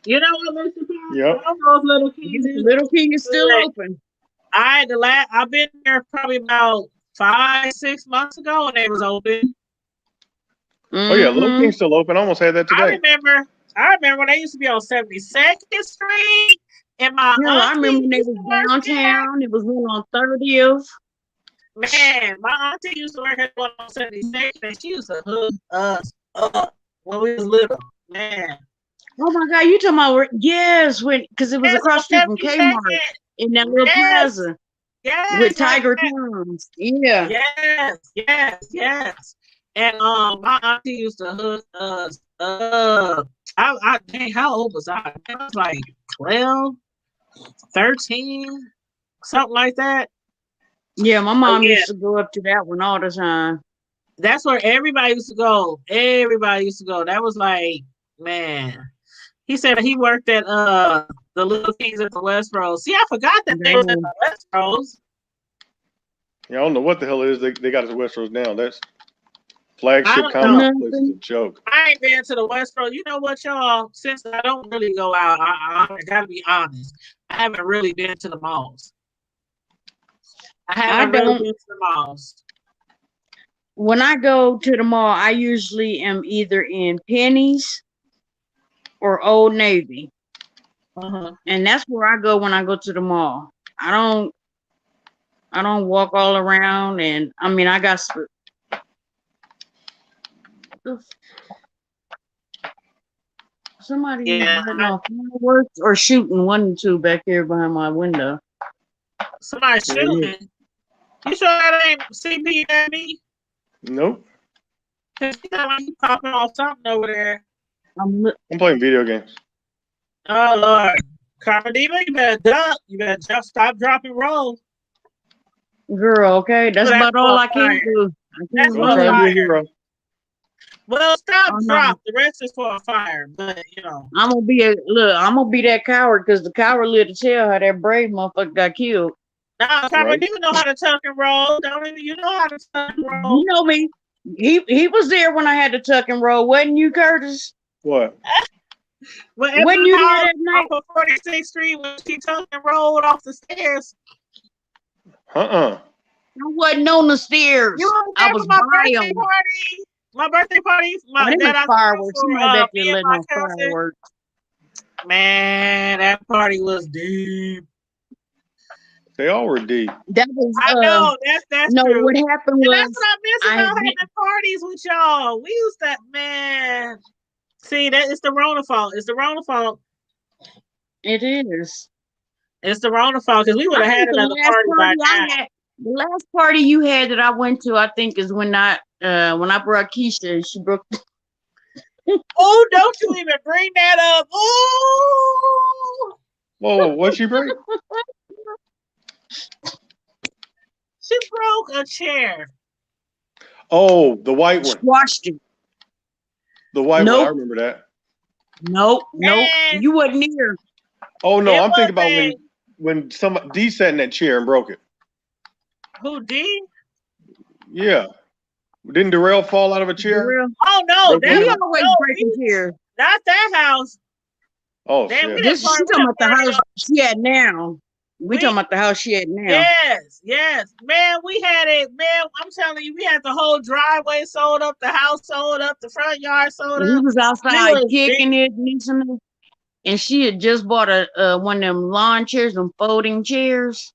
[SPEAKER 2] You know what, Mr. Powell?
[SPEAKER 3] Yep.
[SPEAKER 2] I don't know if Little Kings is
[SPEAKER 4] Little King is still
[SPEAKER 2] Like,
[SPEAKER 4] open.
[SPEAKER 2] I've been there probably about 5-6 months ago, and they was open.
[SPEAKER 3] Oh yeah, Little
[SPEAKER 4] Mhm.
[SPEAKER 3] King's still open. I almost had that
[SPEAKER 2] I
[SPEAKER 3] today.
[SPEAKER 2] remember when they used to be on 72nd Street, and my
[SPEAKER 4] No, I
[SPEAKER 2] auntie
[SPEAKER 4] remember when they
[SPEAKER 2] used
[SPEAKER 4] was
[SPEAKER 2] to work there.
[SPEAKER 4] downtown. It was one on 30th.
[SPEAKER 2] Man, my auntie used to work at one on 72nd, and she used to hook us up when we was little. Man,
[SPEAKER 4] Oh my God, you talking about yes, because it was
[SPEAKER 2] Yes,
[SPEAKER 4] across the
[SPEAKER 2] on
[SPEAKER 4] street from Kmart
[SPEAKER 2] 72nd.
[SPEAKER 4] in that little
[SPEAKER 2] Yes.
[SPEAKER 4] plaza
[SPEAKER 2] Yes,
[SPEAKER 4] with Tiger
[SPEAKER 2] yes,
[SPEAKER 4] Towns. Yeah.
[SPEAKER 2] yes. And my auntie used to hook us up. Dang, how old was I? I was like 12, 13, something like that.
[SPEAKER 4] Yeah, my mom
[SPEAKER 2] yeah.
[SPEAKER 4] used to go up to that one all the time.
[SPEAKER 2] That's where everybody used to go. Everybody used to go. That was like, man. He said he worked at the Little Kings at the West Rose. See, I forgot that they was at the West Rose.
[SPEAKER 3] Yeah, I don't know what the hell it is they got at the West Rose now. That's flagship
[SPEAKER 2] I don't
[SPEAKER 3] comic
[SPEAKER 4] know.
[SPEAKER 3] place is a joke.
[SPEAKER 2] I ain't been to the West Rose. You know what, y'all? Since I don't really go out, I gotta be honest. I haven't really been to the malls. I haven't really
[SPEAKER 4] don't-
[SPEAKER 2] been to the malls.
[SPEAKER 4] When I go to the mall, I usually am either in Penny's or Old Navy. And that's where I go when I go to the mall. I don't walk all around, and I mean I got somebody
[SPEAKER 2] Yeah,
[SPEAKER 4] letting off fireworks or shooting 1 and 2 back here behind my window.
[SPEAKER 2] Somebody
[SPEAKER 3] Yeah, it is.
[SPEAKER 2] shooting. You sure that ain't CPME?
[SPEAKER 3] Nope.
[SPEAKER 2] Cause you got like you popping off something over there.
[SPEAKER 4] I'm
[SPEAKER 3] I'm playing video games.
[SPEAKER 2] Oh Lord, Karma Diva, you better duck. You better just stop, drop, and roll.
[SPEAKER 4] girl, okay? That's
[SPEAKER 2] So that's
[SPEAKER 4] about all
[SPEAKER 2] for
[SPEAKER 4] I can
[SPEAKER 2] fire.
[SPEAKER 4] do. I
[SPEAKER 2] That's
[SPEAKER 4] can't
[SPEAKER 2] for
[SPEAKER 3] I'm trying to
[SPEAKER 4] run.
[SPEAKER 3] be a
[SPEAKER 2] fire.
[SPEAKER 3] hero.
[SPEAKER 2] Well, stop,
[SPEAKER 4] Oh no.
[SPEAKER 2] drop. The rest is for a fire. But you know,
[SPEAKER 4] I'm gonna be that coward because the coward lived to tell how that brave motherfucker got killed.
[SPEAKER 2] now Karma
[SPEAKER 3] Right.
[SPEAKER 2] Diva know how to tuck and roll. Don't even you know how to tuck and
[SPEAKER 4] You
[SPEAKER 2] roll?
[SPEAKER 4] know me. He was there when I had to tuck and roll, wasn't you, Curtis?
[SPEAKER 3] What?
[SPEAKER 2] Well, at
[SPEAKER 4] Wasn't
[SPEAKER 2] my
[SPEAKER 4] you there
[SPEAKER 2] house
[SPEAKER 4] that night?
[SPEAKER 2] off of 46th Street when she tucked and rolled off the stairs.
[SPEAKER 3] Uh-uh.
[SPEAKER 4] I wasn't on the stairs.
[SPEAKER 2] You were
[SPEAKER 4] I
[SPEAKER 2] there
[SPEAKER 4] was
[SPEAKER 2] for my
[SPEAKER 4] by
[SPEAKER 2] birthday
[SPEAKER 4] him.
[SPEAKER 2] party. My birthday party,
[SPEAKER 4] Oh, them
[SPEAKER 2] that
[SPEAKER 4] was
[SPEAKER 2] I threw
[SPEAKER 4] fireworks.
[SPEAKER 2] for
[SPEAKER 4] Somebody back
[SPEAKER 2] me
[SPEAKER 4] there
[SPEAKER 2] and
[SPEAKER 4] letting
[SPEAKER 2] my
[SPEAKER 4] off
[SPEAKER 2] cousin.
[SPEAKER 4] fireworks.
[SPEAKER 2] Man, that party was deep.
[SPEAKER 3] They all were deep.
[SPEAKER 4] That was
[SPEAKER 2] I know that's
[SPEAKER 4] no.
[SPEAKER 2] true.
[SPEAKER 4] What happened
[SPEAKER 2] And that's
[SPEAKER 4] was
[SPEAKER 2] what I miss
[SPEAKER 4] I had
[SPEAKER 2] about having parties with y'all. We used to, man. See, that it's the Rona fault. It's the Rona fault.
[SPEAKER 4] It is.
[SPEAKER 2] It's the Rona fault because we would
[SPEAKER 4] I
[SPEAKER 2] have had
[SPEAKER 4] think the
[SPEAKER 2] another
[SPEAKER 4] last
[SPEAKER 2] party by
[SPEAKER 4] party
[SPEAKER 2] now.
[SPEAKER 4] the last party you had that I went to, I think, is when I brought Keisha and she broke.
[SPEAKER 2] Oh, don't you even bring that up. Oh,
[SPEAKER 3] Whoa, what'd she break?
[SPEAKER 2] she broke a chair.
[SPEAKER 3] Oh, the white one.
[SPEAKER 4] Squashed it.
[SPEAKER 3] The white one. I
[SPEAKER 4] Nope.
[SPEAKER 3] remember that.
[SPEAKER 4] Nope.
[SPEAKER 2] Man,
[SPEAKER 4] You wasn't near.
[SPEAKER 3] Oh no,
[SPEAKER 2] it
[SPEAKER 3] I'm thinking about
[SPEAKER 2] wasn't-
[SPEAKER 3] when somebody D sat in that chair and broke it.
[SPEAKER 2] Who D?
[SPEAKER 3] Yeah. Didn't Darrell fall out of a chair?
[SPEAKER 4] Darrell.
[SPEAKER 2] Oh no,
[SPEAKER 3] Broke
[SPEAKER 2] that
[SPEAKER 4] He
[SPEAKER 3] that-
[SPEAKER 4] always
[SPEAKER 2] no,
[SPEAKER 4] breaking chairs.
[SPEAKER 2] not that house.
[SPEAKER 3] Oh
[SPEAKER 2] Damn, we
[SPEAKER 3] shit.
[SPEAKER 2] done
[SPEAKER 4] This she
[SPEAKER 2] party- we
[SPEAKER 4] talking
[SPEAKER 2] done
[SPEAKER 4] about the
[SPEAKER 2] party
[SPEAKER 4] house she at now. We talking about the house she at now.
[SPEAKER 2] Yes, man. We had it, man. I'm telling you, we had the whole driveway sold up, the house sold up, the front yard sold
[SPEAKER 4] He
[SPEAKER 2] up.
[SPEAKER 4] was outside
[SPEAKER 2] was
[SPEAKER 4] kicking it, and she had just bought a one of them lawn chairs, them folding chairs,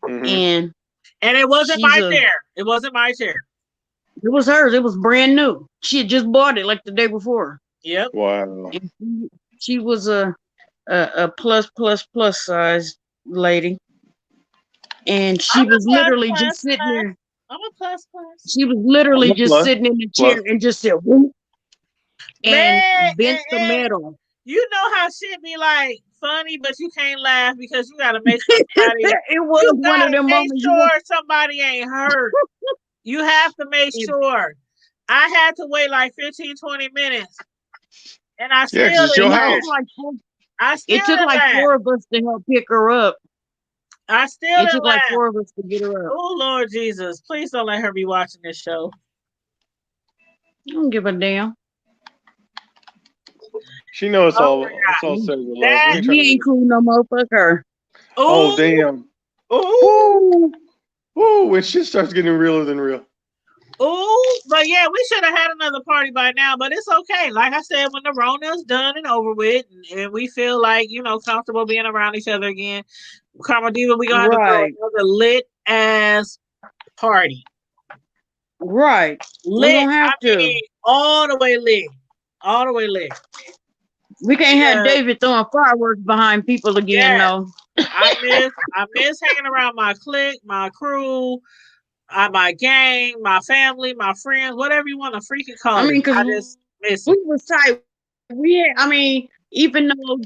[SPEAKER 3] Mhm.
[SPEAKER 2] and it wasn't
[SPEAKER 4] she's
[SPEAKER 2] my
[SPEAKER 4] a-
[SPEAKER 2] chair. It wasn't my chair.
[SPEAKER 4] it was hers. It was brand new. She had just bought it like the day before.
[SPEAKER 2] Yep.
[SPEAKER 3] Wow.
[SPEAKER 4] And she was a plus size lady, and she
[SPEAKER 2] I'm a
[SPEAKER 4] was
[SPEAKER 2] plus,
[SPEAKER 4] literally
[SPEAKER 2] plus,
[SPEAKER 4] just sitting
[SPEAKER 2] plus.
[SPEAKER 4] there.
[SPEAKER 2] I'm a plus.
[SPEAKER 4] She was literally
[SPEAKER 3] I'm a
[SPEAKER 4] just
[SPEAKER 3] plus,
[SPEAKER 4] sitting in the
[SPEAKER 3] plus.
[SPEAKER 4] chair and just said, whoop, and
[SPEAKER 2] Man,
[SPEAKER 4] bent the
[SPEAKER 2] and
[SPEAKER 4] metal.
[SPEAKER 2] you know how shit be like funny, but you can't laugh because you gotta make sure somebody.
[SPEAKER 4] It was
[SPEAKER 2] You
[SPEAKER 4] one of
[SPEAKER 2] gotta
[SPEAKER 4] them
[SPEAKER 2] make
[SPEAKER 4] moments.
[SPEAKER 2] sure somebody ain't hurt. You have to make sure. I had to wait like 15, 20 minutes. And I still
[SPEAKER 3] Yeah, 'cause it's your
[SPEAKER 2] didn't
[SPEAKER 3] house.
[SPEAKER 2] laugh. I still
[SPEAKER 4] It took
[SPEAKER 2] didn't
[SPEAKER 4] like
[SPEAKER 2] laugh.
[SPEAKER 4] 4 of us to help pick her up.
[SPEAKER 2] I still
[SPEAKER 4] It
[SPEAKER 2] didn't
[SPEAKER 4] took like
[SPEAKER 2] laugh.
[SPEAKER 4] 4 of us to get her up.
[SPEAKER 2] Oh Lord Jesus. Please don't let her be watching this show.
[SPEAKER 4] I don't give a damn.
[SPEAKER 3] She knows
[SPEAKER 2] Oh
[SPEAKER 3] all
[SPEAKER 2] my
[SPEAKER 3] it's all
[SPEAKER 2] God.
[SPEAKER 3] said with love.
[SPEAKER 2] That-
[SPEAKER 3] We ain't trying
[SPEAKER 4] He
[SPEAKER 3] to-
[SPEAKER 4] ain't cool no more. Fuck her.
[SPEAKER 3] Oh
[SPEAKER 2] Ooh,
[SPEAKER 3] damn.
[SPEAKER 2] ooh,
[SPEAKER 3] Ooh, when shit starts getting realer than real.
[SPEAKER 2] ooh. But yeah, we should have had another party by now, but it's okay. Like I said, when the Rona's done and over with, and we feel like, comfortable being around each other again, Karma Diva, we gonna have
[SPEAKER 4] Right.
[SPEAKER 2] to throw another lit ass party.
[SPEAKER 4] Right. We
[SPEAKER 2] Lit,
[SPEAKER 4] don't have
[SPEAKER 2] I
[SPEAKER 4] to.
[SPEAKER 2] mean, all the way lit. All the way lit.
[SPEAKER 4] We can't have
[SPEAKER 2] Yeah.
[SPEAKER 4] David throwing fireworks behind people again,
[SPEAKER 2] Yeah.
[SPEAKER 4] though.
[SPEAKER 2] I miss hanging around my clique, my crew, my gang, my family, my friends, whatever you want to freaking call
[SPEAKER 4] I mean,
[SPEAKER 2] it.
[SPEAKER 4] because
[SPEAKER 2] I just miss
[SPEAKER 4] we
[SPEAKER 2] it.
[SPEAKER 4] was tight. We had, I mean, even though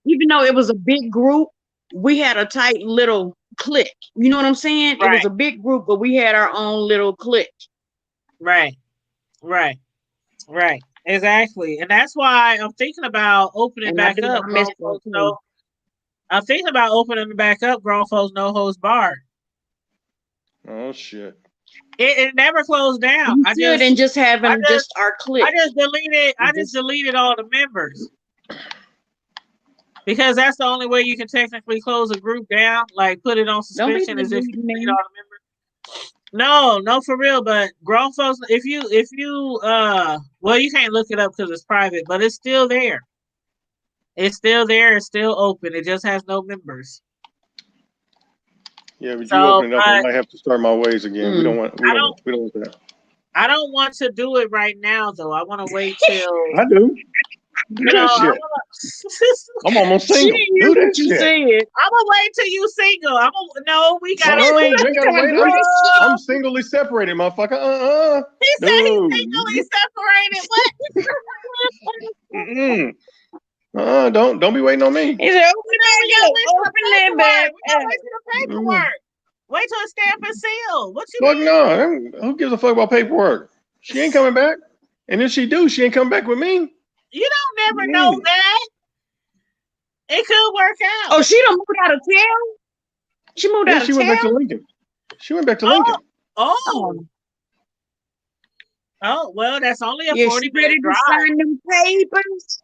[SPEAKER 4] even though it was a big group, we had a tight little clique. You know what I'm saying? It was
[SPEAKER 2] Right.
[SPEAKER 4] a big group, but we had our own little clique.
[SPEAKER 2] Right. Exactly. And that's why I'm thinking about opening
[SPEAKER 4] And I
[SPEAKER 2] back
[SPEAKER 4] do.
[SPEAKER 2] up.
[SPEAKER 4] I miss
[SPEAKER 2] Grown Folks
[SPEAKER 4] that,
[SPEAKER 2] Know.
[SPEAKER 4] too.
[SPEAKER 2] I'm thinking about opening back up Grown Folks No Holds Barred.
[SPEAKER 3] Oh shit.
[SPEAKER 2] It never closed down.
[SPEAKER 4] We should, and just having just our clique.
[SPEAKER 2] I just deleted all the members. Because that's the only way you can technically close a group down, like put it on
[SPEAKER 4] Don't be
[SPEAKER 2] suspension, is if you
[SPEAKER 4] deleting
[SPEAKER 2] delete
[SPEAKER 4] me.
[SPEAKER 2] all the members. No, for real. But Grown Folks, if you well, you can't look it up because it's private, but it's still there. It's still there. It's still open. It just has no members.
[SPEAKER 3] Yeah, but you
[SPEAKER 2] So,
[SPEAKER 3] open it up, I might have to start my ways again. We don't want
[SPEAKER 2] I don't
[SPEAKER 3] that.
[SPEAKER 2] I don't want to do it right now, though. I want to wait till
[SPEAKER 3] I do. Do that shit. I'm almost single. Do that shit.
[SPEAKER 2] I'm gonna wait till you single. No, we gotta wait.
[SPEAKER 3] We gotta wait. I'm singly separated, motherfucker.
[SPEAKER 2] He said he's singly separated.
[SPEAKER 3] What? Don't be waiting on me.
[SPEAKER 4] He said, open that back.
[SPEAKER 2] Wait till the paperwork. Wait till it's stamped and sealed. What you
[SPEAKER 3] Fuck
[SPEAKER 2] mean?
[SPEAKER 3] no. Who gives a fuck about paperwork? She ain't coming back. And if she do, she ain't coming back with me.
[SPEAKER 2] You don't never know that. It could work out.
[SPEAKER 4] Oh, she done moved out of town? She moved out of
[SPEAKER 3] She
[SPEAKER 4] town?
[SPEAKER 3] went back to Lincoln. She went back to Lincoln.
[SPEAKER 2] Oh, well, that's only a
[SPEAKER 4] Yeah,
[SPEAKER 2] 40
[SPEAKER 4] she ready
[SPEAKER 2] minute
[SPEAKER 4] to
[SPEAKER 2] drive.
[SPEAKER 4] sign them papers?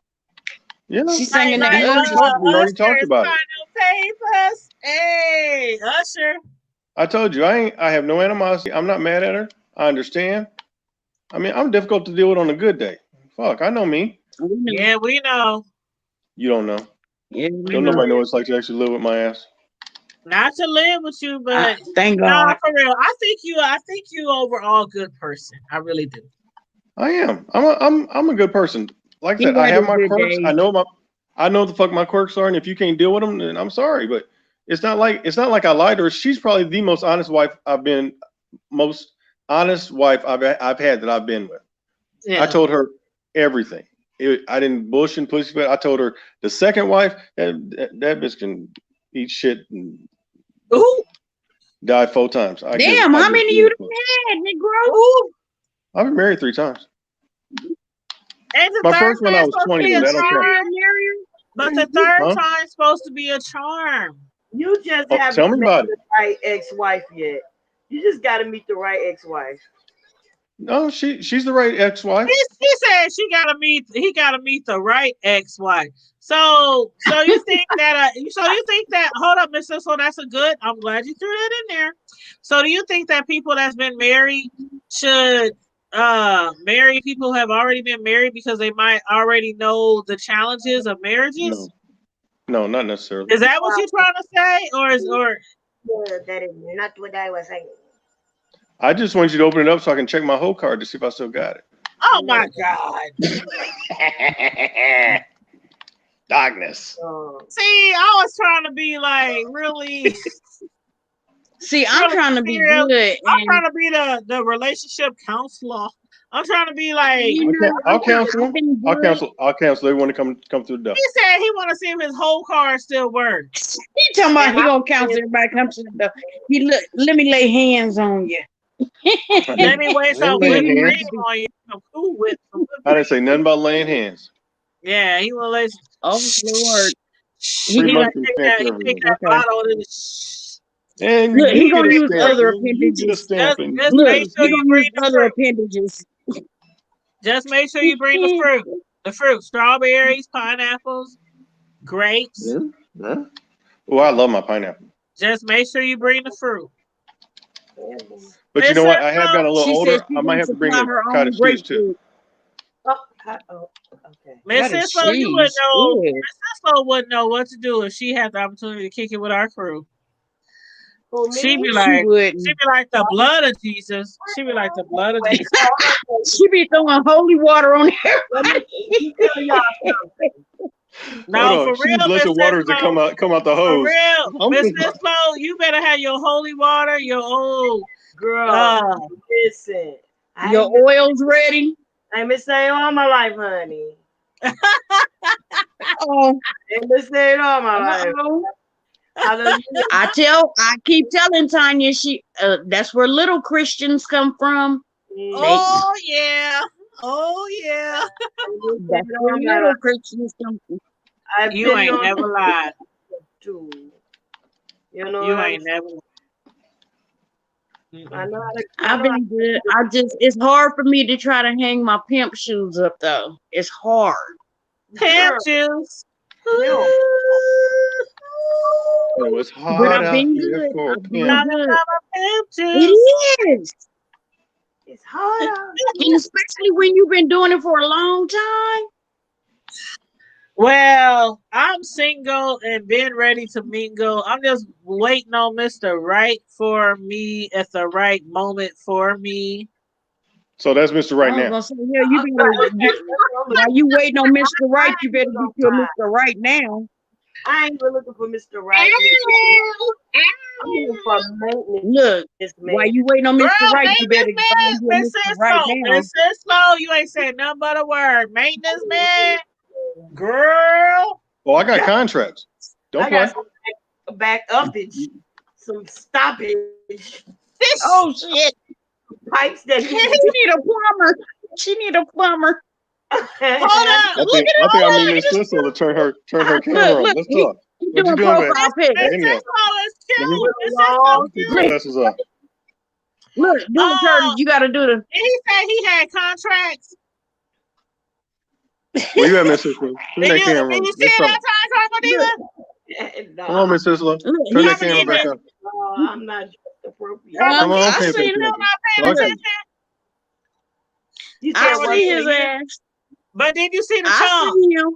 [SPEAKER 3] Yeah.
[SPEAKER 4] She's singing
[SPEAKER 2] Like,
[SPEAKER 4] that.
[SPEAKER 3] We already talked about it.
[SPEAKER 2] Papers. Hey, Usher.
[SPEAKER 3] I told you, I have no animosity. I'm not mad at her. I understand. I mean, I'm difficult to deal with on a good day. Fuck, I know me.
[SPEAKER 2] Yeah, we know.
[SPEAKER 3] You don't know.
[SPEAKER 4] Yeah,
[SPEAKER 3] Don't nobody know what it's like to actually live with my ass.
[SPEAKER 2] Not to live with you, but
[SPEAKER 4] thank
[SPEAKER 2] nah,
[SPEAKER 4] God.
[SPEAKER 2] for real. I think you overall good person. I really do.
[SPEAKER 3] I am. I'm a good person. Like I said,
[SPEAKER 4] You
[SPEAKER 3] I
[SPEAKER 4] had
[SPEAKER 3] have
[SPEAKER 4] a
[SPEAKER 3] my
[SPEAKER 4] good
[SPEAKER 3] quirks.
[SPEAKER 4] day.
[SPEAKER 3] I know the fuck my quirks are, and if you can't deal with them, then I'm sorry. But it's not like I lied to her. She's probably the most honest wife I've had that I've been with.
[SPEAKER 2] Yeah.
[SPEAKER 3] I told her everything. I didn't bullshit and pussy. But I told her the second wife that bitch can eat shit and die 4 times.
[SPEAKER 4] Damn, how many you done had, Negro?
[SPEAKER 3] I've been married 3 times.
[SPEAKER 2] And the
[SPEAKER 3] My
[SPEAKER 2] third
[SPEAKER 3] first one I
[SPEAKER 2] time's
[SPEAKER 3] was
[SPEAKER 2] supposed to
[SPEAKER 3] 20,
[SPEAKER 2] be a
[SPEAKER 3] but that don't count.
[SPEAKER 2] charm, but the third time's supposed to be a charm.
[SPEAKER 13] You just
[SPEAKER 3] Oh,
[SPEAKER 13] haven't
[SPEAKER 3] tell me
[SPEAKER 13] met
[SPEAKER 3] about
[SPEAKER 13] the right ex-wife yet. You just got to meet the right ex-wife.
[SPEAKER 3] No, she's the right ex-wife.
[SPEAKER 2] He said he gotta meet the right ex-wife. So you think that hold up, Miss Cecil, that's a good. I'm glad you threw that in there. So do you think that people that's been married should marry people who have already been married because they might already know the challenges of marriages?
[SPEAKER 3] No, not necessarily.
[SPEAKER 2] Is that what you're trying to say, or?
[SPEAKER 13] Yeah, that is not what I was saying.
[SPEAKER 3] I just want you to open it up so I can check my whole card to see if I still got it.
[SPEAKER 2] Oh my God!
[SPEAKER 3] Darkness.
[SPEAKER 2] See, I was trying to be like really.
[SPEAKER 4] See, I'm trying to be good.
[SPEAKER 2] I'm trying to be the relationship counselor. I'm trying to be like.
[SPEAKER 3] I'll counsel them. I'll counsel everyone to come through the door.
[SPEAKER 2] He said he want to see if his whole card still works.
[SPEAKER 4] He talking about he gonna counsel everybody come to the door. Let me lay hands on you.
[SPEAKER 2] Let me wait some whipped cream on you. Some Cool Whip.
[SPEAKER 3] I didn't say nothing about laying hands.
[SPEAKER 2] Yeah, he will lay.
[SPEAKER 4] Oh Lord.
[SPEAKER 2] He take that bottle and
[SPEAKER 3] and
[SPEAKER 4] look, he gonna use
[SPEAKER 3] stamp.
[SPEAKER 4] other
[SPEAKER 3] You get a
[SPEAKER 4] appendages.
[SPEAKER 3] stamp.
[SPEAKER 2] Just
[SPEAKER 4] Look,
[SPEAKER 2] make sure
[SPEAKER 4] he
[SPEAKER 2] you
[SPEAKER 4] gonna
[SPEAKER 2] bring
[SPEAKER 4] use
[SPEAKER 2] the
[SPEAKER 4] other
[SPEAKER 2] fruit.
[SPEAKER 4] appendages.
[SPEAKER 2] Just make sure you bring the fruit. The fruit: strawberries, pineapples, grapes.
[SPEAKER 3] Yeah. Oh, I love my pineapple.
[SPEAKER 2] Just make sure you bring the fruit.
[SPEAKER 3] But you know what? I have gotten a little older. I might have to bring the cottage cheese too.
[SPEAKER 13] Okay.
[SPEAKER 2] Miss Cisco, you would know. Miss Cisco wouldn't know what to do if she had the opportunity to kick it with our crew. She'd be like the blood of Jesus. She'd be like the blood of Jesus.
[SPEAKER 4] She be throwing holy water on everybody.
[SPEAKER 2] No, for
[SPEAKER 3] She
[SPEAKER 2] real,
[SPEAKER 3] just let the waters that come out the hose.
[SPEAKER 2] For real, Miss Cisco, you better have your holy water, your old
[SPEAKER 13] girl. Listen,
[SPEAKER 4] your oil's ready.
[SPEAKER 13] I ain't been saying all my life, honey.
[SPEAKER 4] Oh,
[SPEAKER 13] ain't been saying all my life.
[SPEAKER 4] I keep telling Tanya that's where little Christians come from.
[SPEAKER 2] Oh yeah.
[SPEAKER 4] That's where little Christians come from.
[SPEAKER 2] You ain't never lied.
[SPEAKER 13] You know,
[SPEAKER 2] you ain't never.
[SPEAKER 4] I've been good. It's hard for me to try to hang my pimp shoes up though. It's hard.
[SPEAKER 2] Pimp shoes.
[SPEAKER 3] Oh, it's hard
[SPEAKER 4] But I've
[SPEAKER 3] out
[SPEAKER 4] been
[SPEAKER 3] here
[SPEAKER 4] good.
[SPEAKER 3] for a
[SPEAKER 4] I've been
[SPEAKER 3] pimp.
[SPEAKER 4] good.
[SPEAKER 2] It
[SPEAKER 4] is.
[SPEAKER 13] It's hard out
[SPEAKER 4] and especially when you've been doing it for a long time.
[SPEAKER 2] Well, I'm single and been ready to mingle. I'm just waiting on Mr. Right for me at the right moment for me.
[SPEAKER 3] So that's Mr. Right
[SPEAKER 4] I
[SPEAKER 3] now.
[SPEAKER 4] was gonna say, yeah, you better get, while you waiting on Mr. Right, you better get you a Mr. Right now.
[SPEAKER 13] I ain't even looking for Mr. Right. I'm looking for maintenance.
[SPEAKER 4] Look,
[SPEAKER 13] This man.
[SPEAKER 4] while you waiting on
[SPEAKER 2] Girl,
[SPEAKER 4] Mr. Right, you better
[SPEAKER 2] maintenance
[SPEAKER 4] find you a
[SPEAKER 2] man,
[SPEAKER 4] Mr. Right now.
[SPEAKER 2] Miss Cisco, you ain't saying nothing but a word. Maintenance man, girl.
[SPEAKER 3] Oh, I got contracts. Don't
[SPEAKER 13] I
[SPEAKER 3] play.
[SPEAKER 13] got some back uppage, some stoppage,
[SPEAKER 4] Oh shit!
[SPEAKER 13] pipes that
[SPEAKER 4] She need a plumber. She need a plumber.
[SPEAKER 2] Hold
[SPEAKER 3] I
[SPEAKER 2] up.
[SPEAKER 3] think I mean Miss Cisco to turn her camera on.
[SPEAKER 4] Look,
[SPEAKER 3] Let's talk.
[SPEAKER 4] He
[SPEAKER 3] What you
[SPEAKER 4] doing
[SPEAKER 3] doing, man?
[SPEAKER 4] profile pic.
[SPEAKER 3] Let
[SPEAKER 2] Miss
[SPEAKER 3] me know.
[SPEAKER 2] Cisco is
[SPEAKER 3] Let me
[SPEAKER 2] cute. Miss Cisco
[SPEAKER 3] take
[SPEAKER 2] cute.
[SPEAKER 3] my glasses off.
[SPEAKER 4] Look, do it, Curtis. You gotta do the.
[SPEAKER 2] Did he say he had contracts?
[SPEAKER 3] Where you at, Miss Cisco? Turn
[SPEAKER 2] Did
[SPEAKER 3] that
[SPEAKER 2] you
[SPEAKER 3] camera on.
[SPEAKER 2] see
[SPEAKER 3] Let's
[SPEAKER 2] that
[SPEAKER 3] talk.
[SPEAKER 2] time, Diva?
[SPEAKER 3] Come on, Miss Cisco.
[SPEAKER 4] Look,
[SPEAKER 3] Turn
[SPEAKER 4] he
[SPEAKER 3] that camera back up.
[SPEAKER 13] I'm not appropriate.
[SPEAKER 3] Come on,
[SPEAKER 4] I
[SPEAKER 3] pay
[SPEAKER 4] seen
[SPEAKER 3] attention.
[SPEAKER 4] him.
[SPEAKER 2] Paying
[SPEAKER 3] Okay.
[SPEAKER 2] attention?
[SPEAKER 13] You
[SPEAKER 4] I
[SPEAKER 13] said
[SPEAKER 4] see his ass.
[SPEAKER 2] But did you see the
[SPEAKER 4] I
[SPEAKER 2] tongue?
[SPEAKER 4] see him.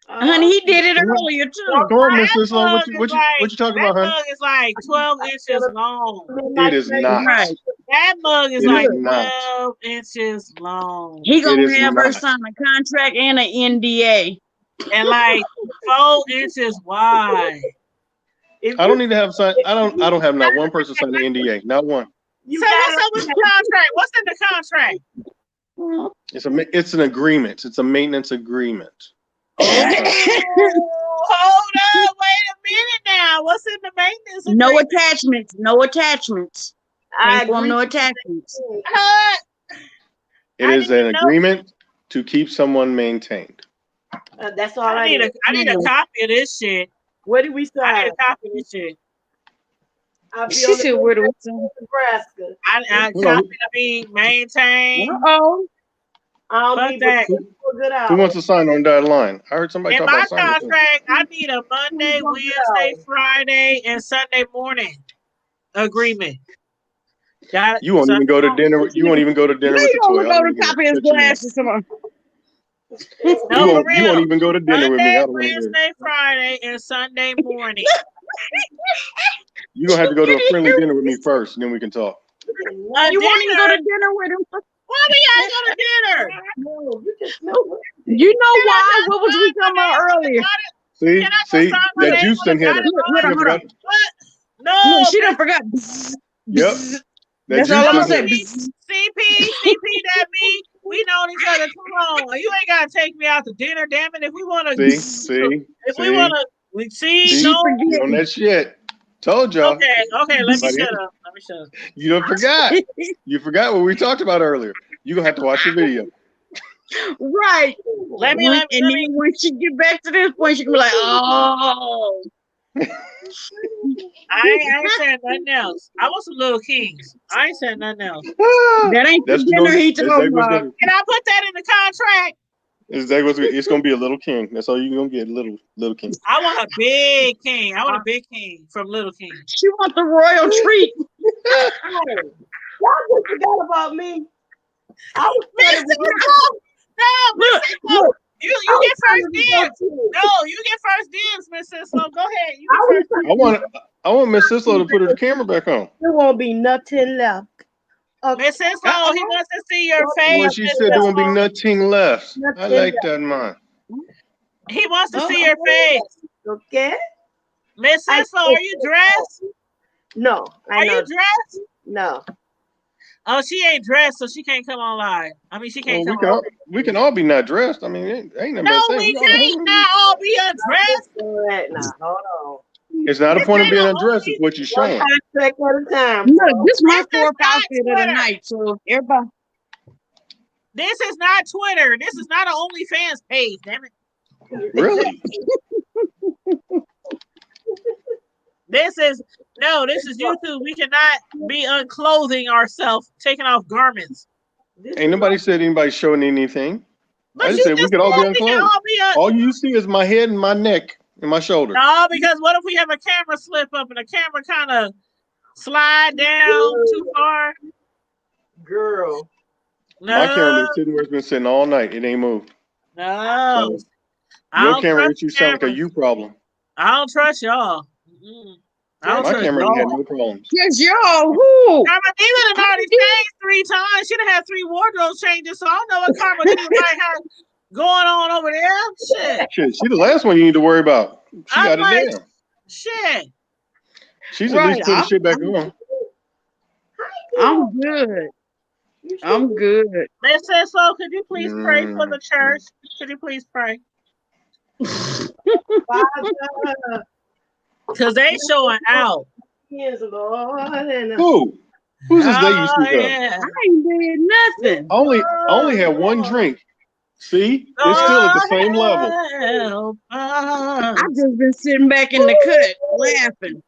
[SPEAKER 4] Honey, he did it earlier too.
[SPEAKER 3] Come on, Miss
[SPEAKER 2] That
[SPEAKER 3] Cisco.
[SPEAKER 2] mug
[SPEAKER 3] What you talking
[SPEAKER 2] that
[SPEAKER 3] about, honey?
[SPEAKER 2] mug is like 12 inches long.
[SPEAKER 3] It is not.
[SPEAKER 4] Right.
[SPEAKER 2] That mug is
[SPEAKER 3] It is
[SPEAKER 2] like
[SPEAKER 3] not.
[SPEAKER 2] 12 inches long.
[SPEAKER 4] He
[SPEAKER 3] It
[SPEAKER 4] gonna
[SPEAKER 3] is
[SPEAKER 4] have her
[SPEAKER 3] not.
[SPEAKER 4] sign a contract and an NDA.
[SPEAKER 2] And like 4 inches wide.
[SPEAKER 3] I don't need to have sign. I don't have not one person sign the NDA. Not one.
[SPEAKER 2] So what's up with the contract? What's in the contract?
[SPEAKER 3] It's an agreement. It's a maintenance agreement.
[SPEAKER 2] Hold up, wait a minute now. What's in the maintenance
[SPEAKER 4] No
[SPEAKER 2] agreement?
[SPEAKER 4] attachments. No attachments.
[SPEAKER 13] I
[SPEAKER 4] Can't form
[SPEAKER 13] agree.
[SPEAKER 4] no attachments.
[SPEAKER 2] Cut.
[SPEAKER 3] It is an agreement to keep someone maintained.
[SPEAKER 13] That's all
[SPEAKER 2] I need a copy of this shit.
[SPEAKER 13] Where do we
[SPEAKER 2] I
[SPEAKER 13] sign?
[SPEAKER 2] need a copy of this shit.
[SPEAKER 13] I'll be
[SPEAKER 4] She
[SPEAKER 13] on
[SPEAKER 4] said,
[SPEAKER 13] the
[SPEAKER 4] "Where do we
[SPEAKER 13] way
[SPEAKER 4] sign?"
[SPEAKER 13] to Nebraska.
[SPEAKER 2] I copy to be maintained.
[SPEAKER 4] Oh,
[SPEAKER 13] I'll
[SPEAKER 2] Fuck
[SPEAKER 13] be
[SPEAKER 2] that.
[SPEAKER 13] for a good hour.
[SPEAKER 3] Who wants to sign on that line? I heard somebody
[SPEAKER 2] In
[SPEAKER 3] talk
[SPEAKER 2] my
[SPEAKER 3] about signing.
[SPEAKER 2] contract, I need a Monday, Wednesday, Friday, and Sunday morning agreement. Got it?
[SPEAKER 3] You won't even go to dinner. You won't even go to dinner with the
[SPEAKER 4] you
[SPEAKER 3] toy.
[SPEAKER 4] gonna go to top of his glasses tomorrow.
[SPEAKER 2] No, for
[SPEAKER 3] You won't
[SPEAKER 2] real.
[SPEAKER 3] even go to dinner with me.
[SPEAKER 2] Monday,
[SPEAKER 3] I don't want to hear it.
[SPEAKER 2] Wednesday, Friday, and Sunday morning.
[SPEAKER 3] You're gonna have to go to a friendly dinner with me first, and then we can talk.
[SPEAKER 2] A
[SPEAKER 4] You won't even go to
[SPEAKER 2] dinner?
[SPEAKER 4] dinner with him.
[SPEAKER 2] Why we gotta go to dinner?
[SPEAKER 13] No, you just know.
[SPEAKER 4] You know why? What was we talking about earlier?
[SPEAKER 3] See,
[SPEAKER 2] Can I just
[SPEAKER 3] see,
[SPEAKER 2] sign my
[SPEAKER 3] that
[SPEAKER 2] name
[SPEAKER 3] juice
[SPEAKER 2] on
[SPEAKER 3] done
[SPEAKER 2] the
[SPEAKER 3] hit her.
[SPEAKER 2] dotted
[SPEAKER 4] Hold on,
[SPEAKER 3] You
[SPEAKER 4] hold on.
[SPEAKER 3] forgot-
[SPEAKER 2] What? No.
[SPEAKER 4] Look, she done forgot.
[SPEAKER 3] Yep. That
[SPEAKER 4] That's
[SPEAKER 3] juice
[SPEAKER 4] all I'm
[SPEAKER 3] done
[SPEAKER 4] gonna
[SPEAKER 3] hit
[SPEAKER 4] say.
[SPEAKER 3] her.
[SPEAKER 2] CP, that me. We known each other too long. You ain't gotta take me out to dinner, damn it. If we wanna,
[SPEAKER 3] See,
[SPEAKER 2] we wanna, we see, no.
[SPEAKER 3] you on that shit. Told y'all.
[SPEAKER 2] Okay, let me
[SPEAKER 3] Somebody
[SPEAKER 2] shut
[SPEAKER 3] else.
[SPEAKER 2] up. Let me shut up.
[SPEAKER 3] You done forgot. You forgot what we talked about earlier. You gonna have to watch the video.
[SPEAKER 4] Right.
[SPEAKER 2] Let me.
[SPEAKER 4] And then when she get back to this point, she can be like, "Oh,
[SPEAKER 2] I ain't saying nothing else. I want some Little Kings. I ain't saying nothing else.
[SPEAKER 4] that ain't the
[SPEAKER 3] That's
[SPEAKER 4] dinner he talking about."
[SPEAKER 2] Can I put that in the contract?
[SPEAKER 3] It's gonna be a little king. That's all you're gonna get, little king.
[SPEAKER 2] I want a big king. I want a big king from Little King.
[SPEAKER 4] She want the royal treat.
[SPEAKER 13] Y'all just forgot about me. I was trying to
[SPEAKER 2] No, you get first dibs. No, you get first dibs, Miss Cisco. Go ahead. You get first dibs.
[SPEAKER 3] I want Miss Cisco to put her camera back on.
[SPEAKER 13] There won't be nothing left.
[SPEAKER 2] Miss Cisco, he wants to see your face.
[SPEAKER 3] Well, she said there won't be nothing left. I like that, man.
[SPEAKER 2] He wants to see your face.
[SPEAKER 13] Okay.
[SPEAKER 2] Miss Cisco, are you dressed?
[SPEAKER 13] No.
[SPEAKER 2] Are you dressed?
[SPEAKER 13] No.
[SPEAKER 2] Oh, she ain't dressed, so she can't come on live. I mean, she can't come on.
[SPEAKER 3] We can all be not dressed. I mean, ain't nothing
[SPEAKER 2] No,
[SPEAKER 3] but
[SPEAKER 2] we can't not all be undressed.
[SPEAKER 13] Now, hold on.
[SPEAKER 3] It's not a point of being undressed. It's what you're showing.
[SPEAKER 13] Check at a time.
[SPEAKER 4] Look, this is my fourth outfit of the night, so everybody.
[SPEAKER 2] This is not Twitter. This is not an OnlyFans page, damn it.
[SPEAKER 3] Really?
[SPEAKER 2] This is YouTube. We cannot be unclothing ourselves, taking off garments.
[SPEAKER 3] Ain't nobody said anybody showing anything.
[SPEAKER 2] But
[SPEAKER 3] I just said we could all be unclothed. All you see is my head and my neck and my shoulder.
[SPEAKER 2] No, because what if we have a camera slip up and the camera kind of slide down too far?
[SPEAKER 13] Girl.
[SPEAKER 2] No.
[SPEAKER 3] My camera been sitting where it's been sitting all night. It ain't moved.
[SPEAKER 2] No.
[SPEAKER 3] Your camera issue sounds like a you problem.
[SPEAKER 2] I don't trust y'all. I don't
[SPEAKER 3] My
[SPEAKER 2] trust
[SPEAKER 3] camera
[SPEAKER 2] y'all.
[SPEAKER 3] ain't had no problems.
[SPEAKER 4] Yes, y'all. Who?
[SPEAKER 2] Even already changed 3 times. She done had 3 wardrobe changes, so I don't know what Karma Diva might have going on over there. Shit.
[SPEAKER 3] She the last one you need to worry about. She got
[SPEAKER 2] I'm like,
[SPEAKER 3] it down.
[SPEAKER 2] shit.
[SPEAKER 3] She's at least putting shit back on.
[SPEAKER 4] I'm good. I'm good.
[SPEAKER 2] Miss Cisco, could you please pray for the church? Could you please pray? Because they showing out.
[SPEAKER 13] Yes, Lord.
[SPEAKER 3] Who? Who's this day you speak of?
[SPEAKER 2] Yeah.
[SPEAKER 4] I ain't did nothing.
[SPEAKER 3] I only had 1 drink. See? It's still at the same level.
[SPEAKER 4] I've just been sitting back in the cut laughing.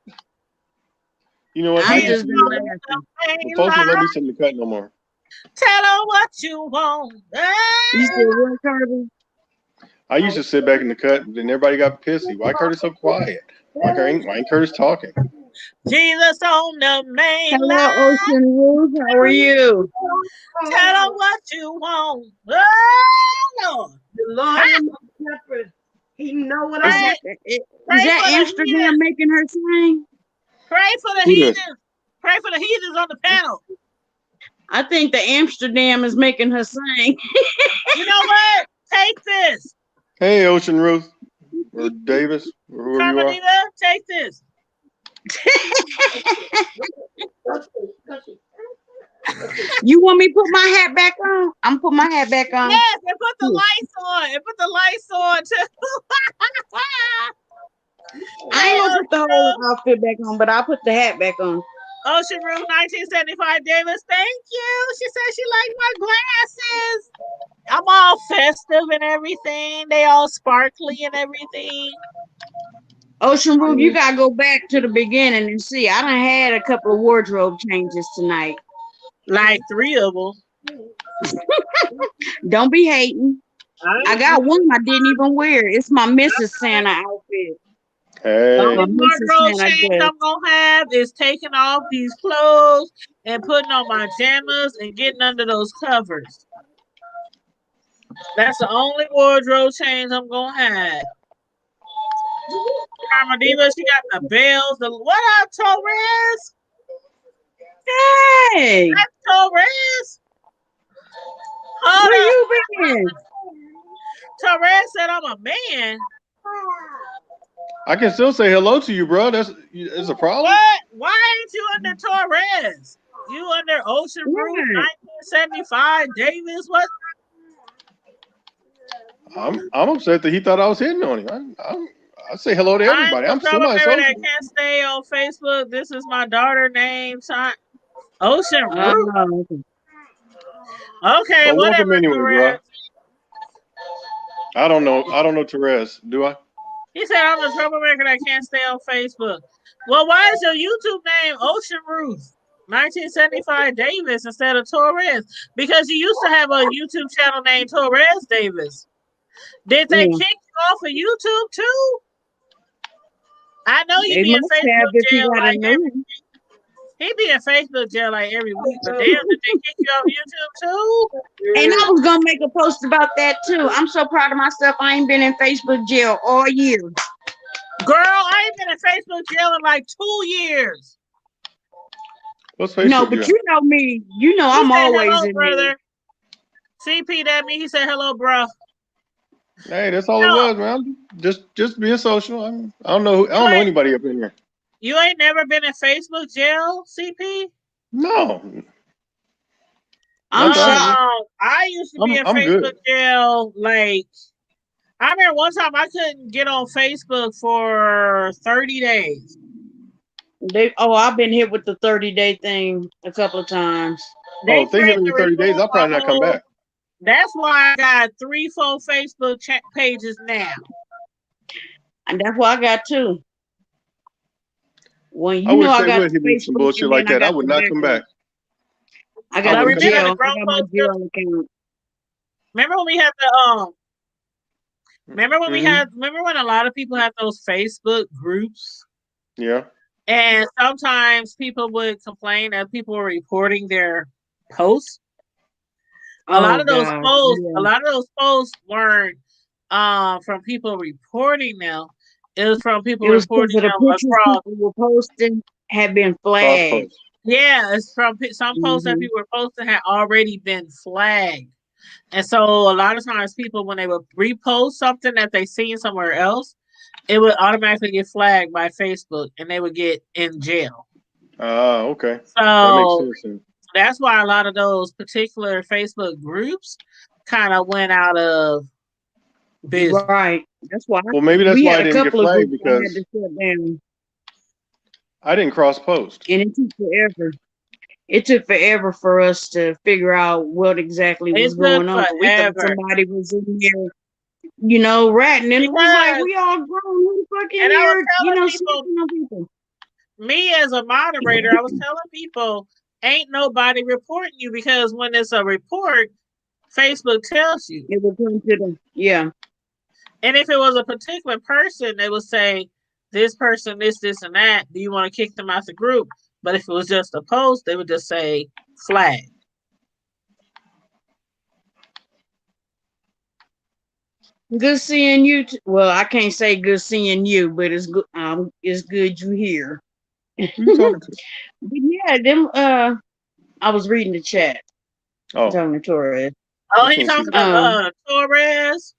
[SPEAKER 3] You know what?
[SPEAKER 4] I just been laughing.
[SPEAKER 3] The folks won't let me sit in the cut no more.
[SPEAKER 2] Tell her what you want.
[SPEAKER 4] You said what, Kirby?
[SPEAKER 3] I used to sit back in the cut, and everybody got pissy. Why Curtis so quiet? Why ain't Curtis talking?
[SPEAKER 2] Jesus on the main
[SPEAKER 4] Hello,
[SPEAKER 2] line.
[SPEAKER 4] Ocean Ruth. How are you?
[SPEAKER 2] Tell her what you want. Oh, Lord.
[SPEAKER 13] The Lord is my shepherd. He know what I want.
[SPEAKER 4] Is that Amsterdam making her sing?
[SPEAKER 2] Pray for the heathens. Pray for the heathens on the panel.
[SPEAKER 4] I think the Amsterdam is making her sing.
[SPEAKER 2] You know what? Take this.
[SPEAKER 3] Hey, Ocean Ruth or Davis or whoever you are.
[SPEAKER 2] Carmelita, take this.
[SPEAKER 4] You want me to put my hat back on? I'm put my hat back on.
[SPEAKER 2] Yes, and put the lights on. And put the lights on too.
[SPEAKER 4] I ain't gonna put the whole outfit back on, but I'll put the hat back on.
[SPEAKER 2] Ocean Room 1975 Davis, thank you. She said she liked my glasses. I'm all festive and everything. They all sparkly and everything.
[SPEAKER 4] Ocean Room, you gotta go back to the beginning and see. I done had a couple of wardrobe changes tonight.
[SPEAKER 2] Like 3 of them.
[SPEAKER 4] Don't be hating. I got one I didn't even wear. It's my Mrs. Santa outfit.
[SPEAKER 3] Hey.
[SPEAKER 2] The only wardrobe change I'm gonna have is taking off these clothes and putting on my pajamas and getting under those covers. That's the only wardrobe change I'm gonna have. Karma Diva, she got the bells. What up, Torres?
[SPEAKER 4] Hey,
[SPEAKER 2] that's Torres.
[SPEAKER 4] Where you been?
[SPEAKER 2] Torres said I'm a man.
[SPEAKER 3] I can still say hello to you, bro. That's a problem.
[SPEAKER 2] What? Why ain't you under Torres? You under Ocean Room 1975 Davis? What?
[SPEAKER 3] I'm upset that he thought I was hitting on him. I say hello to everybody. I'm still not social.
[SPEAKER 2] I can't stay on Facebook. This is my daughter name. Ocean Room. Okay,
[SPEAKER 3] well,
[SPEAKER 2] whatever.
[SPEAKER 3] Welcome anyway, bro. I don't know Therese. Do I?
[SPEAKER 2] He said I'm a troublemaker that can't stay on Facebook. Well, why is your YouTube name Ocean Ruth 1975 Davis instead of Torres? Because you used to have a YouTube channel named Torres Davis. Did they kick you off of YouTube too? I know you be in Facebook jail like every week. He be in Facebook jail like every week, but damn, did they kick you off YouTube too?
[SPEAKER 4] And I was gonna make a post about that too. I'm so proud of myself. I ain't been in Facebook jail all year.
[SPEAKER 2] Girl, I ain't been in Facebook jail in like 2 years.
[SPEAKER 3] What's Facebook
[SPEAKER 4] No, but
[SPEAKER 3] jail?
[SPEAKER 4] you know me. You know I'm always in
[SPEAKER 2] brother. CP that me. He said hello, bro.
[SPEAKER 3] Hey, that's all it was, man. Just being social. I don't know anybody up in here.
[SPEAKER 2] You ain't never been in Facebook jail, CP?
[SPEAKER 3] No.
[SPEAKER 4] I'm shocked.
[SPEAKER 2] I used to be in Facebook jail. Like, I remember one time I couldn't get on Facebook for 30 days.
[SPEAKER 4] I've been hit with the 30-day thing a couple of times.
[SPEAKER 3] If they hit me 30 days, I'll probably not come back.
[SPEAKER 2] That's why I got 3-4 Facebook pages now.
[SPEAKER 4] And that's what I got too. When
[SPEAKER 3] I wish they would hit me with some bullshit like that. I would not come back.
[SPEAKER 4] I got my jail account.
[SPEAKER 2] Remember when we had the remember when a lot of people had those Facebook groups?
[SPEAKER 3] Yeah.
[SPEAKER 2] And sometimes people would complain that people were reporting their posts. A lot of those posts weren't from people reporting them. It was from people reporting them across.
[SPEAKER 4] People were posting had been flagged.
[SPEAKER 2] Yeah, it's from some posts that
[SPEAKER 4] Mhm.
[SPEAKER 2] people were posting had already been flagged. And so a lot of times people, when they would repost something that they seen somewhere else, it would automatically get flagged by Facebook and they would get in jail.
[SPEAKER 3] Ah, okay. That makes
[SPEAKER 2] So
[SPEAKER 3] sense then.
[SPEAKER 2] that's why a lot of those particular Facebook groups kind of went out of business.
[SPEAKER 4] Right. That's why
[SPEAKER 3] Well, maybe that's
[SPEAKER 4] we
[SPEAKER 3] why
[SPEAKER 4] had
[SPEAKER 3] I
[SPEAKER 4] a
[SPEAKER 3] didn't get
[SPEAKER 4] couple of
[SPEAKER 3] flagged
[SPEAKER 4] groups I had
[SPEAKER 3] because
[SPEAKER 4] to shut down,
[SPEAKER 3] I didn't cross post.
[SPEAKER 4] and it took forever. It took forever for us to figure out what exactly was
[SPEAKER 2] It took
[SPEAKER 4] going on. We thought
[SPEAKER 2] forever
[SPEAKER 4] somebody was in there, ratting, and it was like
[SPEAKER 2] because,
[SPEAKER 4] we all grown. Who the fuck in
[SPEAKER 2] and I was
[SPEAKER 4] here,
[SPEAKER 2] telling people,
[SPEAKER 4] snitching on people?
[SPEAKER 2] me as a moderator, I was telling people, ain't nobody reporting you because when it's a report, Facebook tells you.
[SPEAKER 4] It would come to them. Yeah.
[SPEAKER 2] And if it was a particular person, they would say, this person, this, and that. Do you want to kick them out the group? But if it was just a post, they would just say flag.
[SPEAKER 4] Good seeing you. Well, I can't say good seeing you, but it's good. It's good you here.
[SPEAKER 3] Who you talking to?
[SPEAKER 4] But yeah, them. I was reading the chat.
[SPEAKER 3] Oh,
[SPEAKER 4] Talking to Torres.
[SPEAKER 2] Oh,
[SPEAKER 3] I
[SPEAKER 2] he
[SPEAKER 3] can't see
[SPEAKER 2] talking
[SPEAKER 3] that.
[SPEAKER 2] about Torres.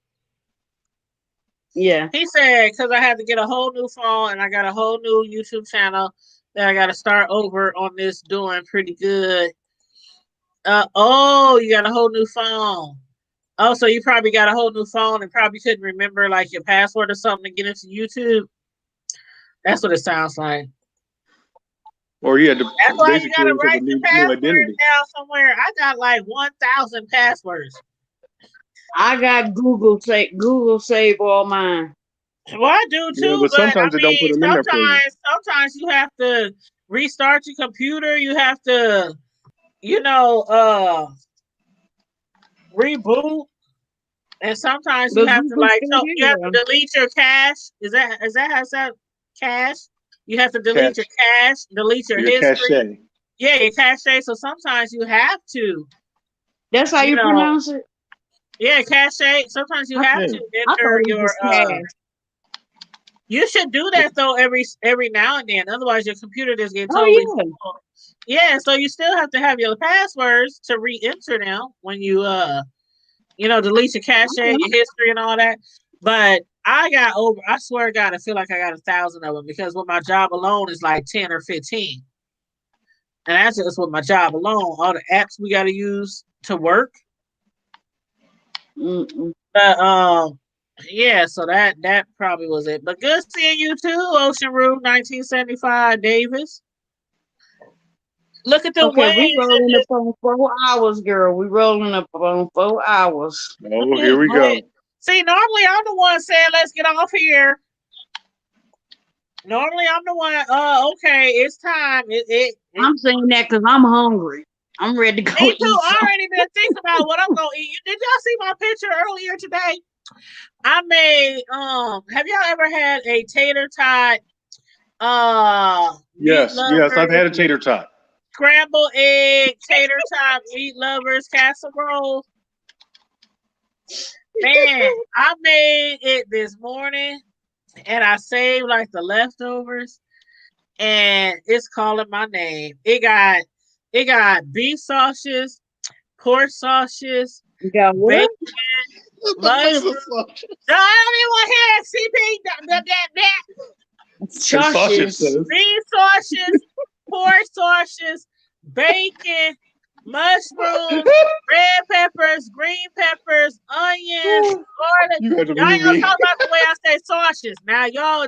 [SPEAKER 4] Yeah.
[SPEAKER 2] He said, because I had to get a whole new phone and I got a whole new YouTube channel that I got to start over on this doing pretty good. Oh, you got a whole new phone. Oh, so you probably got a whole new phone and probably couldn't remember like your password or something to get into YouTube. That's what it sounds like.
[SPEAKER 3] Or you had to
[SPEAKER 2] That's why you
[SPEAKER 3] basically
[SPEAKER 2] gotta
[SPEAKER 3] into the
[SPEAKER 2] write your
[SPEAKER 3] new
[SPEAKER 2] password
[SPEAKER 3] identity.
[SPEAKER 2] down somewhere. I got like 1,000 passwords.
[SPEAKER 4] I got Google save all mine.
[SPEAKER 2] Well, I do
[SPEAKER 3] Yeah,
[SPEAKER 2] too,
[SPEAKER 3] but
[SPEAKER 2] but I
[SPEAKER 3] sometimes they don't put
[SPEAKER 2] mean,
[SPEAKER 3] them in there for you.
[SPEAKER 2] sometimes you have to restart your computer. You have to, reboot, and sometimes you
[SPEAKER 4] But
[SPEAKER 2] have to
[SPEAKER 4] Google
[SPEAKER 2] you have to
[SPEAKER 4] still
[SPEAKER 2] delete your cache. Is that how that cache? You have to delete your
[SPEAKER 3] Cache.
[SPEAKER 2] cache, delete your
[SPEAKER 3] Your
[SPEAKER 2] history.
[SPEAKER 3] cache.
[SPEAKER 2] Yeah, your cache. So sometimes you have to,
[SPEAKER 4] That's how you pronounce it?
[SPEAKER 2] Yeah, cache. Sometimes you have to
[SPEAKER 4] I thought
[SPEAKER 2] enter
[SPEAKER 4] it
[SPEAKER 2] your.
[SPEAKER 4] was cash.
[SPEAKER 2] You should do that though every now and then. Otherwise, your computer just get
[SPEAKER 4] Oh
[SPEAKER 2] totally
[SPEAKER 4] yeah.
[SPEAKER 2] full. Yeah, so you still have to have your passwords to re-enter them when you delete your cache, your history, and all that. But I swear to God, I feel like I got 1,000 of them because with my job alone is like 10 or 15. And that's just with my job alone. All the apps we got to use to work. But yeah, so that probably was it. But good seeing you too, Ocean Room 1975 Davis. Look at the
[SPEAKER 4] Okay, we
[SPEAKER 2] waves.
[SPEAKER 4] rolling up on 4 hours, girl. We rolling up on 4 hours.
[SPEAKER 3] Oh, here we go.
[SPEAKER 2] See, normally I'm the one saying let's get off here. Normally I'm the one. Okay, it's time.
[SPEAKER 4] I'm saying that because I'm hungry. I'm ready to go
[SPEAKER 2] Me
[SPEAKER 4] eat.
[SPEAKER 2] too. I already been thinking about what I'm gonna eat. Did y'all see my picture earlier today? I made have y'all ever had a tater tot
[SPEAKER 3] Yes, I've had a tater tot.
[SPEAKER 2] Scrambled egg, tater tot, meat lovers, casserole? Man, I made it this morning and I saved like the leftovers and it's calling my name. It got beef sausages, pork sausages,
[SPEAKER 4] You got what?
[SPEAKER 2] bacon, mushroom. No, I don't even want to hear CP.
[SPEAKER 4] Sausages.
[SPEAKER 2] Beef sausages, pork sausages, bacon, mushrooms, red peppers, green peppers, onions, garlic. Y'all ain't gonna talk about the way I say sausages. Now y'all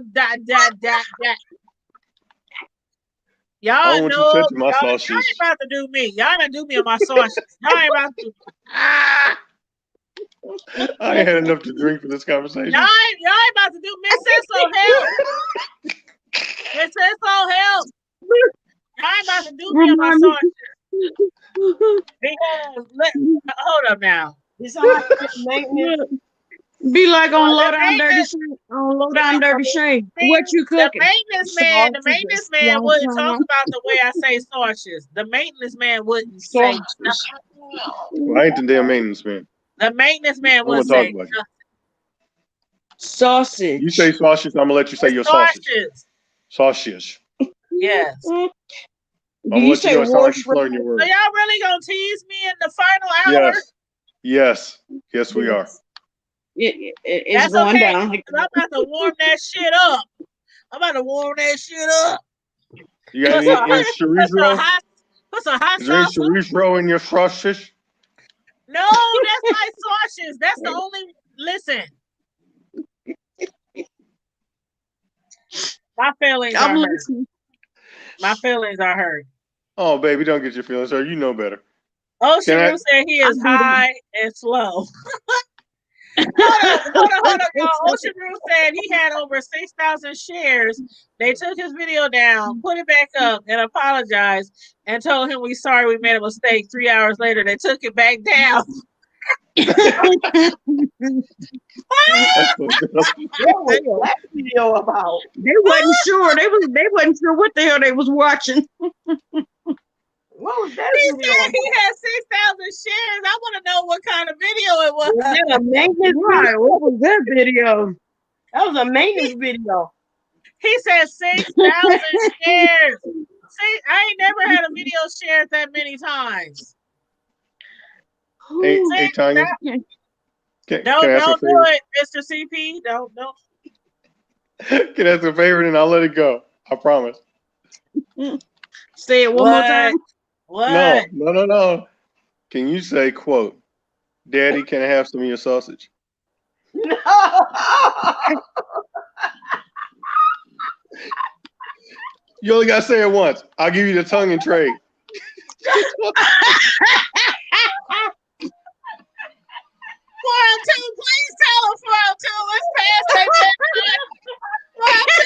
[SPEAKER 3] I don't want
[SPEAKER 2] know
[SPEAKER 3] you touching my
[SPEAKER 2] y'all
[SPEAKER 3] sausages.
[SPEAKER 2] ain't about to do me. Y'all done do me on my sausages. Y'all ain't about to.
[SPEAKER 3] I ain't had enough to drink for this conversation.
[SPEAKER 2] Y'all ain't about to do Miss Cisco help. Miss Cisco help. Y'all ain't about to do me on my sausages. Because hold up now.
[SPEAKER 13] It's all right. Maintenance.
[SPEAKER 4] Be like on
[SPEAKER 2] Well,
[SPEAKER 4] low down dirty shame. What you
[SPEAKER 2] The
[SPEAKER 4] cooking?
[SPEAKER 2] maintenance man wouldn't talk about the way I say sausages. The maintenance man wouldn't say nothing.
[SPEAKER 3] Well, I ain't the damn maintenance man.
[SPEAKER 2] The maintenance man
[SPEAKER 3] I'm
[SPEAKER 2] would
[SPEAKER 3] gonna talk
[SPEAKER 2] say
[SPEAKER 3] about you.
[SPEAKER 4] Sausage.
[SPEAKER 3] You say sausage, I'm gonna let you say your sausage. Sausage.
[SPEAKER 2] yes.
[SPEAKER 3] I'm gonna let you know it sounds like you're slurring your
[SPEAKER 2] So
[SPEAKER 3] words.
[SPEAKER 2] y'all really gonna tease me in the final hour?
[SPEAKER 3] Yes, we are.
[SPEAKER 4] It's
[SPEAKER 2] That's
[SPEAKER 4] going
[SPEAKER 2] okay.
[SPEAKER 4] down.
[SPEAKER 2] 'Cause I'm about to warm that shit up.
[SPEAKER 3] You got any chorizo?
[SPEAKER 2] Put some hot
[SPEAKER 3] Is there any
[SPEAKER 2] sauce on.
[SPEAKER 3] chorizo in your sausage?
[SPEAKER 2] No, that's my sausages. That's the only. Listen, my feelings are
[SPEAKER 4] I'm
[SPEAKER 2] hurt.
[SPEAKER 4] listening.
[SPEAKER 2] My feelings are hurt.
[SPEAKER 3] Oh, baby, don't get your feelings hurt. You know better.
[SPEAKER 2] Ocean
[SPEAKER 3] Can I-
[SPEAKER 2] Roo said he is
[SPEAKER 4] I do that.
[SPEAKER 2] high and slow. Hold on, y'all. Ocean Roo said he had over 6,000 shares. They took his video down, put it back up, and apologized, and told him we sorry we made a mistake. 3 hours later, they took it back down.
[SPEAKER 13] What was that video about?
[SPEAKER 4] They wasn't sure. They wasn't sure what the hell they was watching.
[SPEAKER 13] What was that
[SPEAKER 2] He
[SPEAKER 13] video
[SPEAKER 2] said
[SPEAKER 13] about?
[SPEAKER 2] he had 6,000 shares. I want to know what kind of video it was.
[SPEAKER 13] Was that a maintenance
[SPEAKER 4] Right.
[SPEAKER 13] video?
[SPEAKER 4] What was that video?
[SPEAKER 13] That was a maintenance video.
[SPEAKER 2] He said 6,000 shares. See, I ain't never had a video shared that many times.
[SPEAKER 3] Hey, Tanya. Can I ask a
[SPEAKER 2] Don't do
[SPEAKER 3] favor?
[SPEAKER 2] it, Mr. CP. Don't.
[SPEAKER 3] Can I ask a favor and I'll let it go? I promise.
[SPEAKER 4] Say it one more time.
[SPEAKER 2] What?
[SPEAKER 3] No. Can you say, quote, Daddy, can I have some of your sausage?
[SPEAKER 13] No.
[SPEAKER 3] You only got to say it once. I'll give you the tongue and trade.
[SPEAKER 2] World 2, please tell us, World 2. It's past that deadline. World 2.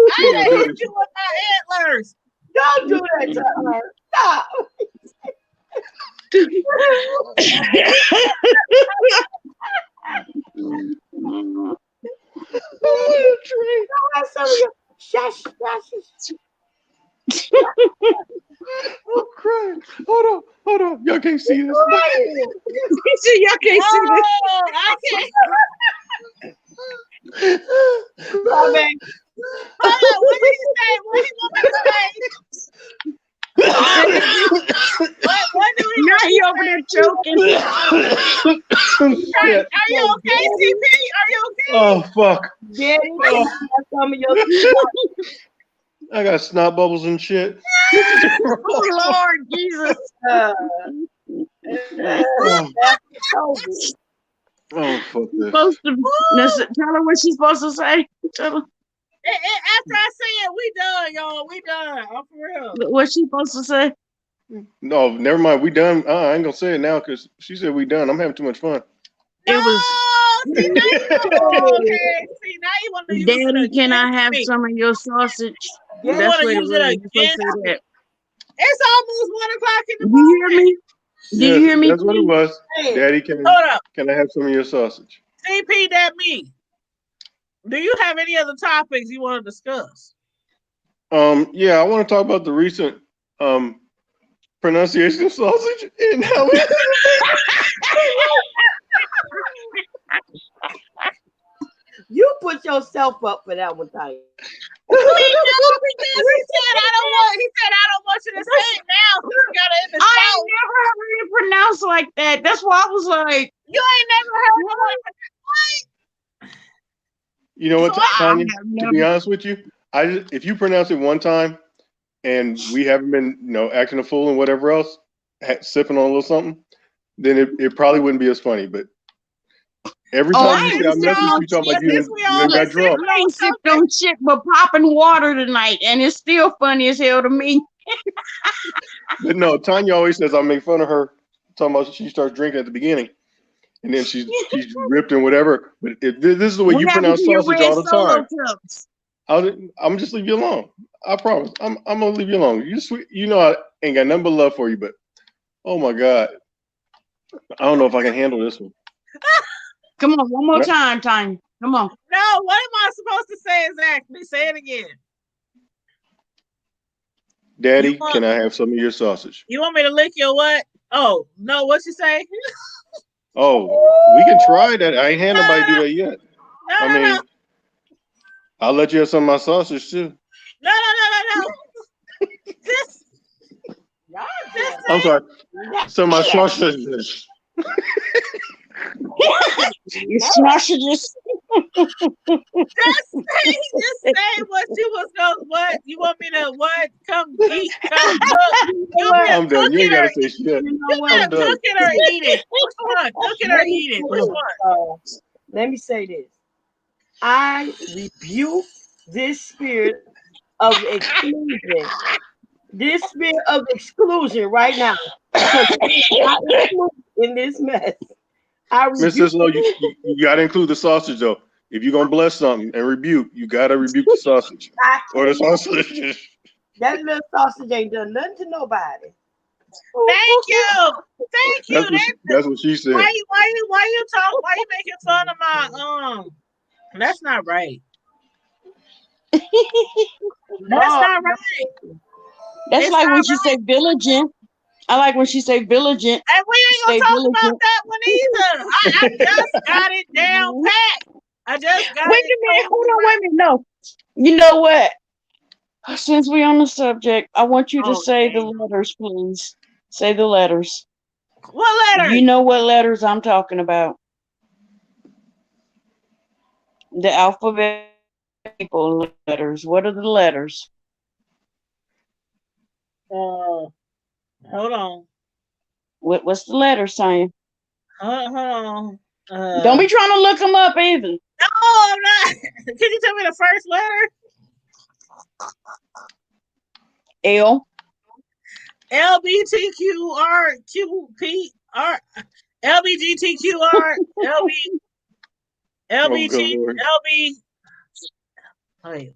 [SPEAKER 2] I done hit you with my antlers.
[SPEAKER 13] Don't do that to her. Stop. Shush.
[SPEAKER 3] I'm crying. Hold on. Y'all can't see this.
[SPEAKER 4] Y'all can't see this.
[SPEAKER 2] Oh, I can't.
[SPEAKER 13] Stop it.
[SPEAKER 2] Hold on, what did he say? What he want me to say? What do he
[SPEAKER 4] Now he over there choking.
[SPEAKER 2] Are you okay, CP? Are you okay?
[SPEAKER 3] Oh, fuck.
[SPEAKER 13] Daddy, can I have some of your
[SPEAKER 3] I got snot bubbles and shit.
[SPEAKER 4] Oh, Lord Jesus.
[SPEAKER 3] Oh, fuck this.
[SPEAKER 4] Supposed to, tell her what she's supposed to say. Tell her
[SPEAKER 2] After I say it, we done, y'all. We done. I'm for real.
[SPEAKER 4] what she's supposed to say.
[SPEAKER 3] No, never mind. We done. I ain't gonna say it now because she said we done. I'm having too much fun.
[SPEAKER 4] It was.
[SPEAKER 2] See, now you okay. See, now you want to use
[SPEAKER 4] Daddy,
[SPEAKER 2] it
[SPEAKER 4] can I have
[SPEAKER 2] me.
[SPEAKER 4] some of your sausage?
[SPEAKER 2] You
[SPEAKER 4] That's
[SPEAKER 2] want to
[SPEAKER 4] what
[SPEAKER 2] use it
[SPEAKER 4] was.
[SPEAKER 2] against
[SPEAKER 4] You're supposed to say that.
[SPEAKER 2] It's almost 1 o'clock in the
[SPEAKER 4] Do
[SPEAKER 2] morning.
[SPEAKER 4] you hear me? Do you hear me?
[SPEAKER 3] That's what it was. Daddy,
[SPEAKER 2] Hold up.
[SPEAKER 3] can I have some of your sausage?
[SPEAKER 2] CP, that me. Do you have any other topics you want to discuss?
[SPEAKER 3] Yeah, I want to talk about the recent pronunciation of sausage and how it
[SPEAKER 13] You put yourself up for that one, Ty.
[SPEAKER 2] We know because he said I don't want you to say it now. So you got it in the
[SPEAKER 4] I
[SPEAKER 2] show.
[SPEAKER 4] ain't never heard it pronounced like that. That's why I was like,
[SPEAKER 2] You ain't never heard it.
[SPEAKER 3] You know what,
[SPEAKER 2] So I
[SPEAKER 3] Tanya?
[SPEAKER 4] have
[SPEAKER 3] To
[SPEAKER 4] never-
[SPEAKER 3] be honest with you, if you pronounce it one time, and we haven't been, acting a fool and whatever else, sipping on a little something, then it probably wouldn't be as funny. But every
[SPEAKER 4] Oh,
[SPEAKER 3] time
[SPEAKER 4] I
[SPEAKER 3] you
[SPEAKER 4] ain't
[SPEAKER 3] say I messed with you, talking about you got drunk.
[SPEAKER 4] I ain't sipped on shit but popping water tonight, and it's still funny as hell to me.
[SPEAKER 3] But no, Tanya always says I make fun of her, talking about she starts drinking at the beginning, and then she's ripped and whatever. But this is the way you pronounce sausage all the time. I'm just leave you alone. I promise. I'm gonna leave you alone. You sweet. I ain't got nothing but love for you, but oh my God, I don't know if I can handle this one.
[SPEAKER 4] Come on, one more time, Tanya. Come on.
[SPEAKER 2] No, what am I supposed to say exactly? Say it again.
[SPEAKER 3] Daddy, can I have some of your sausage?
[SPEAKER 2] You want me to lick your what? Oh, no, what you say?
[SPEAKER 3] Oh, we can try that. I ain't had nobody do that yet. I mean, I'll let you have some of my sausage too.
[SPEAKER 2] No. This
[SPEAKER 3] I'm sorry. Some of my sausages.
[SPEAKER 4] You sausages.
[SPEAKER 2] just say what you was going. What you want me to? What? Come eat? Come cook? You want me to
[SPEAKER 3] I'm done.
[SPEAKER 2] cook
[SPEAKER 3] You ain't
[SPEAKER 2] it or
[SPEAKER 3] gotta say shit.
[SPEAKER 2] you want me to cook it or eat it? Which one? Cook it or eat it? Which one?
[SPEAKER 13] Let me say this. I rebuke this spirit of exclusion. This spirit of exclusion right now. Because I'm not included in this mess. I
[SPEAKER 3] Miss
[SPEAKER 13] rebuke
[SPEAKER 3] Cislo, you gotta include the sausage though. If you're gonna bless something and rebuke, you gotta rebuke the sausage or the sausages.
[SPEAKER 13] that little sausage ain't done nothing to nobody.
[SPEAKER 2] Thank you. Thank you.
[SPEAKER 3] That's what she said.
[SPEAKER 2] Why you making fun of my That's not right. That's not right.
[SPEAKER 4] That's
[SPEAKER 2] It's
[SPEAKER 4] like
[SPEAKER 2] not
[SPEAKER 4] when she
[SPEAKER 2] right.
[SPEAKER 4] say vigilant. I like when she say vigilant.
[SPEAKER 2] And we ain't gonna
[SPEAKER 4] Stay
[SPEAKER 2] talk
[SPEAKER 4] vigilant.
[SPEAKER 2] about that one either. I just got it down pat. I just got
[SPEAKER 4] Wait
[SPEAKER 2] it.
[SPEAKER 4] a minute. Hold on. Wait a minute. No. You know what? Since we're on the subject, I want you to say the letters, please. Say the letters.
[SPEAKER 2] What letters?
[SPEAKER 4] You know what letters I'm talking about. The alphabet letters. What are the letters?
[SPEAKER 2] Hold on.
[SPEAKER 4] What's the letter saying?
[SPEAKER 2] Hold on.
[SPEAKER 4] Don't be trying to look them up either.
[SPEAKER 2] No, I'm not. Can you tell me the first letter?
[SPEAKER 4] L.
[SPEAKER 2] LBTQRQPR LBGTQR LBG LB wait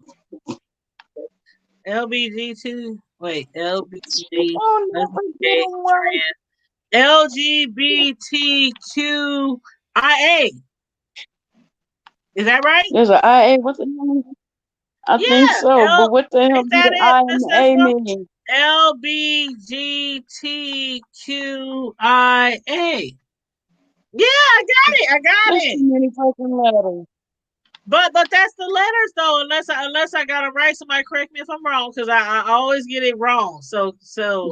[SPEAKER 2] LBG2 wait LBG LGBTQIA. Is that right?
[SPEAKER 4] There's an IA. What the hell? I think so. But what the hell do the I and the A mean?
[SPEAKER 2] LBGTQIA. Yeah, I got it.
[SPEAKER 4] There's too many fucking letters.
[SPEAKER 2] But that's the letters though. Unless I got it right, somebody correct me if I'm wrong, because I always get it wrong. So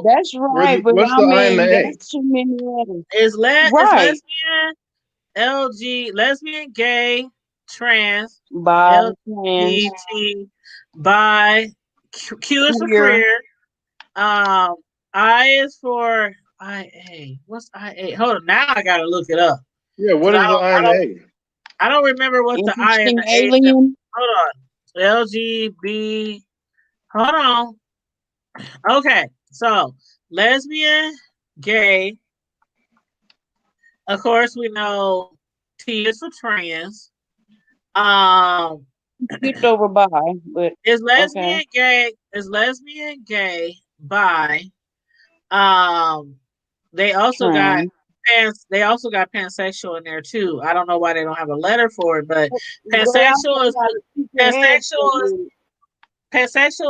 [SPEAKER 4] that's right. But
[SPEAKER 3] what's
[SPEAKER 4] I
[SPEAKER 3] the I
[SPEAKER 4] mean,
[SPEAKER 3] and the A?
[SPEAKER 4] that's too many letters.
[SPEAKER 2] It's
[SPEAKER 4] right.
[SPEAKER 2] It's lesbian, gay, trans,
[SPEAKER 4] Bi,
[SPEAKER 2] LGBT, bi, Q is for queer. I is for IA. What's IA? Hold on, now I gotta look it up.
[SPEAKER 3] Yeah, what is the I and the A?
[SPEAKER 2] I don't remember what the I and the A is. Hold on. LGB. Hold on. Okay, so lesbian, gay. Of course, we know T is for trans.
[SPEAKER 4] Skipped over bi, but
[SPEAKER 2] is lesbian, gay. Is lesbian, gay, bi. They also got pansexual in there too. I don't know why they don't have a letter for it, but pansexual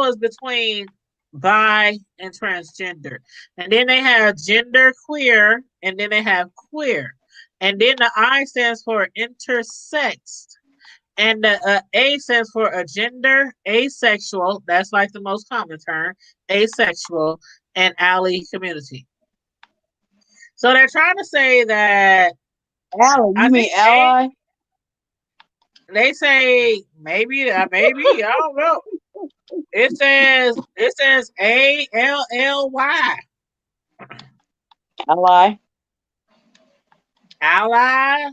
[SPEAKER 2] is between bi and transgender. And then they have gender queer, and then they have queer. And then the I stands for intersex. And the A stands for a gender, asexual. That's like the most common term, asexual, and ally community. So they're trying to say that
[SPEAKER 4] ally. You mean ally?
[SPEAKER 2] They say maybe I don't know. It says ALLY. Ally.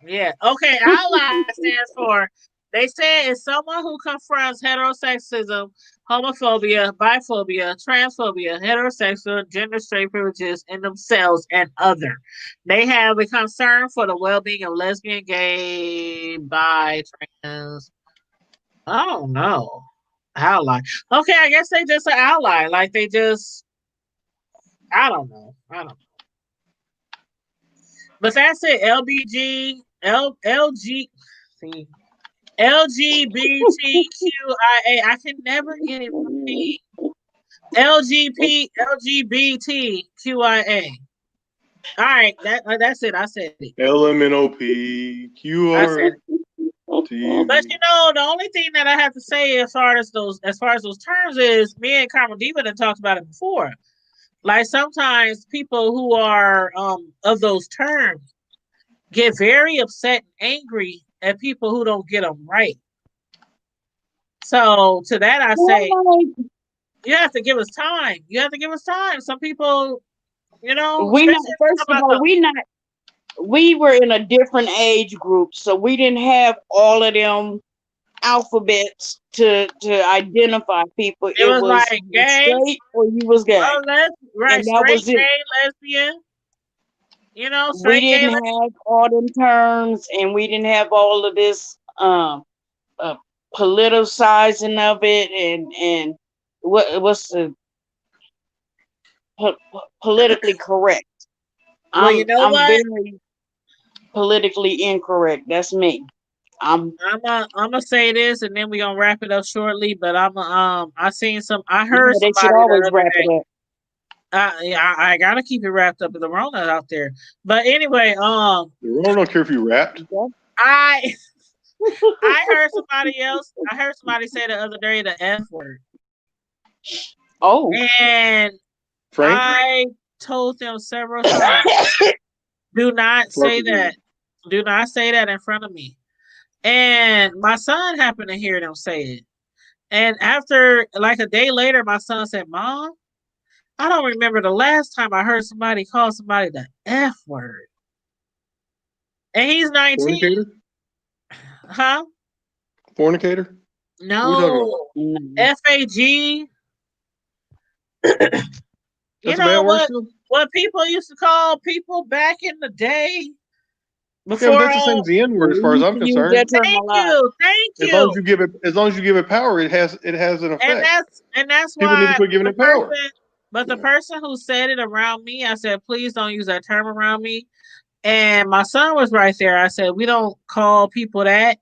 [SPEAKER 2] Yeah. Okay. Ally stands for. They say it's someone who confronts heterosexism, homophobia, biphobia, transphobia, heterosexual, gender straight privileges in themselves and other. They have a concern for the well-being of lesbian, gay, bi, trans. I don't know. Ally. Okay, I guess they just an ally. Like they just. I don't know. But that's it. LGBTQIA. I can never get it right. LGBTQIA. All right, that's it. I said it.
[SPEAKER 3] LMNOP
[SPEAKER 2] I said it.
[SPEAKER 3] QRT.
[SPEAKER 2] But you know, the only thing that I have to say as far as those terms is, me and Carmen Diva had talked about it before. Like sometimes people who are of those terms get very upset and angry at people who don't get them right. So to that I say, you have to give us time. You have to give us time. Some people, you know,
[SPEAKER 4] We not,
[SPEAKER 2] especially if
[SPEAKER 4] first
[SPEAKER 2] it's
[SPEAKER 4] of
[SPEAKER 2] about
[SPEAKER 4] all, we were in a different age group, so we didn't have all of them alphabets to identify people.
[SPEAKER 2] it was like
[SPEAKER 4] you was
[SPEAKER 2] gay,
[SPEAKER 4] straight or you was gay,
[SPEAKER 2] right,
[SPEAKER 4] and that
[SPEAKER 2] straight,
[SPEAKER 4] was it.
[SPEAKER 2] gay, lesbian. You know,
[SPEAKER 4] We
[SPEAKER 2] straight, gay,
[SPEAKER 4] didn't have all them terms, and we didn't have all of this politicizing of it, and what's the politically correct.
[SPEAKER 2] Well, you know
[SPEAKER 4] I'm
[SPEAKER 2] what?
[SPEAKER 4] very politically incorrect. That's me.
[SPEAKER 2] I'm gonna say this, and then we're gonna wrap it up shortly. But I heard
[SPEAKER 4] They should
[SPEAKER 2] somebody
[SPEAKER 4] always
[SPEAKER 2] the other
[SPEAKER 4] wrap
[SPEAKER 2] day.
[SPEAKER 4] it up.
[SPEAKER 2] Yeah, I gotta keep it wrapped up with the Rona out there. But anyway,
[SPEAKER 3] I don't care if you rapped.
[SPEAKER 2] I heard somebody else. I heard somebody say the other day the F word.
[SPEAKER 4] Oh.
[SPEAKER 2] And
[SPEAKER 3] Frank?
[SPEAKER 2] I told them several times, do not say that. Do not say that in front of me. And my son happened to hear them say it. And after like a day later, my son said, Mom, I don't remember the last time I heard somebody call somebody the F word. And he's 19.
[SPEAKER 3] Fornicator?
[SPEAKER 2] Huh?
[SPEAKER 3] Fornicator?
[SPEAKER 2] No. FAG. You know what people used to call people back in the day? Before
[SPEAKER 3] yeah, but that's the same as the N-word as far as I'm concerned.
[SPEAKER 2] Thank you.
[SPEAKER 3] As long as you give it power, it has an effect.
[SPEAKER 2] And that's
[SPEAKER 3] people
[SPEAKER 2] why
[SPEAKER 3] need to quit giving it power.
[SPEAKER 2] But the person who said it around me, I said, please don't use that term around me. And my son was right there. I said, we don't call people that.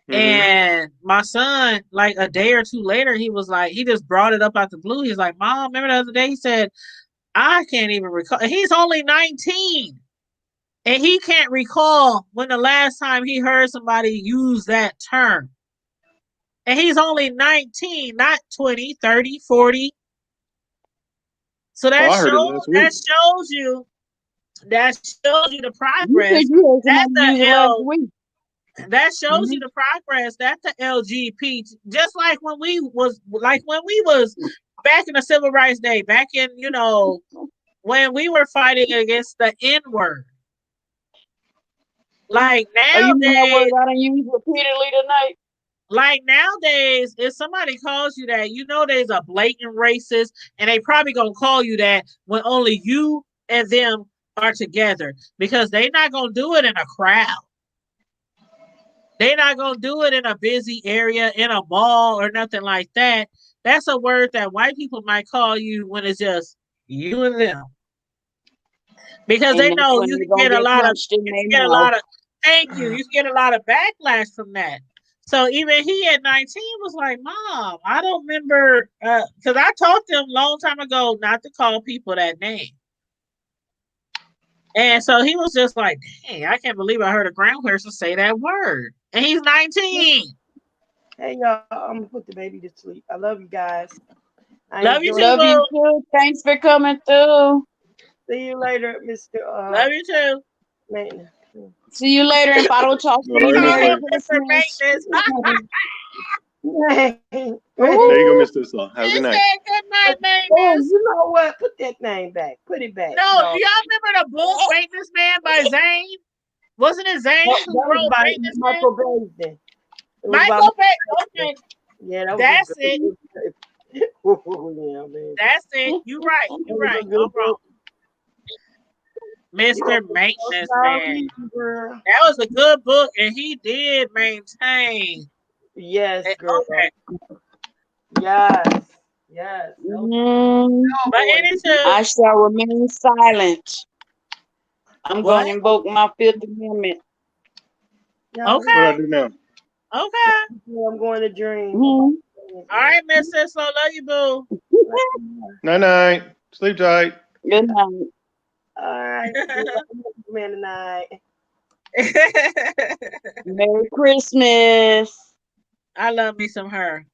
[SPEAKER 2] And my son, like a day or two later, he was like, he just brought it up out the blue. He's like, Mom, remember the other day? He said, I can't even recall. He's only 19. And he can't recall when the last time he heard somebody use that term. And he's only 19, not 20, 30, 40. So that shows you the progress. That shows you the progress that the LGBT, just like when we was back in the Civil Rights Day, back in, when we were fighting against the N-word. Like nowadays,
[SPEAKER 4] I don't use repeatedly tonight.
[SPEAKER 2] Like nowadays, if somebody calls you that, there's a blatant racist, and they probably gonna call you that when only you and them are together, because they're not gonna do it in a crowd. They're not gonna do it in a busy area, in a mall, or nothing like that. That's a word that white people might call you when it's just you and them, because they know you can get a lot of. Thank you. You get a lot of backlash from that. So even he at 19 was like, Mom, I don't remember, because I taught them a long time ago not to call people that name. And so he was just like, dang, I can't believe I heard a ground person say that word. And he's 19.
[SPEAKER 13] Hey, y'all, I'm going to put the baby to sleep. I love you guys.
[SPEAKER 2] Love you too.
[SPEAKER 4] Love you too. Thanks for coming through.
[SPEAKER 13] See you later, Mr.
[SPEAKER 2] Love you too.
[SPEAKER 13] Maintenance.
[SPEAKER 4] See you later. If I don't talk to you later,
[SPEAKER 2] Mr. Maintenance.
[SPEAKER 13] There
[SPEAKER 3] you go, Mr. Slaw. Have a good night.
[SPEAKER 2] Good night, Maintenance.
[SPEAKER 13] Oh, you know what? Put that name back. Put it back.
[SPEAKER 2] No, do y'all remember the book Maintenance Man by Zane? Wasn't it Zane who wrote Maintenance Man?
[SPEAKER 13] Michael Baisden.
[SPEAKER 2] Michael Baisden. Okay.
[SPEAKER 13] Yeah,
[SPEAKER 2] that's it.
[SPEAKER 13] Yeah, man.
[SPEAKER 2] That's it. You're right. You're right. No wrong. Mr. Maintenance Man. That was a good book, and he did maintain.
[SPEAKER 13] Yes, girl.
[SPEAKER 2] Okay.
[SPEAKER 13] Yes. Yes.
[SPEAKER 2] But
[SPEAKER 4] I shall remain silent. I'm going to invoke my Fifth Amendment.
[SPEAKER 2] Okay.
[SPEAKER 3] What do I do now?
[SPEAKER 2] Okay.
[SPEAKER 13] I'm going to dream.
[SPEAKER 2] All right, Miss Cislo. Love you, boo.
[SPEAKER 3] Night night. Sleep tight.
[SPEAKER 4] Good night.
[SPEAKER 13] All right. Man tonight.
[SPEAKER 4] Merry Christmas.
[SPEAKER 2] I love me some her.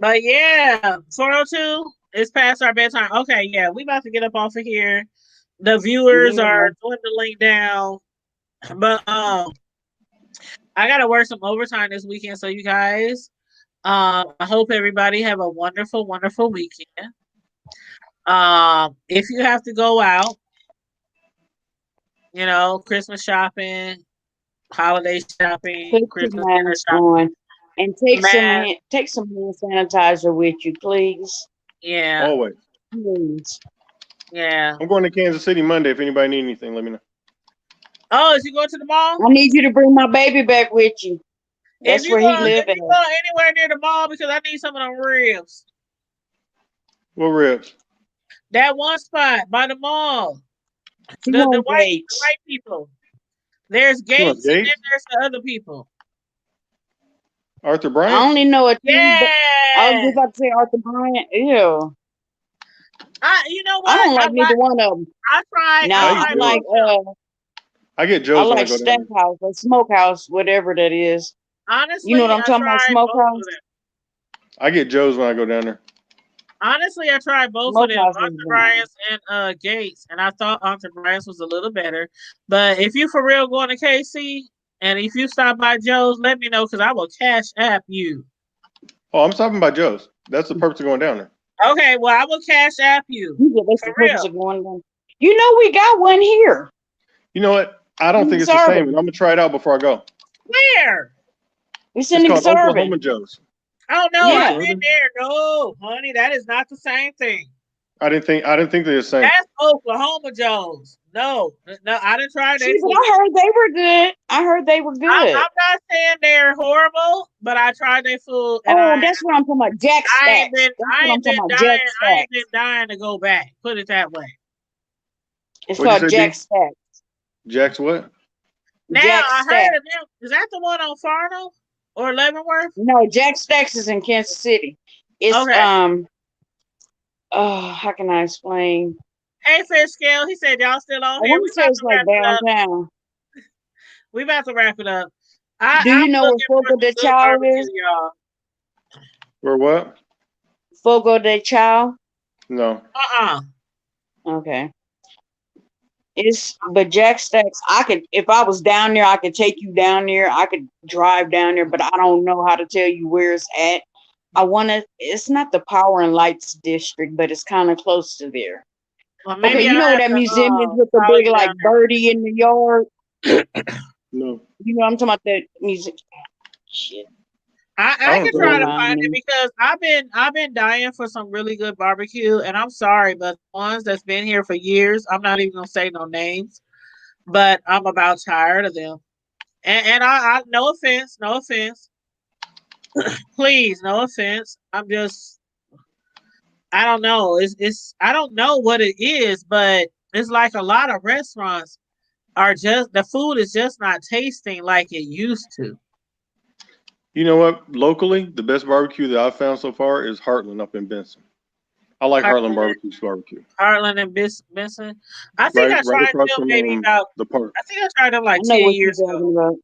[SPEAKER 2] But yeah, 402, it's past our bedtime. Okay, yeah, we about to get up off of here. The viewers are dwindling down. But I gotta work some overtime this weekend, so you guys, I hope everybody have a wonderful, wonderful weekend. If you have to go out, you know, Christmas shopping, holiday shopping,
[SPEAKER 4] Put your
[SPEAKER 2] Christmas dinner
[SPEAKER 4] mask
[SPEAKER 2] shopping,
[SPEAKER 4] on and take
[SPEAKER 2] man,
[SPEAKER 4] some hand sanitizer with you, please.
[SPEAKER 2] yeah,
[SPEAKER 3] Always.
[SPEAKER 4] Please.
[SPEAKER 2] yeah.
[SPEAKER 3] I'm going to Kansas City Monday. If anybody need anything, let me know.
[SPEAKER 2] Oh, is you going to the mall?
[SPEAKER 4] I need you to bring my baby back with you. That's where he live
[SPEAKER 2] If you go anywhere near the mall, because I need some of them ribs.
[SPEAKER 3] What ribs?
[SPEAKER 2] That one spot by the mall. The white people. There's Gates and then there's the other people.
[SPEAKER 3] Arthur Bryant?
[SPEAKER 4] I only know a
[SPEAKER 2] yeah.
[SPEAKER 4] I was about to say Arthur Bryant. Ew.
[SPEAKER 2] You know what?
[SPEAKER 4] I don't like neither one of them.
[SPEAKER 2] I tried.
[SPEAKER 4] No, I like
[SPEAKER 3] I get
[SPEAKER 4] I
[SPEAKER 3] Joe's when I
[SPEAKER 4] like
[SPEAKER 3] go down there.
[SPEAKER 4] Steakhouse or Smokehouse, whatever that is.
[SPEAKER 2] Honestly,
[SPEAKER 4] you know what I'm talking about,
[SPEAKER 2] tried both
[SPEAKER 4] Smokehouse?
[SPEAKER 2] of them.
[SPEAKER 3] I get Joe's when I go down there.
[SPEAKER 2] Honestly, I tried both of them,
[SPEAKER 4] Smokehouse is
[SPEAKER 2] Arthur Bryant's and Gates, and I thought Arthur Bryant's was a little better. But if you for real going to KC, and if you stop by Joe's, let me know because I will cash app you.
[SPEAKER 3] Oh, I'm stopping by Joe's. That's the purpose of going down there.
[SPEAKER 2] Okay, well, I will cash app you.
[SPEAKER 4] That's the purpose of going down. You know we got one here.
[SPEAKER 3] You know what? I don't think it's the same, and I'm gonna try it out before I go.
[SPEAKER 2] Where?
[SPEAKER 4] It's
[SPEAKER 3] in Oklahoma Joe's.
[SPEAKER 2] Oh no,
[SPEAKER 3] Yeah.
[SPEAKER 2] I've been there. No, honey, that is not the same thing.
[SPEAKER 3] I didn't think they're the same.
[SPEAKER 2] That's Oklahoma Joe's. No, I didn't try that.
[SPEAKER 4] See, but I heard they were good. I heard they were good.
[SPEAKER 2] I'm not saying they're horrible, but I tried their food. And
[SPEAKER 4] that's what I'm talking about. Jack Stacks.
[SPEAKER 2] I ain't been dying to go back. Put it that way.
[SPEAKER 4] It's called Jack Stacks.
[SPEAKER 3] Jack's what?
[SPEAKER 2] Now
[SPEAKER 4] Jack
[SPEAKER 2] I
[SPEAKER 4] Stacks.
[SPEAKER 2] heard of them. Is that the one on Farno or Leavenworth?
[SPEAKER 4] No, Jack Stacks is in Kansas City. It's
[SPEAKER 2] Okay.
[SPEAKER 4] How can I explain?
[SPEAKER 2] Hey, Fish Scale. He said y'all still on
[SPEAKER 4] I
[SPEAKER 2] here.
[SPEAKER 4] want to say it's like downtown.
[SPEAKER 2] We about to wrap it up.
[SPEAKER 4] Do you know where Fogo de Chao is?
[SPEAKER 3] Where what?
[SPEAKER 4] Fogo de Chao.
[SPEAKER 3] No.
[SPEAKER 4] Okay. But Jack Stacks, if I was down there, I could take you down there. I could drive down there, but I don't know how to tell you where it's at. It's not the Power and Lights district, but it's kind of close to there.
[SPEAKER 2] Well,
[SPEAKER 4] okay, you know where that museum is with the big like birdie in the yard?
[SPEAKER 3] No.
[SPEAKER 4] You know I'm talking about that music. Shit.
[SPEAKER 2] I can try to find it because I've been dying for some really good barbecue, and I'm sorry, but the ones that's been here for years, I'm not even gonna say no names, but I'm about tired of them. And I no offense, please, no offense. I don't know. It's I don't know what it is, but it's like a lot of restaurants are just the food is just not tasting like it used to.
[SPEAKER 3] You know what? Locally, the best barbecue that I've found so far is Heartland up in Benson. I like Heartland barbecue.
[SPEAKER 2] Heartland and Benson. I think I tried them maybe about
[SPEAKER 3] the park.
[SPEAKER 2] I think I tried them like 10 years ago.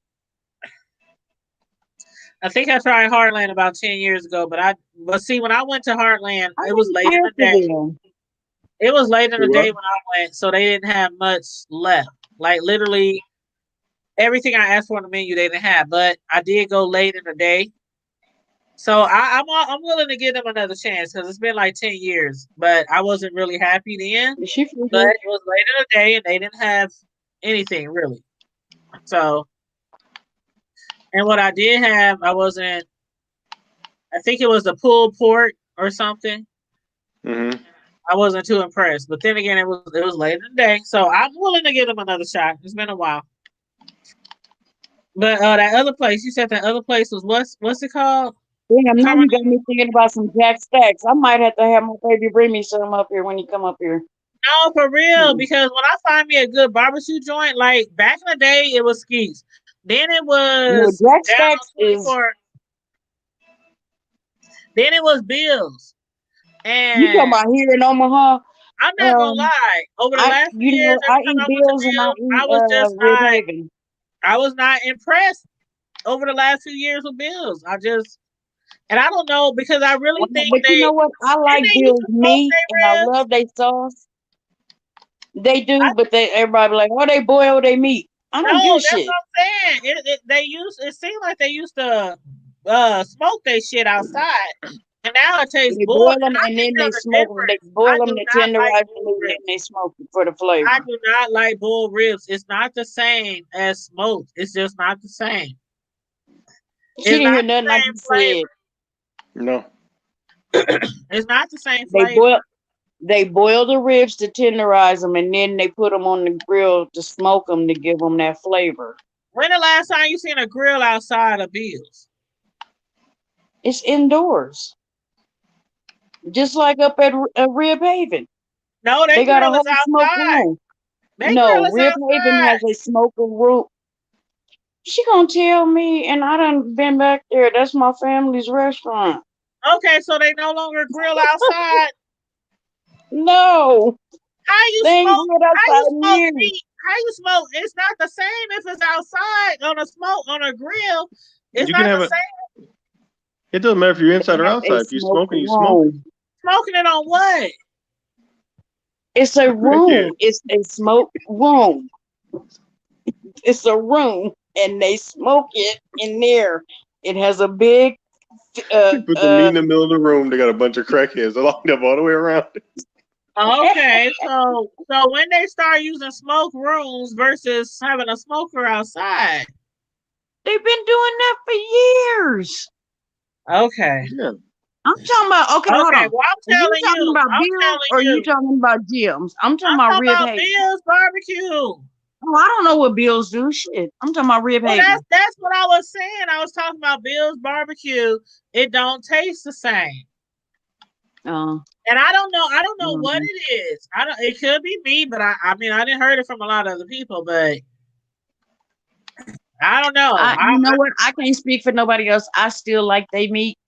[SPEAKER 2] I think I tried Heartland about 10 years ago, but see, when I went to Heartland, it was late in the day. It was late in the day when I went, so they didn't have much left. Like literally everything I asked for on the menu they didn't have, but I did go late in the day. So I'm willing to give them another chance because it's been like 10 years, but I wasn't really happy then. But it was late in the day and they didn't have anything really. So, and what I did have, I think it was the pulled pork or something.
[SPEAKER 3] Mm-hmm.
[SPEAKER 2] I wasn't too impressed, but then again, it was late in the day, so I'm willing to give them another shot. It's been a while. But that other place, you said that other place was what's it called?
[SPEAKER 4] Damn, now you got me thinking about some Jack Stacks. I might have to have my baby bring me some up here when you come up here.
[SPEAKER 2] No, for real, because when I find me a good barbecue joint, like back in the day, it was Skeets. Then it was
[SPEAKER 4] Jack Stacks is.
[SPEAKER 2] Then it was Bill's. And
[SPEAKER 4] you talking about here in Omaha?
[SPEAKER 2] I'm not gonna lie. Over the last few years, every time I went to
[SPEAKER 4] Bills and I
[SPEAKER 2] Bills, I was just
[SPEAKER 4] eat Rib
[SPEAKER 2] not.
[SPEAKER 4] Haven.
[SPEAKER 2] I was not impressed over the last few years with Bills. And I don't know because I really think
[SPEAKER 4] But you know what? I like
[SPEAKER 2] they used
[SPEAKER 4] Bill's
[SPEAKER 2] to smoke
[SPEAKER 4] meat and I
[SPEAKER 2] their ribs.
[SPEAKER 4] love their sauce. They do, but everybody be like, oh, they boil their meat. I don't give
[SPEAKER 2] No,
[SPEAKER 4] a
[SPEAKER 2] that's
[SPEAKER 4] shit.
[SPEAKER 2] what I'm saying. It seemed like they used to smoke their shit outside. And now it tastes
[SPEAKER 4] They
[SPEAKER 2] boiled.
[SPEAKER 4] boil them
[SPEAKER 2] And I
[SPEAKER 4] and
[SPEAKER 2] think
[SPEAKER 4] then they
[SPEAKER 2] there's a
[SPEAKER 4] smoke them. They
[SPEAKER 2] difference.
[SPEAKER 4] boil
[SPEAKER 2] I
[SPEAKER 4] them,
[SPEAKER 2] do
[SPEAKER 4] they
[SPEAKER 2] not like
[SPEAKER 4] tenderize them,
[SPEAKER 2] bull
[SPEAKER 4] and then
[SPEAKER 2] ribs.
[SPEAKER 4] they smoke it for the flavor.
[SPEAKER 2] I do not like bull ribs. It's not the same as smoked. It's just not the same.
[SPEAKER 4] She didn't hear nothing like you said.
[SPEAKER 3] No.
[SPEAKER 2] It's not the same flavor.
[SPEAKER 4] They boil the ribs to tenderize them, and then they put them on the grill to smoke them to give them that flavor.
[SPEAKER 2] When the last time you seen a grill outside of Bill's?
[SPEAKER 4] It's indoors, just like up at Rib Haven.
[SPEAKER 2] No,
[SPEAKER 4] they got a
[SPEAKER 2] grill
[SPEAKER 4] whole
[SPEAKER 2] is
[SPEAKER 4] smoke
[SPEAKER 2] outside.
[SPEAKER 4] room.
[SPEAKER 2] They
[SPEAKER 4] No,
[SPEAKER 2] grill is
[SPEAKER 4] Rib Haven
[SPEAKER 2] outside.
[SPEAKER 4] has a smoking room. She gonna tell me, and I done been back there. That's my family's restaurant.
[SPEAKER 2] Okay, so they no longer grill outside.
[SPEAKER 4] No.
[SPEAKER 2] How you
[SPEAKER 4] They ain't
[SPEAKER 2] smoke?
[SPEAKER 4] grilled
[SPEAKER 2] How you
[SPEAKER 4] outside
[SPEAKER 2] smoke
[SPEAKER 4] years.
[SPEAKER 2] meat? How you smoke? It's not the same if it's outside on a grill. It's
[SPEAKER 3] You
[SPEAKER 2] not
[SPEAKER 3] can have
[SPEAKER 2] the
[SPEAKER 3] it.
[SPEAKER 2] same.
[SPEAKER 3] It doesn't matter if you're inside or
[SPEAKER 4] They have
[SPEAKER 3] outside.
[SPEAKER 4] a
[SPEAKER 3] If you're
[SPEAKER 4] smoke
[SPEAKER 3] smoking, you smoke.
[SPEAKER 4] room.
[SPEAKER 2] Smoking it on what?
[SPEAKER 4] It's a
[SPEAKER 3] Yeah.
[SPEAKER 4] room. It's a smoke room. It's a room, and they smoke it in there. It has a big.
[SPEAKER 3] You put the meat in the middle of the room. They got a bunch of crackheads locked up all the way around.
[SPEAKER 2] Okay, so when they start using smoke rooms versus having a smoker outside.
[SPEAKER 4] They've been doing that for years.
[SPEAKER 2] Okay.
[SPEAKER 3] Yeah.
[SPEAKER 4] I'm talking about. Okay, hold on.
[SPEAKER 2] Well, I'm
[SPEAKER 4] Are you
[SPEAKER 2] telling
[SPEAKER 4] talking
[SPEAKER 2] you.
[SPEAKER 4] about
[SPEAKER 2] I'm
[SPEAKER 4] Bill's
[SPEAKER 2] telling
[SPEAKER 4] or are
[SPEAKER 2] you.
[SPEAKER 4] you talking about Jim's? I'm talking
[SPEAKER 2] I'm
[SPEAKER 4] about
[SPEAKER 2] talking
[SPEAKER 4] Rib
[SPEAKER 2] about
[SPEAKER 4] Haven.
[SPEAKER 2] Bill's barbecue.
[SPEAKER 4] Oh, I don't know what Bill's do. Shit, I'm talking about Rib
[SPEAKER 2] Well,
[SPEAKER 4] Haven.
[SPEAKER 2] that's what I was saying. I was talking about Bill's barbecue. It don't taste the same. And I don't know what it is. It could be me, but I mean I didn't heard it from a lot of other people, but I don't know.
[SPEAKER 4] You know what? I can't speak for nobody else. I still like they meat.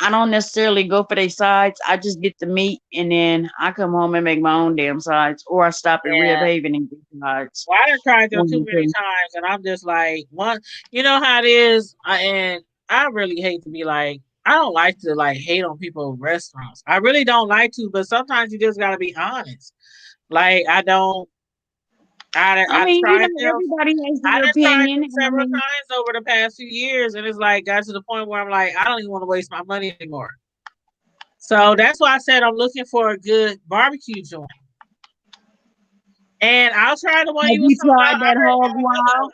[SPEAKER 4] I don't necessarily go for their sides. I just get the meat and then I come home and make my own damn sides, or I stop at Rib Haven and get sides.
[SPEAKER 2] Well, I done tried them too many times, and I'm just like, what? You know how it is, and I really hate to be like, I don't like to like hate on people in restaurants. I really don't like to, but sometimes you just gotta be honest. Like I don't. I
[SPEAKER 4] mean,
[SPEAKER 2] tried them.
[SPEAKER 4] everybody has
[SPEAKER 2] I
[SPEAKER 4] their
[SPEAKER 2] done tried
[SPEAKER 4] opinion.
[SPEAKER 2] them several times over the past few years, and it's like got to the point where I'm like, I don't even want to waste my money anymore. So that's why I said I'm looking for a good barbecue joint. And I'll try the one
[SPEAKER 4] Have
[SPEAKER 2] you was talking
[SPEAKER 4] tried
[SPEAKER 2] about.
[SPEAKER 4] that Hog Wild?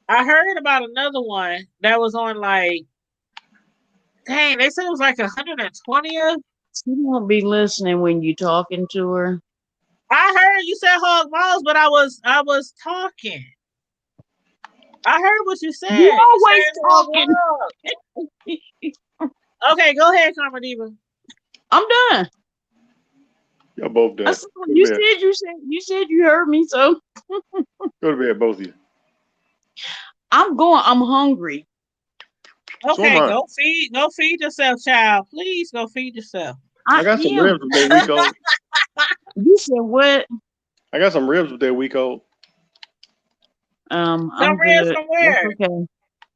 [SPEAKER 2] I heard about another one that was on like, dang, they said it was like 120th.
[SPEAKER 4] She won't be listening when you talking to her.
[SPEAKER 2] I heard you said Hog Miles, but I was talking. I heard what you said.
[SPEAKER 4] You always talking.
[SPEAKER 2] Okay, go ahead, Karma Diva.
[SPEAKER 4] I'm done.
[SPEAKER 3] Y'all both done.
[SPEAKER 4] You said you heard me, so
[SPEAKER 3] Go to bed, both of you.
[SPEAKER 4] I'm hungry.
[SPEAKER 2] Okay, go feed yourself, child. Please go feed yourself.
[SPEAKER 3] I got some ribs with their week old.
[SPEAKER 4] You said what?
[SPEAKER 3] I got some ribs with their week old.
[SPEAKER 2] Some
[SPEAKER 4] I'm
[SPEAKER 2] ribs
[SPEAKER 4] good.
[SPEAKER 2] from where?
[SPEAKER 4] That's okay.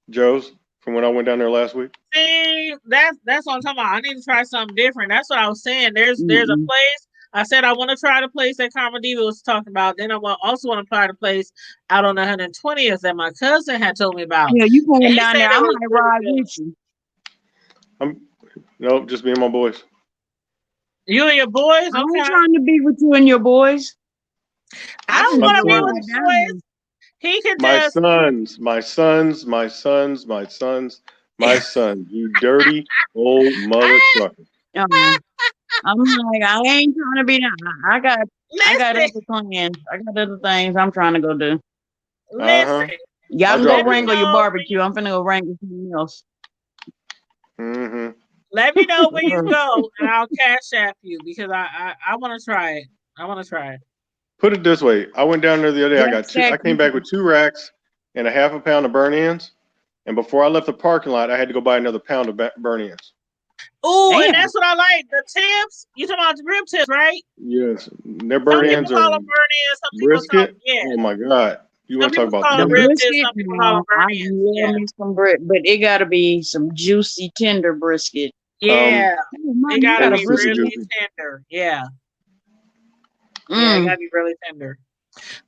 [SPEAKER 3] Joe's from when I went down there last week.
[SPEAKER 2] See, that's what I'm talking about. I need to try something different. That's what I was saying. There's a place. I said I want to try the place that Karma Diva was talking about. Then I also want to try the place out on 120th that my cousin had told me about.
[SPEAKER 4] Yeah, you going down there? I might ride with you.
[SPEAKER 3] Nope, just me and my boys.
[SPEAKER 2] You and your boys? Okay.
[SPEAKER 4] I'm trying to be with you and your boys.
[SPEAKER 2] I don't want to be with your boys. He can just
[SPEAKER 3] my sons, you dirty old mother trucker.
[SPEAKER 4] I'm like, I ain't trying to be down. I got other plans. I got other things I'm trying to go do.
[SPEAKER 2] Listen.
[SPEAKER 4] Y'all can go wrangle your barbecue. I'm finna go wrangle something else.
[SPEAKER 3] Mm-hmm.
[SPEAKER 2] Let me know when you go, and I'll cash app you because I want to try it. I want to try it.
[SPEAKER 3] Put it this way: I went down there the other day. I came back with 2 racks and a half a pound of burn ends, and before I left the parking lot, I had to go buy another pound of burn ends.
[SPEAKER 2] Ooh, and
[SPEAKER 4] Damn.
[SPEAKER 2] that's what I like. The tips. You talking about the rib tips, right?
[SPEAKER 3] Yes, their
[SPEAKER 2] Some
[SPEAKER 3] burn
[SPEAKER 2] people
[SPEAKER 3] ends
[SPEAKER 2] call
[SPEAKER 3] are
[SPEAKER 2] them burn ends. Some people call
[SPEAKER 3] brisket.
[SPEAKER 2] yeah.
[SPEAKER 3] Oh my God, you
[SPEAKER 2] Some
[SPEAKER 3] want to talk
[SPEAKER 2] people
[SPEAKER 3] about
[SPEAKER 2] call them
[SPEAKER 4] The
[SPEAKER 3] tender?
[SPEAKER 2] rib tips.
[SPEAKER 4] brisket,
[SPEAKER 2] Some people call them burn
[SPEAKER 4] I
[SPEAKER 2] ends.
[SPEAKER 4] love
[SPEAKER 2] Yeah.
[SPEAKER 4] me some brisket, but it gotta be some juicy, tender brisket.
[SPEAKER 2] Yeah.
[SPEAKER 4] Oh, Mom,
[SPEAKER 2] It
[SPEAKER 4] you
[SPEAKER 2] gotta
[SPEAKER 4] got a
[SPEAKER 2] be
[SPEAKER 3] Super
[SPEAKER 4] brisket?
[SPEAKER 2] really
[SPEAKER 3] juicy.
[SPEAKER 2] tender. Yeah. Yeah, it
[SPEAKER 4] Mm.
[SPEAKER 2] gotta be really tender.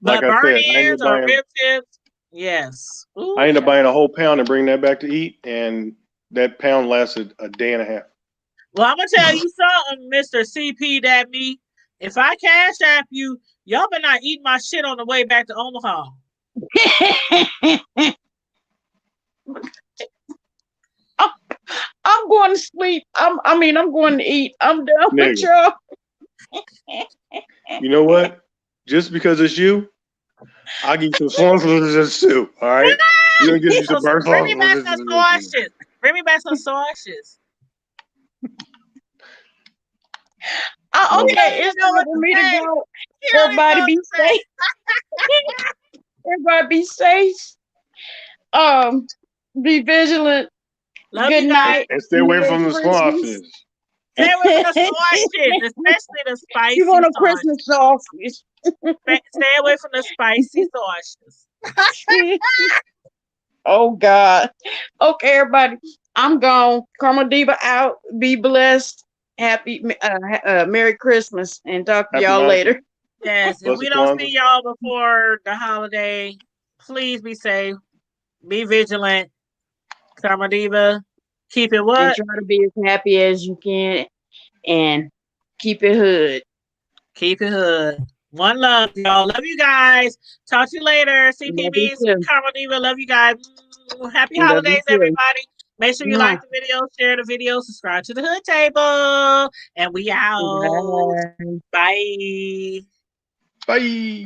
[SPEAKER 3] Like
[SPEAKER 2] But
[SPEAKER 3] I
[SPEAKER 2] burn
[SPEAKER 3] said,
[SPEAKER 2] ends or rib tips, yes. Ooh,
[SPEAKER 3] I ended up
[SPEAKER 2] child.
[SPEAKER 3] buying a whole pound and bringing that back to eat, and that pound lasted a day and a half.
[SPEAKER 2] Well, I'm gonna tell you something, Mr. CP that me. If I cash app you, y'all better not eat my shit on the way back to Omaha.
[SPEAKER 4] I'm going to sleep. I'm going to eat. I'm done with
[SPEAKER 3] Nigga,
[SPEAKER 4] y'all.
[SPEAKER 3] you know what? Just because it's you, I'll give you some sausages too. All right, we're gonna get you some burnt
[SPEAKER 2] Bring me back some
[SPEAKER 3] sausages.
[SPEAKER 2] sausages. Bring me back some sausages.
[SPEAKER 4] Okay, it's time for me to go. Everybody be safe. Everybody be safe. Be vigilant.
[SPEAKER 2] Love
[SPEAKER 4] Good
[SPEAKER 2] you guys.
[SPEAKER 4] night.
[SPEAKER 3] And stay away
[SPEAKER 4] Merry
[SPEAKER 3] from the
[SPEAKER 4] Christmas.
[SPEAKER 3] sausages.
[SPEAKER 2] Stay away from the sausages, especially the spicy
[SPEAKER 4] You want a
[SPEAKER 2] sausages.
[SPEAKER 4] Christmas sausage?
[SPEAKER 2] Stay away from the spicy sausages.
[SPEAKER 4] Oh God. Okay, everybody. I'm gone. Karma Diva out. Be blessed. Happy Merry Christmas, and talk to
[SPEAKER 3] Happy
[SPEAKER 4] y'all
[SPEAKER 3] Hanukkah.
[SPEAKER 4] later.
[SPEAKER 2] Yes, if
[SPEAKER 3] Blessed
[SPEAKER 2] we don't
[SPEAKER 3] Kwanzaa.
[SPEAKER 2] see y'all before the holiday, please be safe. Be vigilant. Karma Diva, keep it
[SPEAKER 4] And
[SPEAKER 2] what?
[SPEAKER 4] try to be as happy as you can, and keep it hood.
[SPEAKER 2] Keep it hood. One love, y'all. Love you guys. Talk to you later.
[SPEAKER 4] Love you
[SPEAKER 2] CPBs,
[SPEAKER 4] too.
[SPEAKER 2] Karma Diva. Love you guys. Happy
[SPEAKER 4] Love you
[SPEAKER 2] holidays,
[SPEAKER 4] too.
[SPEAKER 2] everybody. Make sure you
[SPEAKER 4] Mwah.
[SPEAKER 2] like the video, share the video, subscribe to the Hood Table. And we out.
[SPEAKER 4] Bye.
[SPEAKER 2] Bye.
[SPEAKER 3] Bye.